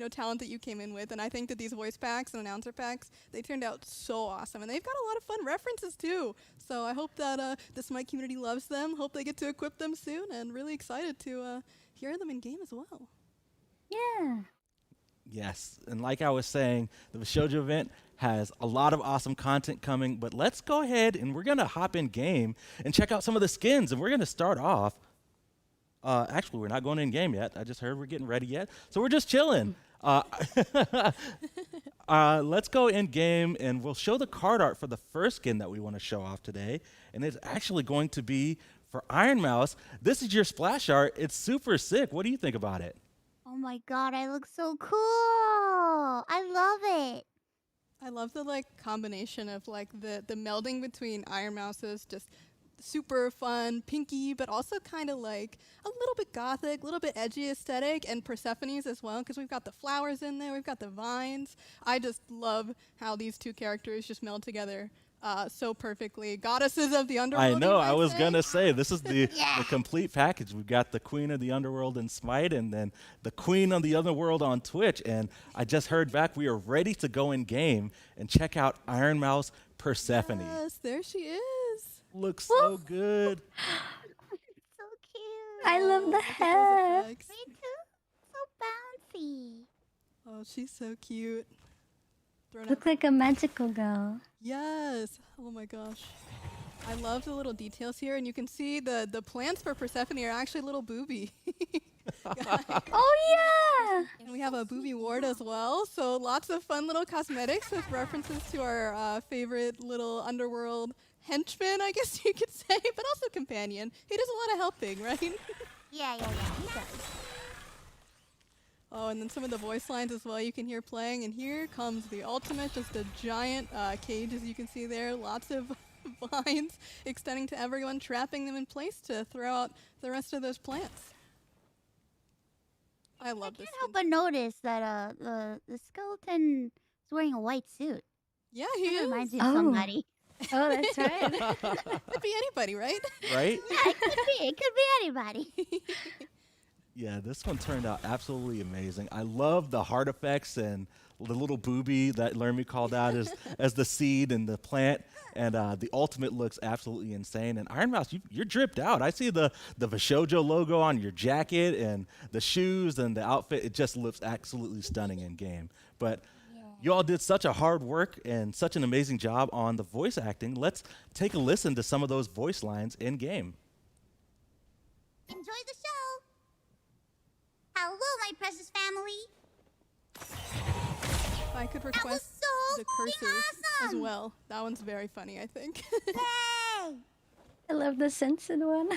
talent that you came in with. And I think that these voice packs and announcer packs, they turned out so awesome, and they've got a lot of fun references too. So I hope that the SMITE community loves them. Hope they get to equip them soon, and really excited to hear them in game as well. Yeah. Yes, and like I was saying, the VShojo event has a lot of awesome content coming, but let's go ahead and we're going to hop in game and check out some of the skins, and we're going to start off Actually, we're not going in game yet. I just heard we're getting ready yet, so we're just chilling. Let's go in game, and we'll show the card art for the first skin that we want to show off today, and it's actually going to be for Iron Mouse. This is your splash art. It's super sick. What do you think about it? Oh my god, I look so cool. I love it. I love the like combination of like the melding between Iron Mouse's just super fun, pinky, but also kind of like a little bit gothic, a little bit edgy aesthetic, and Persephone's as well, because we've got the flowers in there, we've got the vines. I just love how these two characters just meld together so perfectly. Goddesses of the underworld. I know. I was going to say, this is the complete package. We've got the Queen of the Underworld in Smite, and then the Queen of the Underworld on Twitch. And I just heard back we are ready to go in game and check out Iron Mouse Persephone. Yes, there she is. Looks so good. So cute. I love the hair. Me too. So bouncy. Oh, she's so cute. Look like a magical girl. Yes. Oh my gosh. I love the little details here, and you can see the plants for Persephone are actually little booby. Oh yeah! And we have a booby ward as well, so lots of fun little cosmetics with references to our favorite little underworld henchman, I guess you could say, but also companion. He does a lot of helping, right? Yeah, he does. Oh, and then some of the voice lines as well you can hear playing. And here comes the ultimate, just a giant cage, as you can see there. Lots of vines extending to everyone, trapping them in place to throw out the rest of those plants. I love this. I can't help but notice that the skeleton is wearing a white suit. Yeah, he that is. reminds me of somebody. Oh, that's right. Could be anybody, right? Right? Yeah, it could be anybody. Yeah, this one turned out absolutely amazing. I love the heart effects and the little booby that Lermy called out as the seed and the plant. And the ultimate looks absolutely insane. And Iron Mouse, you're dripped out. I see the VShojo logo on your jacket and the shoes and the outfit. It just looks absolutely stunning in game. But you all did such a hard work and such an amazing job on the voice acting. Let's take a listen to some of those voice lines in game. Enjoy the show. Hello, my precious family. If I could request the curses as well. That one's very funny, I think. Hey! I love the censored one.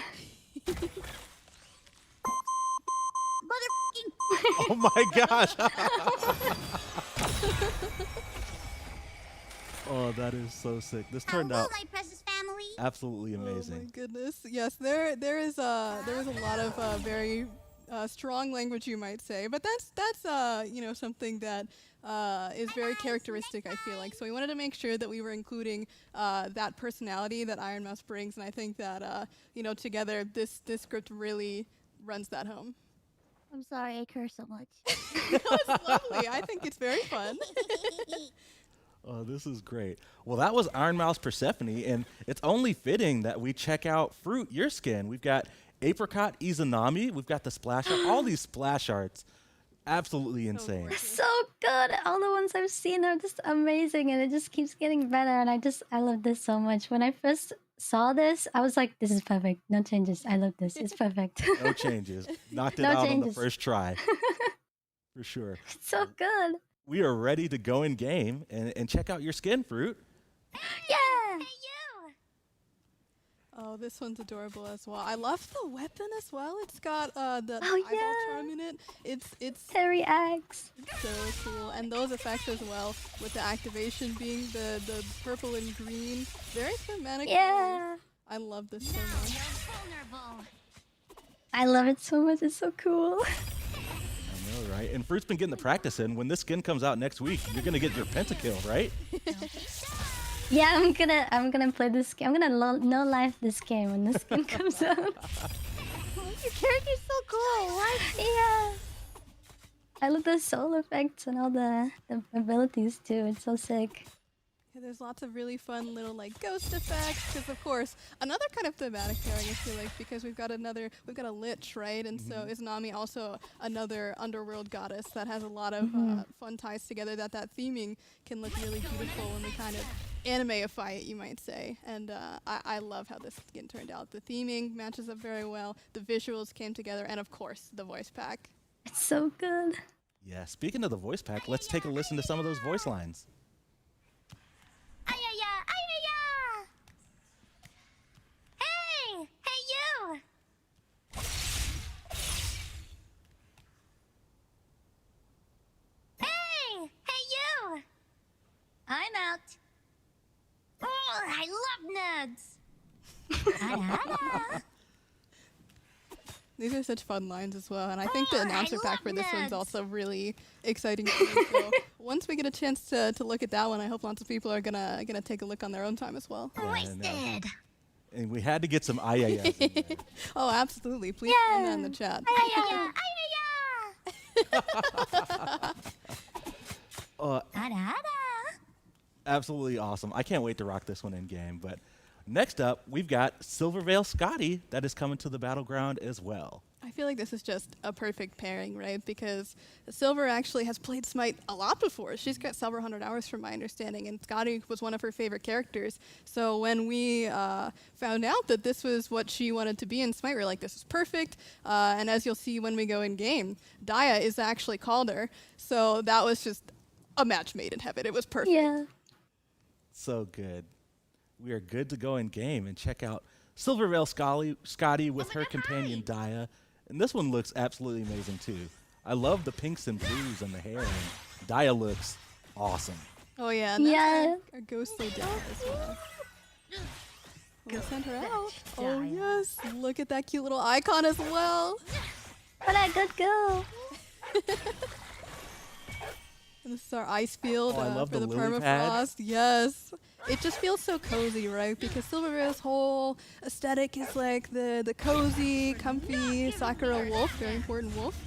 Oh my gosh. Oh, that is so sick. This turned out my precious family. absolutely amazing. Oh my goodness. Yes, there is a lot of very strong language, you might say, but that's you know, something that is very characteristic, I feel like. So we wanted to make sure that we were including that personality that Iron Mouse brings, and I think that you know, together this script really runs that home. I'm sorry I curse so much. It's lovely. I think it's very fun. Oh, this is great. Well, that was Iron Mouse Persephone, and it's only fitting that we check out Fruit, your skin. We've got Apricot Izanami. We've got the splash art. All these splash arts, absolutely insane. So good. All the ones I've seen are just amazing, and it just keeps getting better. And I love this so much. When I first saw this, I was like, this is perfect. No changes. I love this. It's perfect. No changes. Knocked it No out on the changes. first try. For sure. It's so good. We are ready to go in game and check out your skin, Fruit. Yeah. Oh, this one's adorable as well. I love the weapon as well. It's got the Oh, eyeball yeah. charm in it. It's Hairy axe. so cool, and those effects as well, with the activation being the purple and green, very thematic. Yeah. I love this so much. I love it so much. It's so cool. I know, right? And Fruit's been getting the practice in. When this skin comes out next week, you're gonna get your pentakill, right? Yeah, I'm gonna play this game. I'm gonna no life this game when this skin comes out. Your character's so cool. What? Yeah. I love the soul effects and all the abilities too. It's so sick. Yeah, There's lots of really fun little like ghost effects, because of course another kind of thematic pairing, I feel like, because we've got a lich, right? And so is Nami also another underworld goddess that has a lot of fun ties together, that theming can look really beautiful when we kind of animeify it, you might say. And I love how this skin turned out. The theming matches up very well, the visuals came together, and of course the voice pack. It's so good. Yeah, speaking of the voice pack, let's take a listen to some of those voice lines. Hey, you! Hey, you! I'm out. Oh, I love nuds. These are such fun lines as well, and I think the announcer pack for this one's also really exciting too. So once we get a chance to look at that one, I hope lots of people are gonna take a look on their own time as well. Wasted. And we had to get some ayayas in there. Oh, absolutely! Please send that in the chat. Absolutely awesome. I can't wait to rock this one in game. But next up, we've got Silverveil Scotty that is coming to the battleground as well. I feel like this is just a perfect pairing, right? Because Silver actually has played Smite a lot before. She's got several hundred hours from my understanding, and Scotty was one of her favorite characters. So when we found out that this was what she wanted to be in Smite, we were like, this is perfect. And as you'll see when we go in game, Daya is actually called her. So that was just a match made in heaven. It was perfect. Yeah. So good. We are good to go in game and check out Silverveil Scotty with her companion Daya. And this one looks absolutely amazing too. I love the pinks and blues and the hair, and Daya looks awesome. Oh yeah, and that's our ghostly Daya as well. We'll send her out. Oh yes, look at that cute little icon as well. What a good girl. And this is our ice field I love for the lily permafrost. pads. Yes. It just feels so cozy, right? Because Silverveil's whole aesthetic is like the cozy, comfy Sakura wolf, very important wolf.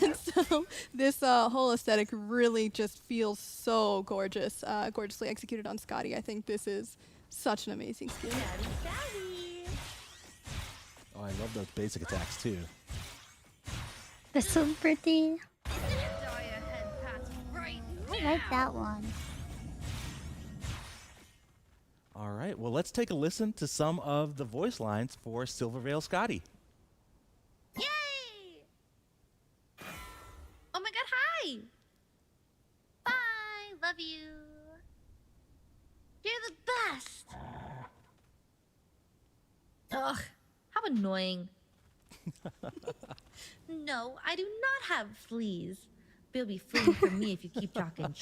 And so this whole aesthetic really just feels so gorgeous, gorgeously executed on Scotty. I think this is such an amazing skin. Oh, I love those basic attacks too. They're so pretty. I like that one. All right, well, let's take a listen to some of the voice lines for Silverveil Scotty. Yay! Oh my god, hi! Bye! Love you! You're the best! Ugh, how annoying. No, I do not have fleas. They'll be fleeing from me if you keep talking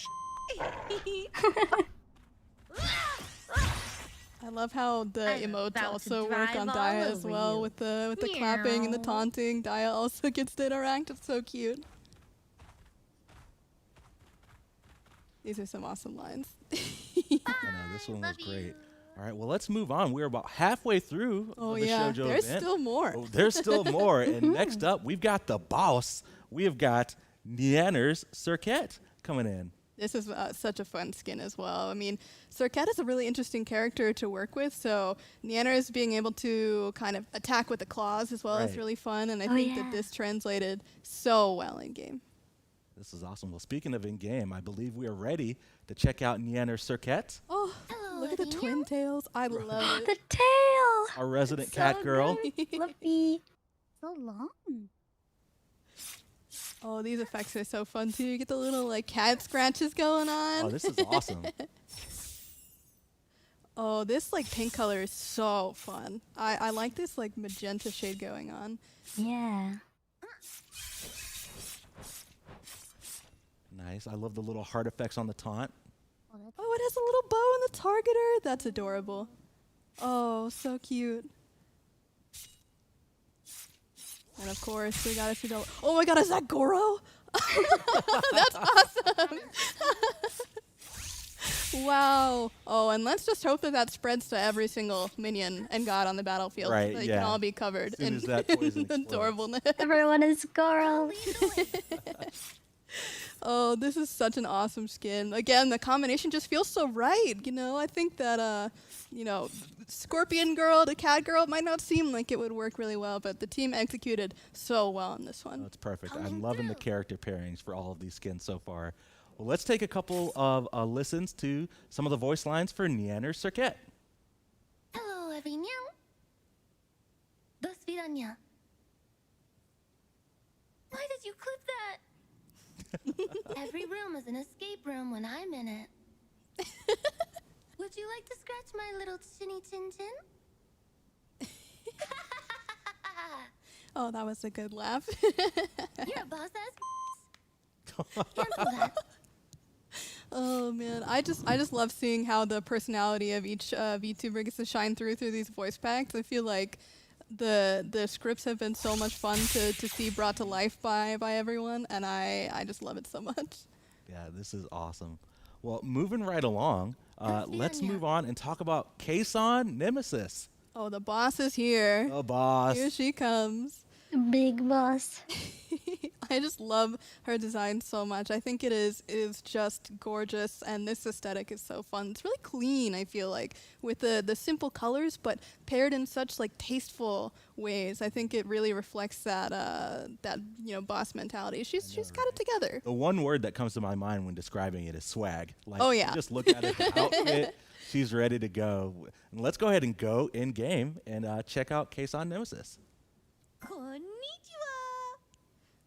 I love how the emotes about also to work drive on all Daya as over well you. with the clapping and the taunting. Daya also gets to interact. It's so cute. These are some awesome lines. I know, this one was great. All right, well, let's move on. We're about halfway through Oh the yeah, Shoujo there's event. still more. Oh, there's still more. And next up, we've got the boss. We have got Nianer's Circuit coming in. This is such a fun skin as well. I mean, Circuit is a really interesting character to work with, so Nianer's being able to kind of attack with the claws as well is Right. really fun, and I Oh, think yeah. that this translated so well in game. This is awesome. Well, speaking of in-game, I believe we are ready to check out Nianer's Circuit, Oh, look at the twin tails. I love it. The tail. our resident cat girl. Fluffy. So long. Oh, these effects are so fun too. You get the little like cat scratches going on. Oh, this is awesome. Oh, this like pink color is so fun. I like this like magenta shade going on. Yeah. Nice. I love the little heart effects on the taunt. Oh, it has a little bow in the targeter. That's adorable. Oh, so cute. And of course, we gotta see the. Oh my god, is that Goro? That's awesome. Wow. Oh, and let's just hope that that spreads to every single minion and god on the battlefield. Right, So they yeah. can all be covered As soon in as that poison explodes. adorableness. Everyone is Goro. Oh, this is such an awesome skin. Again, the combination just feels so right. You know, I think that, Scorpion Girl to Cat Girl might not seem like it would work really well, but the team executed so well on this one. Oh, it's perfect. I'm loving the character pairings for all of these skins so far. Well, let's take a couple of listens to some of the voice lines for Nianer Circuit. Hello, everyone. Do svidania. Why did you clip that? Every room is an escape room when I'm in it. Would you like to scratch my little chinny chin chin? Oh, that was a good laugh. You're a boss ass. Cancel that. Oh man, I just love seeing how the personality of each VTuber gets to shine through these voice packs. I feel like the scripts have been so much fun to see brought to life by everyone, and I just love it so much. Yeah, this is awesome. Well, moving right along, let's move on and talk about Kason Nemesis. Oh, the boss is here. The boss. Here she comes. Big boss. I just love her design so much. I think it is just gorgeous, and this aesthetic is so fun. It's really clean, I feel like, with the simple colors, but paired in such like tasteful ways. I think it really reflects that boss mentality. She's got it together. The one word that comes to my mind when describing it is swag. Like, oh yeah. Just look at it, the outfit. She's ready to go. And let's go ahead and go in game and check out Kason Nemesis. Konnichiwa.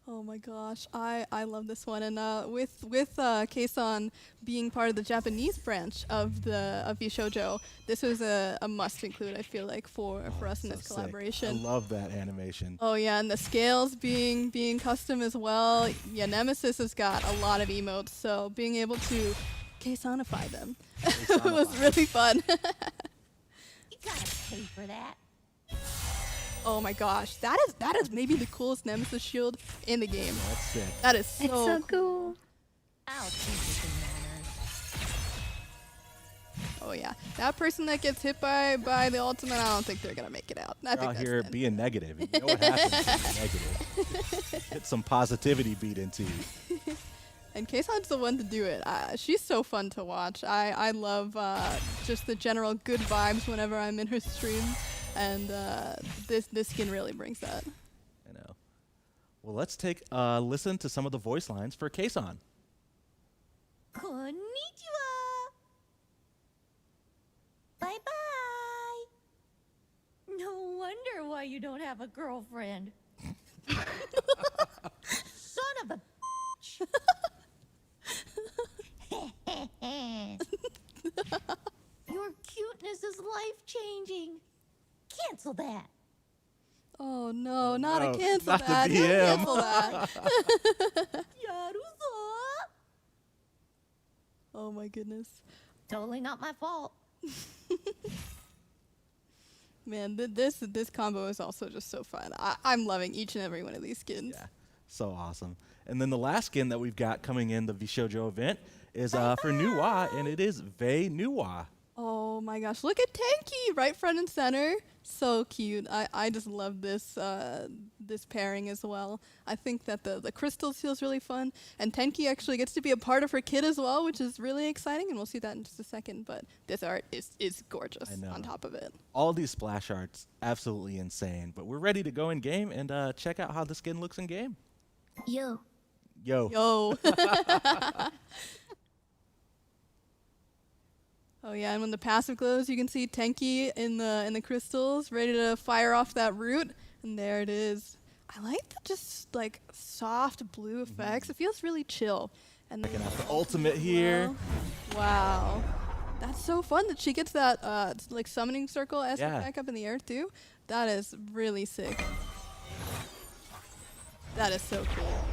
Oh my gosh, I love this one, and with Kason being part of the Japanese branch of VShojo, this was a must include. I feel like for us in this collaboration. I love that animation. Oh yeah, and the scales being custom as well. Yeah, Nemesis has got a lot of emotes, so being able to Kasonify them was really fun. You gotta pay for that. Oh my gosh, that is maybe the coolest Nemesis shield in the game. That's sick. That is so, It's so cool. I'll teach you some manners. Oh yeah, that person that gets hit by the ultimate, I don't think they're gonna make it out. I think Out that's here the being negative. You know what happens when you're negative. Get some positivity beat into you. And Kason's the one to do it. She's so fun to watch. I love just the general good vibes whenever I'm in her stream. And this skin really brings that. I know. Well, let's take a listen to some of the voice lines for Kason. Konnichiwa. Bye-bye. No wonder why you don't have a girlfriend. Son of a bitch. Your cuteness is life-changing. Cancel that. Oh no, not no, a cancel not the that. Don't DM. cancel that. Yaruzo. Oh my goodness. Totally not my fault. Man, this combo is also just so fun. I'm loving each and every one of these skins. Yeah, so awesome. And then the last skin that we've got coming in the VShojo event is for Nuwa, and it is Vei Nuwa. Oh my gosh, look at Tenki right front and center. So cute. I just love this this pairing as well. I think that the crystals feels really fun, and Tenki actually gets to be a part of her kit as well, which is really exciting, and we'll see that in just a second. But this art is gorgeous on top of it. All these splash arts, absolutely insane. But we're ready to go in game and check out how the skin looks in game. Yo. Yo. Oh yeah, and when the passive glows, you can see Tenki in the crystals, ready to fire off that root, and there it is. I like the just like soft blue effects. It feels really chill. And then Checking out the ultimate here. Wow, that's so fun that she gets that like summoning circle as back up in the air too. That is really sick. That is so cool.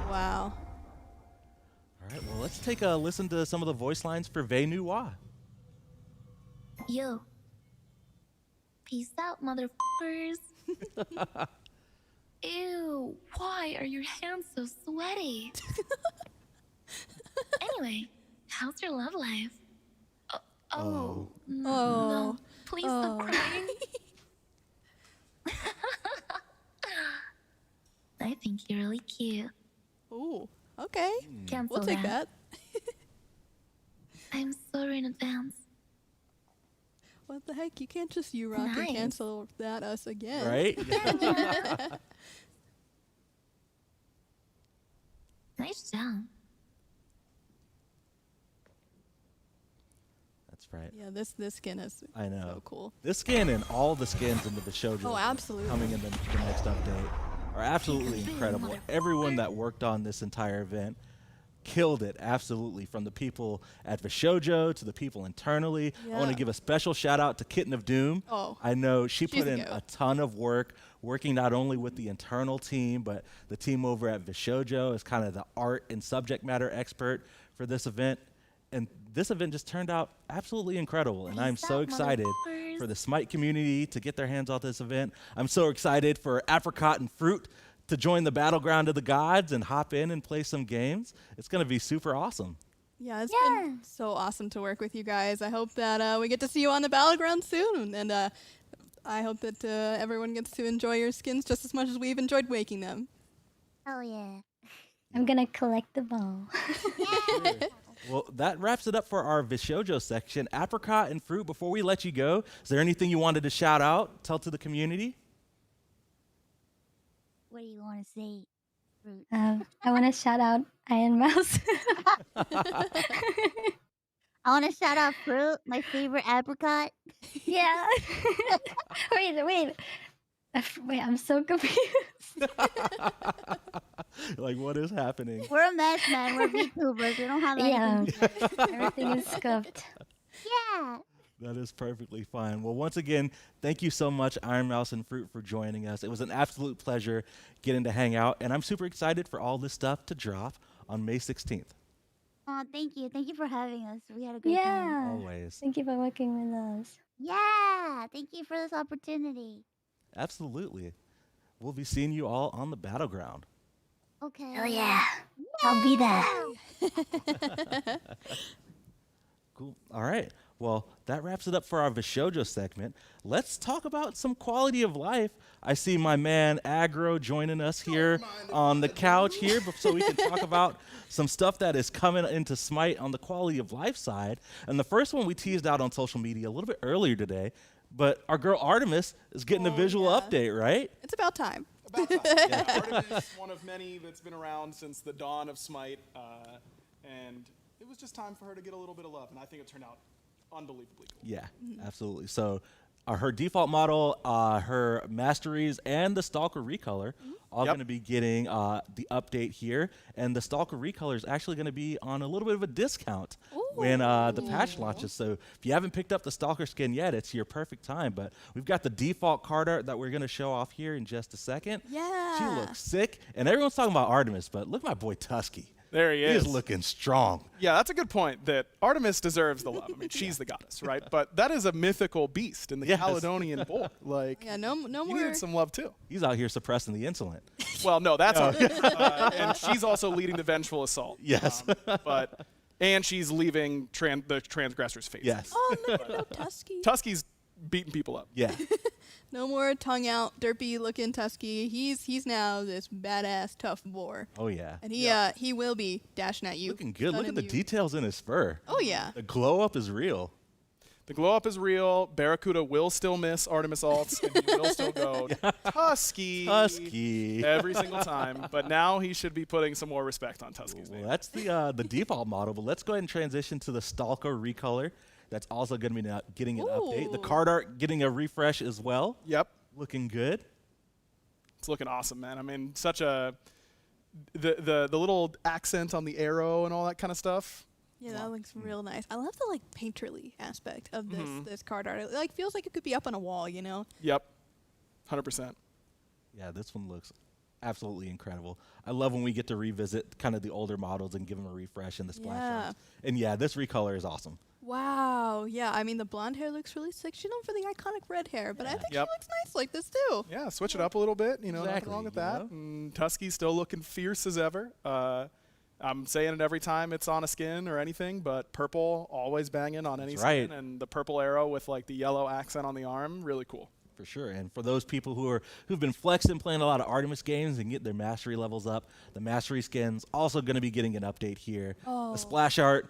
Wow. All right, well, let's take a listen to some of the voice lines for Vei Nuwa. Yo. Peace out, motherfuckers. Ew, why are your hands so sweaty? Anyway, how's your love life? No. Please stop crying. I think you're really cute. Ooh. Okay. Cancel We'll take that. that. I'm sorry in advance. What the heck? You can't just rock and Nice. cancel that us again. Right? Nice job. That's right. Yeah, this skin is I know. so cool. This skin and all the skins into the VShojo Oh, absolutely. coming in the next update are absolutely incredible. Everyone that worked on this entire event killed it, absolutely, from the people at VShojo to the people internally. I want Yeah. to give a special shout out to Kitten of Doom. Oh, I know she she's put a in goat. a ton of work, working not only with the internal team, but the team over at VShojo is kind of the art and subject matter expert for this event. And this event just turned out absolutely incredible, and I'm so excited for the SMITE community to get their hands on this event. I'm so excited for Apricot and Fruit to join the battleground of the gods and hop in and play some games. It's going to be super awesome. Yeah, it's been so awesome to work with you guys. I hope that we get to see you on the battleground soon, and I hope that everyone gets to enjoy your skins just as much as we've enjoyed making them. Oh yeah. I'm gonna collect the ball. Well, that wraps it up for our VShojo section. Apricot and Fruit, before we let you go, is there anything you wanted to shout out, tell to the community? What do you want to say, Fruit? I want to shout out Iron Mouse. I want to shout out Fruit, my favorite apricot. Yeah. Wait, I'm so confused. Like, what is happening? We're a mess, man. We're VTubers. We don't have anything. Everything is scuffed. Yeah. That is perfectly fine. Well, once again, thank you so much, Iron Mouse and Fruit, for joining us. It was an absolute pleasure getting to hang out, and I'm super excited for all this stuff to drop on May 16th. Oh, thank you. Thank you for having us. We had a great time. Yeah. Always. Thank you for working with us. Yeah. Thank you for this opportunity. Absolutely. We'll be seeing you all on the battleground. Okay. Oh yeah. I'll be there. Cool. All right. Well, that wraps it up for our VShojo segment. Let's talk about some quality of life. I see my man Aggro joining us here on the couch here, so we can talk about some stuff that is coming into SMITE on the quality of life side. And the first one we teased out on social media a little bit earlier today, but our girl Artemis is getting a visual update, right? It's about time. About time. Artemis, one of many that's been around since the dawn of SMITE, and it was just time for her to get a little bit of love, and I think it turned out unbelievably cool. Yeah, absolutely. So her default model, her masteries, and the Stalker recolor all going to be getting the update here. And the Stalker recolor is actually going to be on a little bit of a discount when the patch launches. So if you haven't picked up the Stalker skin yet, it's your perfect time. But we've got the default card art that we're going to show off here in just a second. Yeah. She looks sick. And everyone's talking about Artemis, but look at my boy Tusky. There he is. He's looking strong. Yeah, that's a good point, that Artemis deserves the love. I mean, she's the goddess, right? But that is a mythical beast in the Caledonian Boar. Like, Yeah, no he more. needed some love, too. He's out here suppressing the insolent. Well, no, that's Artemis. And she's also leading the vengeful assault. Yes. And she's leaving the transgressor's face. Yes. Oh, no, Tusky. Tusky's beating people up. Yeah. No more tongue out, derpy looking Tusky. He's now this badass tough boar. Oh, yeah. And he will be dashing at you. Looking good. Look at the you. details in his fur. Oh yeah. The glow up is real. The glow up is real. Barracuda will still miss Artemis ults, and he will still go Tusky every single time. But now he should be putting some more respect on Tusky's name. Well, that's the default model, but let's go ahead and transition to the Stalker recolor. That's also going to be getting an update. The card art getting a refresh as well. Yep. Looking good. It's looking awesome, man. I mean, such a the little accent on the arrow and all that kind of stuff. Yeah, that looks real nice. I love the painterly aspect of this card art. It feels like it could be up on a wall, you know? Yep. 100%. Yeah, this one looks absolutely incredible. I love when we get to revisit kind of the older models and give them a refresh in the splash arts. And yeah, this recolor is awesome. Wow. Yeah, I mean, the blonde hair looks really sick. She's known for the iconic red hair, but I think she looks nice like this too. Yeah, switch it up a little bit. You know, nothing Exactly, wrong with you that. know? And Tusky's still looking fierce as ever. I'm saying it every time it's on a skin or anything, but purple always banging on any That's right. skin. And the purple arrow with the yellow accent on the arm, really cool. For sure. And for those people who've been flexing, playing a lot of Artemis games and get their mastery levels up, the mastery skin's also going to be getting an update here. Oh. The splash art,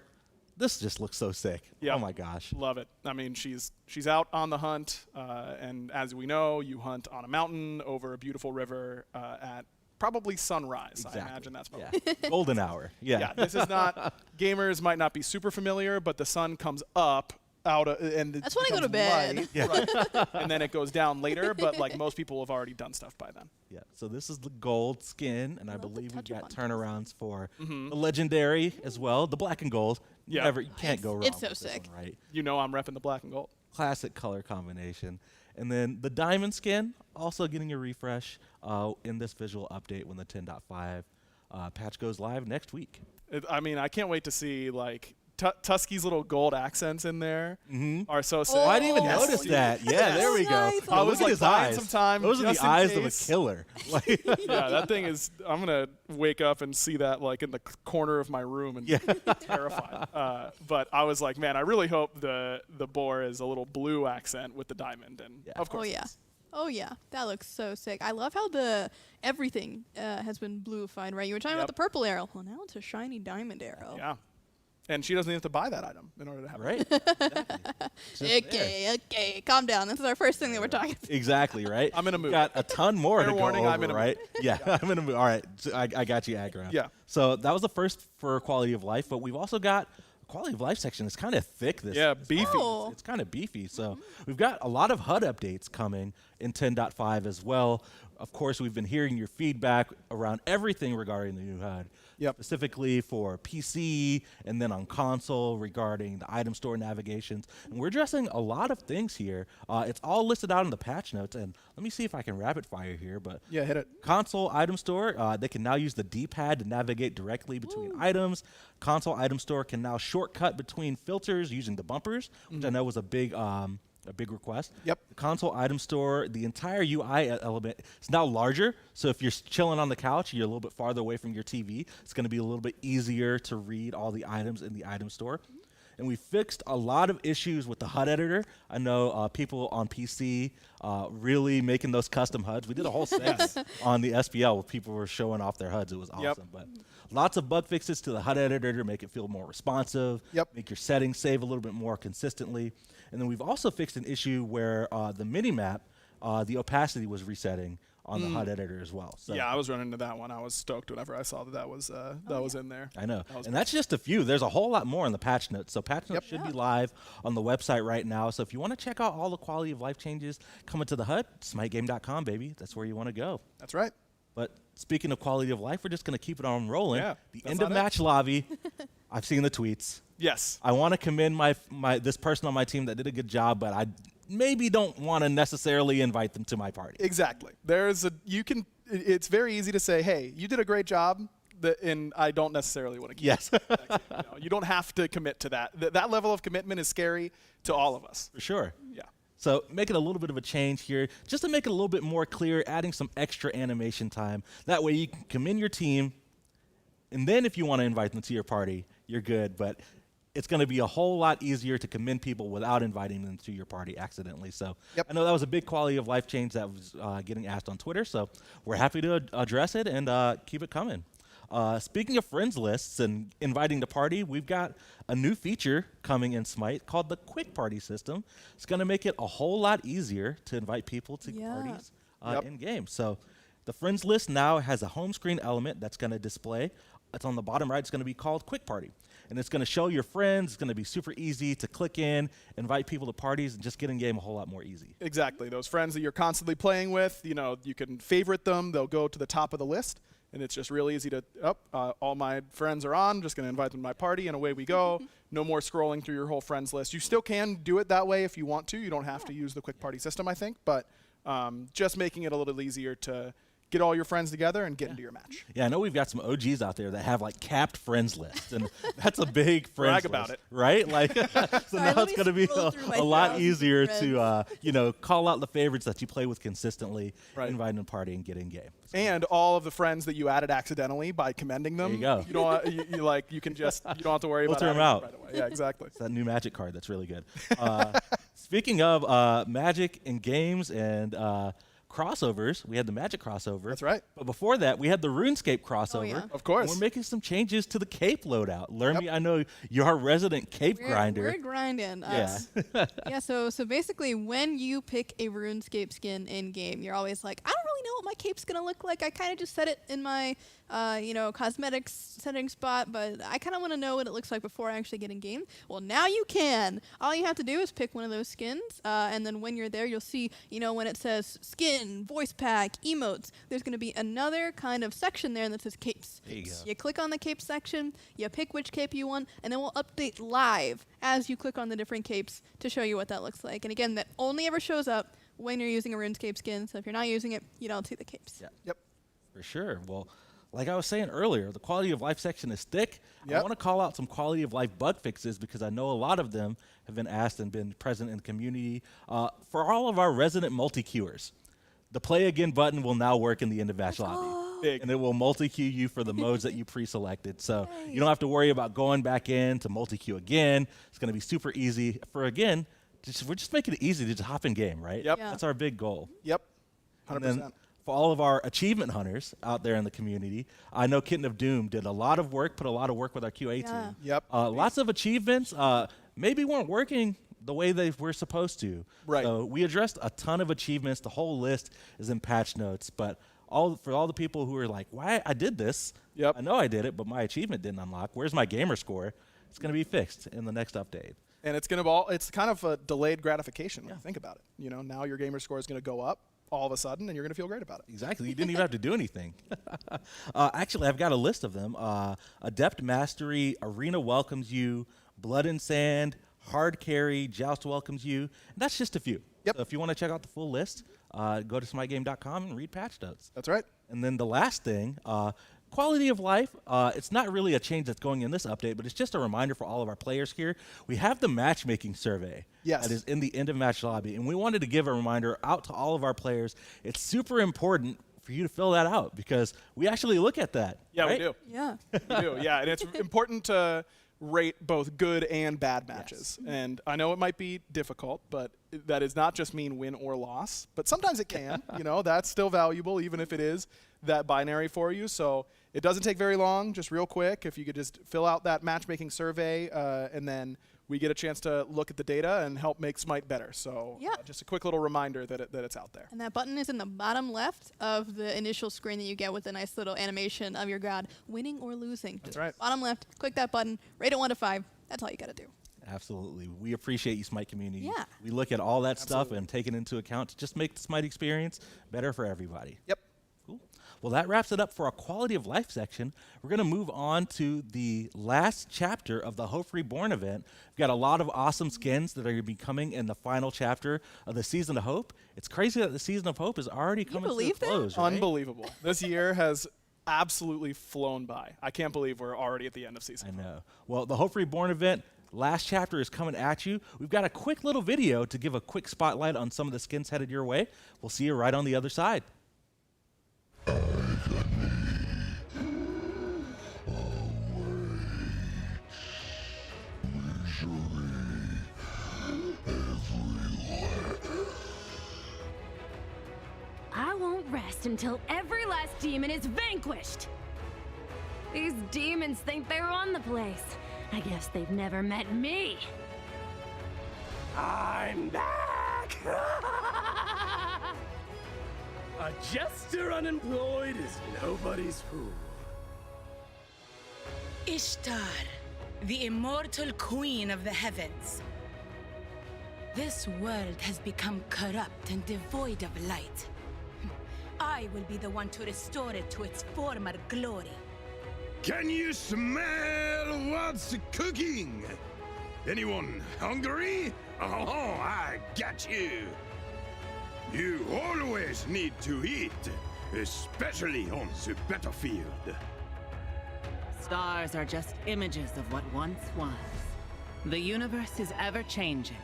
this just looks so sick. Yeah. Oh my gosh. Love it. I mean, she's out on the hunt, and as we know, you hunt on a mountain over a beautiful river at probably sunrise. Exactly. I imagine that's probably Golden hour. Yeah. Yeah, this is not, gamers might not be super familiar, but the sun comes up and That's when I go to becomes bed. light, Yeah. right, and then it goes down later, but like most people have already done stuff by then. Yeah, so this is the gold skin, and I believe we've got turnarounds for Mhm. the legendary as well, the black and gold. Yeah. You can't go wrong. It's so with this sick. one, right? You know I'm repping the black and gold. Classic color combination. And then the diamond skin, also getting a refresh in this visual update when the 10.5 patch goes live next week. I mean, I can't wait to see like Tusky's little gold accents in there are so sick. Oh, I didn't even notice that. Yeah, there we go. Nice. I Look was at like his buying eyes. some time. Those are the just in eyes of a case. killer. Like Yeah, that thing is. I'm gonna wake up and see that like in the corner of my room and be terrified. But I was like, man, I really hope the boar is a little blue accent with the diamond, and of course. Oh yeah. Oh yeah, that looks so sick. I love how everything has been bluified, right? You were talking about the purple arrow. Well, now it's a shiny diamond arrow. Yeah. And she doesn't even have to buy that item in order to have right. it. Okay, calm down. This is our first thing that we're talking about. Exactly, right? I'm in a mood. Got a ton more Fair to go warning, over, I'm in a mood. right? Yeah, I'm in a mood. All right, so I got you aggro. Yeah. So that was the first for quality of life, but we've also got a quality of life section. It's kind of thick. This beefy. Oh. It's kind of beefy. So we've got a lot of HUD updates coming in 10.5 as well. Of course, we've been hearing your feedback around everything regarding the new HUD. Specifically for PC and then on console regarding the item store navigations. And we're addressing a lot of things here. It's all listed out in the patch notes. And let me see if I can rapid fire here. But yeah, hit it. Console item store, they can now use the D-pad to navigate directly between items. Console item store can now shortcut between filters using the bumpers, which I know was a big request. Yep. The console item store, the entire UI element is now larger. So if you're chilling on the couch, you're a little bit farther away from your TV, it's going to be a little bit easier to read all the items in the item store. And we fixed a lot of issues with the HUD editor. I know people on PC really making those custom HUDs. We did a whole segment on the SPL where people were showing off their HUDs. It was awesome. But lots of bug fixes to the HUD editor to make it feel more responsive, make your settings save a little bit more consistently. And then we've also fixed an issue where the mini-map, the opacity was resetting on the HUD editor as well. So Yeah, I was running into that one. I was stoked whenever I saw that was in there. I know. That was And that's just a few. There's a whole lot more in the patch notes. So patch notes should be live on the website right now. So if you want to check out all the quality of life changes coming to the HUD, smitegame.com, baby. That's where you want to go. That's right. But speaking of quality of life, we're just going to keep it on rolling. Yeah, The that's end not of it. match lobby. I've seen the tweets. Yes. I want to commend this person on my team that did a good job, but I maybe don't want to necessarily invite them to my party. Exactly. It's very easy to say, hey, you did a great job, and I don't necessarily want to keep Yes. you don't have to commit to that. That level of commitment is scary to all of us. For sure. Yeah. So making a little bit of a change here, just to make it a little bit more clear, adding some extra animation time. That way you can commend your team, and then if you want to invite them to your party, you're good. But it's going to be a whole lot easier to commend people without inviting them to your party accidentally. So I know that was a big quality of life change that was getting asked on Twitter. So we're happy to address it and keep it coming. Speaking of friends lists and inviting to party, we've got a new feature coming in Smite called the Quick Party System. It's going to make it a whole lot easier to invite people to parties in game. So the friends list now has a home screen element that's going to display. It's on the bottom right. It's going to be called Quick Party. And it's going to show your friends. It's going to be super easy to click in, invite people to parties, and just get in game a whole lot more easy. Exactly. Those friends that you're constantly playing with, you can favorite them. They'll go to the top of the list. And it's just real easy to, all my friends are on, just going to invite them to my party, and away we go. No more scrolling through your whole friends list. You still can do it that way if you want to. You don't have to use the quick party system, I think. But just making it a little easier to get all your friends together and get into your match. Yeah, I know we've got some OGs out there that have like capped friends lists, and that's a big friends Brag about list, it. right? Like, so now it's going to be a lot easier to call out the favorites that you play with consistently, invite them to party, and get in game. And all of the friends that you added accidentally by commending them. There you go. You don't you don't have to worry about filter them adding out. right away. Yeah, exactly. It's that new magic card that's really good. Speaking of Magic and games and crossovers, we had the Magic crossover. That's right. But before that, we had the RuneScape crossover. yeah. Of course. And we're making some changes to the cape loadout. Lermy, I know you're our resident cape grinder. We're grinding. Yeah. Yeah. So basically, when you pick a RuneScape skin in game, you're always like, I don't really know what my cape's gonna look like. I kind of just set it in my cosmetics setting spot, but I kind of want to know what it looks like before I actually get in game. Well, now you can. All you have to do is pick one of those skins, and then when you're there, you'll see, when it says skin, voice pack, emotes, there's going to be another kind of section there that says capes. There you go. You click on the cape section, you pick which cape you want, and then we'll update live as you click on the different capes to show you what that looks like. And again, that only ever shows up when you're using a RuneScape skin, so if you're not using it, you don't see the capes. Yeah. Yep. For sure. Well, like I was saying earlier, the quality of life section is thick. I want to call out some quality of life bug fixes because I know a lot of them have been asked and been present in the community. For all of our resident multi-queuers, the play again button will now work in the end of match lobby. And it will multi-queue you for the modes that you pre-selected. So you don't have to worry about going back in to multi-queue again. It's going to be super easy. We're just making it easy to just hop in game, right? Yep. Yeah. That's our big goal. Yep. 100%. And then for all of our achievement hunters out there in the community, I know Kitten of Doom did a lot of work, put a lot of work with our QA team. Yep. Lots of achievements maybe weren't working the way they were supposed to. Right. So we addressed a ton of achievements. The whole list is in patch notes. But for all the people who are like, why I did this, I know I did it, but my achievement didn't unlock. Where's my gamer score? It's going to be fixed in the next update. And it's kind of a delayed gratification when you think about it. Now your gamer score is going to go up all of a sudden, and you're going to feel great about it. Exactly. You didn't even have to do anything. Actually, I've got a list of them. Adept Mastery, Arena welcomes you, Blood and Sand, Hard Carry, Joust welcomes you. And that's just a few. Yep. So if you want to check out the full list, go to smitegame.com and read patch notes. That's right. And then the last thing, quality of life. It's not really a change that's going in this update, but it's just a reminder for all of our players here. We have the matchmaking survey that is in the end of match lobby, and we wanted to give a reminder out to all of our players. It's super important for you to fill that out because we actually look at that. Yeah, right? we do. Yeah. We do, yeah. And it's important to rate both good and bad matches. And I know it might be difficult, but that does not just mean win or loss. But sometimes it can. That's still valuable, even if it is that binary for you. So it doesn't take very long, just real quick. If you could just fill out that matchmaking survey, and then we get a chance to look at the data and help make Smite better. So just a quick little reminder that it's out there. And that button is in the bottom left of the initial screen that you get with a nice little animation of your god winning or losing. That's right. Bottom left, click that button, rate it 1 to 5. That's all you got to do. Absolutely. We appreciate you, Smite community. Yeah. We look at all that stuff and take it into account to just make the Smite experience better for everybody. Yep. Cool. Well, that wraps it up for our quality of life section. We're going to move on to the last chapter of the Hope Reborn event. We've got a lot of awesome skins that are going to be coming in the final chapter of the Season of Hope. It's crazy that the Season of Hope is already coming to a close, right? Unbelievable. This year has absolutely flown by. I can't believe we're already at the end of season. I know. Well, the Hope Reborn event, last chapter is coming at you. We've got a quick little video to give a quick spotlight on some of the skins headed your way. We'll see you right on the other side. I won't rest until every last demon is vanquished. These demons think they run the place. I guess they've never met me. I'm back! A jester unemployed is nobody's fool. Ishtar, the immortal queen of the heavens. This world has become corrupt and devoid of light. I will be the one to restore it to its former glory. Can you smell what's cooking? Anyone hungry? Oh, I got you. You always need to eat, especially on the battlefield. Stars are just images of what once was. The universe is ever changing,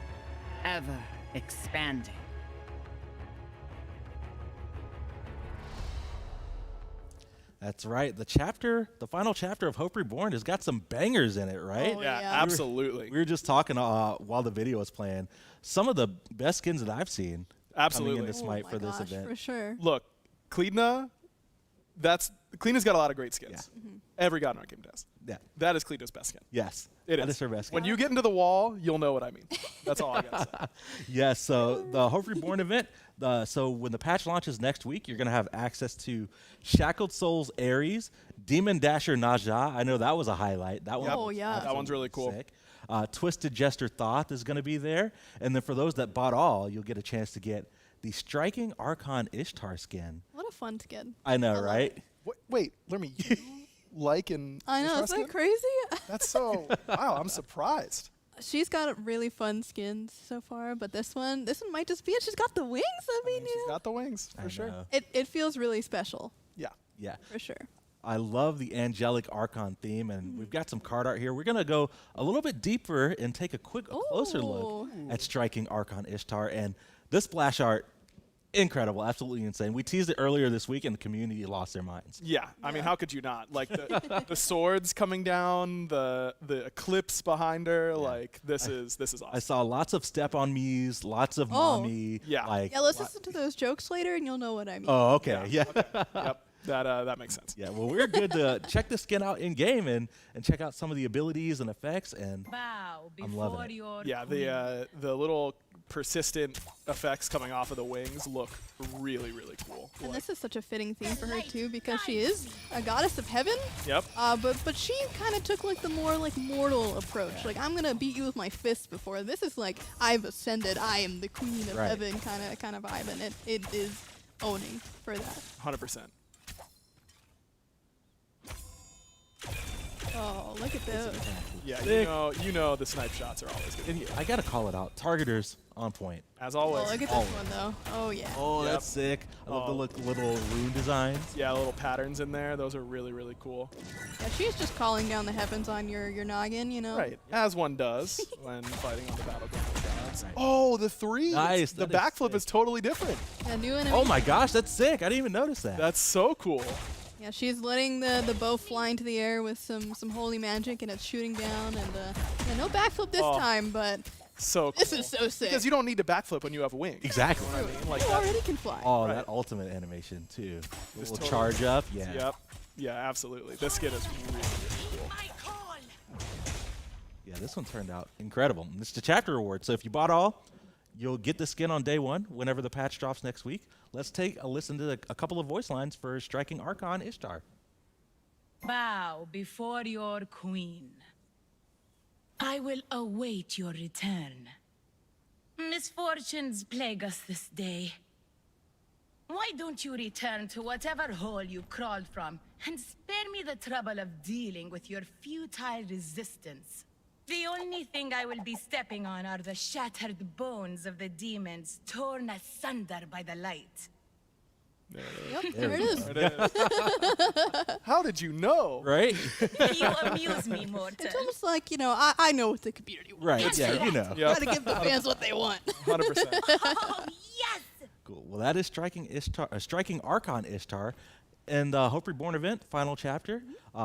ever expanding. That's right. The final chapter of Hope Reborn has got some bangers in it, right? Yeah, absolutely. We were just talking while the video was playing. Some of the best skins that I've seen Absolutely. coming into Smite for this event. For sure. Look, Kleedna, Kleedna's got a lot of great skins. Yeah. Every Godlike game does. Yeah. That is Kleedna's best skin. Yes. It that is. is her best skin. When you get into the wall, you'll know what I mean. That's all I got to say. Yes, so the Hope Reborn event, so when the patch launches next week, you're going to have access to Shackled Souls Ares, Demon Dasher Naja. I know that was a highlight. That one. Yep. Oh, yeah. That one's really cool. Sick. Twisted Jester Thoth is going to be there. And then for those that bought all, you'll get a chance to get the Striking Archon Ishtar skin. What a fun skin. I know, right? Wait, Lermy, you like and I know, isn't that crazy? That's so, wow, I'm surprised. She's got really fun skins so far, but this one might just be it. She's got the wings. I mean, She's got the wings, for sure. know. It feels really special. Yeah. Yeah. For sure. I love the angelic Archon theme, and we've got some card art here. We're going to go a little bit deeper and take a closer look at Striking Archon Ishtar. And this splash art, incredible, absolutely insane. We teased it earlier this week, and the community lost their minds. Yeah, I mean, how could you not? Like the swords coming down, the eclipse behind her. Like this is awesome. I saw lots of step on me's, lots of mommy. Yeah. Like, Yeah, let's listen to those jokes later, and you'll know what I mean. oh, okay. Yeah. Yep. That makes sense. Yeah, well, we're good to check the skin out in game and check out some of the abilities and effects, and I'm loving it. Yeah, the little persistent effects coming off of the wings look really, really cool. And this is such a fitting theme for her too, because she is a goddess of heaven. Yep. But she kind of took like the more like mortal approach. Like, I'm gonna beat you with my fists before. This is like, I've ascended. I am the queen of heaven kind of vibe, and it is owning for that. 100%. Oh, look at those. Yeah, you know the snipe shots are always good. And I gotta call it out. Targeters on point. As always. Oh, look at this one though. Oh yeah. Oh, that's sick. I love the little rune designs. Yeah, little patterns in there. Those are really, really cool. Yeah, she's just calling down the heavens on your noggin, you know. Right, as one does when fighting on the battleground of gods. Oh, the three. Nice. The backflip is totally different. Yeah, new enemy. Oh my gosh, that's sick. I didn't even notice that. That's so cool. Yeah, she's letting the bow fly into the air with some holy magic, and it's shooting down. And yeah, no backflip this time, but so cool. This is so sick. Because you don't need to backflip when you have wings. Exactly. You know what I mean? Like you that. already can fly. Oh, that ultimate animation too. A little charge up. Yeah. Yep. Yeah, absolutely. This skin is really, really cool. Yeah, this one turned out incredible. And it's the chapter reward. So if you bought all, you'll get the skin on day one whenever the patch drops next week. Let's take a listen to a couple of voice lines for Striking Archon Ishtar. Bow before your queen. I will await your return. Misfortunes plague us this day. Why don't you return to whatever hole you crawled from and spare me the trouble of dealing with your futile resistance? The only thing I will be stepping on are the shattered bones of the demons torn asunder by the light. Yep, there it is. There it is. How did you know? Right? You amuse me, mortal. It's almost like, I know what the community wants. Right, yeah, you know. Yep. Gotta give the fans what they want. 100%. Oh, yes! Cool. Well, that is Striking Archon Ishtar, and the Hope Reborn event, final chapter,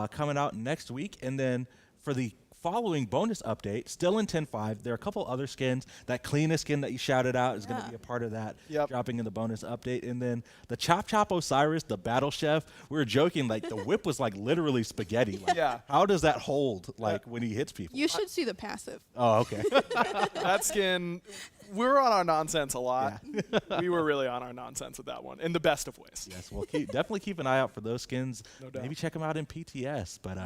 coming out next week. And then for the following bonus update, still in 10.5, there are a couple other skins. That cleanest skin that you shouted out is going to be a part of that, dropping in the bonus update. And then the Chop Chop Osiris, the Battle Chef, we were joking, like the whip was like literally spaghetti. Like, how does that hold when he hits people? You should see the passive. Oh, okay. That skin, we were on our nonsense a lot. We were really on our nonsense with that one in the best of ways. Yes, well, definitely keep an eye out for those skins. No doubt. Maybe check them out in PTS. But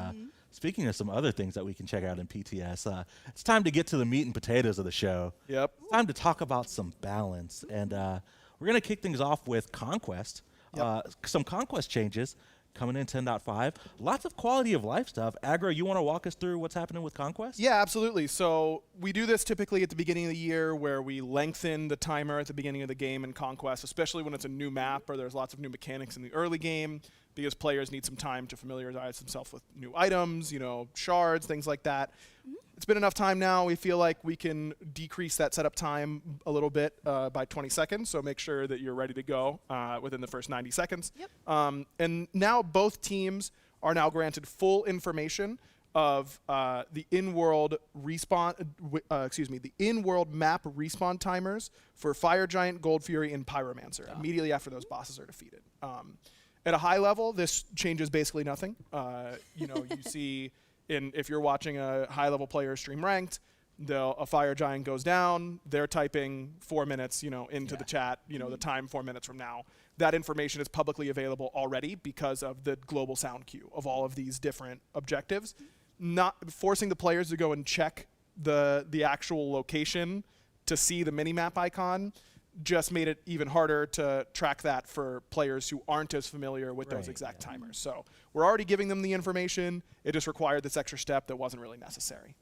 speaking of some other things that we can check out in PTS, it's time to get to the meat and potatoes of the show. Yep. It's time to talk about some balance. And we're going to kick things off with Conquest. Some Conquest changes coming in 10.5. Lots of quality of life stuff. Aggro, you want to walk us through what's happening with Conquest? Yeah, absolutely. So we do this typically at the beginning of the year where we lengthen the timer at the beginning of the game in Conquest, especially when it's a new map or there's lots of new mechanics in the early game. because players need some time to familiarize themselves with new items, shards, things like that. It's been enough time now. We feel like we can decrease that setup time a little bit by 20 seconds. So make sure that you're ready to go within the first 90 seconds. And now both teams are now granted full information of the in-world the in-world map respawn timers for Fire Giant, Gold Fury, and Pyromancer immediately after those bosses are defeated. At a high level, this changes basically nothing. You see, if you're watching a high-level player stream ranked, a Fire Giant goes down, they're typing 4 minutes, into the chat, the time 4 minutes from now. That information is publicly available already because of the global sound queue of all of these different objectives. Not forcing the players to go and check the actual location to see the minimap icon just made it even harder to track that for players who aren't as familiar with those exact timers. So we're already giving them the information. It just required this extra step that wasn't really necessary.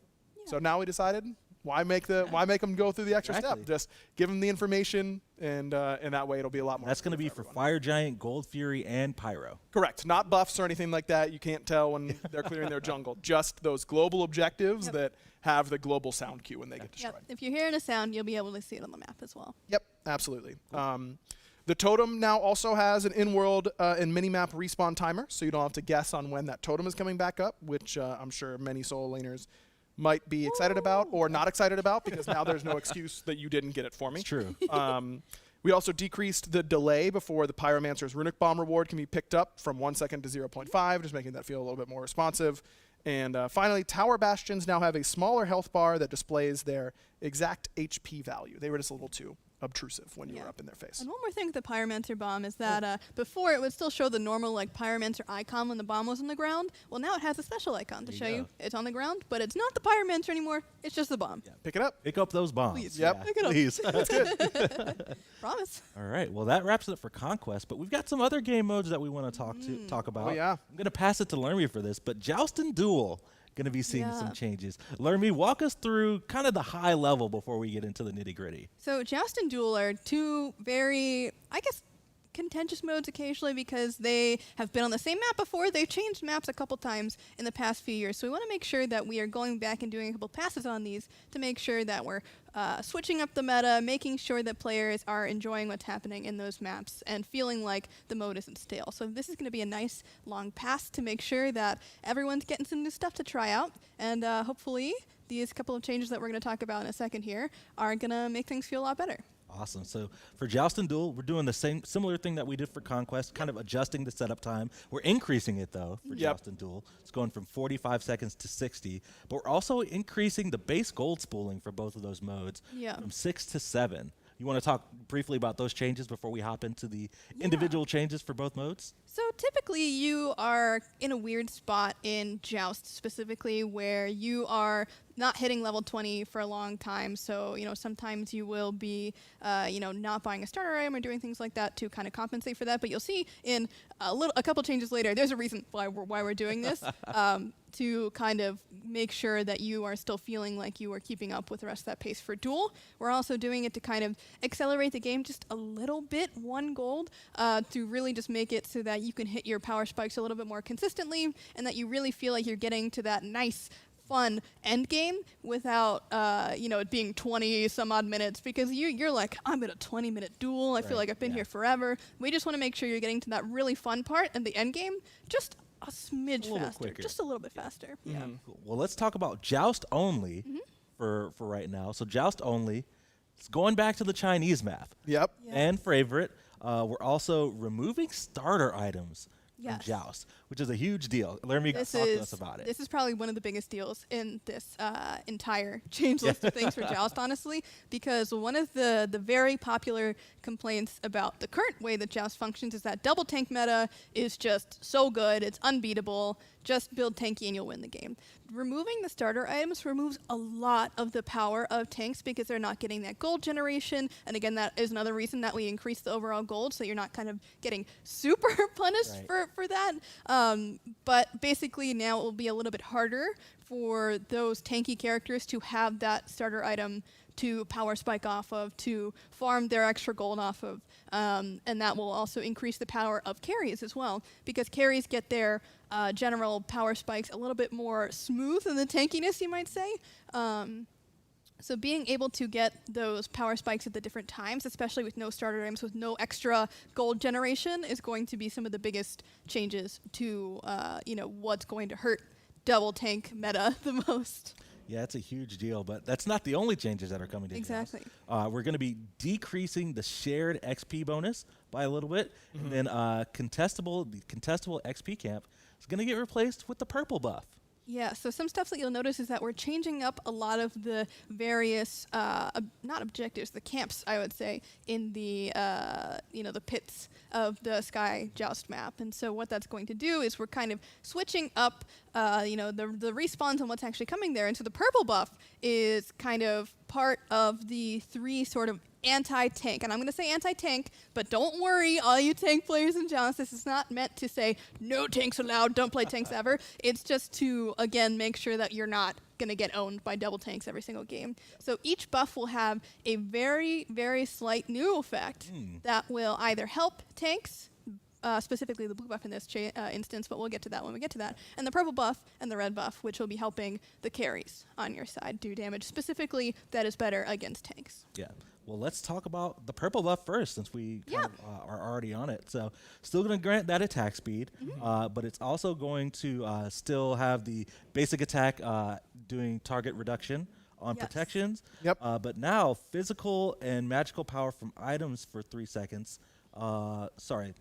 So now we decided, why make them go through the extra step? Just give them the information, and that way it'll be a lot more. That's going to be for Fire Giant, Gold Fury, and Pyro. Correct. Not buffs or anything like that. You can't tell when they're clearing their jungle. Just those global objectives that have the global sound queue when they get destroyed. If you're hearing a sound, you'll be able to see it on the map as well. Yep, absolutely. The totem now also has an in-world and minimap respawn timer, so you don't have to guess on when that totem is coming back up, which I'm sure many solo laners might be excited about or not excited about, because now there's no excuse that you didn't get it for me. It's true. We also decreased the delay before the Pyromancer's Runic Bomb reward can be picked up from 1 second to 0.5, just making that feel a little bit more responsive. And finally, Tower Bastions now have a smaller health bar that displays their exact HP value. They were just a little too obtrusive when you were up in their face. And one more thing with the Pyromancer bomb is that before it would still show the normal Pyromancer icon when the bomb was on the ground. Well, now it has a special icon to show you it's on the ground, but it's not the Pyromancer anymore. It's just the bomb. Pick it up. Pick up those bombs. Please. Yep. Pick it up. Please. That's good. Promise. All right. Well, that wraps it up for Conquest, but we've got some other game modes that we want to talk about. Oh, yeah. I'm going to pass it to Lermy for this, but Joust and Duel going to be seeing some changes. Lermy, walk us through kind of the high level before we get into the nitty-gritty. So Joust and Duel are two very, I guess, contentious modes occasionally because they have been on the same map before. They've changed maps a couple times in the past few years. So we want to make sure that we are going back and doing a couple passes on these to make sure that we're switching up the meta, making sure that players are enjoying what's happening in those maps and feeling like the mode isn't stale. So this is going to be a nice long pass to make sure that everyone's getting some new stuff to try out. And hopefully these couple of changes that we're going to talk about in a second here are going to make things feel a lot better. Awesome. So for Joust and Duel, we're doing the similar thing that we did for Conquest, kind of adjusting the setup time. We're increasing it, though, for Joust and Duel. It's going from 45 seconds to 60. But we're also increasing the base gold spooling for both of those modes from 6 to 7. You want to talk briefly about those changes before we hop into the individual changes for both modes? So typically you are in a weird spot in Joust specifically where you are not hitting level 20 for a long time. So, sometimes you will be, not buying a starter item or doing things like that to kind of compensate for that. But you'll see in a couple changes later, there's a reason why we're doing this. To kind of make sure that you are still feeling like you are keeping up with the rest of that pace for Duel. We're also doing it to kind of accelerate the game just a little bit, 1 gold, to really just make it so that you can hit your power spikes a little bit more consistently and that you really feel like you're getting to that nice, fun end game without it being 20 some odd minutes, because you're like, I'm in a 20-minute duel. I feel like I've been here forever. We just want to make sure you're getting to that really fun part and the end game just a smidge faster, quicker. just a little bit faster. Cool. Well, let's talk about Joust only for right now. So Joust only, it's going back to the Chinese map. Yep. And favorite, we're also removing starter items from Yes. Joust, which is a huge deal. Lermy, talk to us about it. This is probably one of the biggest deals in this entire change list of things for Joust, honestly, because one of the very popular complaints about the current way that Joust functions is that double tank meta is just so good, it's unbeatable. Just build tanky and you'll win the game. Removing the starter items removes a lot of the power of tanks because they're not getting that gold generation. And again, that is another reason that we increase the overall gold, so you're not kind of getting super punished for that. But basically now it will be a little bit harder for those tanky characters to have that starter item to power spike off of, to farm their extra gold off of. And that will also increase the power of carries as well, because carries get their general power spikes a little bit more smooth than the tankiness, you might say. So being able to get those power spikes at the different times, especially with no starter items, with no extra gold generation, is going to be some of the biggest changes to what's going to hurt double tank meta the most. Yeah, it's a huge deal, but that's not the only changes that are coming to Exactly. We're going to be decreasing the shared XP bonus by a little bit, and then the contestable XP camp is going to get replaced with the purple buff. Yeah, so some stuff that you'll notice is that we're changing up a lot of the various, not objectives, the camps, I would say, in the, the pits of the Sky Joust map. And so what that's going to do is we're kind of switching up, the respawns and what's actually coming there. And so the purple buff is kind of part of the 3 sort of anti-tank. And I'm going to say anti-tank, but don't worry, all you tank players in Joust, this is not meant to say no tanks allowed, don't play tanks ever. It's just to, again, make sure that you're not going to get owned by double tanks every single game. So each buff will have a very, very slight new effect that will either help tanks, specifically the blue buff in this instance, but we'll get to that when we get to that, and the purple buff and the red buff, which will be helping the carries on your side do damage specifically that is better against tanks. Yeah. Well, let's talk about the purple buff first, since we kind of, are already on it. So still going to grant that attack speed, but it's also going to still have the basic attack doing target reduction on protections. Yep. But now physical and magical power from items for 3 seconds. Sorry,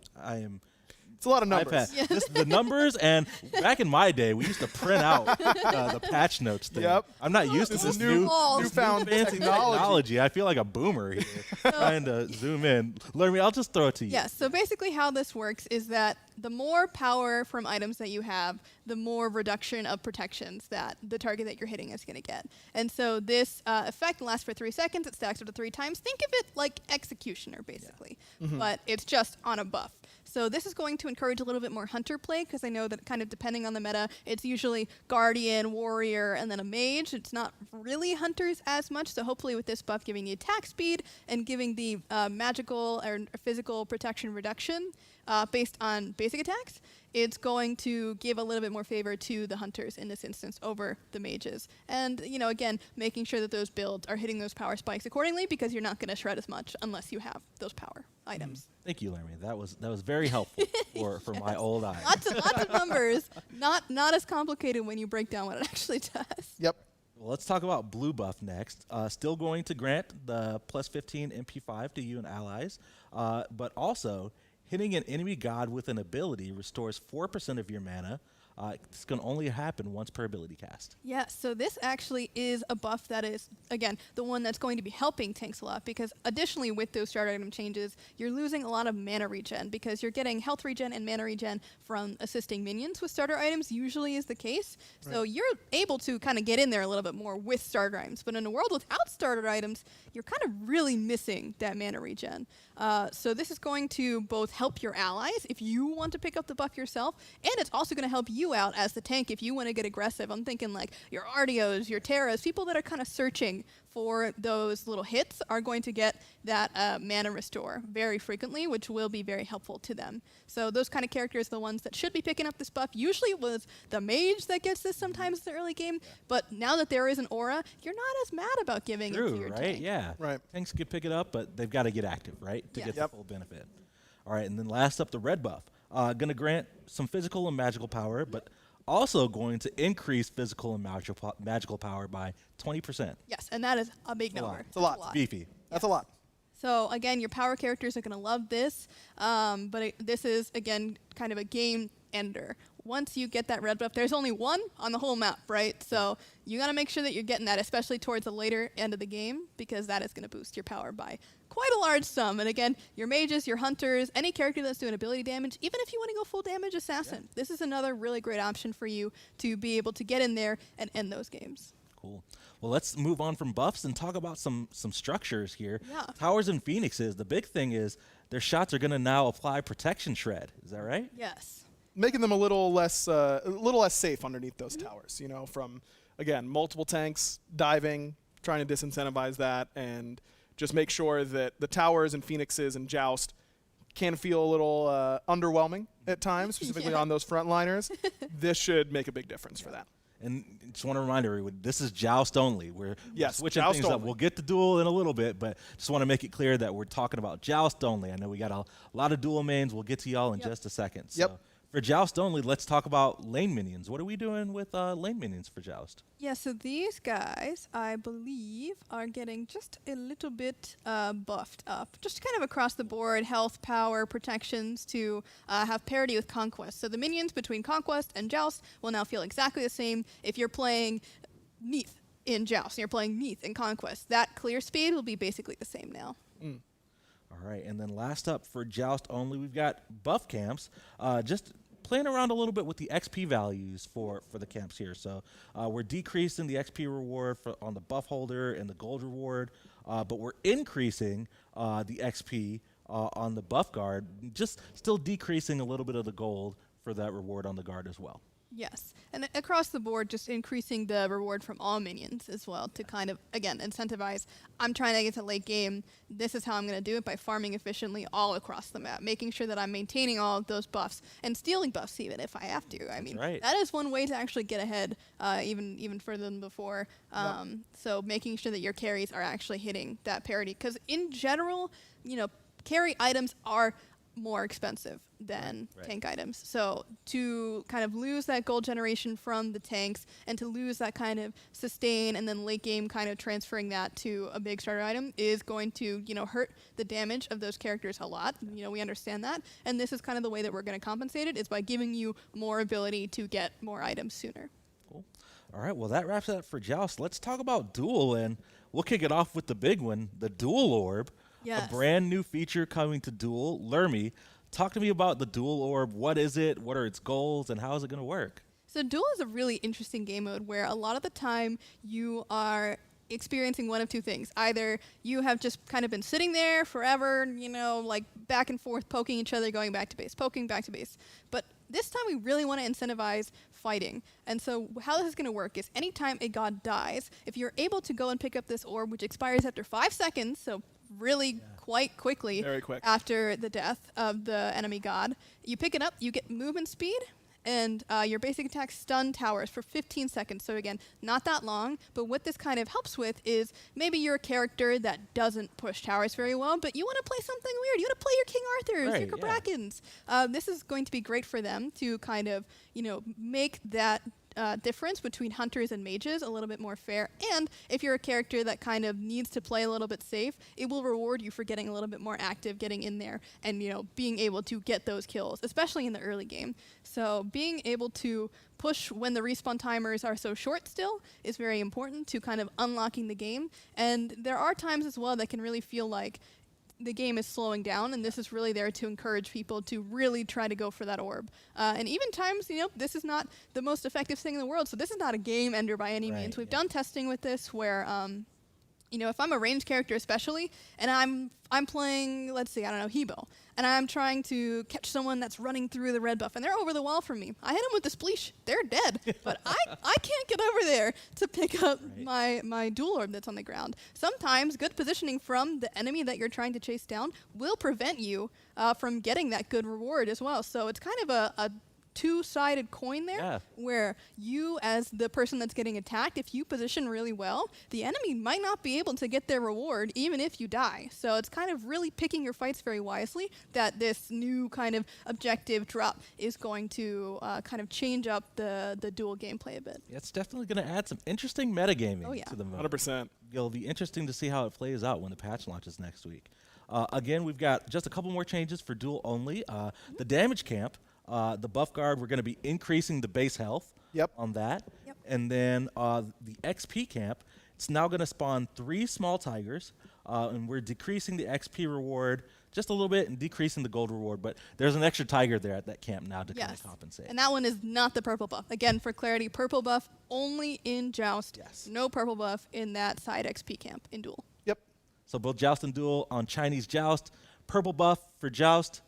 it's a lot of numbers. The numbers, and back in my day, we used to print out the patch notes thing. Yep. I'm not used to this newfound fancy technology. I feel like a boomer here trying to zoom in. Lermy, I'll just throw it to you. Yes, so basically how this works is that the more power from items that you have, the more reduction of protections that the target that you're hitting is going to get. And so this effect lasts for 3 seconds. It stacks up to 3 times. Think of it like Executioner, basically, but it's just on a buff. So this is going to encourage a little bit more hunter play, because I know that kind of depending on the meta, it's usually guardian, warrior, and then a mage. It's not really hunters as much. So hopefully with this buff giving the attack speed and giving the magical or physical protection reduction based on basic attacks, it's going to give a little bit more favor to the hunters in this instance over the mages. And, again, making sure that those builds are hitting those power spikes accordingly, because you're not going to shred as much unless you have those power items. Thank you, Lermy. That was very helpful for my old eyes. Lots of numbers. Not as complicated when you break down what it actually does. Yep. Well, let's talk about blue buff next. Still going to grant the plus 15 MP5 to you and allies, but also hitting an enemy god with an ability restores 4% of your mana. It's going to only happen once per ability cast. Yeah, so this actually is a buff that is, again, the one that's going to be helping tanks a lot, because additionally with those starter item changes, you're losing a lot of mana regen, because you're getting health regen and mana regen from assisting minions with starter items, usually is the case. Right. So you're able to kind of get in there a little bit more with starter items, but in a world without starter items, you're kind of really missing that mana regen. So this is going to both help your allies if you want to pick up the buff yourself, and it's also going to help you out as the tank if you want to get aggressive. I'm thinking like your Ardios, your Terras, people that are kind of searching for those little hits are going to get that mana restore very frequently, which will be very helpful to them. So those kind of characters are the ones that should be picking up this buff. Usually it was the mage that gets this sometimes in the early game, but now that there is an aura, you're not as mad about giving it to your right? tank. Yeah. Right. Tanks can pick it up, but they've got to get active, right, to get the full benefit. All right, and then last up, the red buff. Going to grant some physical and magical power, but also going to increase physical and magical power by 20%. Yes, and that is a big number. It's a lot. It's beefy. That's a lot. So again, your power characters are going to love this, but this is, again, kind of a game ender. Once you get that red buff, there's only one on the whole map, right? So you got to make sure that you're getting that, especially towards the later end of the game, because that is going to boost your power by quite a large sum. And again, your mages, your hunters, any character that's doing ability damage, even if you want to go full damage assassin, this is another really great option for you to be able to get in there and end those games. Cool. Well, let's move on from buffs and talk about some structures here. Yeah. Towers and Phoenixes. The big thing is their shots are going to now apply protection shred. Is that right? Yes. Making them a little less safe underneath those towers. From, again, multiple tanks diving, trying to disincentivize that and just make sure that the towers and phoenixes and Joust can feel a little underwhelming at times, specifically on those frontliners. This should make a big difference for that. And just want to remind everyone, this is Joust only. We're switching Joust things up. only. We'll get to Duel in a little bit, but just want to make it clear that we're talking about Joust only. I know we got a lot of Duel mains. We'll get to y'all in just a second. So for Joust only, let's talk about lane minions. What are we doing with lane minions for Joust? Yeah, so these guys, I believe, are getting just a little bit buffed up. Just kind of across the board, health, power, protections to have parity with Conquest. So the minions between Conquest and Joust will now feel exactly the same if you're playing Neath in Joust and you're playing Neath in Conquest. That clear speed will be basically the same now. All right, and then last up for Joust only, we've got buff camps. Just playing around a little bit with the XP values for the camps here. So we're decreasing the XP reward on the buff holder and the gold reward, but we're increasing the XP on the buff guard, just still decreasing a little bit of the gold for that reward on the guard as well. Yes, and across the board, just increasing the reward from all minions as well to kind of, again, incentivize. I'm trying to get to late game. This is how I'm going to do it, by farming efficiently all across the map, making sure that I'm maintaining all of those buffs and stealing buffs even if I have to. I mean, that is one way to actually get ahead even further than before. So making sure that your carries are actually hitting that parity, because in general, carry items are more expensive than tank items. So to kind of lose that gold generation from the tanks and to lose that kind of sustain and then late game kind of transferring that to a big starter item is going to, hurt the damage of those characters a lot. We understand that. And this is kind of the way that we're going to compensate it, is by giving you more ability to get more items sooner. Cool. All right, well, that wraps it up for Joust. Let's talk about Duel, and we'll kick it off with the big one, the Duel Orb. Yes. A brand new feature coming to Duel. Lermy, talk to me about the Duel Orb. What is it? What are its goals? And how is it going to work? So Duel is a really interesting game mode where a lot of the time you are experiencing one of two things. Either you have just kind of been sitting there forever, like back and forth, poking each other, going back to base, poking back to base. But this time we really want to incentivize fighting. And so how this is going to work is anytime a god dies, if you're able to go and pick up this orb, which expires after 5 seconds, so really quite quickly after the death of the enemy god, you pick it up, you get movement speed, and your basic attack stun towers for 15 seconds. So again, not that long, but what this kind of helps with is maybe you're a character that doesn't push towers very well, but you want to play something weird. You want to play your King Arthurs, your Krakens. This is going to be great for them to kind of, make that difference between hunters and mages a little bit more fair. And if you're a character that kind of needs to play a little bit safe, it will reward you for getting a little bit more active, getting in there, and being able to get those kills, especially in the early game. So being able to push when the respawn timers are so short still is very important to kind of unlocking the game. And there are times as well that can really feel like the game is slowing down, and this is really there to encourage people to really try to go for that orb. And even times, this is not the most effective thing in the world, so this is not a game ender by any means. We've done testing with this where, if I'm a ranged character especially, and I'm playing, let's see, Hebo, and I'm trying to catch someone that's running through the red buff, and they're over the wall from me. I hit them with the spleesh. They're dead. But I can't get over there to pick up my dual orb that's on the ground. Sometimes good positioning from the enemy that you're trying to chase down will prevent you from getting that good reward as well. So it's kind of a two-sided coin there, where you, as the person that's getting attacked, if you position really well, the enemy might not be able to get their reward even if you die. So it's kind of really picking your fights very wisely that this new kind of objective drop is going to kind of change up the dual gameplay a bit. It's definitely going to add some interesting metagaming to the mode. 100%. It'll be interesting to see how it plays out when the patch launches next week. Again, we've got just a couple more changes for dual only. The damage camp. The buff guard, we're going to be increasing the base health on that. And then the XP camp, it's now going to spawn 3 small tigers, and we're decreasing the XP reward just a little bit and decreasing the gold reward, but there's an extra tiger there at that camp now to kind of compensate. And that one is not the purple buff. Again, for clarity, purple buff only in Joust. No purple buff in that side XP camp in Duel. So both Joust and Duel on Chinese Joust, purple buff for Joust.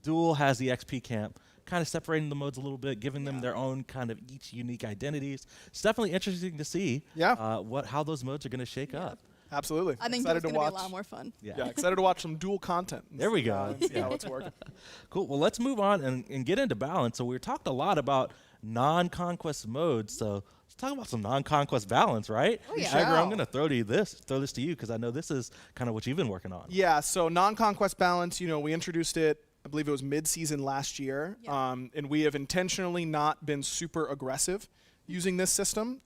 Duel has the XP camp kind of separating the modes a little bit, giving them their own kind of each unique identities. It's definitely interesting to see how those modes are going to shake up. Absolutely. I think excited that's to going to watch. be a lot more fun. Yeah, excited to watch some dual content. There we go. And see how it's working. Cool. Well, let's move on and get into balance. So we talked a lot about non-conquest modes. So let's talk about some non-conquest balance, right? Oh, yeah. Tiger, I'm going to throw this to you because I know this is kind of what you've been working on. Yeah, so non-conquest balance, we introduced it, I believe it was mid-season last year, and we have intentionally not been super aggressive using this system.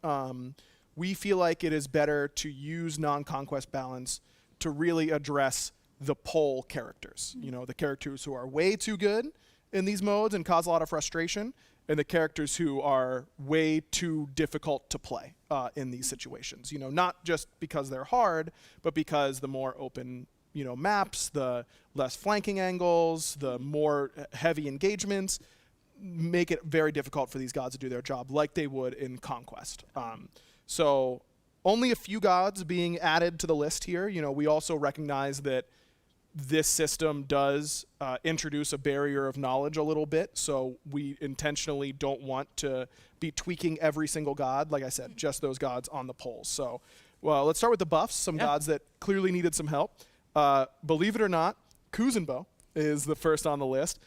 We feel like it is better to use non-conquest balance to really address the pole characters. The characters who are way too good in these modes and cause a lot of frustration, and the characters who are way too difficult to play in these situations. Not just because they're hard, but because the more open maps, the less flanking angles, the more heavy engagements make it very difficult for these gods to do their job like they would in Conquest. So only a few gods being added to the list here. We also recognize that this system does introduce a barrier of knowledge a little bit, so we intentionally don't want to be tweaking every single god. Like I said, just those gods on the polls. So, well, let's start with the buffs, some gods that clearly needed some help. Believe it or not, Kuzenbo is the first on the list,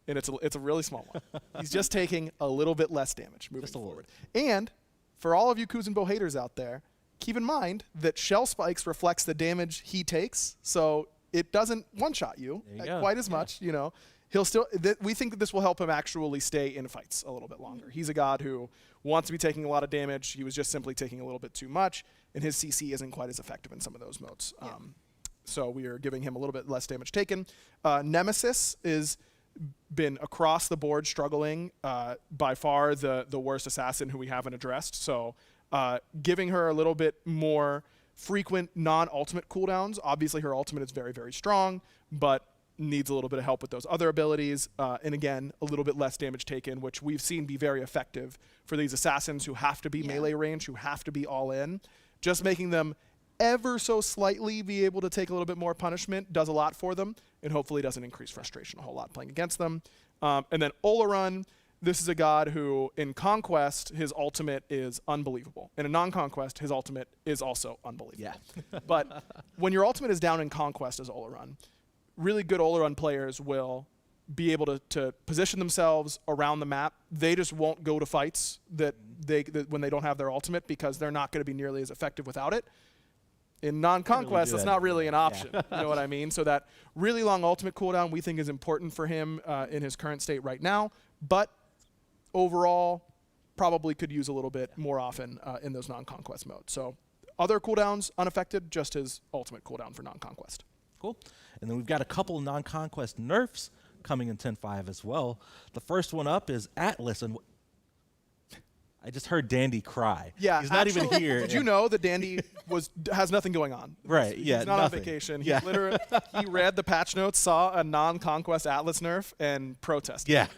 and it's a really small one. He's just taking a little bit less damage moving forward. And for all of you Kuzenbo haters out there, keep in mind that Shell Spikes reflects the damage he takes, so it doesn't one-shot you quite as much. He'll still. We think that this will help him actually stay in fights a little bit longer. He's a god who wants to be taking a lot of damage. He was just simply taking a little bit too much, and his CC isn't quite as effective in some of those modes. So we are giving him a little bit less damage taken. Nemesis is been across the board struggling, by far the worst assassin who we haven't addressed. So giving her a little bit more frequent non-ultimate cooldowns. Obviously her ultimate is very, very strong, but needs a little bit of help with those other abilities. And again, a little bit less damage taken, which we've seen be very effective for these assassins who have to be melee range, who have to be all in. Just making them ever so slightly be able to take a little bit more punishment does a lot for them, and hopefully doesn't increase frustration a whole lot playing against them. And then Olorun, this is a god who in Conquest, his ultimate is unbelievable. In a non-Conquest, his ultimate is also unbelievable. But when your ultimate is down in Conquest as Olorun, really good Olorun players will be able to position themselves around the map. They just won't go to fights that when they don't have their ultimate, because they're not going to be nearly as effective without it. In non-Conquest, that's not really an option. You know what I mean? So that really long ultimate cooldown we think is important for him in his current state right now, but overall probably could use a little bit more often in those non-Conquest modes. So other cooldowns unaffected, just his ultimate cooldown for non-Conquest. Cool. And then we've got a couple non-Conquest nerfs coming in 10.5 as well. The first one up is Atlas, and I just heard Dandy cry. Yeah, he's not even here. Did you know that Dandy has nothing going on? Right. Yeah. He's not nothing. on vacation. He literally he read the patch notes, saw a non-Conquest Atlas nerf, and protested. Yeah.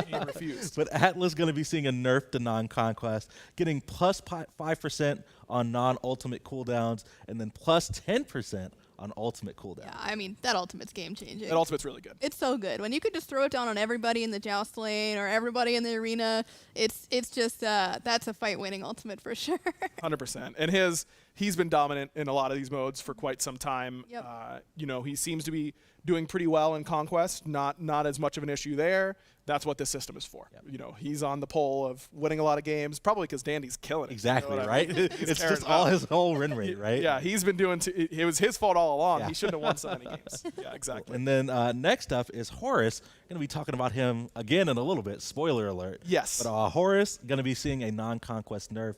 He refused. But Atlas going to be seeing a nerf to non-Conquest, getting plus 5% on non-ultimate cooldowns, and then plus 10% on ultimate cooldown. Yeah, I mean, that ultimate's game changing. That ultimate's really good. It's so good. When you could just throw it down on everybody in the joust lane or everybody in the arena, it's just that's a fight winning ultimate for sure. 100%. And he's been dominant in a lot of these modes for quite some time. Yep. He seems to be doing pretty well in Conquest, not as much of an issue there. That's what this system is for. Yep. He's on the pole of winning a lot of games, probably because Dandy's killing it. Exactly, right? I mean? It's just all his whole win rate, right? Yeah, he's been doing it was his fault all along. Yeah. He shouldn't have won so many games. Yeah, exactly. And then next up is Horus. Going to be talking about him again in a little bit. Spoiler alert. Yes. But Horus going to be seeing a non-Conquest nerf.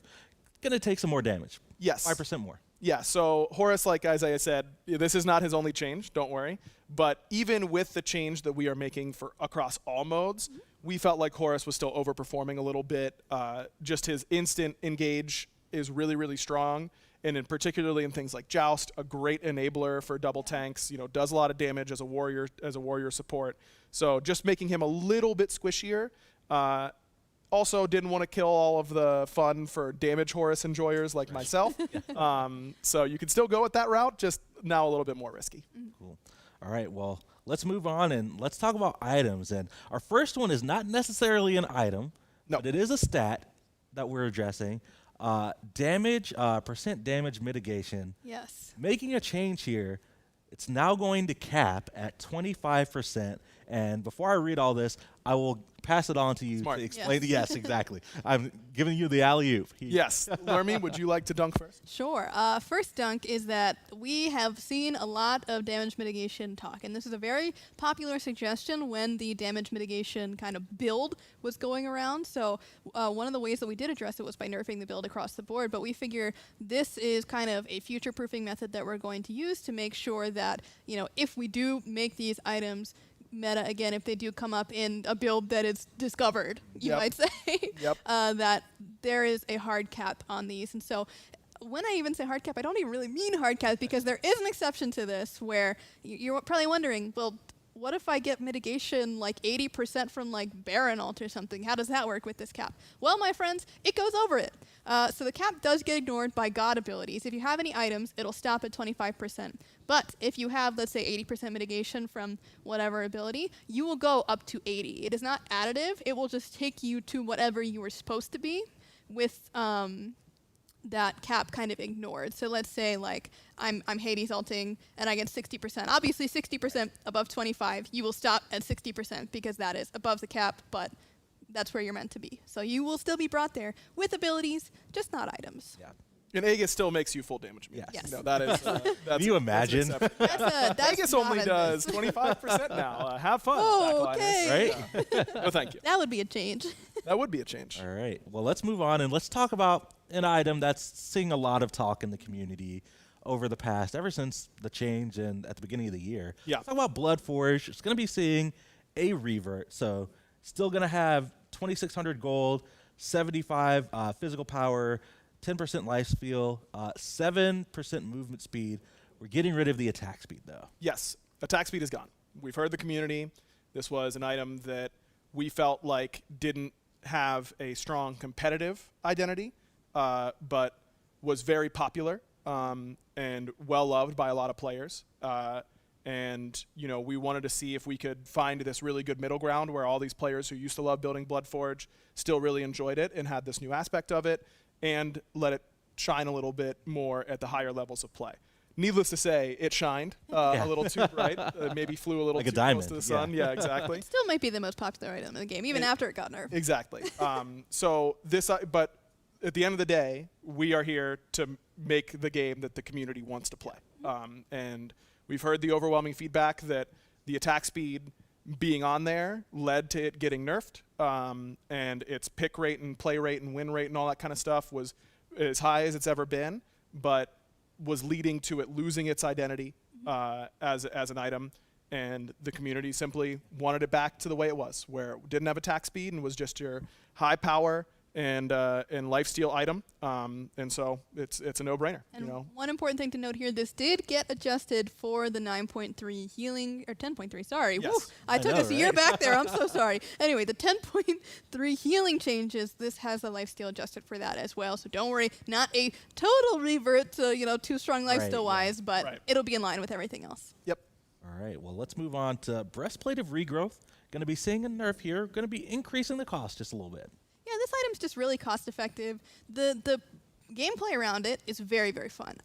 Going to take some more damage. Yes. 5% more. Yeah, so Horus, like Isaiah said, this is not his only change, don't worry. But even with the change that we are making for across all modes, we felt like Horus was still overperforming a little bit. Just his instant engage is really, really strong. And particularly in things like Joust, a great enabler for double tanks, does a lot of damage as a warrior support. So just making him a little bit squishier. Also didn't want to kill all of the fun for damage Horus enjoyers like myself. So you can still go with that route, just now a little bit more risky. Cool. All right, well, let's move on and let's talk about items. And our first one is not necessarily an item, but it is a stat that we're addressing. Damage, percent damage mitigation. Yes. Making a change here. It's now going to cap at 25%. And before I read all this, I will pass it on to you to explain. Yes. Yes, exactly. I'm giving you the alley-oop. Yes. Lurmy, would you like to dunk first? Sure. First dunk is that we have seen a lot of damage mitigation talk, and this is a very popular suggestion when the damage mitigation kind of build was going around. So one of the ways that we did address it was by nerfing the build across the board, but we figure this is kind of a future-proofing method that we're going to use to make sure that, you know, if we do make these items meta again, if they do come up in a build that is discovered, you might say, that there is a hard cap on these. And so when I even say hard cap, I don't even really mean hard cap, because there is an exception to this where you're probably wondering, well, what if I get mitigation like 80% from like Baron Alt or something? How does that work with this cap? Well, my friends, it goes over it. So the cap does get ignored by God abilities. If you have any items, it'll stop at 25%. But if you have, let's say, 80% mitigation from whatever ability, you will go up to 80. It is not additive. It will just take you to whatever you were supposed to be with that cap kind of ignored. So let's say like I'm Hades ulting and I get 60%. Obviously 60% above 25, you will stop at 60% because that is above the cap, but that's where you're meant to be. So you will still be brought there with abilities, just not items. Yeah. And Aegis still makes you full damage. Yes. You know, that is. That's Can you imagine? That's Aegis only does 25% now. Have fun. Oh, okay. Right? Yeah. No, thank you. That would be a change. That would be a change. All right. Well, let's move on and let's talk about an item that's seeing a lot of talk in the community over the past, ever since the change and at the beginning of the year. Yeah. Let's talk about Bloodforge. It's going to be seeing a revert. So still going to have 2,600 gold, 75 physical power, 10% life steal, 7% movement speed. We're getting rid of the attack speed, though. Yes. Attack speed is gone. We've heard the community. This was an item that we felt like didn't have a strong competitive identity, but was very popular and well-loved by a lot of players. And, you know, we wanted to see if we could find this really good middle ground where all these players who used to love building Bloodforge still really enjoyed it and had this new aspect of it, and let it shine a little bit more at the higher levels of play. Needless to say, it shined a little too bright. Maybe flew a little like too close to the sun. Yeah, exactly. It still might be the most popular item in the game, even after it got nerfed. Exactly. So this, but at the end of the day, we are here to make the game that the community wants to play. And we've heard the overwhelming feedback that the attack speed being on there led to it getting nerfed, and its pick rate and play rate and win rate and all that kind of stuff was as high as it's ever been, but was leading to it losing its identity as an item, and the community simply wanted it back to the way it was, where it didn't have attack speed and was just your high power and lifesteal item, and so it's a no-brainer. And one important thing to note here: this did get adjusted for the 9.3 healing, or 10.3. Sorry, yes. Woo, I took us a year back there. I'm so sorry. Anyway, the 10.3 healing changes. This has a lifesteal adjusted for that as well. So don't worry, not a total revert to too strong lifesteal wise, but it'll be in line with everything else. Yep. All right. Well, let's move on to Breastplate of Regrowth. Going to be seeing a nerf here. Going to be increasing the cost just a little bit. Yeah, this item's just really cost effective. The gameplay around it is very, very fun.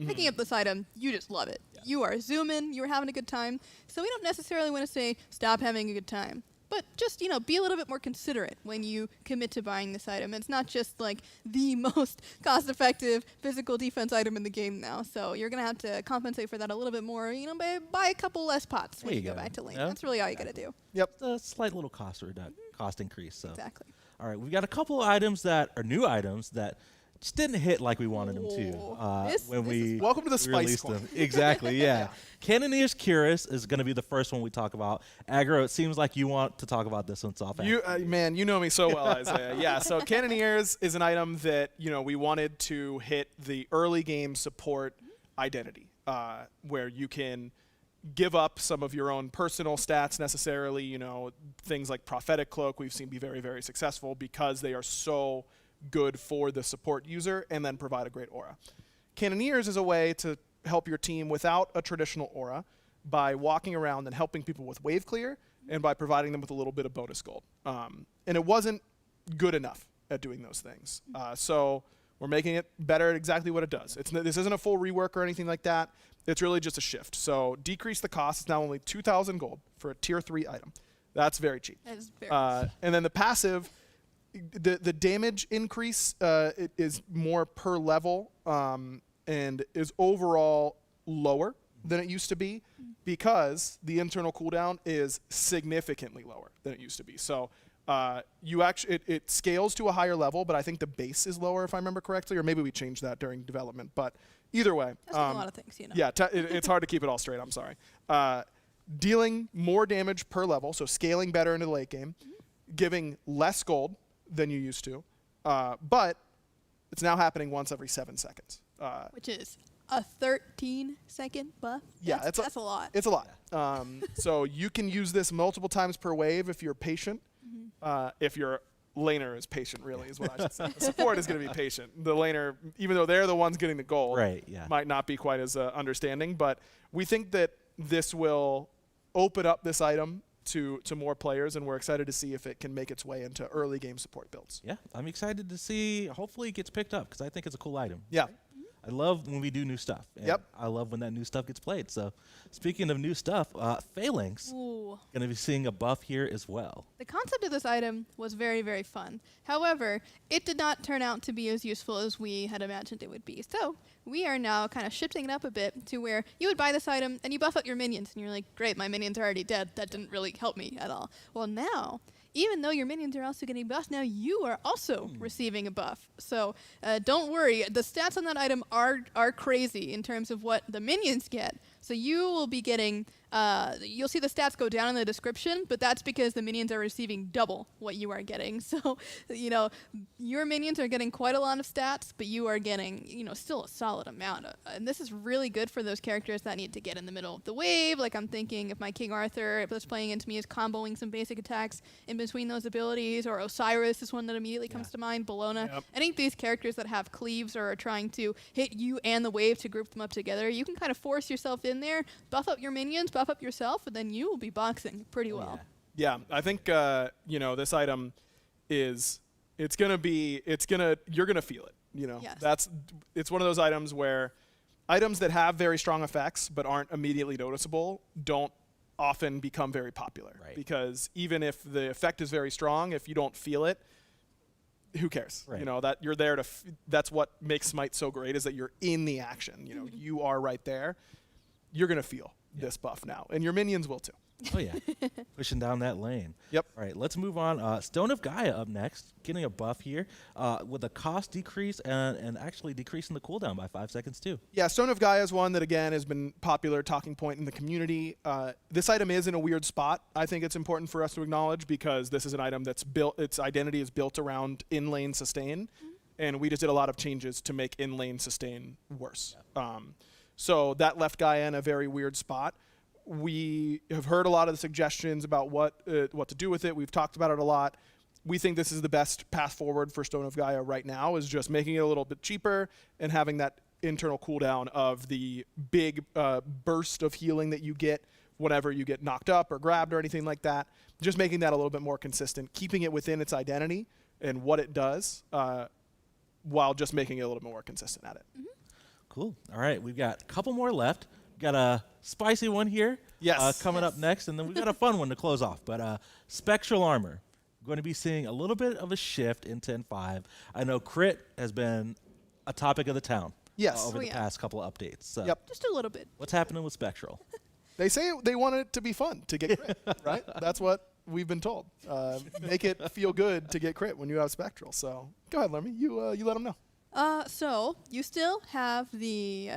Picking up this item, you just love it. Yeah. You are zooming, you're having a good time. So we don't necessarily want to say stop having a good time, but just, be a little bit more considerate when you commit to buying this item. It's not just like the most cost effective physical defense item in the game now. So you're going to have to compensate for that a little bit more, buy a couple less pots when you go back to lane. That's really all you got to do. Yep. A slight little cost increase. So. Exactly. All right, we've got a couple of items that are new items that just didn't hit like we wanted them to when we welcome to the spice released corner. them. Exactly, yeah. Cannoneer's Cuirass is going to be the first one we talk about. Aggro, it seems like you want to talk about this one, so man, you know me so well, Isaiah. Yeah, so Cannoneers is an item that we wanted to hit the early game support identity, where you can give up some of your own personal stats necessarily, things like Prophetic Cloak we've seen be very, very successful because they are so good for the support user and then provide a great aura. Cannoneers is a way to help your team without a traditional aura, by walking around and helping people with wave clear and by providing them with a little bit of bonus gold. And it wasn't good enough at doing those things. So we're making it better at exactly what it does. This isn't a full rework or anything like that. It's really just a shift. So decrease the cost. It's now only 2,000 gold for a tier 3 item. That's very cheap. That is very cheap. And then the passive, the damage increase it is more per level and is overall lower than it used to be because the internal cooldown is significantly lower than it used to be. So you actually it scales to a higher level, but I think the base is lower if I remember correctly, or maybe we changed that during development. But either way, That's a lot of things, you know. Yeah, it's hard to keep it all straight. I'm sorry. Dealing more damage per level, so scaling better into the late game, giving less gold than you used to, but it's now happening once every 7 seconds. Which is a 13-second buff. Yeah, that's a lot. It's a lot. So you can use this multiple times per wave if you're patient. If your laner is patient, really, is what I should say. The support is going to be patient. The laner, even though they're the ones getting the gold, might not be quite as understanding. But we think that this will open up this item to more players, and we're excited to see if it can make its way into early game support builds. Yeah, I'm excited to see. Hopefully it gets picked up because I think it's a cool item. Yeah. I love when we do new stuff. And Yep. I love when that new stuff gets played. So speaking of new stuff, Phalanx Ooh. going to be seeing a buff here as well. The concept of this item was very, very fun. However, it did not turn out to be as useful as we had imagined it would be. So we are now kind of shifting it up a bit to where you would buy this item and you buff up your minions. And you're like, great, my minions are already dead. That didn't really help me at all. Well, now, even though your minions are also getting buffed, now you are also receiving a buff. So don't worry. The stats on that item are crazy in terms of what the minions get. So you will be getting, you'll see the stats go down in the description, but that's because the minions are receiving double what you are getting. So, you know, your minions are getting quite a lot of stats, but you are getting, you know, still a solid amount. And this is really good for those characters that need to get in the middle of the wave. Like I'm thinking if my King Arthur that's playing into me is comboing some basic attacks in between those abilities, or Osiris is one that immediately comes to mind, Bellona. Yep. Any of these characters that have cleaves or are trying to hit you and the wave to group them up together, you can kind of force yourself in there, buff up your minions, buff up yourself, and then you will be boxing pretty well. Yeah, I think you know, this item is you're gonna feel it. You know, it's one of those items where items that have very strong effects but aren't immediately noticeable don't often become very popular, because even if the effect is very strong, if you don't feel it, who cares? You know, that you're there to that's what makes Smite so great, is that you're in the action. You know, you are right there. You're going to feel this buff now, and your minions will too. Oh, yeah. Pushing down that lane. Yep. All right, let's move on. Stone of Gaia up next, getting a buff here with a cost decrease and actually decreasing the cooldown by 5 seconds too. Yeah, Stone of Gaia is one that, again, has been popular talking point in the community. This item is in a weird spot. I think it's important for us to acknowledge, because this is an item that's built, its identity is built around in-lane sustain, and we just did a lot of changes to make in-lane sustain worse. So that left Gaia in a very weird spot. We have heard a lot of the suggestions about what to do with it. We've talked about it a lot. We think this is the best path forward for Stone of Gaia right now, is just making it a little bit cheaper and having that internal cooldown of the big burst of healing that you get whenever you get knocked up or grabbed or anything like that. Just making that a little bit more consistent, keeping it within its identity and what it does, while just making it a little bit more consistent at it. Cool. All right, we've got a couple more left. We've got a spicy one here coming up next, and then we've got a fun one to close off. But Spectral Armor, going to be seeing a little bit of a shift in 10.5. I know crit has been a topic of the town over the past couple of updates. So Just a little bit. What's happening with Spectral? They say they want it to be fun to get crit, right? That's what we've been told. Make it feel good to get crit when you have Spectral. So go ahead, Lermy. You let them know. So you still have the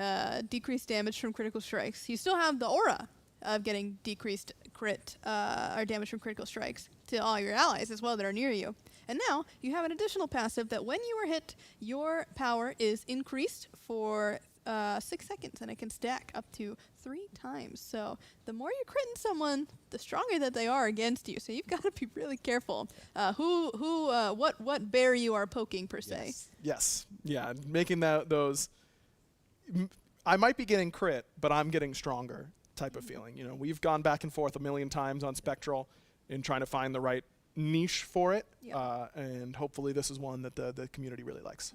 decreased damage from critical strikes. You still have the aura of getting decreased crit or damage from critical strikes to all your allies as well that are near you. And now you have an additional passive that when you are hit, your power is increased for 6 seconds, and it can stack up to 3 times. So the more you're critting someone, the stronger that they are against you. So you've got to be really careful what bear you are poking per se. Yes. Yeah. Making those. I might be getting crit, but I'm getting stronger type of feeling. You know, we've gone back and forth a million times on Spectral in trying to find the right niche for it, and hopefully this is one that the community really likes.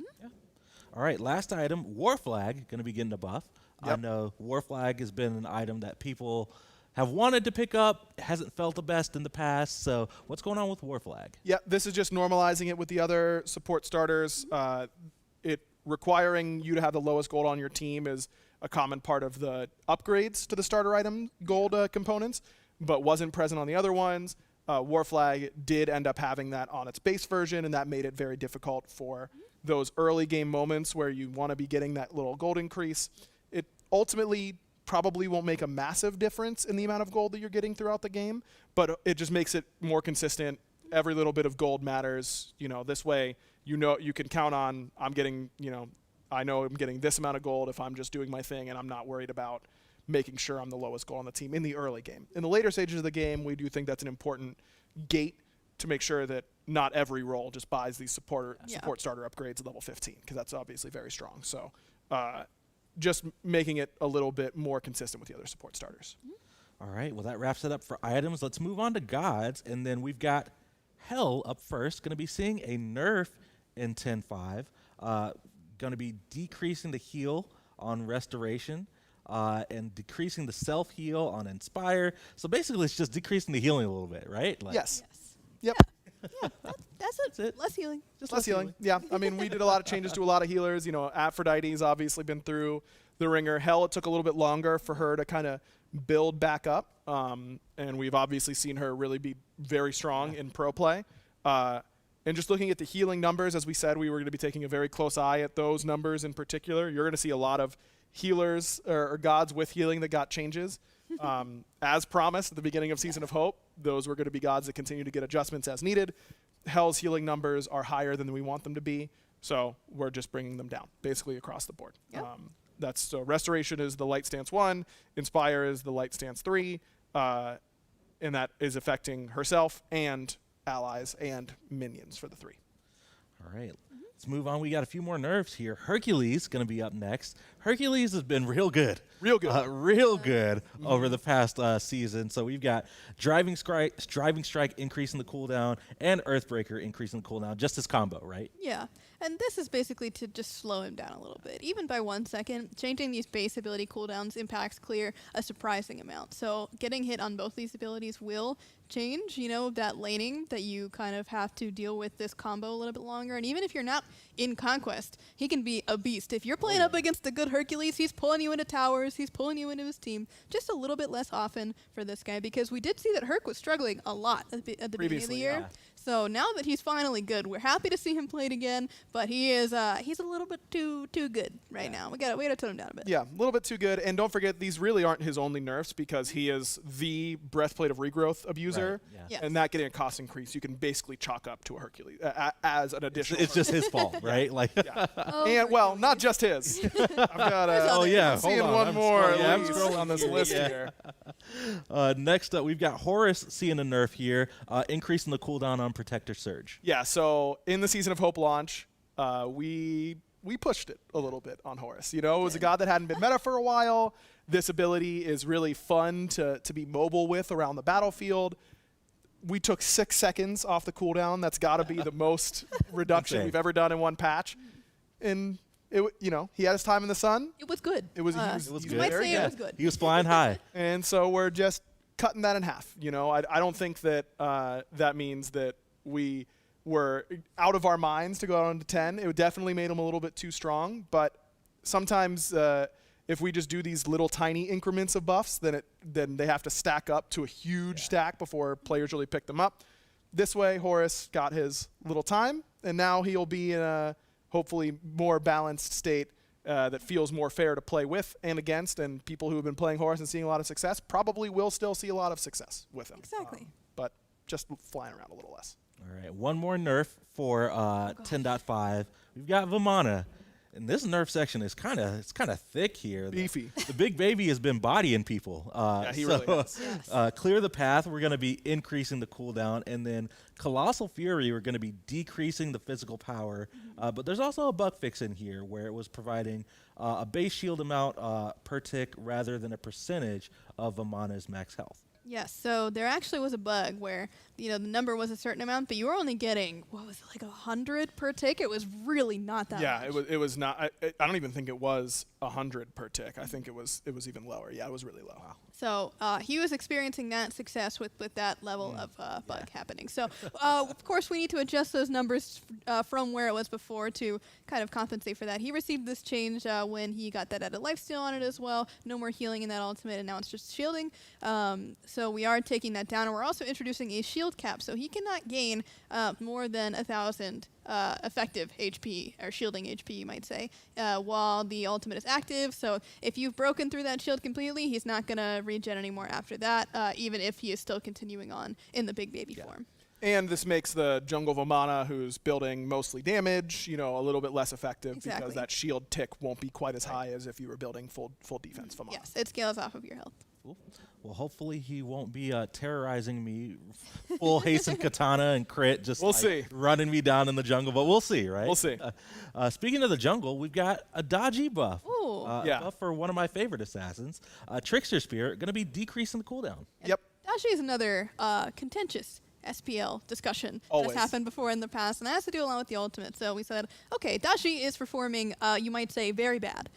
All right, last item, War Flag, going to be getting a buff. I know War Flag has been an item that people have wanted to pick up, hasn't felt the best in the past. So what's going on with War Flag? Yeah, this is just normalizing it with the other support starters. It requiring you to have the lowest gold on your team is a common part of the upgrades to the starter item gold components, but wasn't present on the other ones. War Flag did end up having that on its base version, and that made it very difficult for those early game moments where you want to be getting that little gold increase. It ultimately probably won't make a massive difference in the amount of gold that you're getting throughout the game, but it just makes it more consistent. Every little bit of gold matters. You know, this way, you know, you can count on, I'm getting, you know, I know I'm getting this amount of gold if I'm just doing my thing and I'm not worried about making sure I'm the lowest gold on the team in the early game. In the later stages of the game, we do think that's an important gate to make sure that not every role just buys these support starter upgrades at level 15, because that's obviously very strong. So just making it a little bit more consistent with the other support starters. All right, well, that wraps it up for items. Let's move on to gods, and then we've got Hell up first. Going to be seeing a nerf in 10.5. Going to be decreasing the heal on Restoration and decreasing the self-heal on Inspire. So basically, it's just decreasing the healing a little bit, right? Like Yes. Yep. Yeah, that's it. Less healing. Just less healing. Yeah, I mean, we did a lot of changes to a lot of healers. You know, Aphrodite's obviously been through the ringer. Hell, it took a little bit longer for her to kind of build back up, and we've obviously seen her really be very strong in pro play. And just looking at the healing numbers, as we said, we were going to be taking a very close eye at those numbers in particular. You're going to see a lot of healers or gods with healing that got changes. As promised at the beginning of Season of Hope, those were going to be gods that continue to get adjustments as needed. Hell's healing numbers are higher than we want them to be, so we're just bringing them down, basically across the board. So Restoration is the Light Stance 1, Inspire is the Light Stance 3, and that is affecting herself and allies and minions for the 3. All right. Let's move on. We got a few more nerfs here. Hercules going to be up next. Hercules has been real good. Real good. Real good over the past season. So we've got Driving Strike increasing the cooldown and Earthbreaker increasing the cooldown. Just this combo, right? Yeah. And this is basically to just slow him down a little bit. Even by 1 second, changing these base ability cooldowns impacts clear a surprising amount. So getting hit on both these abilities will change, you know, that laning that you kind of have to deal with this combo a little bit longer. And even if you're not in Conquest, he can be a beast. If you're playing up against a good Hercules, he's pulling you into towers, he's pulling you into his team. Just a little bit less often for this guy, because we did see that Herc was struggling a lot at the beginning of the year. Yeah. So now that he's finally good, we're happy to see him played again, but he is he's a little bit too good right now. We gotta tone him down a bit. Yeah, a little bit too good. And don't forget, these really aren't his only nerfs, because he is the Breastplate of Regrowth abuser. Right, yeah. And that getting a cost increase, you can basically chalk up to a Hercules as an additional. It's just his fault, right? Like, and well, not just his. I've got I'm seeing one more. I'm scrolling on this list here. Next up, we've got Horus seeing a nerf here, increasing the cooldown on Protector Surge. Yeah, so in the Season of Hope launch, we pushed it a little bit on Horus. You know, it was a god that hadn't been meta for a while. This ability is really fun to be mobile with around the battlefield. We took 6 seconds off the cooldown. That's got to be the most reduction we've ever done in one patch. And you know, he had his time in the sun. It was good. It was good. You might say it was good. He was flying high. And so we're just cutting that in half. You know, I don't think that that means that we were out of our minds to go on to 10. It definitely made him a little bit too strong. But sometimes if we just do these little tiny increments of buffs, then they have to stack up to a huge stack before players really pick them up. This way, Horus got his little time, and now he'll be in a hopefully more balanced state that feels more fair to play with and against, and people who have been playing Horus and seeing a lot of success probably will still see a lot of success with him. Exactly. But just flying around a little less. All right, one more nerf for 10.5. We've got Vamana And this nerf section is kind of thick here. Beefy. The big baby has been bodying people. Yeah, he really has. Yes. Clear the Path, we're going to be increasing the cooldown, and then Colossal Fury, we're going to be decreasing the physical power. But there's also a bug fix in here where it was providing a base shield amount per tick rather than a percentage of Vamana's max health. Yes, so there actually was a bug where, the number was a certain amount, but you were only getting, what was it, like 100 per tick? It was really not that much. It was not. I don't even think it was 100 per tick. I think it was even lower. Yeah, it was really low. Wow. So he was experiencing that success with that level of bug happening. So, of course, we need to adjust those numbers from where it was before to kind of compensate for that. He received this change when he got that added lifesteal on it as well. No more healing in that ultimate, and now it's just shielding. So we are taking that down, and we're also introducing a shield cap. So he cannot gain more than 1,000 effective HP, or shielding HP, you might say, while the ultimate is active. So if you've broken through that shield completely, he's not going to regen anymore after that, even if he is still continuing on in the big baby form. And this makes the jungle Vamana, who's building mostly damage, a little bit less effective because that shield tick won't be quite as high as if you were building full defense Vamana. Yes, it scales off of your health. Cool. Well, hopefully he won't be terrorizing me full hasten katana and crit, just we'll see. Running me down in the jungle, but we'll see, right? We'll see. Speaking of the jungle, we've got a dodgy buff. Ooh. A buff for one of my favorite assassins, Trickster Spirit, going to be decreasing the cooldown. Yep. Dashi is another contentious SPL discussion Always. that's happened before in the past, and that has to do a lot with the ultimate. So we said, okay, Dashi is performing, you might say, very bad.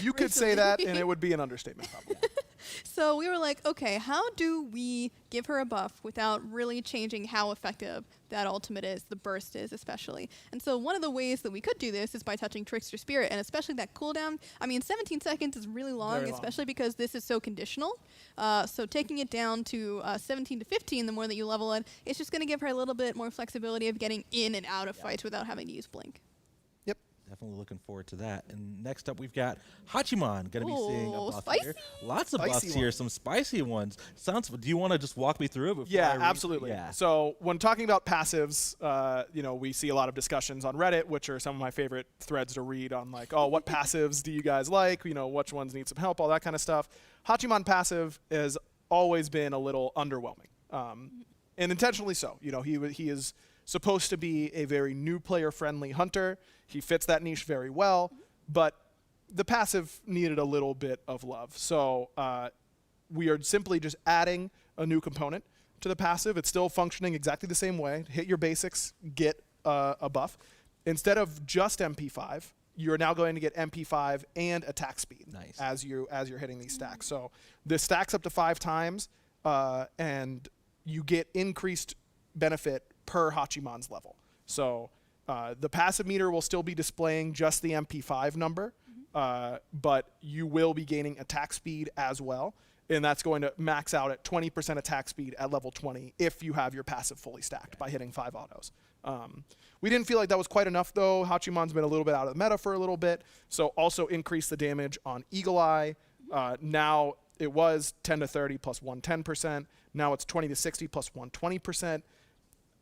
You could say that, and it would be an understatement, probably. So we were like, okay, how do we give her a buff without really changing how effective that ultimate is, the burst is especially? And so one of the ways that we could do this is by touching Trickster Spirit, and especially that cooldown. I mean, 17 seconds is really long, Very long. especially because this is so conditional. So taking it down to 17 to 15, the more that you level it, it's just going to give her a little bit more flexibility of getting in and out of fights without having to use Blink. Definitely looking forward to that. And next up, we've got Hachiman going to be seeing a buff spicy. here. Lots of buffs Spicy here, ones. some spicy ones. Do you want to just walk me through it? Before I Yeah, read? absolutely. Yeah. So when talking about passives, we see a lot of discussions on Reddit, which are some of my favorite threads to read on, like, oh, what passives do you guys like? Which ones need some help? All that kind of stuff. Hachiman passive has always been a little underwhelming, and intentionally so. He is supposed to be a very new player-friendly hunter. He fits that niche very well, but the passive needed a little bit of love. So we are simply just adding a new component to the passive. It's still functioning exactly the same way. Hit your basics, get a buff. Instead of just MP5, you're now going to get MP5 and attack speed as you're hitting these stacks. So this stacks up to 5 times, and you get increased benefit per Hachiman's level. So the passive meter will still be displaying just the MP5 number, but you will be gaining attack speed as well, and that's going to max out at 20% attack speed at level 20 if you have your passive fully stacked by hitting 5 autos. We didn't feel like that was quite enough, though. Hachiman's been a little bit out of the meta for a little bit, so also increase the damage on Eagle Eye. Now it was 10 to 30 plus 110%. Now it's 20 to 60 plus 120%.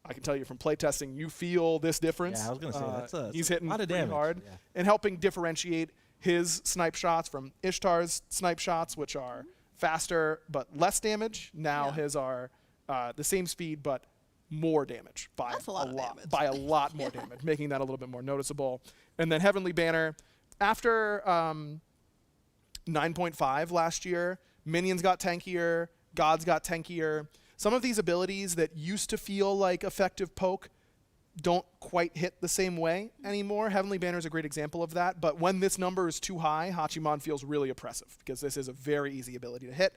I can tell you from playtesting, you feel this difference. Yeah, I was going to say, that's he's hitting a lot of pretty damage. hard and helping differentiate his snipe shots from Ishtar's snipe shots, which are faster but less damage. Now his are the same speed but more damage by a lot more damage, making that a little bit more noticeable. And then Heavenly Banner, after 9.5 last year, minions got tankier, gods got tankier. Some of these abilities that used to feel like effective poke don't quite hit the same way anymore. Heavenly Banner is a great example of that, but when this number is too high, Hachiman feels really oppressive because this is a very easy ability to hit,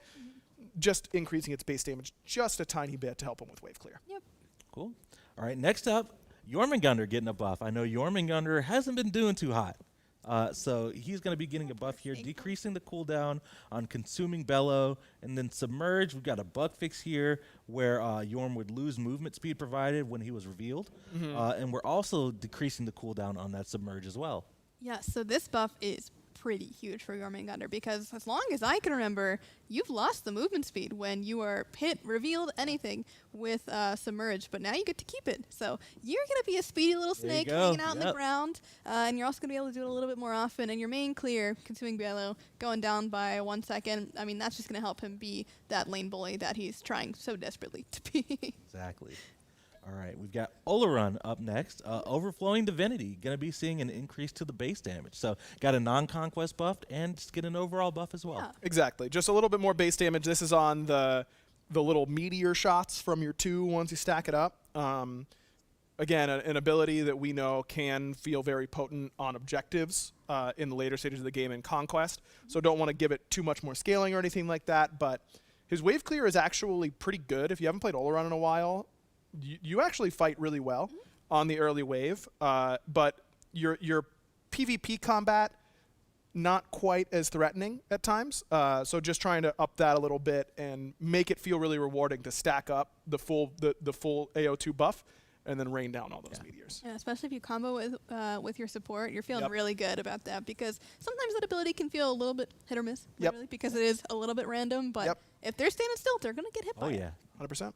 just increasing its base damage just a tiny bit to help him with wave clear. Yep. Cool. All right, next up, Jormungandr getting a buff. I know Jormungandr hasn't been doing too hot. So he's going to be getting a buff here, decreasing the cooldown on Consuming Bellow. And then Submerge, we've got a bug fix here where Jorm would lose movement speed provided when he was revealed. And we're also decreasing the cooldown on that Submerge as well. Yeah, so this buff is pretty huge for Jormungandr because as long as I can remember, you've lost the movement speed when you are hit, revealed, anything with Submerge, but now you get to keep it. So you're going to be a speedy little snake hanging out in the ground, and you're also going to be able to do it a little bit more often. And your main clear, consuming Bielo, going down by 1 second, I mean, that's just going to help him be that lane bully that he's trying so desperately to be. Exactly. All right, we've got Olorun up next. Overflowing Divinity, going to be seeing an increase to the base damage. So got a non-conquest buff and just get an overall buff as well. Yeah. Exactly. Just a little bit more base damage. This is on the little meteor shots from your 2 once you stack it up. Again, an ability that we know can feel very potent on objectives in the later stages of the game in Conquest. So don't want to give it too much more scaling or anything like that. But his wave clear is actually pretty good. If you haven't played Olorun in a while, you actually fight really well on the early wave, but your PvP combat not quite as threatening at times. So just trying to up that a little bit and make it feel really rewarding to stack up the full AO2 buff and then rain down all those meteors. Yeah, especially if you combo with your support, you're feeling really good about that because sometimes that ability can feel a little bit hit or miss, literally, because it is a little bit random. But if they're standing still, they're going to get hit by it. 100%.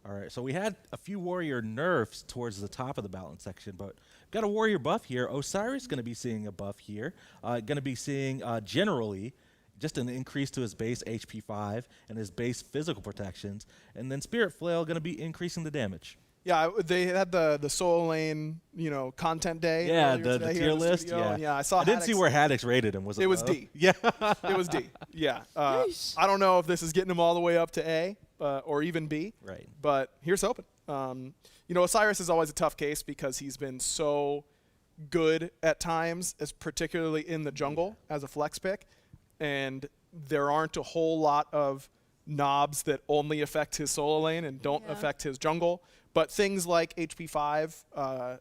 All right, so we had a few warrior nerfs towards the top of the balance section, but we've got a warrior buff here. Osiris going to be seeing a buff here. Going to be seeing generally just an increase to his base HP 5 and his base physical protections, and then Spirit Flail going to be increasing the damage. Yeah, they had the Soul Lane, content day. Yeah, the tier list. Yeah, I saw. I didn't see where Haddix rated him. Was it? It was D. Yeah, it was D. Yeah. I don't know if this is getting him all the way up to A or even B. Right. But here's hoping. Osiris is always a tough case because he's been so good at times, as particularly in the jungle as a flex pick, and there aren't a whole lot of knobs that only affect his solo lane and don't affect his jungle. But things like HP 5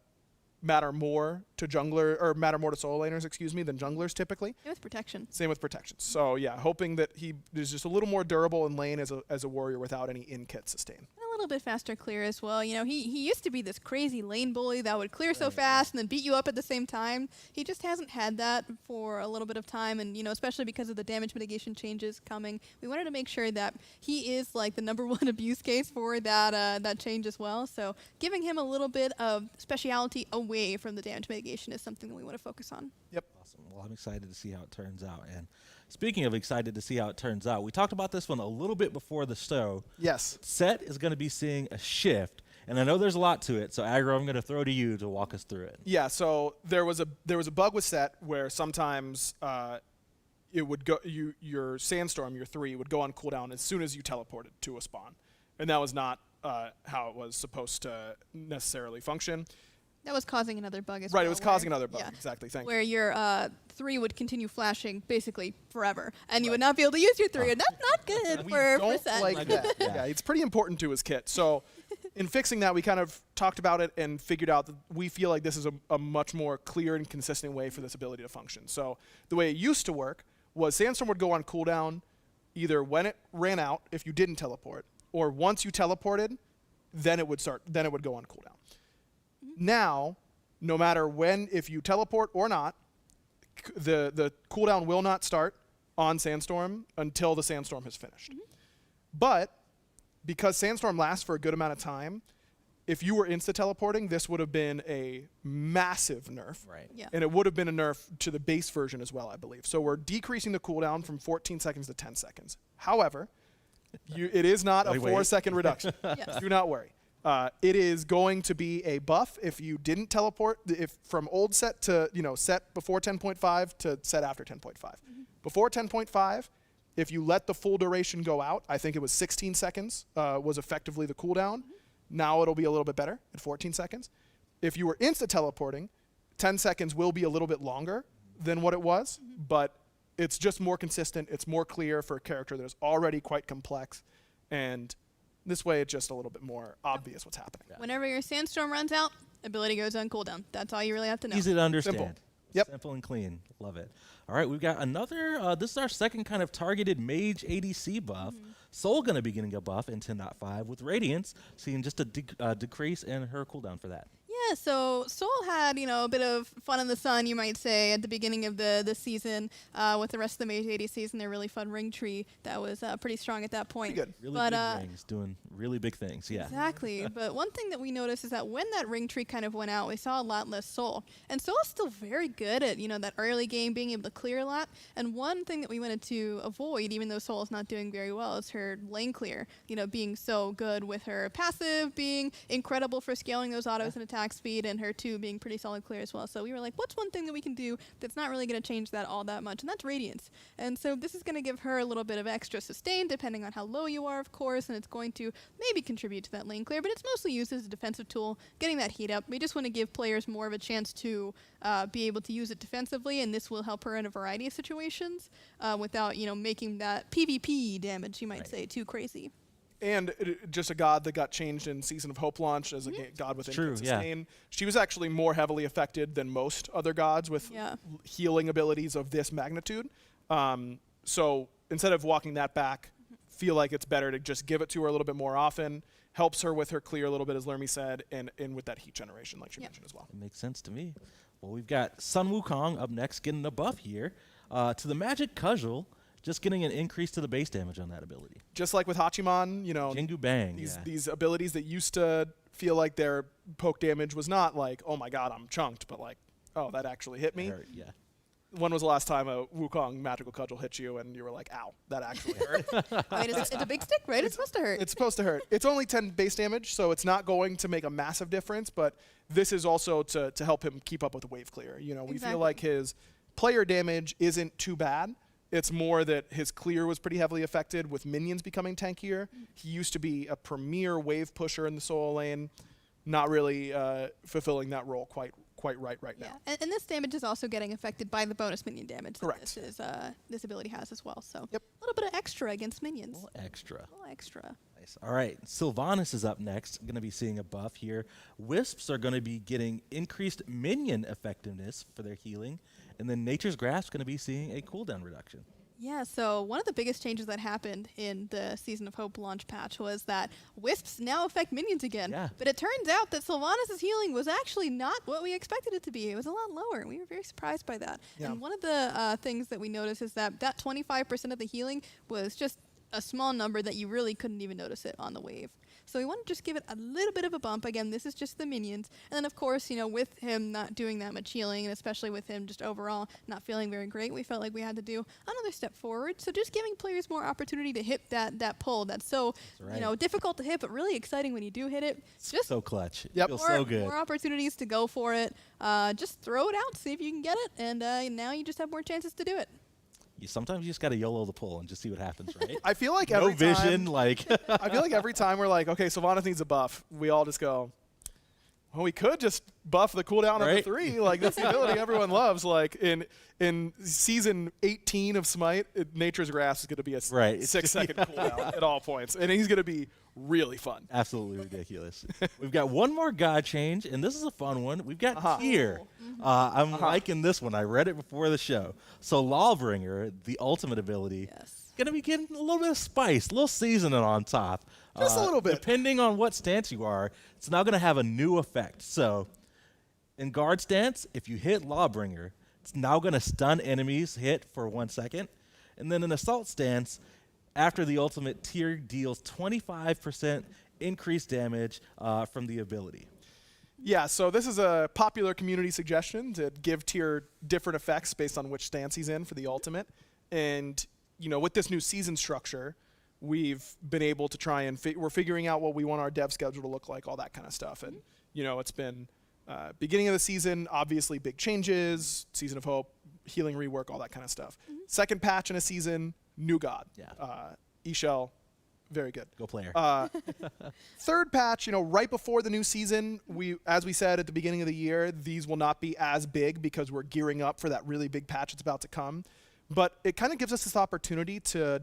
matter more to solo laners, than junglers typically. Same with protection. Same with protection. So yeah, hoping that he is just a little more durable in lane as a warrior without any in-kit sustain. A little bit faster clear as well. He used to be this crazy lane bully that would clear so fast and then beat you up at the same time. He just hasn't had that for a little bit of time, and especially because of the damage mitigation changes coming, we wanted to make sure that he is like the #1 abuse case for that change as well. So giving him a little bit of speciality away from the damage mitigation is something that we want to focus on. Yep. Awesome. Well, I'm excited to see how it turns out. And speaking of excited to see how it turns out, we talked about this one a little bit before the show. Yes. Set is going to be seeing a shift, and I know there's a lot to it. So, Aggro, I'm going to throw to you to walk us through it. Yeah. So there was a bug with Set where sometimes it would go your Sandstorm, your 3, would go on cooldown as soon as you teleported to a spawn, and that was not how it was supposed to necessarily function. That was causing another bug as well. Right, it was causing another bug. Exactly. Thank you. Where your 3 would continue flashing basically forever, and you would not be able to use your 3, and that's not good for Set. Like that. Yeah, it's pretty important to his kit. So in fixing that, we kind of talked about it and figured out that we feel like this is a much more clear and consistent way for this ability to function. So the way it used to work was Sandstorm would go on cooldown either when it ran out, if you didn't teleport, or once you teleported, then it would go on cooldown. Now, no matter when, if you teleport or not, the cooldown will not start on Sandstorm until the Sandstorm has finished. But because Sandstorm lasts for a good amount of time, if you were insta-teleporting, this would have been a massive nerf. Right. Yeah. And it would have been a nerf to the base version as well, I believe. So we're decreasing the cooldown from 14 seconds to 10 seconds. However, it is not a 4-second reduction. Do not worry. It is going to be a buff if you didn't teleport, if from old set to, set before 10.5 to set after 10.5. Before 10.5, if you let the full duration go out, I think it was 16 seconds was effectively the cooldown. Now it'll be a little bit better at 14 seconds. If you were insta-teleporting, 10 seconds will be a little bit longer than what it was, but it's just more consistent. It's more clear for a character that is already quite complex, and this way it's just a little bit more obvious what's happening. Whenever your Sandstorm runs out, ability goes on cooldown. That's all you really have to know. Easy to understand. Simple. Simple and clean. Love it. All right, we've got another, this is our second kind of targeted mage ADC buff. Soul going to be getting a buff in 10.5 with Radiance, seeing just a decrease in her cooldown for that. Yeah, Yeah, so Seoul had, a bit of fun in the sun, you might say, at the beginning of the season. With the rest of the Mage 80 season, their really fun ring tree that was pretty strong at that point. Pretty good. Really big rings, doing really big things, yeah. Exactly. But one thing that we noticed is that when that ring tree kind of went out, we saw a lot less Soul. And Soul is still very good at, that early game, being able to clear a lot. And one thing that we wanted to avoid, even though Soul is not doing very well, is her lane clear, being so good with her passive, being incredible for scaling those autos and attack speed, and her 2 being pretty solid clear as well. So we were like, what's one thing that we can do that's not really going to change that all that much? And that's Radiance. And so this is going to give her a little bit of extra sustain, depending on how low you are, of course, and it's going to maybe contribute to that lane clear, but it's mostly used as a defensive tool, getting that heat up. We just want to give players more of a chance to be able to use it defensively, and this will help her in a variety of situations without, making that PvP damage, you might say, too crazy. And just a god that got changed in Season of Hope launch as a god with True, infinite sustain. She was actually more heavily affected than most other gods with healing abilities of this magnitude. So instead of walking that back, feel like it's better to just give it to her a little bit more often. Helps her with her clear a little bit, as Lermy said, and with that heat generation, like she mentioned as well. It makes sense to me. Well, we've got Sun Wukong up next, getting a buff here. To the Magic Cudgel, just getting an increase to the base damage on that ability. Just like with Hachiman, Jingu Bang, these abilities that used to feel like their poke damage was not like, oh my god, I'm chunked, but like, oh, that actually hit me. Hurt, yeah. When was the last time a Wukong Magical Cudgel hit you and you were like, ow, that actually hurt? I mean, it's a big stick, right? It's supposed to hurt. It's supposed to hurt. It's only 10 base damage, so it's not going to make a massive difference, but this is also to help him keep up with the wave clear. We feel like his player damage isn't too bad. It's more that his clear was pretty heavily affected with minions becoming tankier. He used to be a premier wave pusher in the solo lane, not really fulfilling that role quite right now. And this damage is also getting affected by the bonus minion damage Correct. that this ability has as well. So a little bit of extra against minions. A little extra. Nice. All right, Sylvanas is up next. Going to be seeing a buff here. Wisps are going to be getting increased minion effectiveness for their healing. And then Nature's Grasp going to be seeing a cooldown reduction. Yeah, so one of the biggest changes that happened in the Season of Hope launch patch was that Wisps now affect minions again. Yeah. But it turns out that Sylvanas' healing was actually not what we expected it to be. It was a lot lower, and we were very surprised by that. Yeah. And one of the things that we noticed is that 25% of the healing was just a small number that you really couldn't even notice it on the wave. So we want to just give it a little bit of a bump. Again, this is just the minions. And then, of course, with him not doing that much healing, and especially with him just overall not feeling very great, we felt like we had to do another step forward. So just giving players more opportunity to hit that pull that's so, difficult to hit, but really exciting when you do hit it. Just so clutch. Yep. Feels so good. More opportunities to go for it. Just throw it out, see if you can get it, and now you just have more chances to do it. Sometimes you just got to YOLO the pull and just see what happens, right? I feel like no every vision, time, like. I feel like every time we're like, okay, Sylvanas needs a buff, we all just go, well, we could just buff the cooldown of the 3. Like, that's the ability everyone loves. Like, in Season 18 of Smite, Nature's Grasp is going to be a 6-second cooldown at all points. And he's going to be really fun. Absolutely ridiculous. We've got one more god change, and this is a fun one. We've got Tyr. I'm liking this one. I read it before the show. So Lawbringer, the ultimate ability, going to be getting a little bit of spice, a little seasoning on top. Just a little bit. Depending on what stance you are, it's now going to have a new effect. So in guard stance, if you hit Lawbringer, it's now going to stun enemies hit for 1 second. And then in assault stance, after the ultimate, Tyr deals 25% increased damage from the ability. Yeah, so this is a popular community suggestion to give Tyr different effects based on which stance he's in for the ultimate. And, with this new season structure, we've been able to try and we're figuring out what we want our dev schedule to look like, all that kind of stuff. And, it's been beginning of the season, obviously big changes, Season of Hope, healing rework, all that kind of stuff. Second patch in a season, new god. Yeah. E-Shell, very good. Go player. Third patch, right before the new season, as we said at the beginning of the year, these will not be as big because we're gearing up for that really big patch that's about to come. But it kind of gives us this opportunity to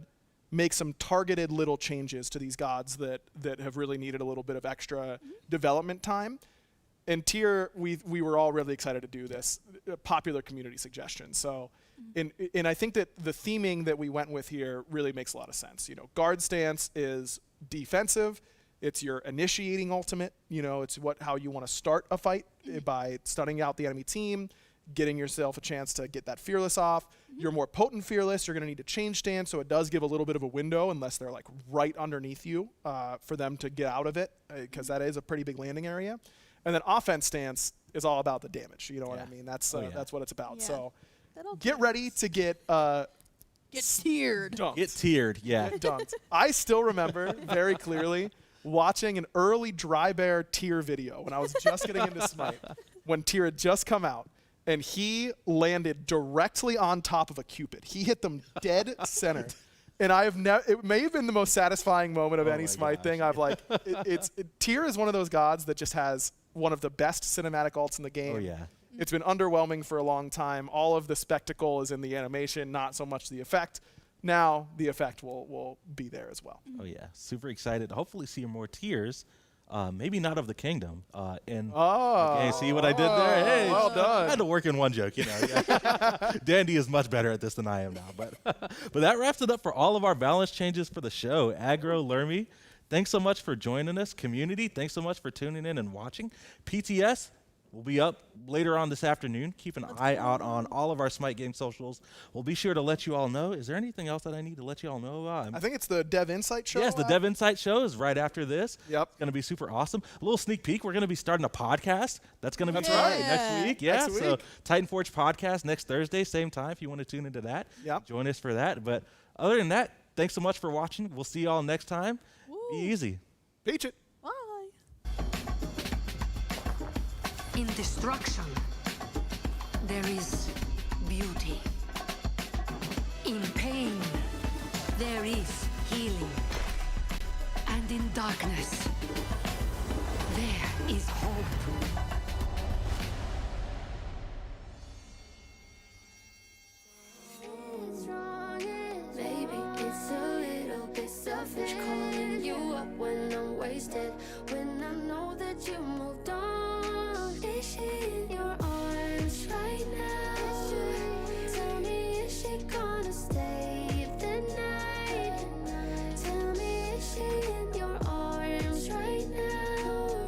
make some targeted little changes to these gods that have really needed a little bit of extra development time. And Tyr, we were all really excited to do this, popular community suggestion. So, and I think that the theming that we went with here really makes a lot of sense. Guard stance is defensive. It's your initiating ultimate. You know, it's how you want to start a fight by stunning out the enemy team, getting yourself a chance to get that fearless off. Your more potent fearless, you're going to need to change stance, so it does give a little bit of a window unless they're like right underneath you for them to get out of it, because that is a pretty big landing area. And then offense stance is all about the damage. You know what I mean? That's that's what it's about. Yeah. So get ready to get tiered. Dunked. Get tiered, yeah. Get dunked. I still remember very clearly watching an early Dry Bear tier video when I was just getting into Smite, when tier had just come out. And he landed directly on top of a Cupid. He hit them dead center. And I have it may have been the most satisfying moment of any Smite thing. I've like, Tyr is one of those gods that just has one of the best cinematic ults in the game. Oh, yeah. It's been underwhelming for a long time. All of the spectacle is in the animation, not so much the effect. Now the effect will be there as well. Oh yeah, super excited. Hopefully see more tiers. Maybe not of the kingdom. See what I did there? Hey, well done. I had to work in one joke, you know. Yeah. Dandy is much better at this than I am now. But that wraps it up for all of our balance changes for the show. Aggro, Lermy, thanks so much for joining us. Community, thanks so much for tuning in and watching. PTS will be up later on this afternoon. Keep an eye out on all of our Smite Game socials. We'll be sure to let you all know. Is there anything else that I need to let you all know about? I think it's the Dev Insight show. Yes, the Dev Insight show is right after this. Yep. It's going to be super awesome. A little sneak peek. We're going to be starting a podcast. That's going to be right. next week. Yeah. Next So week. Titan Forge podcast next Thursday, same time if you want to tune into that. Yep. Join us for that. But other than that, thanks so much for watching. We'll see you all next time. Be easy. Peach it. In destruction, there is beauty. In pain, there is healing. And in darkness, there is hope. Maybe it's a little bit selfish calling you up when I'm wasted, when I know that you moved on. Is she in your arms right now? Tell me, is she gonna stay the night? Tell me, is she in your arms right now?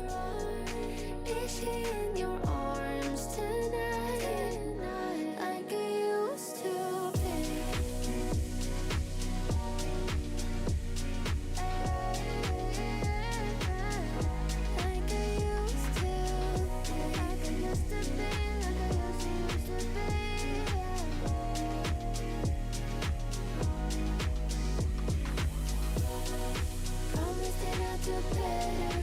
Is she in your arms tonight? Like I used to be. Like I used to be. Like I used to be. Like I used to be. Promise that I'll do better.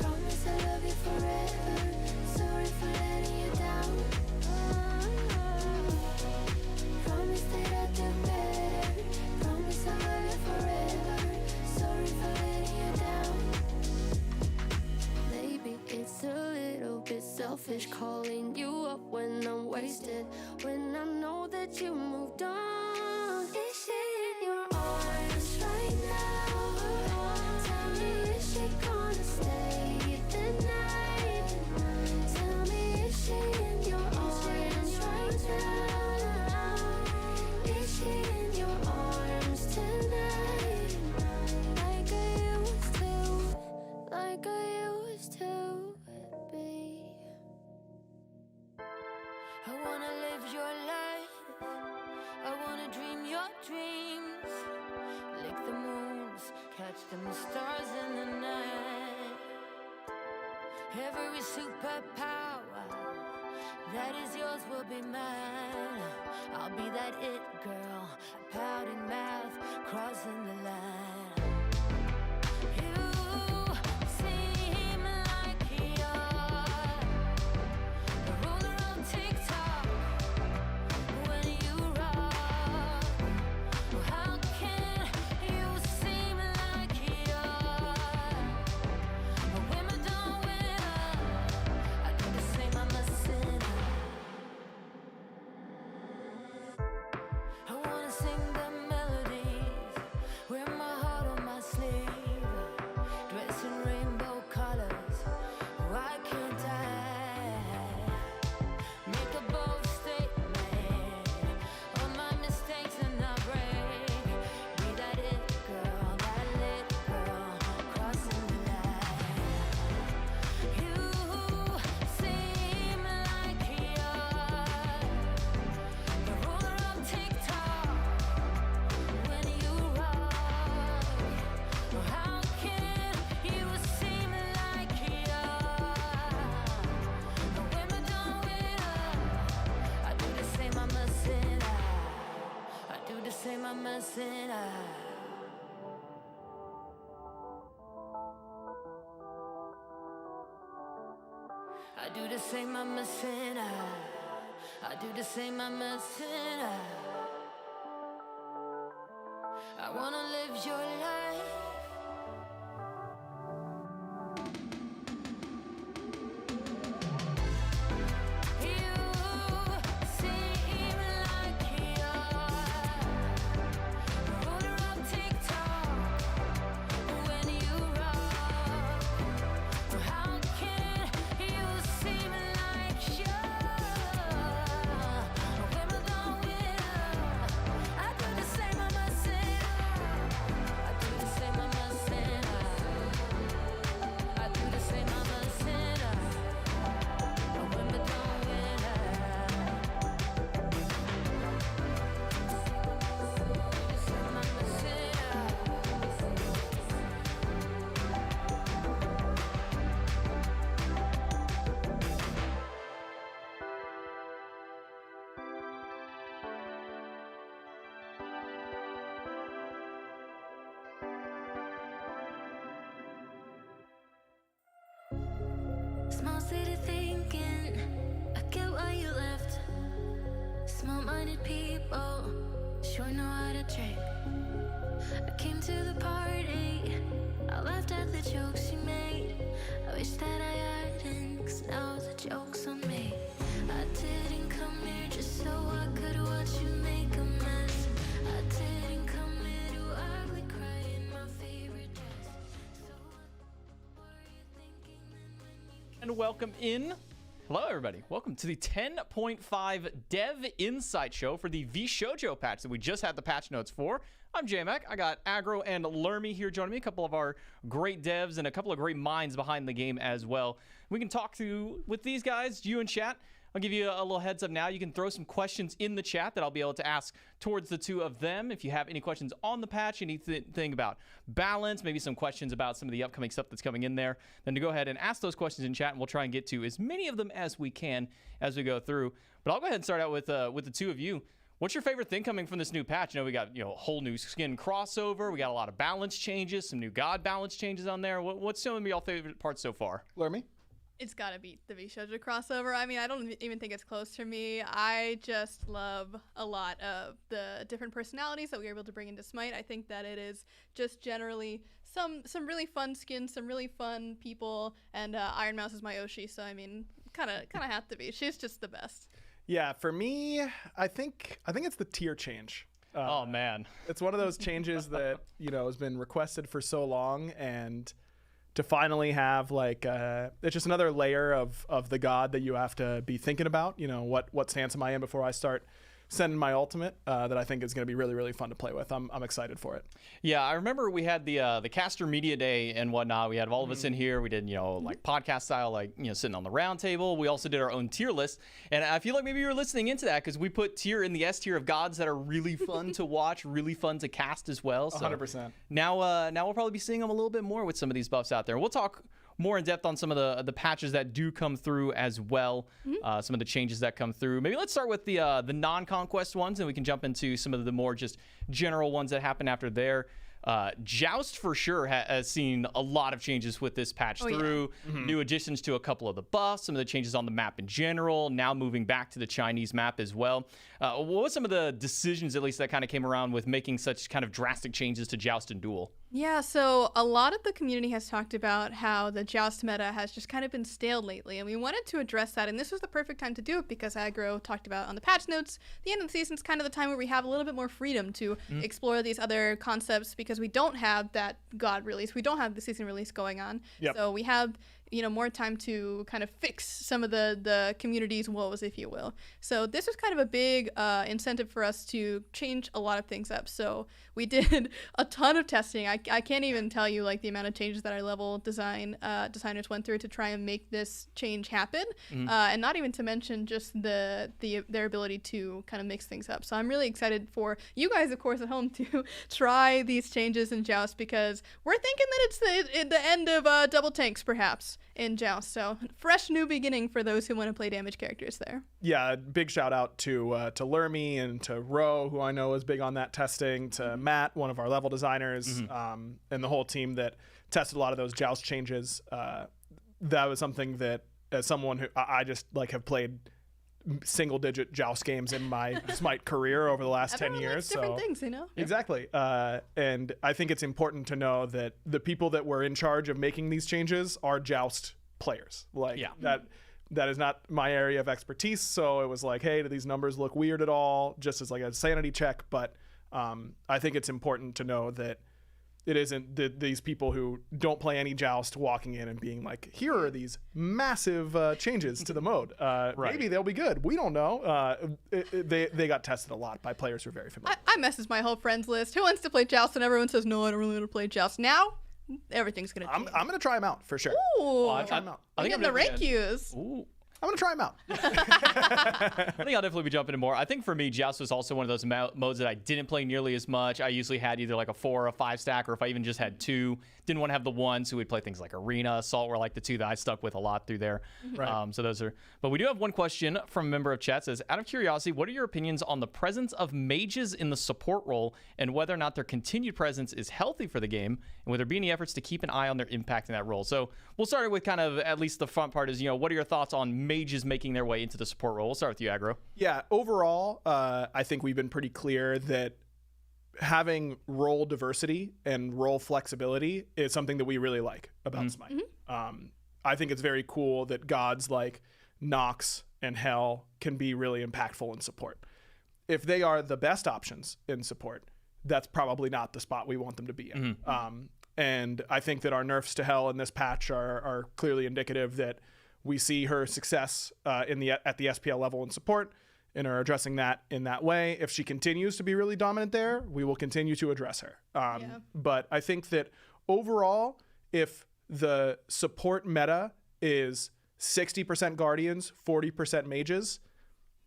Promise I love you forever. Sorry for letting you down. Promise that I'll do better. Promise I love you forever. Sorry for letting you down. Maybe it's a little bit selfish calling you up when I'm wasted, when I know that you moved on. Is she in your arms right now? Tell me, is she gonna stay the night? Tell me, is she in your arms right now? Is she in your arms tonight? Like I used to, like I used to be. I wanna live your life. I wanna dream your dreams. Lick the moons, catch them stars in the night. Every superpower that is yours will be mine. I'll be that it girl, pouting mouth, crossing the line. You seem like you're the ruler of TikTok. When you rock, well, how can you seem like you're a Wimbledon winner? I do the same, I'm a sinner. I wanna sing the melodies where my heart messing up. I do the same, I'm messing up. I do the same, I'm messing up. I wanna live your life. Small city thinking, I get why you left. Small-minded people sure know how to trick. I came to the party, I laughed at the jokes you made. I wish that I hadn't, 'cause now the joke's on me. I didn't come here just so I could watch you make a mess. I didn't come here to ugly cry in my favorite dress. So what were you thinking then when you And welcome in. Hello, everybody. Welcome to the 10.5 Dev Insight Show for the VShojo patch that we just had the patch notes for. I'm JMac. I got Aggro and Lermy here joining me, a couple of our great devs and a couple of great minds behind the game as well. We can talk with these guys, you in chat. I'll give you a little heads up now. You can throw some questions in the chat that I'll be able to ask towards the two of them. If you have any questions on the patch, anything about balance, maybe some questions about some of the upcoming stuff that's coming in there, then to go ahead and ask those questions in chat, and we'll try and get to as many of them as we can as we go through. But I'll go ahead and start out with the two of you. What's your favorite thing coming from this new patch? We got a whole new skin crossover. We got a lot of balance changes, some new god balance changes on there. What's some of your favorite parts so far? Lermy? It's gotta beat the VShojo crossover. I mean, I don't even think it's close for me. I just love a lot of the different personalities that we were able to bring into Smite. I think that it is just generally some really fun skins, some really fun people, and Iron Mouse is my Oshi, so I mean, kind of have to be. She's just the best. Yeah, for me, I think it's the tier change. Oh man, it's one of those changes that has been requested for so long, and to finally have it's just another layer of the god that you have to be thinking about. What stance am I in before I start sending my ultimate? That I think is going to be really, really fun to play with. I'm excited for it. Yeah, I remember we had the caster media day and whatnot. We had all of us in here. We did like podcast style, sitting on the round table. We also did our own tier list, and I feel like maybe you were listening into that because we put tier in the S tier of gods that are really fun to watch, really fun to cast as well. So 100%. Now we'll probably be seeing them a little bit more with some of these buffs out there. We'll talk more in depth on some of the patches that do come through as well, some of the changes that come through. Maybe let's start with the non-conquest ones, and we can jump into some of the more just general ones that happen after there. Joust for sure has seen a lot of changes with this patch through. Yeah. New additions to a couple of the buffs, some of the changes on the map in general, now moving back to the Chinese map as well. What were some of the decisions, at least, that kind of came around with making such kind of drastic changes to Joust and Duel? Yeah, so a lot of the community has talked about how the Joust meta has just kind of been stale lately, and we wanted to address that, and this was the perfect time to do it because Aggro talked about on the patch notes, the end of the season is kind of the time where we have a little bit more freedom to explore these other concepts because we don't have that God release, we don't have the season release going on, so we have more time to kind of fix some of the community's woes, if you will. So this was kind of a big incentive for us to change a lot of things up. So we did a ton of testing. I can't even tell you the amount of changes that our level designers went through to try and make this change happen, and not even to mention just their ability to kind of mix things up. So I'm really excited for you guys, of course, at home to try these changes in Joust because we're thinking that it's the end of double tanks, perhaps. in Joust. So fresh new beginning for those who want to play damage characters there. Yeah, big shout out to Lermy and to Ro, who I know is big on that testing, to Matt, one of our level designers, and the whole team that tested a lot of those Joust changes. That was something that, as someone who I just like have played single-digit Joust games in my SMITE career over the last 10 years. Likes different things, you know? Exactly. And I think it's important to know that the people that were in charge of making these changes are Joust players. Like that is not my area of expertise. So it was like, hey, do these numbers look weird at all? Just as like a sanity check. But I think it's important to know that it isn't these people who don't play any Joust walking in and being like, here are these massive changes to the mode. Maybe they'll be good. We don't know. They got tested a lot by players who are very familiar. I messaged my whole friends list. Who wants to play Joust? And everyone says, no, I don't really want to play Joust. Now, everything's going to change. I'm going to try them out for sure. Ooh. I'll try them out. I'm getting the rank use. Ooh. I'm going to try them out. I think I'll definitely be jumping in more. I think for me, Joust was also one of those modes that I didn't play nearly as much. I usually had either like a 4 or a 5 stack, or if I even just had 2, didn't want to have the 1, so we'd play things like Arena, Assault were like the 2 that I stuck with a lot through there. Right. So those are, but we do have one question from a member of chat. Says, out of curiosity, what are your opinions on the presence of mages in the support role and whether or not their continued presence is healthy for the game, and would there be any efforts to keep an eye on their impact in that role? So we'll start with kind of at least the front part is, what are your thoughts on mages making their way into the support role? We'll start with you, Aggro. Yeah, overall, I think we've been pretty clear that having role diversity and role flexibility is something that we really like about SMITE. I think it's very cool that gods like Nox and Hell can be really impactful in support. If they are the best options in support, that's probably not the spot we want them to be in. And I think that our nerfs to Hell in this patch are clearly indicative that we see her success at the SPL level in support and are addressing that in that way. If she continues to be really dominant there, we will continue to address her. But I think that overall, if the support meta is 60% Guardians, 40% mages,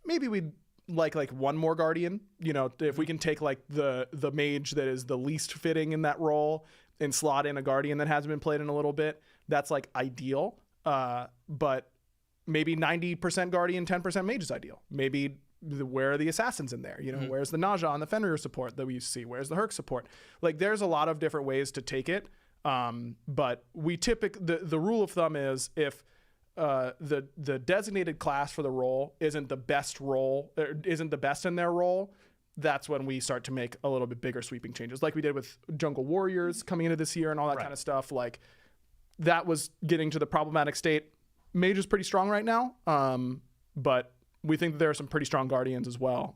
maybe we'd like one more Guardian. If we can take like the mage that is the least fitting in that role and slot in a Guardian that hasn't been played in a little bit, that's like ideal. But maybe 90% Guardian, 10% mage is ideal. Maybe where are the assassins in there? Where's the Naja on the Fenrir support that we see? Where's the Herc support? Like, there's a lot of different ways to take it. But we the rule of thumb is if the designated class for the role isn't the best in their role, that's when we start to make a little bit bigger sweeping changes, like we did with Jungle Warriors coming into this year and all that kind of stuff. Like, that was getting to the problematic state. Mage is pretty strong right now, but we think that there are some pretty strong Guardians as well.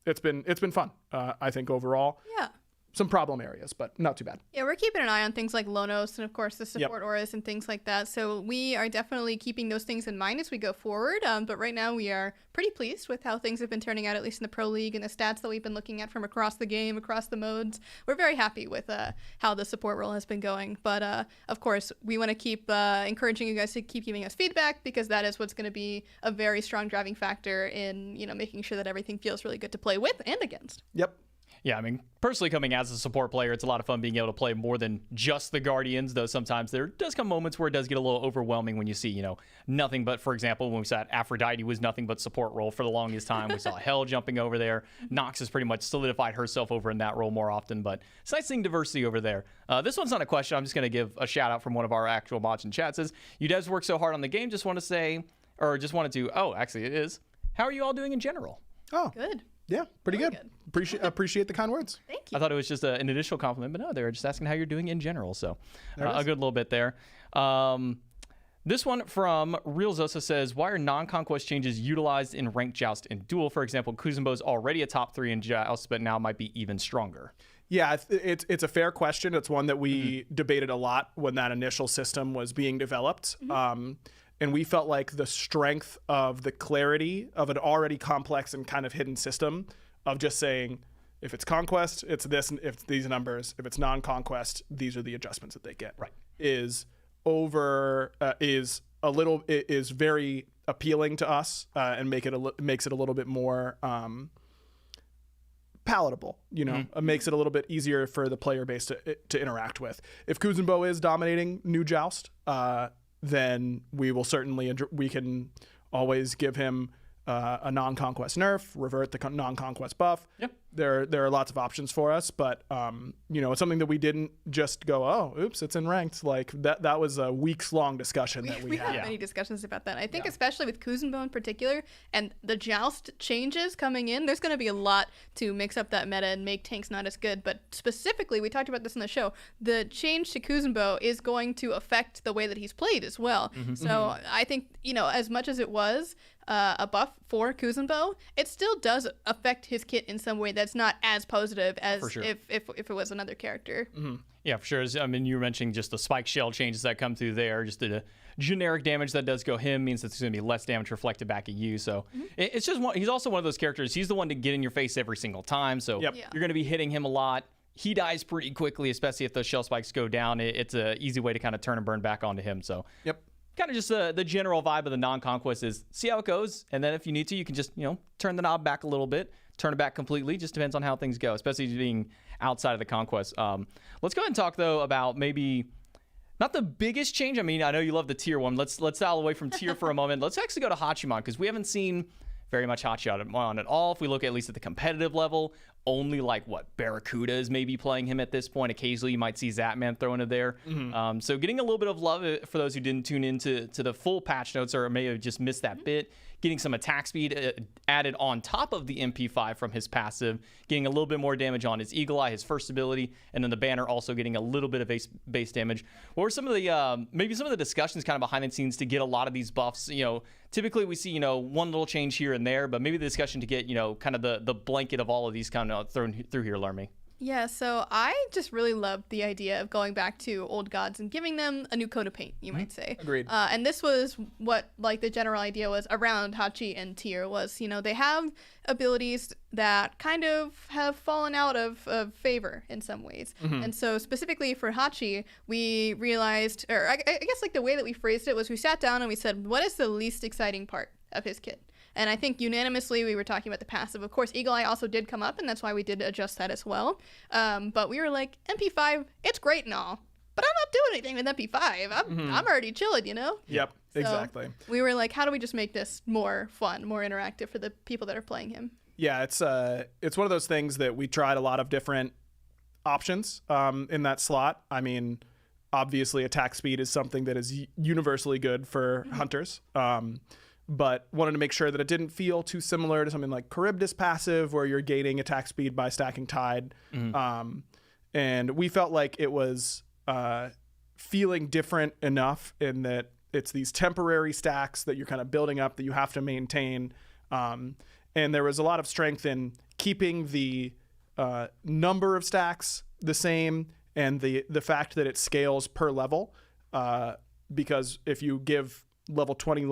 It's been fun, I think, overall. Yeah. Some problem areas, but not too bad. Yeah, we're keeping an eye on things like Lonos and, of course, the support auras and things like that. So we are definitely keeping those things in mind as we go forward. But right now we are pretty pleased with how things have been turning out, at least in the Pro League, and the stats that we've been looking at from across the game, across the modes. We're very happy with how the support role has been going. But, of course, we want to keep encouraging you guys to keep giving us feedback, because that is what's going to be a very strong driving factor in, making sure that everything feels really good to play with and against. Yep. Yeah, I mean, personally coming as a support player, it's a lot of fun being able to play more than just the Guardians, though sometimes there does come moments where it does get a little overwhelming when you see, nothing but, for example, when we saw Aphrodite was nothing but support role for the longest time. We saw Hell jumping over there. Nox has pretty much solidified herself over in that role more often, but it's nice seeing diversity over there. This one's not a question. I'm just going to give a shout out from one of our actual mods in chat. It says, you devs work so hard on the game, actually it is. How are you all doing in general? Oh, good. Yeah, pretty good. Appreciate the kind words. Thank you. I thought it was just an additional compliment, but no, they were just asking how you're doing in general. So a good little bit there. This one from Real Zosa says, why are non-conquest changes utilized in ranked Joust and Duel? For example, Kuzumbo's already a top 3 in Joust, but now might be even stronger. Yeah, it's a fair question. It's one that we debated a lot when that initial system was being developed. And we felt like the strength of the clarity of an already complex and kind of hidden system of just saying, if it's conquest, it's this, and if it's these numbers, if it's non-conquest, these are the adjustments that they get. Right. Is very appealing to us and makes it a little bit more palatable. It makes it a little bit easier for the player base to interact with. If Kuzumbo is dominating New Joust, then we can always give him a non-conquest nerf, revert the non-conquest buff. Yep. There are lots of options for us, but it's something that we didn't just go, oh, oops, it's in ranked. Like that was a weeks-long discussion that we had. We had many discussions about that. I think especially with Kuzenbo in particular, and the Joust changes coming in, there's going to be a lot to mix up that meta and make tanks not as good. But specifically, we talked about this in the show, the change to Kuzenbo is going to affect the way that he's played as well. So I think, as much as it was a buff for Kuzenbo, it still does affect his kit in some way that's not as positive as if it was another character. Yeah, for sure. I mean, you were mentioning just the spike shell changes that come through there, just the generic damage that does go him means that there's going to be less damage reflected back at you. So it's just he's also one of those characters. He's the one to get in your face every single time. So you're going to be hitting him a lot. He dies pretty quickly, especially if those shell spikes go down. It's an easy way to kind of turn and burn back onto him. So kind of just the general vibe of the non-conquest is see how it goes, and then if you need to, you can just turn the knob back a little bit, turn it back completely. Just depends on how things go, especially being outside of the conquest. Let's go ahead and talk though about maybe not the biggest change. I mean, I know you love the tier one. Let's dial away from tier for a moment. Let's actually go to Hachimon, because we haven't seen very much Hachimon at all. If we look at least at the competitive level, only like Barracuda is maybe playing him at this point. Occasionally you might see Zapman throwing it there. So getting a little bit of love for those who didn't tune into the full patch notes or may have just missed that bit. Getting some attack speed added on top of the MP5 from his passive, getting a little bit more damage on his Eagle Eye, his first ability, and then the banner also getting a little bit of base damage. What were some of the maybe some of the discussions kind of behind the scenes to get a lot of these buffs? Typically we see one little change here and there, but maybe the discussion to get kind of the blanket of all of these kind of thrown through here, Lermy. Yeah, so I just really loved the idea of going back to old gods and giving them a new coat of paint, you might say. Agreed. And this was what the general idea was around Hachi and Tyr was, they have abilities that kind of have fallen out of favor in some ways. And so specifically for Hachi, we realized, or I guess the way that we phrased it was we sat down and we said, what is the least exciting part of his kit? And I think unanimously we were talking about the passive. Of course, Eagle Eye also did come up, and that's why we did adjust that as well. But we were like, MP5, it's great and all, but I'm not doing anything with MP5. I'm already chilling, Yep, So exactly. We were like, how do we just make this more fun, more interactive for the people that are playing him? Yeah, it's one of those things that we tried a lot of different options in that slot. I mean, obviously attack speed is something that is universally good for hunters. But wanted to make sure that it didn't feel too similar to something like Charybdis passive, where you're gaining attack speed by stacking Tide. And we felt like it was feeling different enough in that it's these temporary stacks that you're kind of building up that you have to maintain. And there was a lot of strength in keeping the number of stacks the same and the fact that it scales per level. Because if you give level 20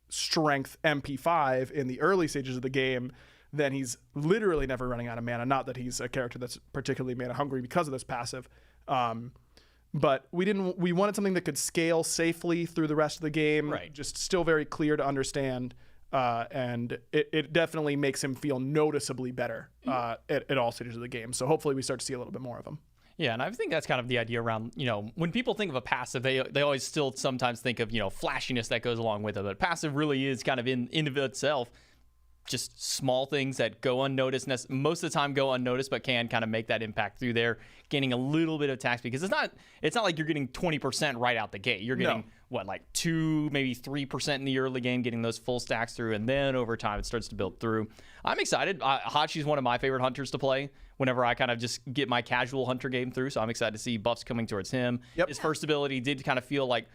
strength MP5 in the early stages of the game, then he's literally never running out of mana. Not that he's a character that's particularly mana hungry because of this passive. But we wanted something that could scale safely through the rest of the game. Right. Just still very clear to understand. And it definitely makes him feel noticeably better at all stages of the game. So hopefully we start to see a little bit more of him. Yeah, and I think that's kind of the idea around, when people think of a passive, they always still sometimes think of, flashiness that goes along with it. But passive really is kind of in of itself just small things that go unnoticed, most of the time go unnoticed, but can kind of make that impact through there, gaining a little bit of attack speed. Because it's not like you're getting 20% right out the gate. You're getting, 2, maybe 3% in the early game, getting those full stacks through, and then over time it starts to build through. I'm excited. Hachi's one of my favorite hunters to play whenever I kind of just get my casual hunter game through, so I'm excited to see buffs coming towards him. His first ability did kind of feel like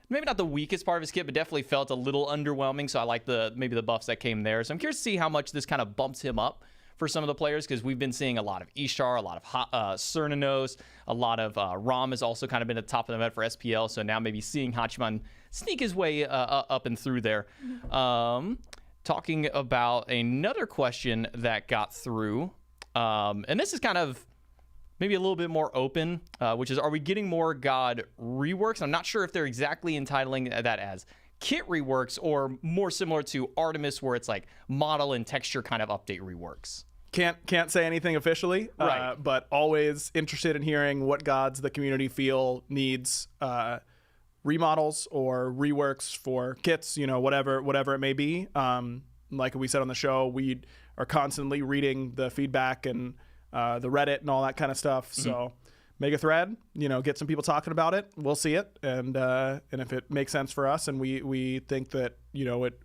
maybe not the weakest part of his kit, but definitely felt a little underwhelming, so I like maybe the buffs that came there. So I'm curious to see how much this kind of bumps him up for some of the players, because we've been seeing a lot of Ishtar, a lot of Cernanos, a lot of Ram has also kind of been at the top of the meta for SPL, so now maybe seeing Hachimon sneak his way up and through there. Talking about another question that got through, and this is kind of maybe a little bit more open, which is, are we getting more God reworks? I'm not sure if they're exactly entitling that as kit reworks or more similar to Artemis, where it's like model and texture kind of update reworks. Can't say anything officially, right. But always interested in hearing what gods the community feel needs remodels or reworks for kits, whatever it may be. Like we said on the show, we are constantly reading the feedback and the Reddit and all that kind of stuff. Mm-hmm. So make a thread, get some people talking about it. We'll see it, and if it makes sense for us, and we think that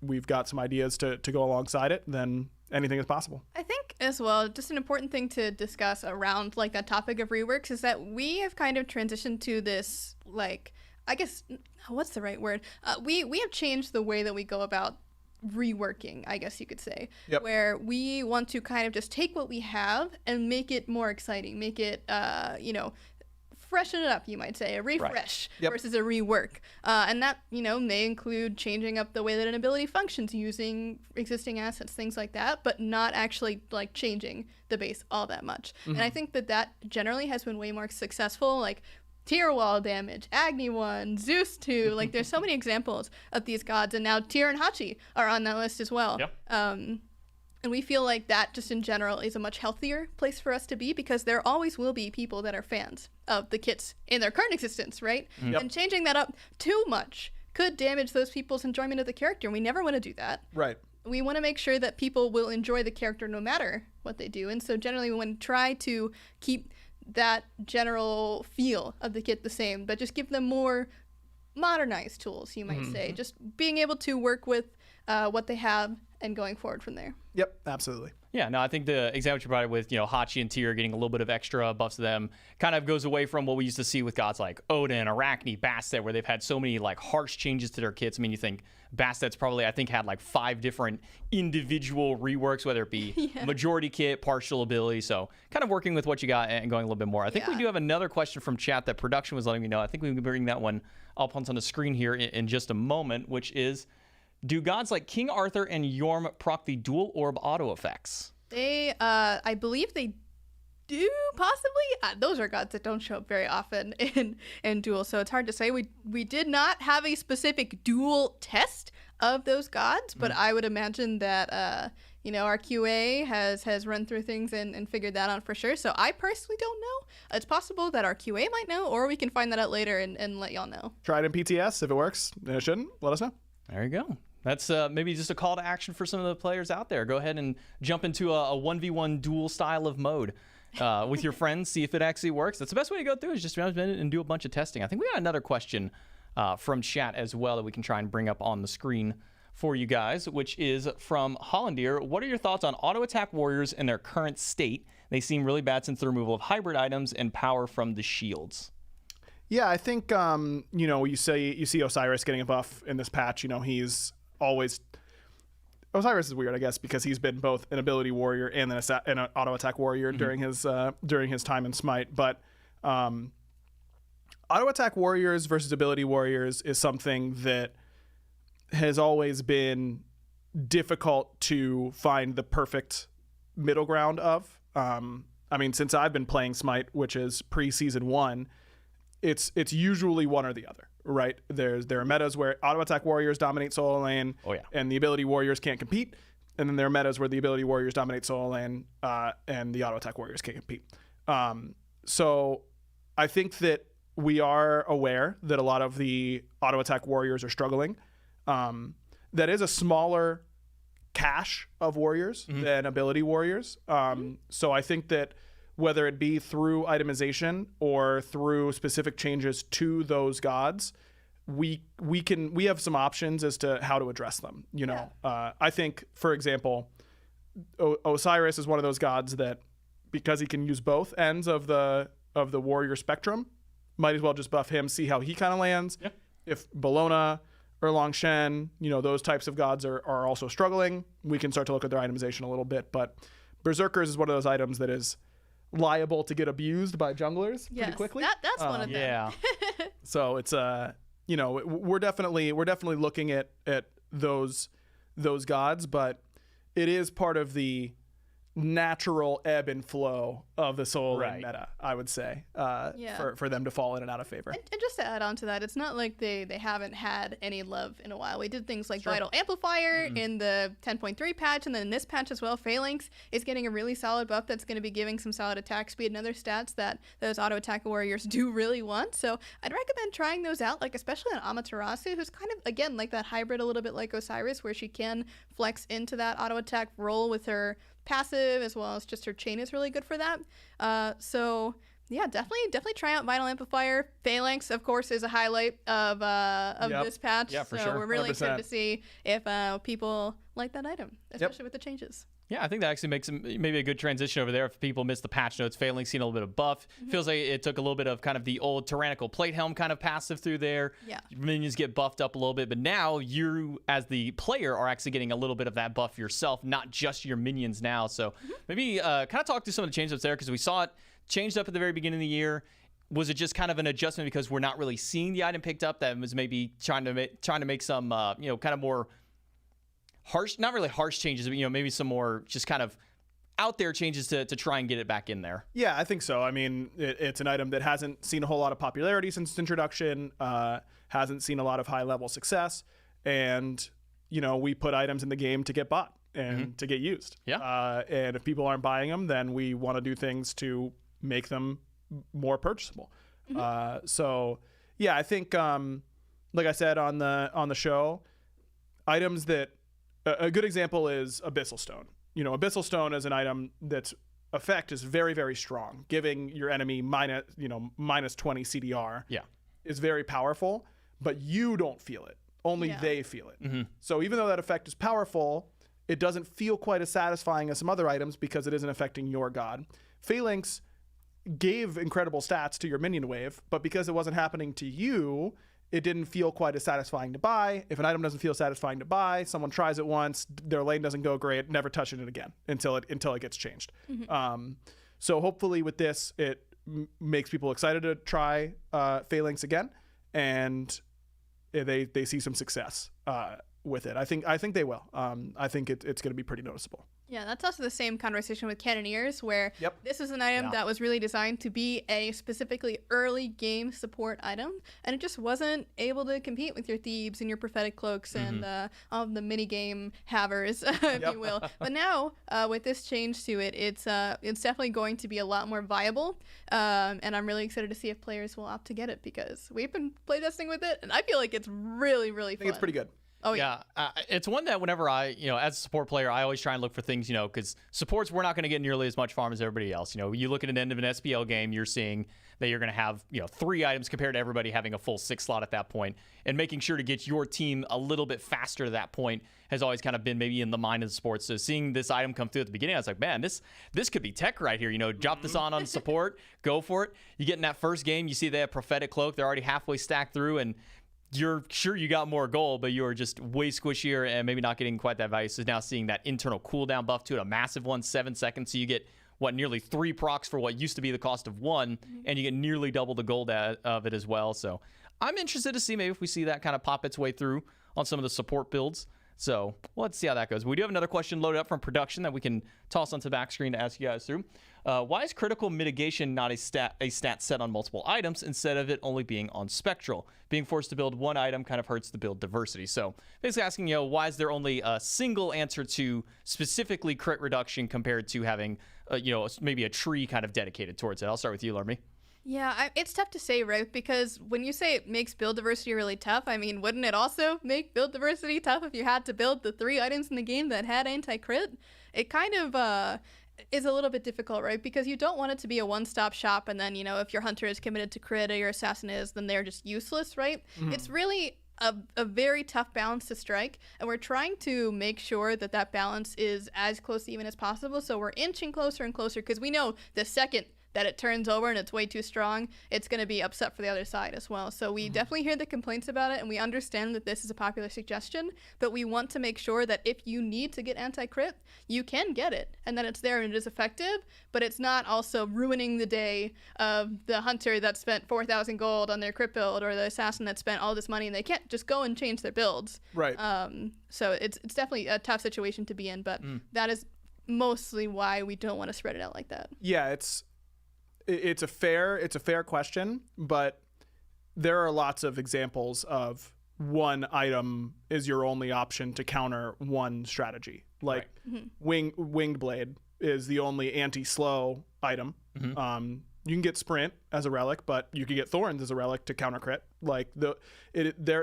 we've got some ideas to go alongside it, then anything is possible. I think as well, just an important thing to discuss around like that topic of reworks is that we have kind of transitioned to this, like, I guess, what's the right word? We have changed the way that we go about reworking, I guess you could say, where we want to kind of just take what we have and make it more exciting, make it, freshen it up, you might say, a refresh versus a rework. And that, may include changing up the way that an ability functions, using existing assets, things like that, but not actually like changing the base all that much. And I think that generally has been way more successful, like Tyr wall damage, Agni 1, Zeus 2, like there's so many examples of these gods, and now Tyr and Hachi are on that list as well. And we feel like that just in general is a much healthier place for us to be, because there always will be people that are fans of the kits in their current existence, right? And changing that up too much could damage those people's enjoyment of the character, and we never want to do that. Right. We want to make sure that people will enjoy the character no matter what they do, and so generally we want to try to keep that general feel of the kit the same, but just give them more modernized tools, you might say. Just being able to work with what they have and going forward from there. Yep, absolutely. Yeah, no, I think the example you provided with, Hachi and Tyr getting a little bit of extra buffs to them kind of goes away from what we used to see with gods like Odin, Arachne, Bastet, where they've had so many like harsh changes to their kits. I mean, you think Bastet's probably, I think, had like 5 different individual reworks, whether it be majority kit, partial ability. So kind of working with what you got and going a little bit more. I think we do have another question from chat that production was letting me know. I think we can bring that one up on the screen here in just a moment, which is, do gods like King Arthur and Yorm proc the dual orb auto effects? They, I believe they do, possibly. Those are gods that don't show up very often in duel, so it's hard to say. We did not have a specific duel test of those gods, but I would imagine that our QA has run through things and figured that out for sure. So I personally don't know. It's possible that our QA might know, or we can find that out later and let y'all know. Try it in PTS. If it works, and it shouldn't, let us know. There you go. That's maybe just a call to action for some of the players out there. Go ahead and jump into a 1v1 duel style of mode with your friends, see if it actually works. That's the best way to go through, is just jump in and do a bunch of testing. I think we got another question from chat as well that we can try and bring up on the screen for you guys, which is from Hollandier. What are your thoughts on auto attack warriors in their current state? They seem really bad since the removal of hybrid items and power from the shields. Yeah, I think you see Osiris getting a buff in this patch. He's always, Osiris is weird, I guess, because he's been both an ability warrior and an auto attack warrior during his time in Smite. But auto attack warriors versus ability warriors is something that has always been difficult to find the perfect middle ground of. Since I've been playing Smite, which is pre-season 1, it's usually one or the other. Right, there are metas where auto attack warriors dominate solo lane, and the ability warriors can't compete, and then there are metas where the ability warriors dominate solo lane, and the auto attack warriors can't compete. So I think that we are aware that a lot of the auto attack warriors are struggling. That is a smaller cache of warriors than ability warriors. So I think that whether it be through itemization or through specific changes to those gods, we have some options as to how to address them. I think, for example, Osiris is one of those gods that, because he can use both ends of the warrior spectrum, might as well just buff him, see how he kind of lands. If Bologna, Erlang Shen, those types of gods are also struggling, we can start to look at their itemization a little bit. But Berserkers is one of those items that is liable to get abused by junglers pretty quickly. That's one of them. Yeah. So it's we're definitely looking at those gods, but it is part of the natural ebb and flow of the solo lane meta, I would say, for them to fall in and out of favor. And just to add on to that, it's not like they haven't had any love in a while. We did things like Vital Amplifier in the 10.3 patch, and then in this patch as well, Phalanx is getting a really solid buff that's going to be giving some solid attack speed and other stats that those auto attack warriors do really want. So I'd recommend trying those out, like especially on Amaterasu, who's kind of, again, like that hybrid a little bit like Osiris, where she can flex into that auto attack role with her passive, as well as just her chain is really good for that. So yeah, definitely try out Vital Amplifier. Phalanx, of course, is a highlight of this patch. Yeah, for so sure. we're really 100%. excited to see if people like that item, especially with the changes. Yeah, I think that actually makes maybe a good transition over there. If people missed the patch notes, Phalanx seen a little bit of buff. Feels like it took a little bit of kind of the old Tyrannical Plate Helm kind of passive through there. Yeah. Minions get buffed up a little bit, but now you, as the player, are actually getting a little bit of that buff yourself, not just your minions now. So maybe kind of talk through some of the change-ups there, because we saw it changed up at the very beginning of the year. Was it just kind of an adjustment because we're not really seeing the item picked up, that was maybe trying to make some, kind of more harsh, not really harsh changes, but, maybe some more just kind of out there changes to try and get it back in there? Yeah, I think so. I mean, it's an item that hasn't seen a whole lot of popularity since its introduction, hasn't seen a lot of high-level success, and, we put items in the game to get bought and to get used. Yeah. And if people aren't buying them, then we want to do things to make them more purchasable. So, yeah, I think, like I said on the show, items that a good example is Abyssal Stone. Abyssal Stone is an item that's effect is very, very strong, giving your enemy minus 20 CDR. Yeah, is very powerful, but you don't feel it. Only they feel it. So even though that effect is powerful, it doesn't feel quite as satisfying as some other items because it isn't affecting your god. Phalanx gave incredible stats to your minion wave, but because it wasn't happening to you, it didn't feel quite as satisfying to buy. If an item doesn't feel satisfying to buy, someone tries it once, their lane doesn't go great, never touching it again until it gets changed. So hopefully with this, it makes people excited to try Phalanx again, and they see some success with it. I think they will. I think it's going to be pretty noticeable. Yeah, that's also the same conversation with Cannoneers, where this is an item that was really designed to be a specifically early game support item, and it just wasn't able to compete with your Thebes and your Prophetic Cloaks and all of the mini-game havers, if you will. But now, with this change to it, it's definitely going to be a lot more viable, and I'm really excited to see if players will opt to get it, because we've been playtesting with it, and I feel like it's really, really fun. I think it's pretty good. Oh yeah, it's one that whenever I, as a support player, I always try and look for things, because supports, we're not going to get nearly as much farm as everybody else. You look at an end of an SPL game, you're seeing that you're going to have, 3 items compared to everybody having a full 6 slot at that point, and making sure to get your team a little bit faster to that point has always kind of been maybe in the mind of the sport. So seeing this item come through at the beginning, I was like, man, this could be tech right here. Drop this on support, go for it. You get in that first game, you see they have Prophetic Cloak, they're already halfway stacked through, and you're sure you got more gold, but you're just way squishier and maybe not getting quite that value. So now seeing that internal cooldown buff to it, a massive one, 7 seconds. So you get, nearly 3 procs for what used to be the cost of 1, and you get nearly double the gold of it as well. So I'm interested to see maybe if we see that kind of pop its way through on some of the support builds. So let's see how that goes. We do have another question loaded up from production that we can toss onto the back screen to ask you guys through. Why is critical mitigation not a stat set on multiple items instead of it only being on spectral? Being forced to build one item kind of hurts the build diversity. So basically asking, why is there only a single answer to specifically crit reduction compared to having, maybe a tree kind of dedicated towards it? I'll start with you, Lermy. Yeah, it's tough to say, right? Because when you say it makes build diversity really tough, I mean, wouldn't it also make build diversity tough if you had to build the 3 items in the game that had anti-crit? It kind of is a little bit difficult, right? Because you don't want it to be a one-stop shop, and then, if your hunter is committed to crit or your assassin is, then they're just useless, right? It's really a very tough balance to strike, and we're trying to make sure that balance is as close to even as possible. So we're inching closer and closer, because we know the second that it turns over and it's way too strong, it's going to be upset for the other side as well. So we definitely hear the complaints about it, and we understand that this is a popular suggestion, but we want to make sure that if you need to get anti-crit, you can get it, and that it's there and it is effective, but it's not also ruining the day of the hunter that spent 4,000 gold on their crit build, or the assassin that spent all this money and they can't just go and change their builds. Right. So it's definitely a tough situation to be in, but that is mostly why we don't want to spread it out like that. Yeah, it's a fair question, but there are lots of examples of one item is your only option to counter one strategy. Like Winged Blade is the only anti-slow item. You can get Sprint as a relic, but you can get Thorns as a relic to counter crit. Like there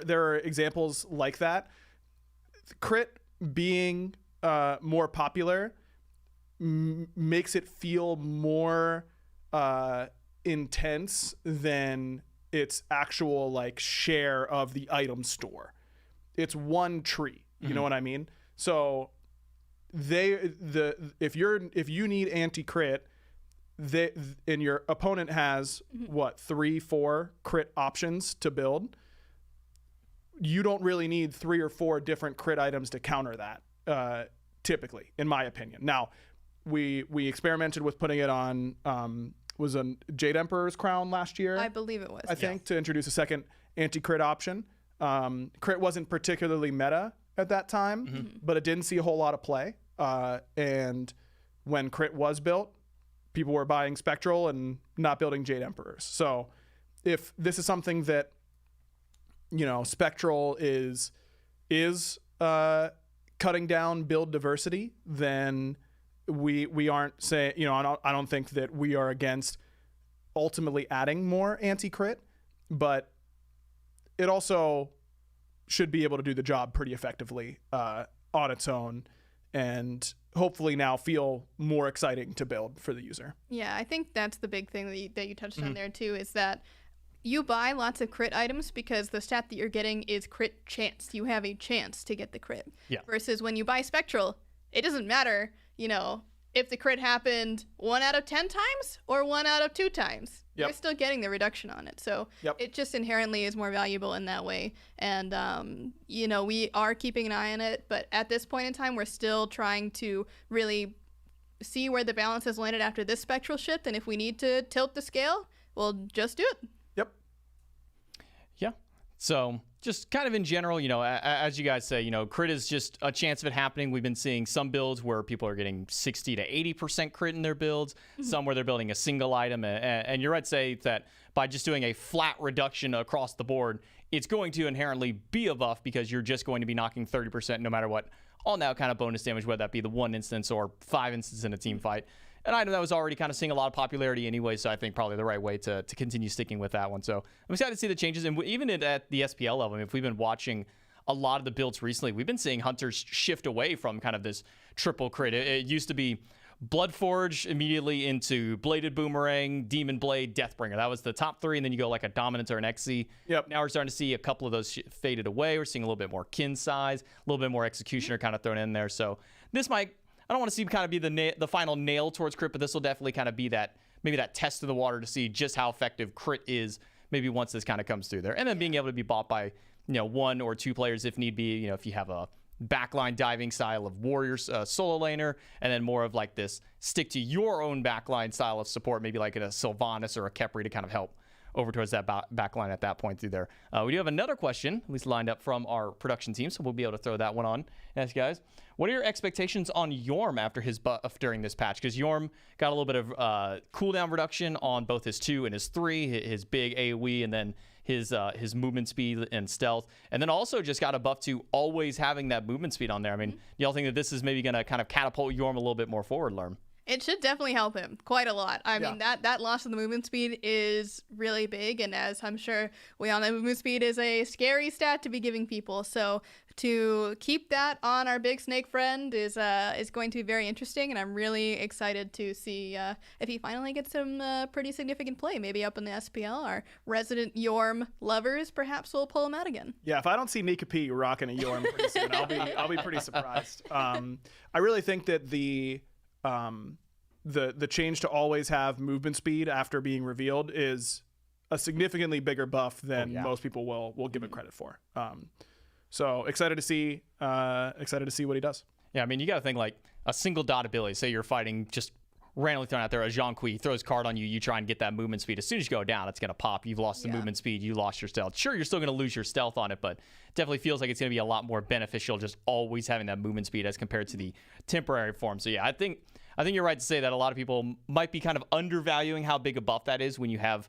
are examples like that. Crit being more popular makes it feel more intense than its actual like share of the item store. It's one tree. You know what I mean? So if you need anti-crit, and your opponent has 3-4 crit options to build, you don't really need 3 or 4 different crit items to counter that, typically, in my opinion. Now, we experimented with putting it on was a Jade Emperor's Crown last year. I believe it was. I think to introduce a second anti-crit option. Crit wasn't particularly meta at that time, but it didn't see a whole lot of play. And when crit was built, people were buying Spectral and not building Jade Emperors. So if this is something that, Spectral is cutting down build diversity, then we aren't saying, I don't think that we are against ultimately adding more anti-crit, but it also should be able to do the job pretty effectively on its own, and hopefully now feel more exciting to build for the user. Yeah, I think that's the big thing that you touched on there too, is that you buy lots of crit items because the stat that you're getting is crit chance. You have a chance to get the crit. Yeah. Versus when you buy Spectral, it doesn't matter, if the crit happened 1 out of 10 times or 1 out of 2 times. You're still getting the reduction on it. So it just inherently is more valuable in that way. And, we are keeping an eye on it. But at this point in time, we're still trying to really see where the balance has landed after this Spectral shift. And if we need to tilt the scale, we'll just do it. Yeah. So just kind of in general, as you guys say, crit is just a chance of it happening. We've been seeing some builds where people are getting 60 to 80% crit in their builds, some where they're building a single item. And you're right to say that by just doing a flat reduction across the board, it's going to inherently be a buff because you're just going to be knocking 30% no matter what on that kind of bonus damage, whether that be the 1 instance or 5 instances in a team fight. An item that was already kind of seeing a lot of popularity anyway, so I think probably the right way to continue sticking with that one. So I'm excited to see the changes. And even at the SPL level, if we've been watching a lot of the builds recently, we've been seeing hunters shift away from kind of this triple crit. It used to be Bloodforge immediately into Bladed Boomerang, Demon Blade, Deathbringer. That was the top 3, and then you go like a Dominance or an XC. Now we're starting to see a couple of those faded away. We're seeing a little bit more kin size, a little bit more Executioner kind of thrown in there. So this might... I don't want to see kind of be the final nail towards crit, but this will definitely kind of be that test of the water to see just how effective crit is maybe once this kind of comes through there. And then being able to be bought by, 1 or 2 players if need be, if you have a backline diving style of warrior solo laner, and then more of like this stick to your own backline style of support, maybe like a Sylvanas or a Khepri to kind of help over towards that backline at that point through there. We do have another question, at least lined up from our production team, so we'll be able to throw that one on. Yes, guys. What are your expectations on Yorm after his buff during this patch? Because Yorm got a little bit of cooldown reduction on both his 2 and his 3, his big AoE, and then his movement speed and stealth. And then also just got a buff to always having that movement speed on there. I mean, y'all think that this is maybe going to kind of catapult Yorm a little bit more forward, Lerm? It should definitely help him quite a lot. I mean, that loss of the movement speed is really big, and as I'm sure we all know, movement speed is a scary stat to be giving people. So to keep that on our big snake friend is going to be very interesting, and I'm really excited to see if he finally gets some pretty significant play, maybe up in the SPL. Our resident Yorm lovers perhaps will pull him out again. Yeah, if I don't see Nika P rocking a Yorm pretty soon, I'll be pretty surprised. I really think that the change to always have movement speed after being revealed is a significantly bigger buff than most people will give it credit for. So excited to see what he does. Yeah, I mean, you got to think like a single dot ability. Say you're fighting just randomly thrown out there, a Zhonghui throws card on you, you try and get that movement speed. As soon as you go down, it's going to pop. You've lost the movement speed, you lost your stealth. Sure, you're still going to lose your stealth on it, but definitely feels like it's going to be a lot more beneficial just always having that movement speed as compared to the temporary form. So yeah, I think you're right to say that a lot of people might be kind of undervaluing how big a buff that is when you have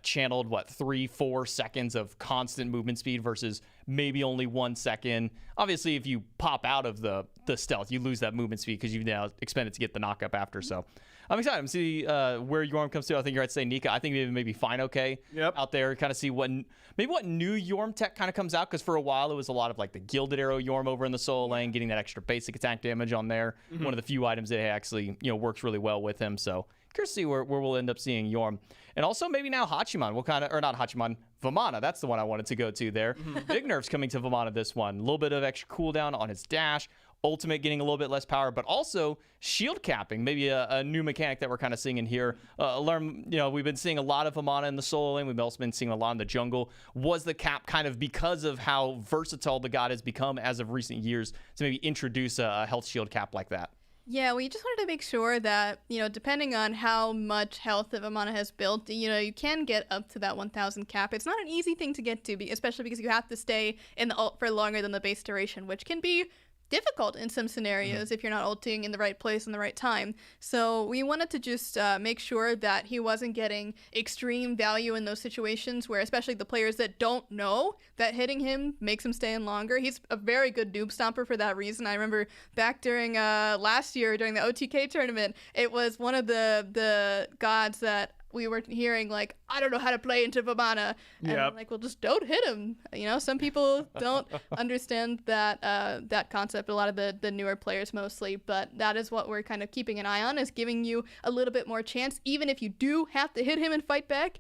channeled 3-4 seconds of constant movement speed versus maybe only 1 second. Obviously, if you pop out of the stealth, you lose that movement speed because you've now expended to get the knock up after. So I'm excited to see where Yorm comes to. I think you're right to say Nika. I think maybe fine okay out there. Kind of see what new Yorm tech kind of comes out, because for a while it was a lot of like the Gilded Arrow Yorm over in the solo lane, getting that extra basic attack damage on there. One of the few items that actually works really well with him. So curious to see where we'll end up seeing Yorm. And also maybe now Hachiman will kind of, or not Hachiman, Vamana. That's the one I wanted to go to there. Big nerfs coming to Vamana this one. A little bit of extra cooldown on his dash. Ultimate getting a little bit less power, but also shield capping. Maybe a new mechanic that we're kind of seeing in here. We've been seeing a lot of Vamana in the solo lane. We've also been seeing a lot in the jungle. Was the cap kind of because of how versatile the god has become as of recent years to maybe introduce a health shield cap like that? Yeah, we just wanted to make sure that, depending on how much health that Vamana has built, you can get up to that 1,000 cap. It's not an easy thing to get to, especially because you have to stay in the ult for longer than the base duration, which can be difficult in some scenarios if you're not ulting in the right place in the right time. So we wanted to just make sure that he wasn't getting extreme value in those situations where, especially the players that don't know that hitting him makes him stay in longer. He's a very good noob stomper for that reason. I remember back during last year during the OTK tournament, it was one of the gods that we were hearing, like, I don't know how to play into Vamana. And I'm like, well, just don't hit him. Some people don't understand that concept, a lot of the newer players mostly, but that is what we're kind of keeping an eye on, is giving you a little bit more chance. Even if you do have to hit him and fight back,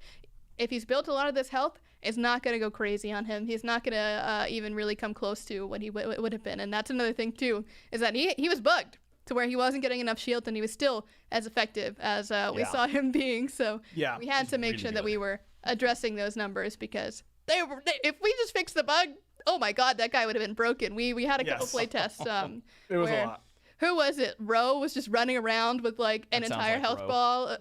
if he's built a lot of this health, it's not going to go crazy on him. He's not going to even really come close to what he would have been. And that's another thing, too, is that he was bugged to where he wasn't getting enough shield, and he was still as effective as we saw him being. So we had to make sure that we were addressing those numbers, because if we just fixed the bug, oh my god, that guy would have been broken. We had a couple play tests it was a lot. Who was it? Ro was just running around with like an entire health bar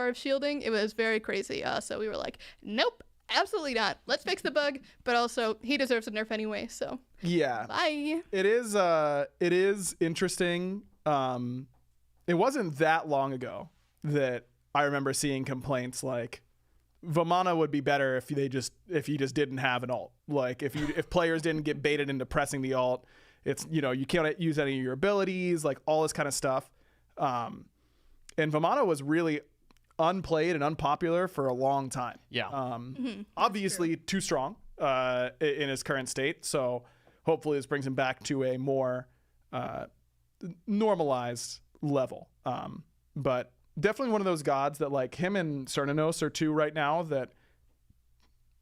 of shielding. It was very crazy. So we were like, nope, absolutely not. Let's fix the bug, but also he deserves a nerf anyway. So bye. It is interesting. It wasn't that long ago that I remember seeing complaints like Vamana would be better if you just didn't have an ult. Like if players didn't get baited into pressing the ult. It's, you can't use any of your abilities, like all this kind of stuff. And Vamana was really unplayed and unpopular for a long time. Obviously too strong in his current state. So hopefully this brings him back to a more normalized level. But definitely one of those gods that, like, him and Cernanos are two right now that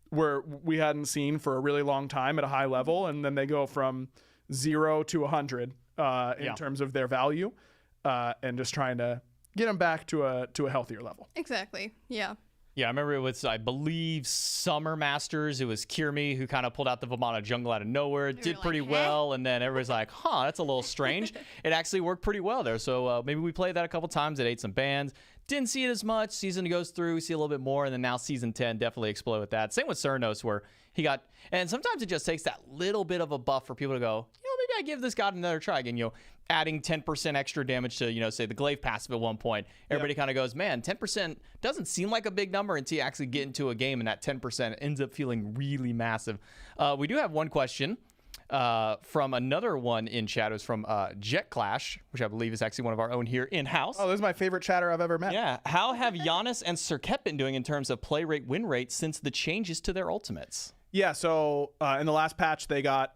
we hadn't seen for a really long time at a high level. And then they go from 0 to 100 in terms of their value, and just trying to get them back to a healthier level. Exactly. Yeah. Yeah, I remember it was, I believe, Summer Masters. It was Kirmi who kind of pulled out the Vamana jungle out of nowhere. It did pretty well, and then everybody's like, that's a little strange. It actually worked pretty well there. So maybe we played that a couple times. It ate some bans. Didn't see it as much. Season goes through, we see a little bit more, and then now Season 10 definitely exploded with that. Same with Cernos, where he got, and sometimes it just takes that little bit of a buff for people to go, maybe I give this god another try again, adding 10% extra damage to, say the glaive passive at one point. Everybody kind of goes, man, 10% doesn't seem like a big number until you actually get into a game, and that 10% ends up feeling really massive. We do have one question from another one in chat. It was from Jet Clash, which I believe is actually one of our own here in-house. Oh, this is my favorite chatter I've ever met. Yeah. How have Giannis and Serket been doing in terms of play rate, win rate since the changes to their ultimates? Yeah, so in the last patch, they got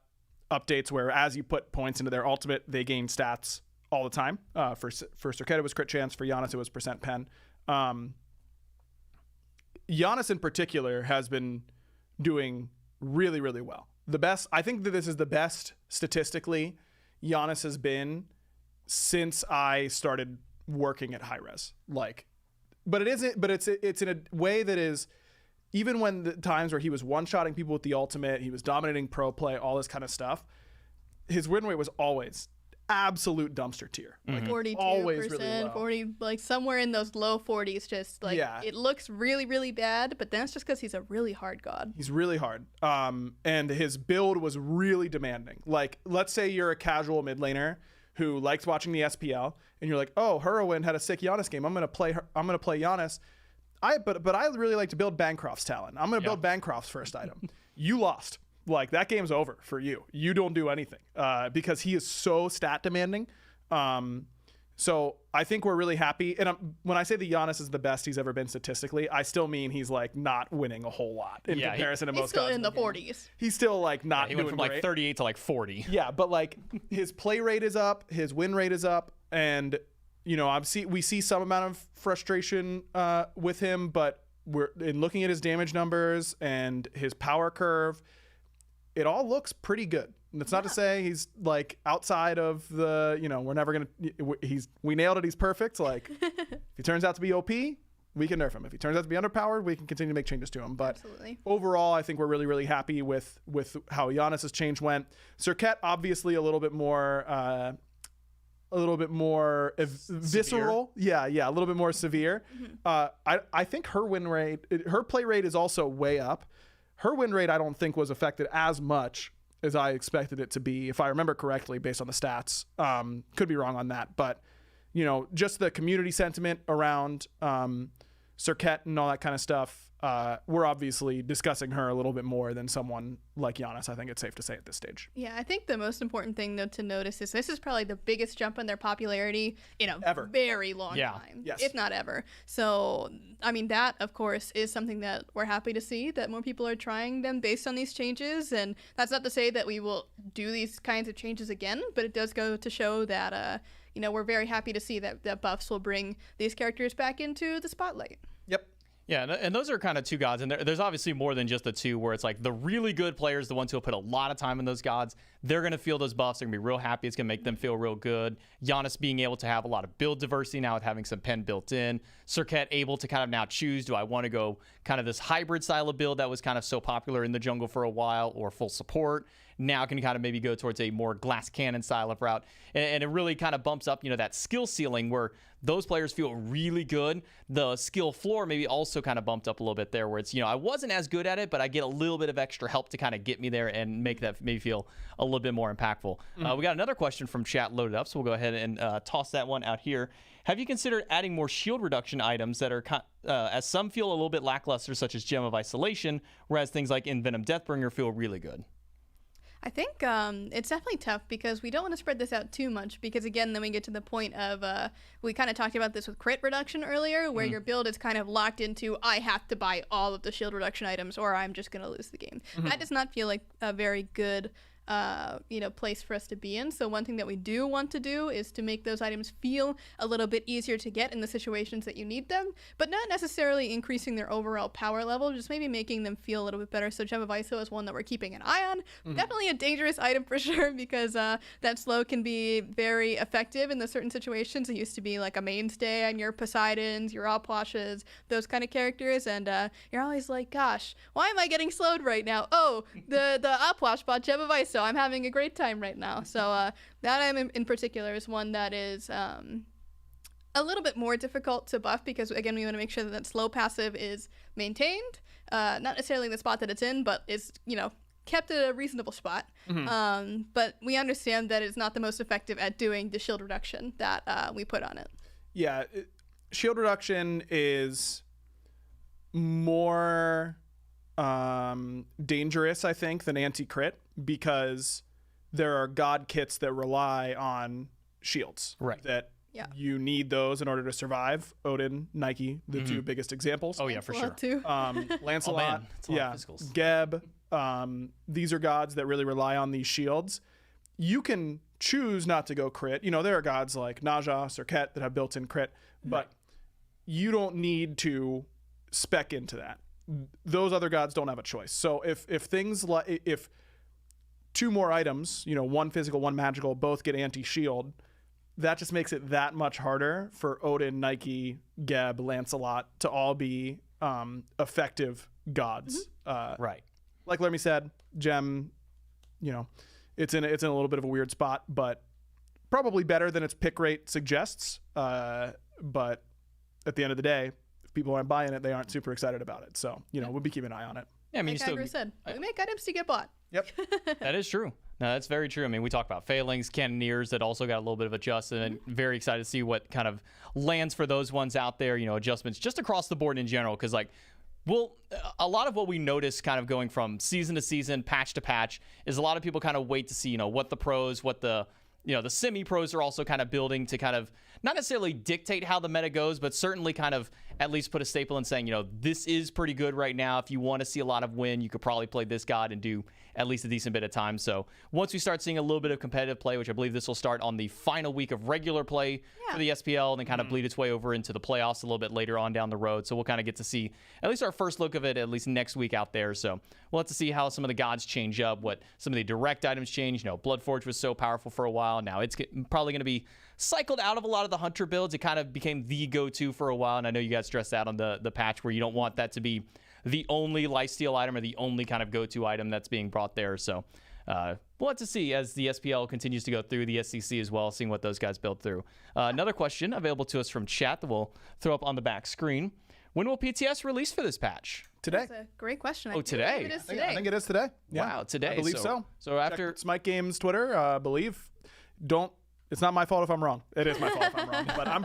updates where as you put points into their ultimate, they gain stats all the time. For Serket, it was crit chance. For Giannis, it was percent pen. Giannis in particular has been doing really, really well. I think that this is the best statistically Giannis has been since I started working at Hi-Rez. But it isn't. But it's in a way that is, even when the times where he was one-shotting people with the ultimate, he was dominating pro play, all this kind of stuff, his win rate was always absolute dumpster tier. Like 42%, always really low. 40, like somewhere in those low 40s. Just like it looks really, really bad, but that's just because he's a really hard god. He's really hard. And his build was really demanding. Like, let's say you're a casual mid laner who likes watching the SPL, and you're like, oh, Heroin had a sick Giannis game. I'm gonna play Giannis. But I really like to build Bancroft's talent. I'm gonna build Bancroft's first item. You lost. Like, that game's over for you. You don't do anything because he is so stat demanding. So I think we're really happy. And when I say that Giannis is the best he's ever been statistically, I still mean he's like not winning a whole lot in comparison to most guys. He's still gods in the 40s. He's still like not he doing went from like great. 38 to like 40. Yeah, but like his play rate is up, his win rate is up, and you know, we see some amount of frustration with him, but we're in looking at his damage numbers and his power curve, it all looks pretty good. And it's not to say he's like outside of the, you know, we're never gonna. We nailed it. He's perfect. Like, if he turns out to be OP, we can nerf him. If he turns out to be underpowered, we can continue to make changes to him. But overall, I think we're really, really happy with how Giannis's change went. Serket, obviously a little bit more visceral. Yeah, a little bit more severe. I think her win rate, her play rate is also way up. Her win rate, I don't think was affected as much as I expected it to be, if I remember correctly, based on the stats. Could be wrong on that, but you know, just the community sentiment around Serket and all that kind of stuff. We're obviously discussing her a little bit more than someone like Giannis, I think it's safe to say at this stage. Yeah, I think the most important thing though to notice is this is probably the biggest jump in their popularity in a very long time, if not ever. So, I mean, that of course is something that we're happy to see, that more people are trying them based on these changes. And that's not to say that we will do these kinds of changes again, but it does go to show that, you know, we're very happy to see that buffs will bring these characters back into the spotlight. Yep. Yeah, and those are kind of two gods, and there's obviously more than just the two, where it's like the really good players, the ones who will put a lot of time in those gods, they're going to feel those buffs, they're going to be real happy, it's going to make them feel real good. Giannis being able to have a lot of build diversity now with having some pen built in. Serket able to kind of now choose, do I want to go kind of this hybrid style of build that was kind of so popular in the jungle for a while, or full support? Now can kind of maybe go towards a more glass cannon style of route. And it really kind of bumps up, you know, that skill ceiling where those players feel really good. The skill floor maybe also kind of bumped up a little bit there, where it's, you know, I wasn't as good at it, but I get a little bit of extra help to kind of get me there and make that maybe feel a little bit more impactful. We got another question from chat loaded up, so we'll go ahead and toss that one out here. Have you considered adding more shield reduction items that are, as some feel a little bit lackluster, such as Gem of Isolation, whereas things like Envenom Deathbringer feel really good? I think it's definitely tough because we don't want to spread this out too much, because again, then we get to the point of, we kind of talked about this with crit reduction earlier, where your build is kind of locked into, I have to buy all of the shield reduction items or I'm just going to lose the game. That does not feel like a very good you know, place for us to be in. So one thing that we do want to do is to make those items feel a little bit easier to get in the situations that you need them, but not necessarily increasing their overall power level, just maybe making them feel a little bit better. So Gem of ISO is one that we're keeping an eye on. Definitely a dangerous item for sure, because that slow can be very effective in the certain situations. It used to be like a mainstay on your Poseidons, your Opwashes, those kind of characters, and you're always like, gosh, why am I getting slowed right now? Oh, the Opwash bought Gem of ISO, so I'm having a great time right now. So that item in particular is one that is a little bit more difficult to buff, because again, we want to make sure that slow passive is maintained, not necessarily the spot that it's in, but is, you know, kept at a reasonable spot. But we understand that it's not the most effective at doing the shield reduction that we put on it. Yeah, shield reduction is more dangerous, I think, than anti-crit, because there are god kits that rely on shields. Right. That you need those in order to survive. Odin, Nike, the two biggest examples. Oh yeah, for sure. Too. Lancelot, Geb. These are gods that really rely on these shields. You can choose not to go crit. You know, there are gods like Naja, Serket that have built-in crit, but you don't need to spec into that. Those other gods don't have a choice. So if things like, if two more items, you know, one physical, one magical, both get anti-shield, that just makes it that much harder for Odin, Nike, Geb, Lancelot to all be effective gods. Right. Like Lermy said, Gem, you know, it's in a little bit of a weird spot, but probably better than its pick rate suggests. But at the end of the day, if people aren't buying it, they aren't super excited about it. So, we'll be keeping an eye on it. Yeah, I mean, like Agro said, we make items to get bought. Yep. That is true. No, that's very true. I mean, we talked about Failings, Cannoneers that also got a little bit of adjustment. Very excited to see what kind of lands for those ones out there, adjustments just across the board in general. Because, a lot of what we notice kind of going from season to season, patch to patch, is a lot of people kind of wait to see, what the pros, what the semi-pros are also kind of building to kind of not necessarily dictate how the meta goes, but certainly kind of at least put a staple in saying, this is pretty good right now. If you want to see a lot of win, you could probably play this god and do at least a decent bit of time. So once we start seeing a little bit of competitive play, which I believe this will start on the final week of regular play for the SPL, and then kind of bleed its way over into the playoffs a little bit later on down the road. So we'll kind of get to see at least our first look of it at least next week out there. So we'll have to see how some of the gods change up, what some of the direct items change. Bloodforge was so powerful for a while. Now it's probably going to be cycled out of a lot of the hunter builds. It kind of became the go-to for a while, and I know you guys stressed out on the patch where you don't want that to be the only lifesteal item or the only kind of go-to item that's being brought there. So we'll have to see as the SPL continues to go through, the SCC as well, seeing what those guys build through. Another question available to us from chat that we'll throw up on the back screen. When will PTS release for this patch? Today. That's a great question. Oh, today? It is today. I think it is today. Yeah. Wow, today. I believe so. So after Smite Games Twitter, believe. It's not my fault if I'm wrong. It is my fault if I'm wrong, but I'm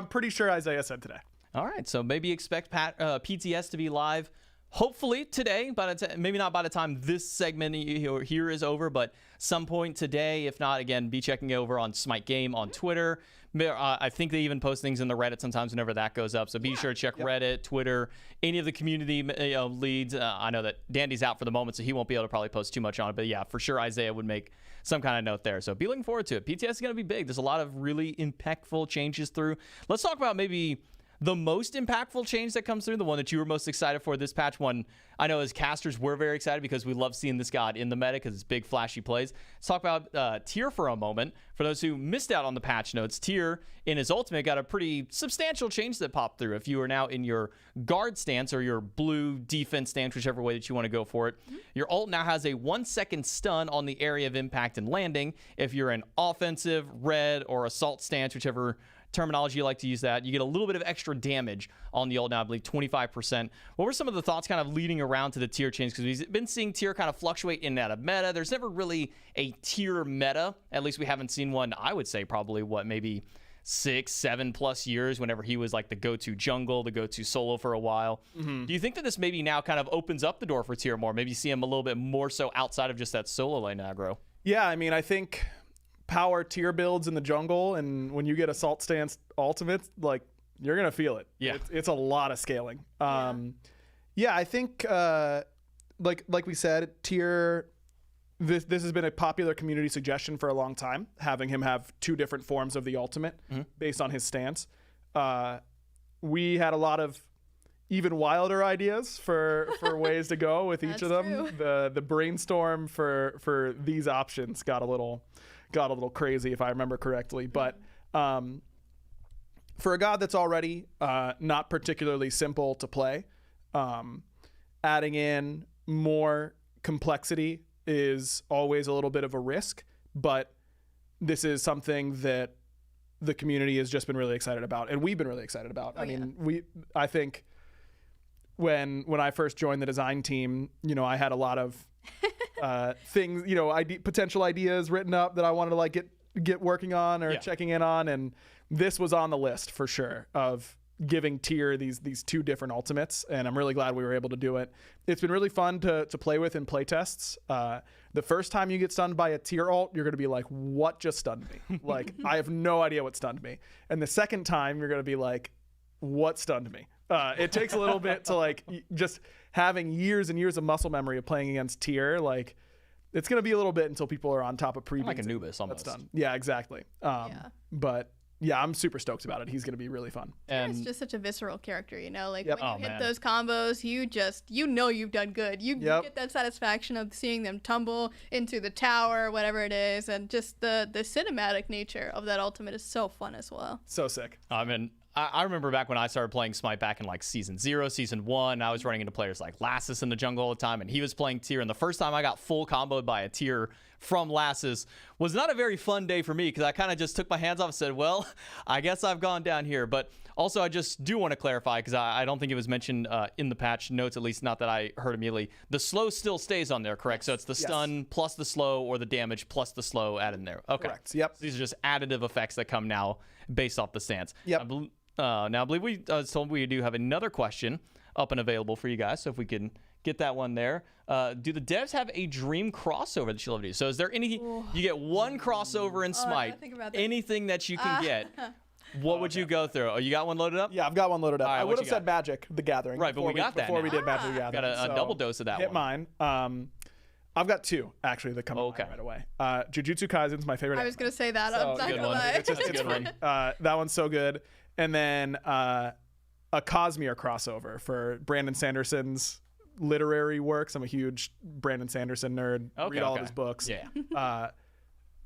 pretty sure Isaiah said today. All right, so maybe expect PTS to be live hopefully today, but maybe not by the time this segment here is over, but some point today. If not, again, be checking it over on Smite Game on Twitter. I think they even post things in the Reddit sometimes whenever that goes up. So be sure to check Reddit, Twitter, any of the community leads. I know that Dandy's out for the moment, so he won't be able to probably post too much on it. But yeah, for sure, Isaiah would make some kind of note there. So be looking forward to it. PTS is going to be big. There's a lot of really impactful changes through. Let's talk about maybe the most impactful change that comes through, the one that you were most excited for this patch. One I know as casters we're very excited because we love seeing this god in the meta because it's big flashy plays. Let's talk about Tyr for a moment. For those who missed out on the patch notes, Tyr in his ultimate got a pretty substantial change that popped through. If you are now in your guard stance or your blue defense stance, whichever way that you want to go for it, your ult now has a 1-second stun on the area of impact and landing. If you're an offensive, red, or assault stance, whichever terminology you like to use that, you get a little bit of extra damage on the ult now, I believe 25%. What were some of the thoughts kind of leading around to the Tyr change? Because we've been seeing Tyr kind of fluctuate in and out of meta. There's never really a Tyr meta. At least we haven't seen one, I would say probably, maybe 6-7+ years, whenever he was like the go-to jungle, the go-to solo for a while. Do you think that this maybe now kind of opens up the door for Tyr more? Maybe see him a little bit more so outside of just that solo lane aggro? Yeah, I mean, I think power Tyr builds in the jungle, and when you get assault stance ultimates, like, you're gonna feel it. Yeah, it's a lot of scaling. Yeah, I think like we said, Tyr, this has been a popular community suggestion for a long time, having him have 2 different forms of the ultimate based on his stance. We had a lot of even wilder ideas for ways to go with each of them. The brainstorm for these options got a little crazy, if I remember correctly. But for a god that's already not particularly simple to play, adding in more complexity is always a little bit of a risk. But this is something that the community has just been really excited about, and we've been really excited about. I think when I first joined the design team, I had a lot of things, potential ideas written up that I wanted to like get working on or checking in on, and this was on the list for sure of giving Tyr these 2 different ultimates, and I'm really glad we were able to do it. It's been really fun to play with in play tests. The first time you get stunned by a Tyr ult, you're going to be like, what just stunned me? Like, I have no idea what stunned me. And the second time, you're going to be like, what stunned me? It takes a little bit to like just having years and years of muscle memory of playing against Tyr. Like, it's going to be a little bit until people are on top of pre-beats. Like Anubis almost. That's done. Yeah, exactly. But yeah, I'm super stoked about it. He's going to be really fun. And it's just such a visceral character, like Yep. when you hit those combos, you just, you've done good. You get that satisfaction of seeing them tumble into the tower, whatever it is, and just the cinematic nature of that ultimate is so fun as well. So sick. I mean, I remember back when I started playing Smite back in like season 0, season 1, I was running into players like Lassus in the jungle all the time, and he was playing tier. And the first time I got full comboed by a tier from Lassus was not a very fun day for me, because I kind of just took my hands off and said, well, I guess I've gone down here. But also, I just do want to clarify, because I don't think it was mentioned in the patch notes, at least not that I heard immediately. The slow still stays on there, correct? So it's the stun plus the slow, or the damage plus the slow added in there. Okay. Correct. Yep. So these are just additive effects that come now based off the stance. Yep. Now, I believe we told we do have another question up and available for you guys, so if we can get that one there. Do the devs have a dream crossover that you love to do? So is there any, you get one crossover in Smite, anything that you can get, what would you go through? Oh, you got one loaded up? Yeah, I've got one loaded up. All right, I would have said Magic the Gathering. Right, but we got that before we now. did Magic the Gathering. Got a double dose of that hit one. mine. I've got 2 actually that come to mind right away. Jujutsu Kaisen's my favorite. I was gonna say that. So, I'm not gonna lie. It's just it's free. That one's so good. And then a Cosmere crossover for Brandon Sanderson's literary works. I'm a huge Brandon Sanderson nerd. Read all of his books. Yeah.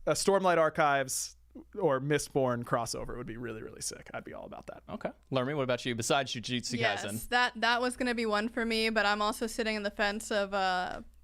A Stormlight Archives or Mistborn crossover would be really, really sick. I'd be all about that. Okay. Lermy, what about you besides Jujutsu Kaisen? Yes, that was gonna be one for me, but I'm also sitting in the fence of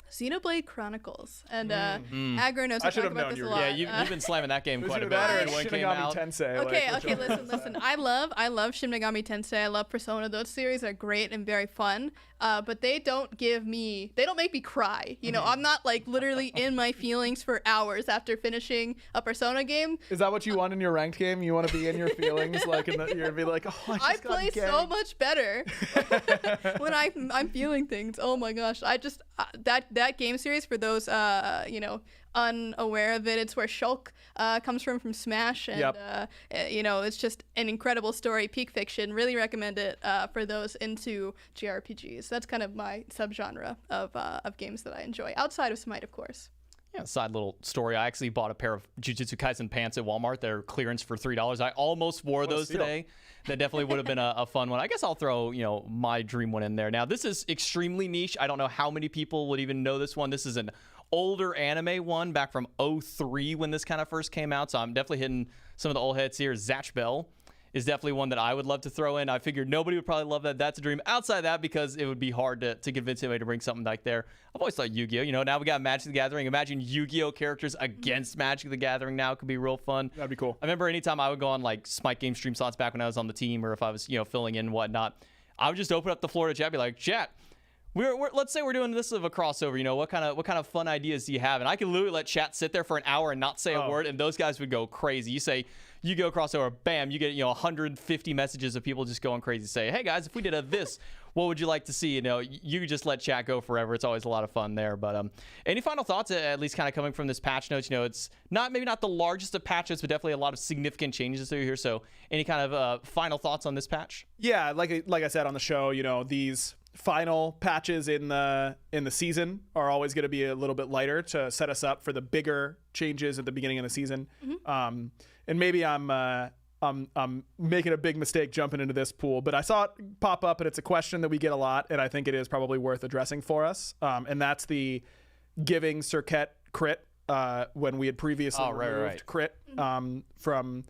Xenoblade Chronicles, and Aggro knows I talk about this a lot. Yeah, you've been slamming that game quite a bit. When it came Megami out. Tensei, Okay, listen. I love Shin Megami Tensei. I love Persona. Those series are great and very fun. But they don't make me cry. You know, I'm not like literally in my feelings for hours after finishing a Persona game. Is that what you want in your ranked game? You want to be in your feelings, like you're gonna be like, oh, I just play so much better when I'm feeling things. Oh my gosh, I just that game series, for those unaware of it, it's where Shulk comes from Smash, and it's just an incredible story, peak fiction. Really recommend it for those into JRPGs. That's kind of my subgenre of games that I enjoy, outside of Smite, of course. Yeah, side little story. I actually bought a pair of Jujutsu Kaisen pants at Walmart. They're clearance for $3. I almost wore those today. That definitely would have been a fun one. I guess I'll throw, my dream one in there. Now, this is extremely niche. I don't know how many people would even know this one. This is an older anime one back from 2003 when this kind of first came out. So I'm definitely hitting some of the old heads here. Zatch Bell is definitely one that I would love to throw in. I figured nobody would probably love that. That's a dream. Outside of that, because it would be hard to convince anybody to bring something like there. I've always thought Yu-Gi-Oh! Now we got Magic the Gathering. Imagine Yu-Gi-Oh! Characters against Magic the Gathering now. It could be real fun. That'd be cool. I remember anytime I would go on like Smite game stream slots back when I was on the team, or if I was, filling in and whatnot, I would just open up the floor to chat, be like, chat, let's say we're doing this of a crossover, what kind of fun ideas do you have? And I could literally let chat sit there for an hour and not say a word, and those guys would go crazy. You say, you go crossover, bam, you get 150 messages of people just going crazy. Say, hey guys, if we did this, what would you like to see? You just let chat go forever. It's always a lot of fun there. But any final thoughts, at least kind of coming from this patch notes? It's maybe not the largest of patches, but definitely a lot of significant changes through here. So any kind of final thoughts on this patch? Yeah, like I said on the show, these final patches in the season are always going to be a little bit lighter to set us up for the bigger changes at the beginning of the season. And maybe I'm making a big mistake jumping into this pool, but I saw it pop up, and it's a question that we get a lot, and I think it is probably worth addressing for us. And that's the giving Serket crit when we had previously removed crit from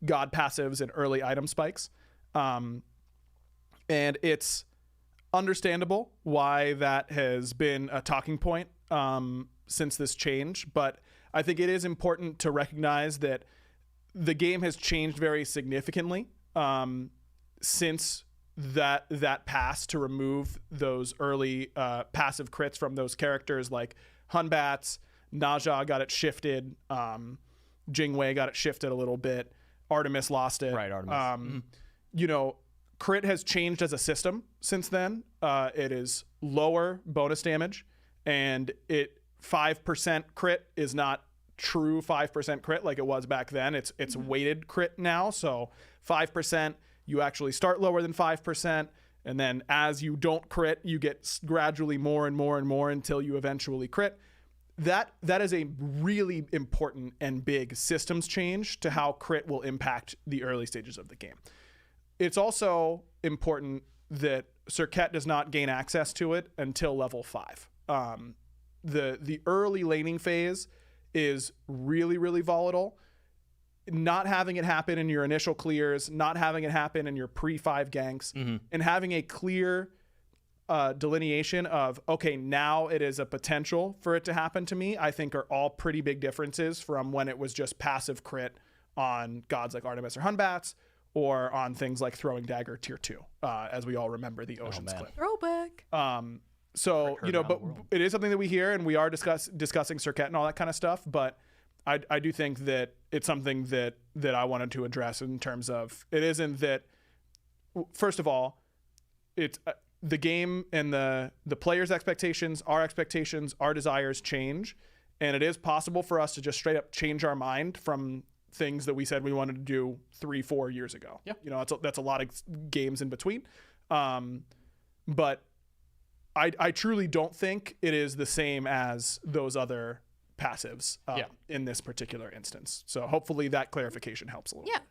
God passives and early item spikes. And it's understandable why that has been a talking point since this change, but I think it is important to recognize that the game has changed very significantly since that pass to remove those early passive crits from those characters like Hunbats. Naja got it shifted. Jingwei got it shifted a little bit. Artemis lost it. Right, Artemis. Crit has changed as a system since then. It is lower bonus damage, and 5% crit is not true 5% crit like it was back then. It's weighted crit now. So 5%, you actually start lower than 5%, and then as you don't crit, you get gradually more and more and more until you eventually crit. That is a really important and big systems change to how crit will impact the early stages of the game. It's also important that Serket does not gain access to it until level 5. The early laning phase is really, really volatile. not having it happen in your initial clears, not having it happen in your pre-5 ganks, and having a clear delineation of, okay, now it is a potential for it to happen to me, I think are all pretty big differences from when it was just passive crit on gods like Artemis or Hunbats, or on things like Throwing Dagger Tier 2, as we all remember the Oceans clip. Throwback. So, you know, but it is something that we hear, and we are discussing Circuit and all that kind of stuff, but I do think that it's something that I wanted to address in terms of, it isn't that, first of all, it's the game and the players' expectations, our desires change, and it is possible for us to just straight up change our mind from things that we said we wanted to do 3-4 years ago. Yeah. You know, that's a lot of games in between. But I truly don't think it is the same as those other passives in this particular instance. So hopefully that clarification helps a little bit.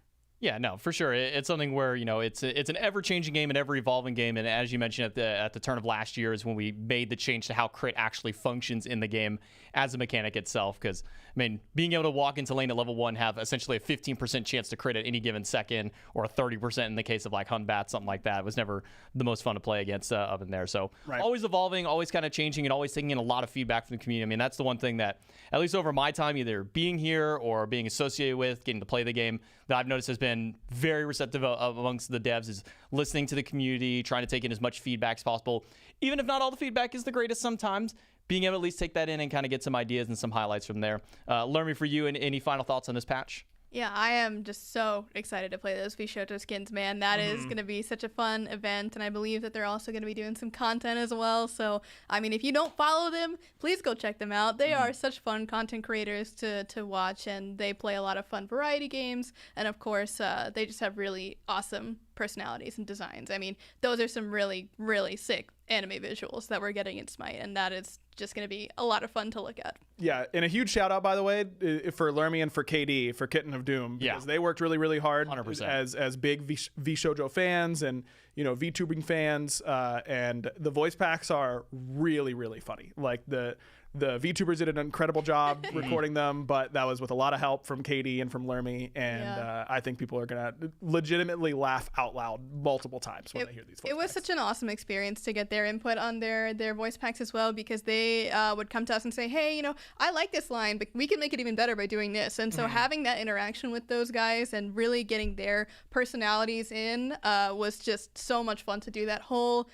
Yeah, no, for sure. It's something where, you know, it's an ever-changing game and ever-evolving game. And as you mentioned at the turn of last year is when we made the change to how crit actually functions in the game as a mechanic itself. Because, I mean, being able to walk into lane at level 1, have essentially a 15% chance to crit at any given second, or a 30% in the case of like Hunbat, something like that, was never the most fun to play against up in there. So always evolving, always kind of changing, and always taking in a lot of feedback from the community. I mean, that's the one thing that, at least over my time, either being here or being associated with, getting to play the game, that I've noticed has been very receptive amongst the devs, is listening to the community, trying to take in as much feedback as possible. Even if not all the feedback is the greatest sometimes, being able to at least take that in and kind of get some ideas and some highlights from there. Lermy, for you, and any final thoughts on this patch? Yeah, I am just so excited to play those VShojo skins, man. That is going to be such a fun event, and I believe that they're also going to be doing some content as well. So, I mean, if you don't follow them, please go check them out. They are such fun content creators to watch, and they play a lot of fun variety games. And, of course, they just have really awesome personalities and designs. I mean, those are some really, really sick anime visuals that we're getting in Smite, and that is just going to be a lot of fun to look at. Yeah, and a huge shout out, by the way, for Lermy and for KD, for Kitten of Doom, because they worked really, really hard 100%. as big VShojo fans and, you know, VTubing fans, and the voice packs are really, really funny. Like the VTubers did an incredible job recording them, but that was with a lot of help from KD and from Lermy, and I think people are gonna legitimately laugh out loud multiple times when they hear these voice packs. It was such an awesome experience to get their input on their voice packs as well, because they would come to us and say, hey, you know, I like this line, but we can make it even better by doing this. And so having that interaction with those guys and really getting their personalities in was just so much fun to do that whole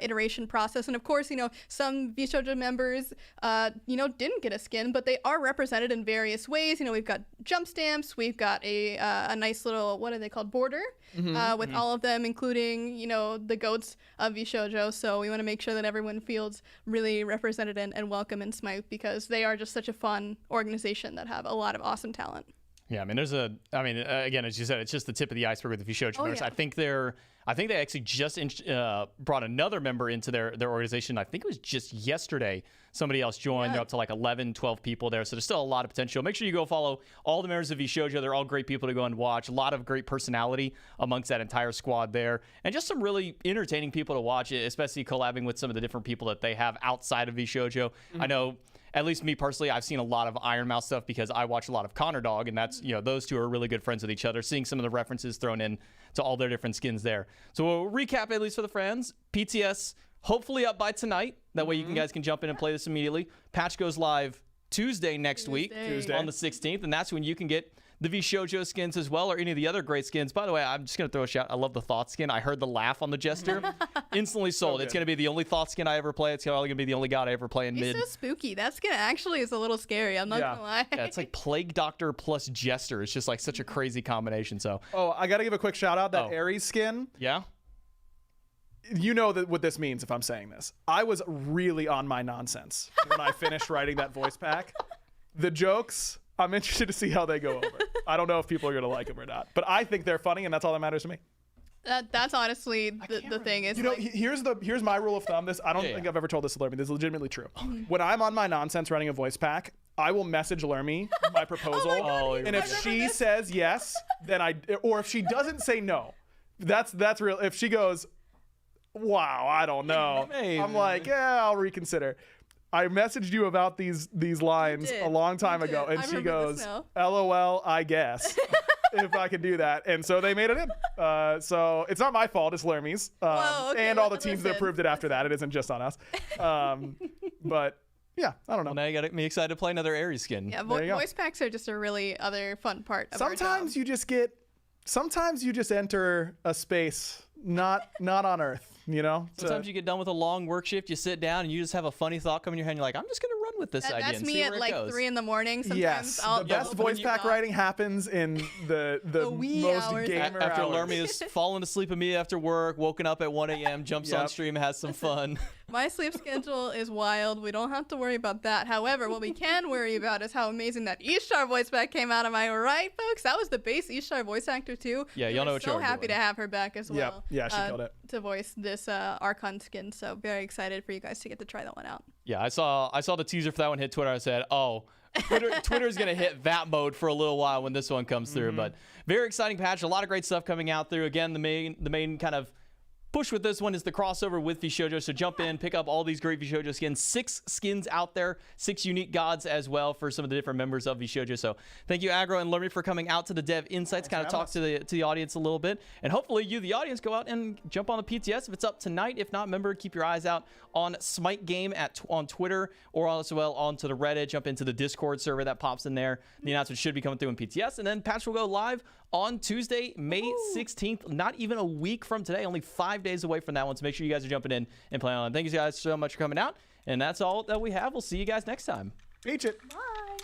iteration process. And of course, you know, some VShojo members you know, didn't get a skin, but they are represented in various ways. You know, we've got jump stamps, we've got a nice little, what are they called, border with all of them, including, you know, the goats of VShojo. So we want to make sure that everyone feels really represented and welcome in Smite, because they are just such a fun organization that have a lot of awesome talent. Yeah, I mean, again, as you said, it's just the tip of the iceberg with the VShojo members. Yeah. I think they actually just brought another member into their organization. I think it was just yesterday. Somebody else joined. They're up to like 11, 12 people there. So there's still a lot of potential. Make sure you go follow all the members of VShojo. They're all great people to go and watch. A lot of great personality amongst that entire squad there. And just some really entertaining people to watch, especially collabing with some of the different people that they have outside of VShojo. I know, at least me personally, I've seen a lot of Iron Mouse stuff because I watch a lot of Connor Dog, and that's, you know, those two are really good friends with each other. Seeing some of the references thrown in to all their different skins there. So we'll recap, at least for the fans. PTS hopefully up by tonight. That way you guys can jump in and play this immediately. Patch goes live Tuesday next week on the 16th, and that's when you can get the VShojo skins as well, or any of the other great skins. By the way, I'm just going to throw a shout. I love the Thought skin. I heard the laugh on the Jester. Instantly sold. It's going to be the only Thought skin I ever play. It's probably going to be the only god I ever play in mid. It's so spooky. That skin actually is a little scary. I'm not going to lie. Yeah, it's like Plague Doctor plus Jester. It's just like such a crazy combination. So. Oh, I got to give a quick shout out. That Ares skin. Yeah. You know what this means if I'm saying this. I was really on my nonsense when I finished writing that voice pack. The jokes, I'm interested to see how they go over. I don't know if people are going to like them or not, but I think they're funny, and that's all that matters to me. That's honestly the thing. Is, you know, here's my rule of thumb. I don't think I've ever told this to Lermy. This is legitimately true. When I'm on my nonsense writing a voice pack, I will message Lermy my proposal, and if she says yes, then or if she doesn't say no, that's real. If she goes, wow, I don't know, I'm like, yeah, I'll reconsider. I messaged you about these lines did. a long time You ago, did. and I she remember this goes, now. "LOL, I guess." If I could do that, and so they made it in. So it's not my fault; it's Lermy's, okay, and all the teams that listen. approved it after that. It isn't just on us. But yeah, I don't know. Well, now you got me excited to play another Ares skin. Yeah, There you go. voice packs are just a really other fun part of our job. Sometimes you just enter a space not on Earth. You know. Sometimes you get done with a long work shift, you sit down, and you just have a funny thought come in your head. And you're like, I'm just gonna run with this idea That's and me see at where it like goes. 3 in the morning. Sometimes Yes, I'll the best voice pack writing happens in the wee most hours gamer After hours. Lermy has fallen asleep immediately after work, woken up at 1 a.m., jumps on Yep. stream, has some fun. My sleep schedule is wild. We don't have to worry about that. However, what we can worry about is how amazing that Ishtar voice pack came out. Am I right, folks? That was the base Ishtar voice actor too. Yeah, We y'all know were what so y'all are happy doing. to have her back as Yep. well. Yeah, she killed it. To voice this Archon skin. So very excited for you guys to get to try that one out. Yeah, I saw the teaser for that one hit Twitter. I said, oh, Twitter's gonna hit that mode for a little while when this one comes through. But very exciting patch, a lot of great stuff coming out through. Again, the main kind of push with this one is the crossover with VShojo. So jump in, pick up all these great VShojo skins. 6 skins out there, 6 unique gods as well for some of the different members of VShojo. So thank you, Aggro and Lermy, for coming out to the Dev Insights, kind of talk to the audience a little bit. And hopefully you, the audience, go out and jump on the PTS if it's up tonight. If not, remember, keep your eyes out on SMITE Game on Twitter, or as well onto the Reddit. Jump into the Discord server that pops in there. The announcement should be coming through in PTS. And then patch will go live on Tuesday, May 16th. Not even a week from today, only 5 days away from that one. So make sure you guys are jumping in and playing on it. Thank you guys so much for coming out. And that's all that we have. We'll see you guys next time. Beach it. Bye.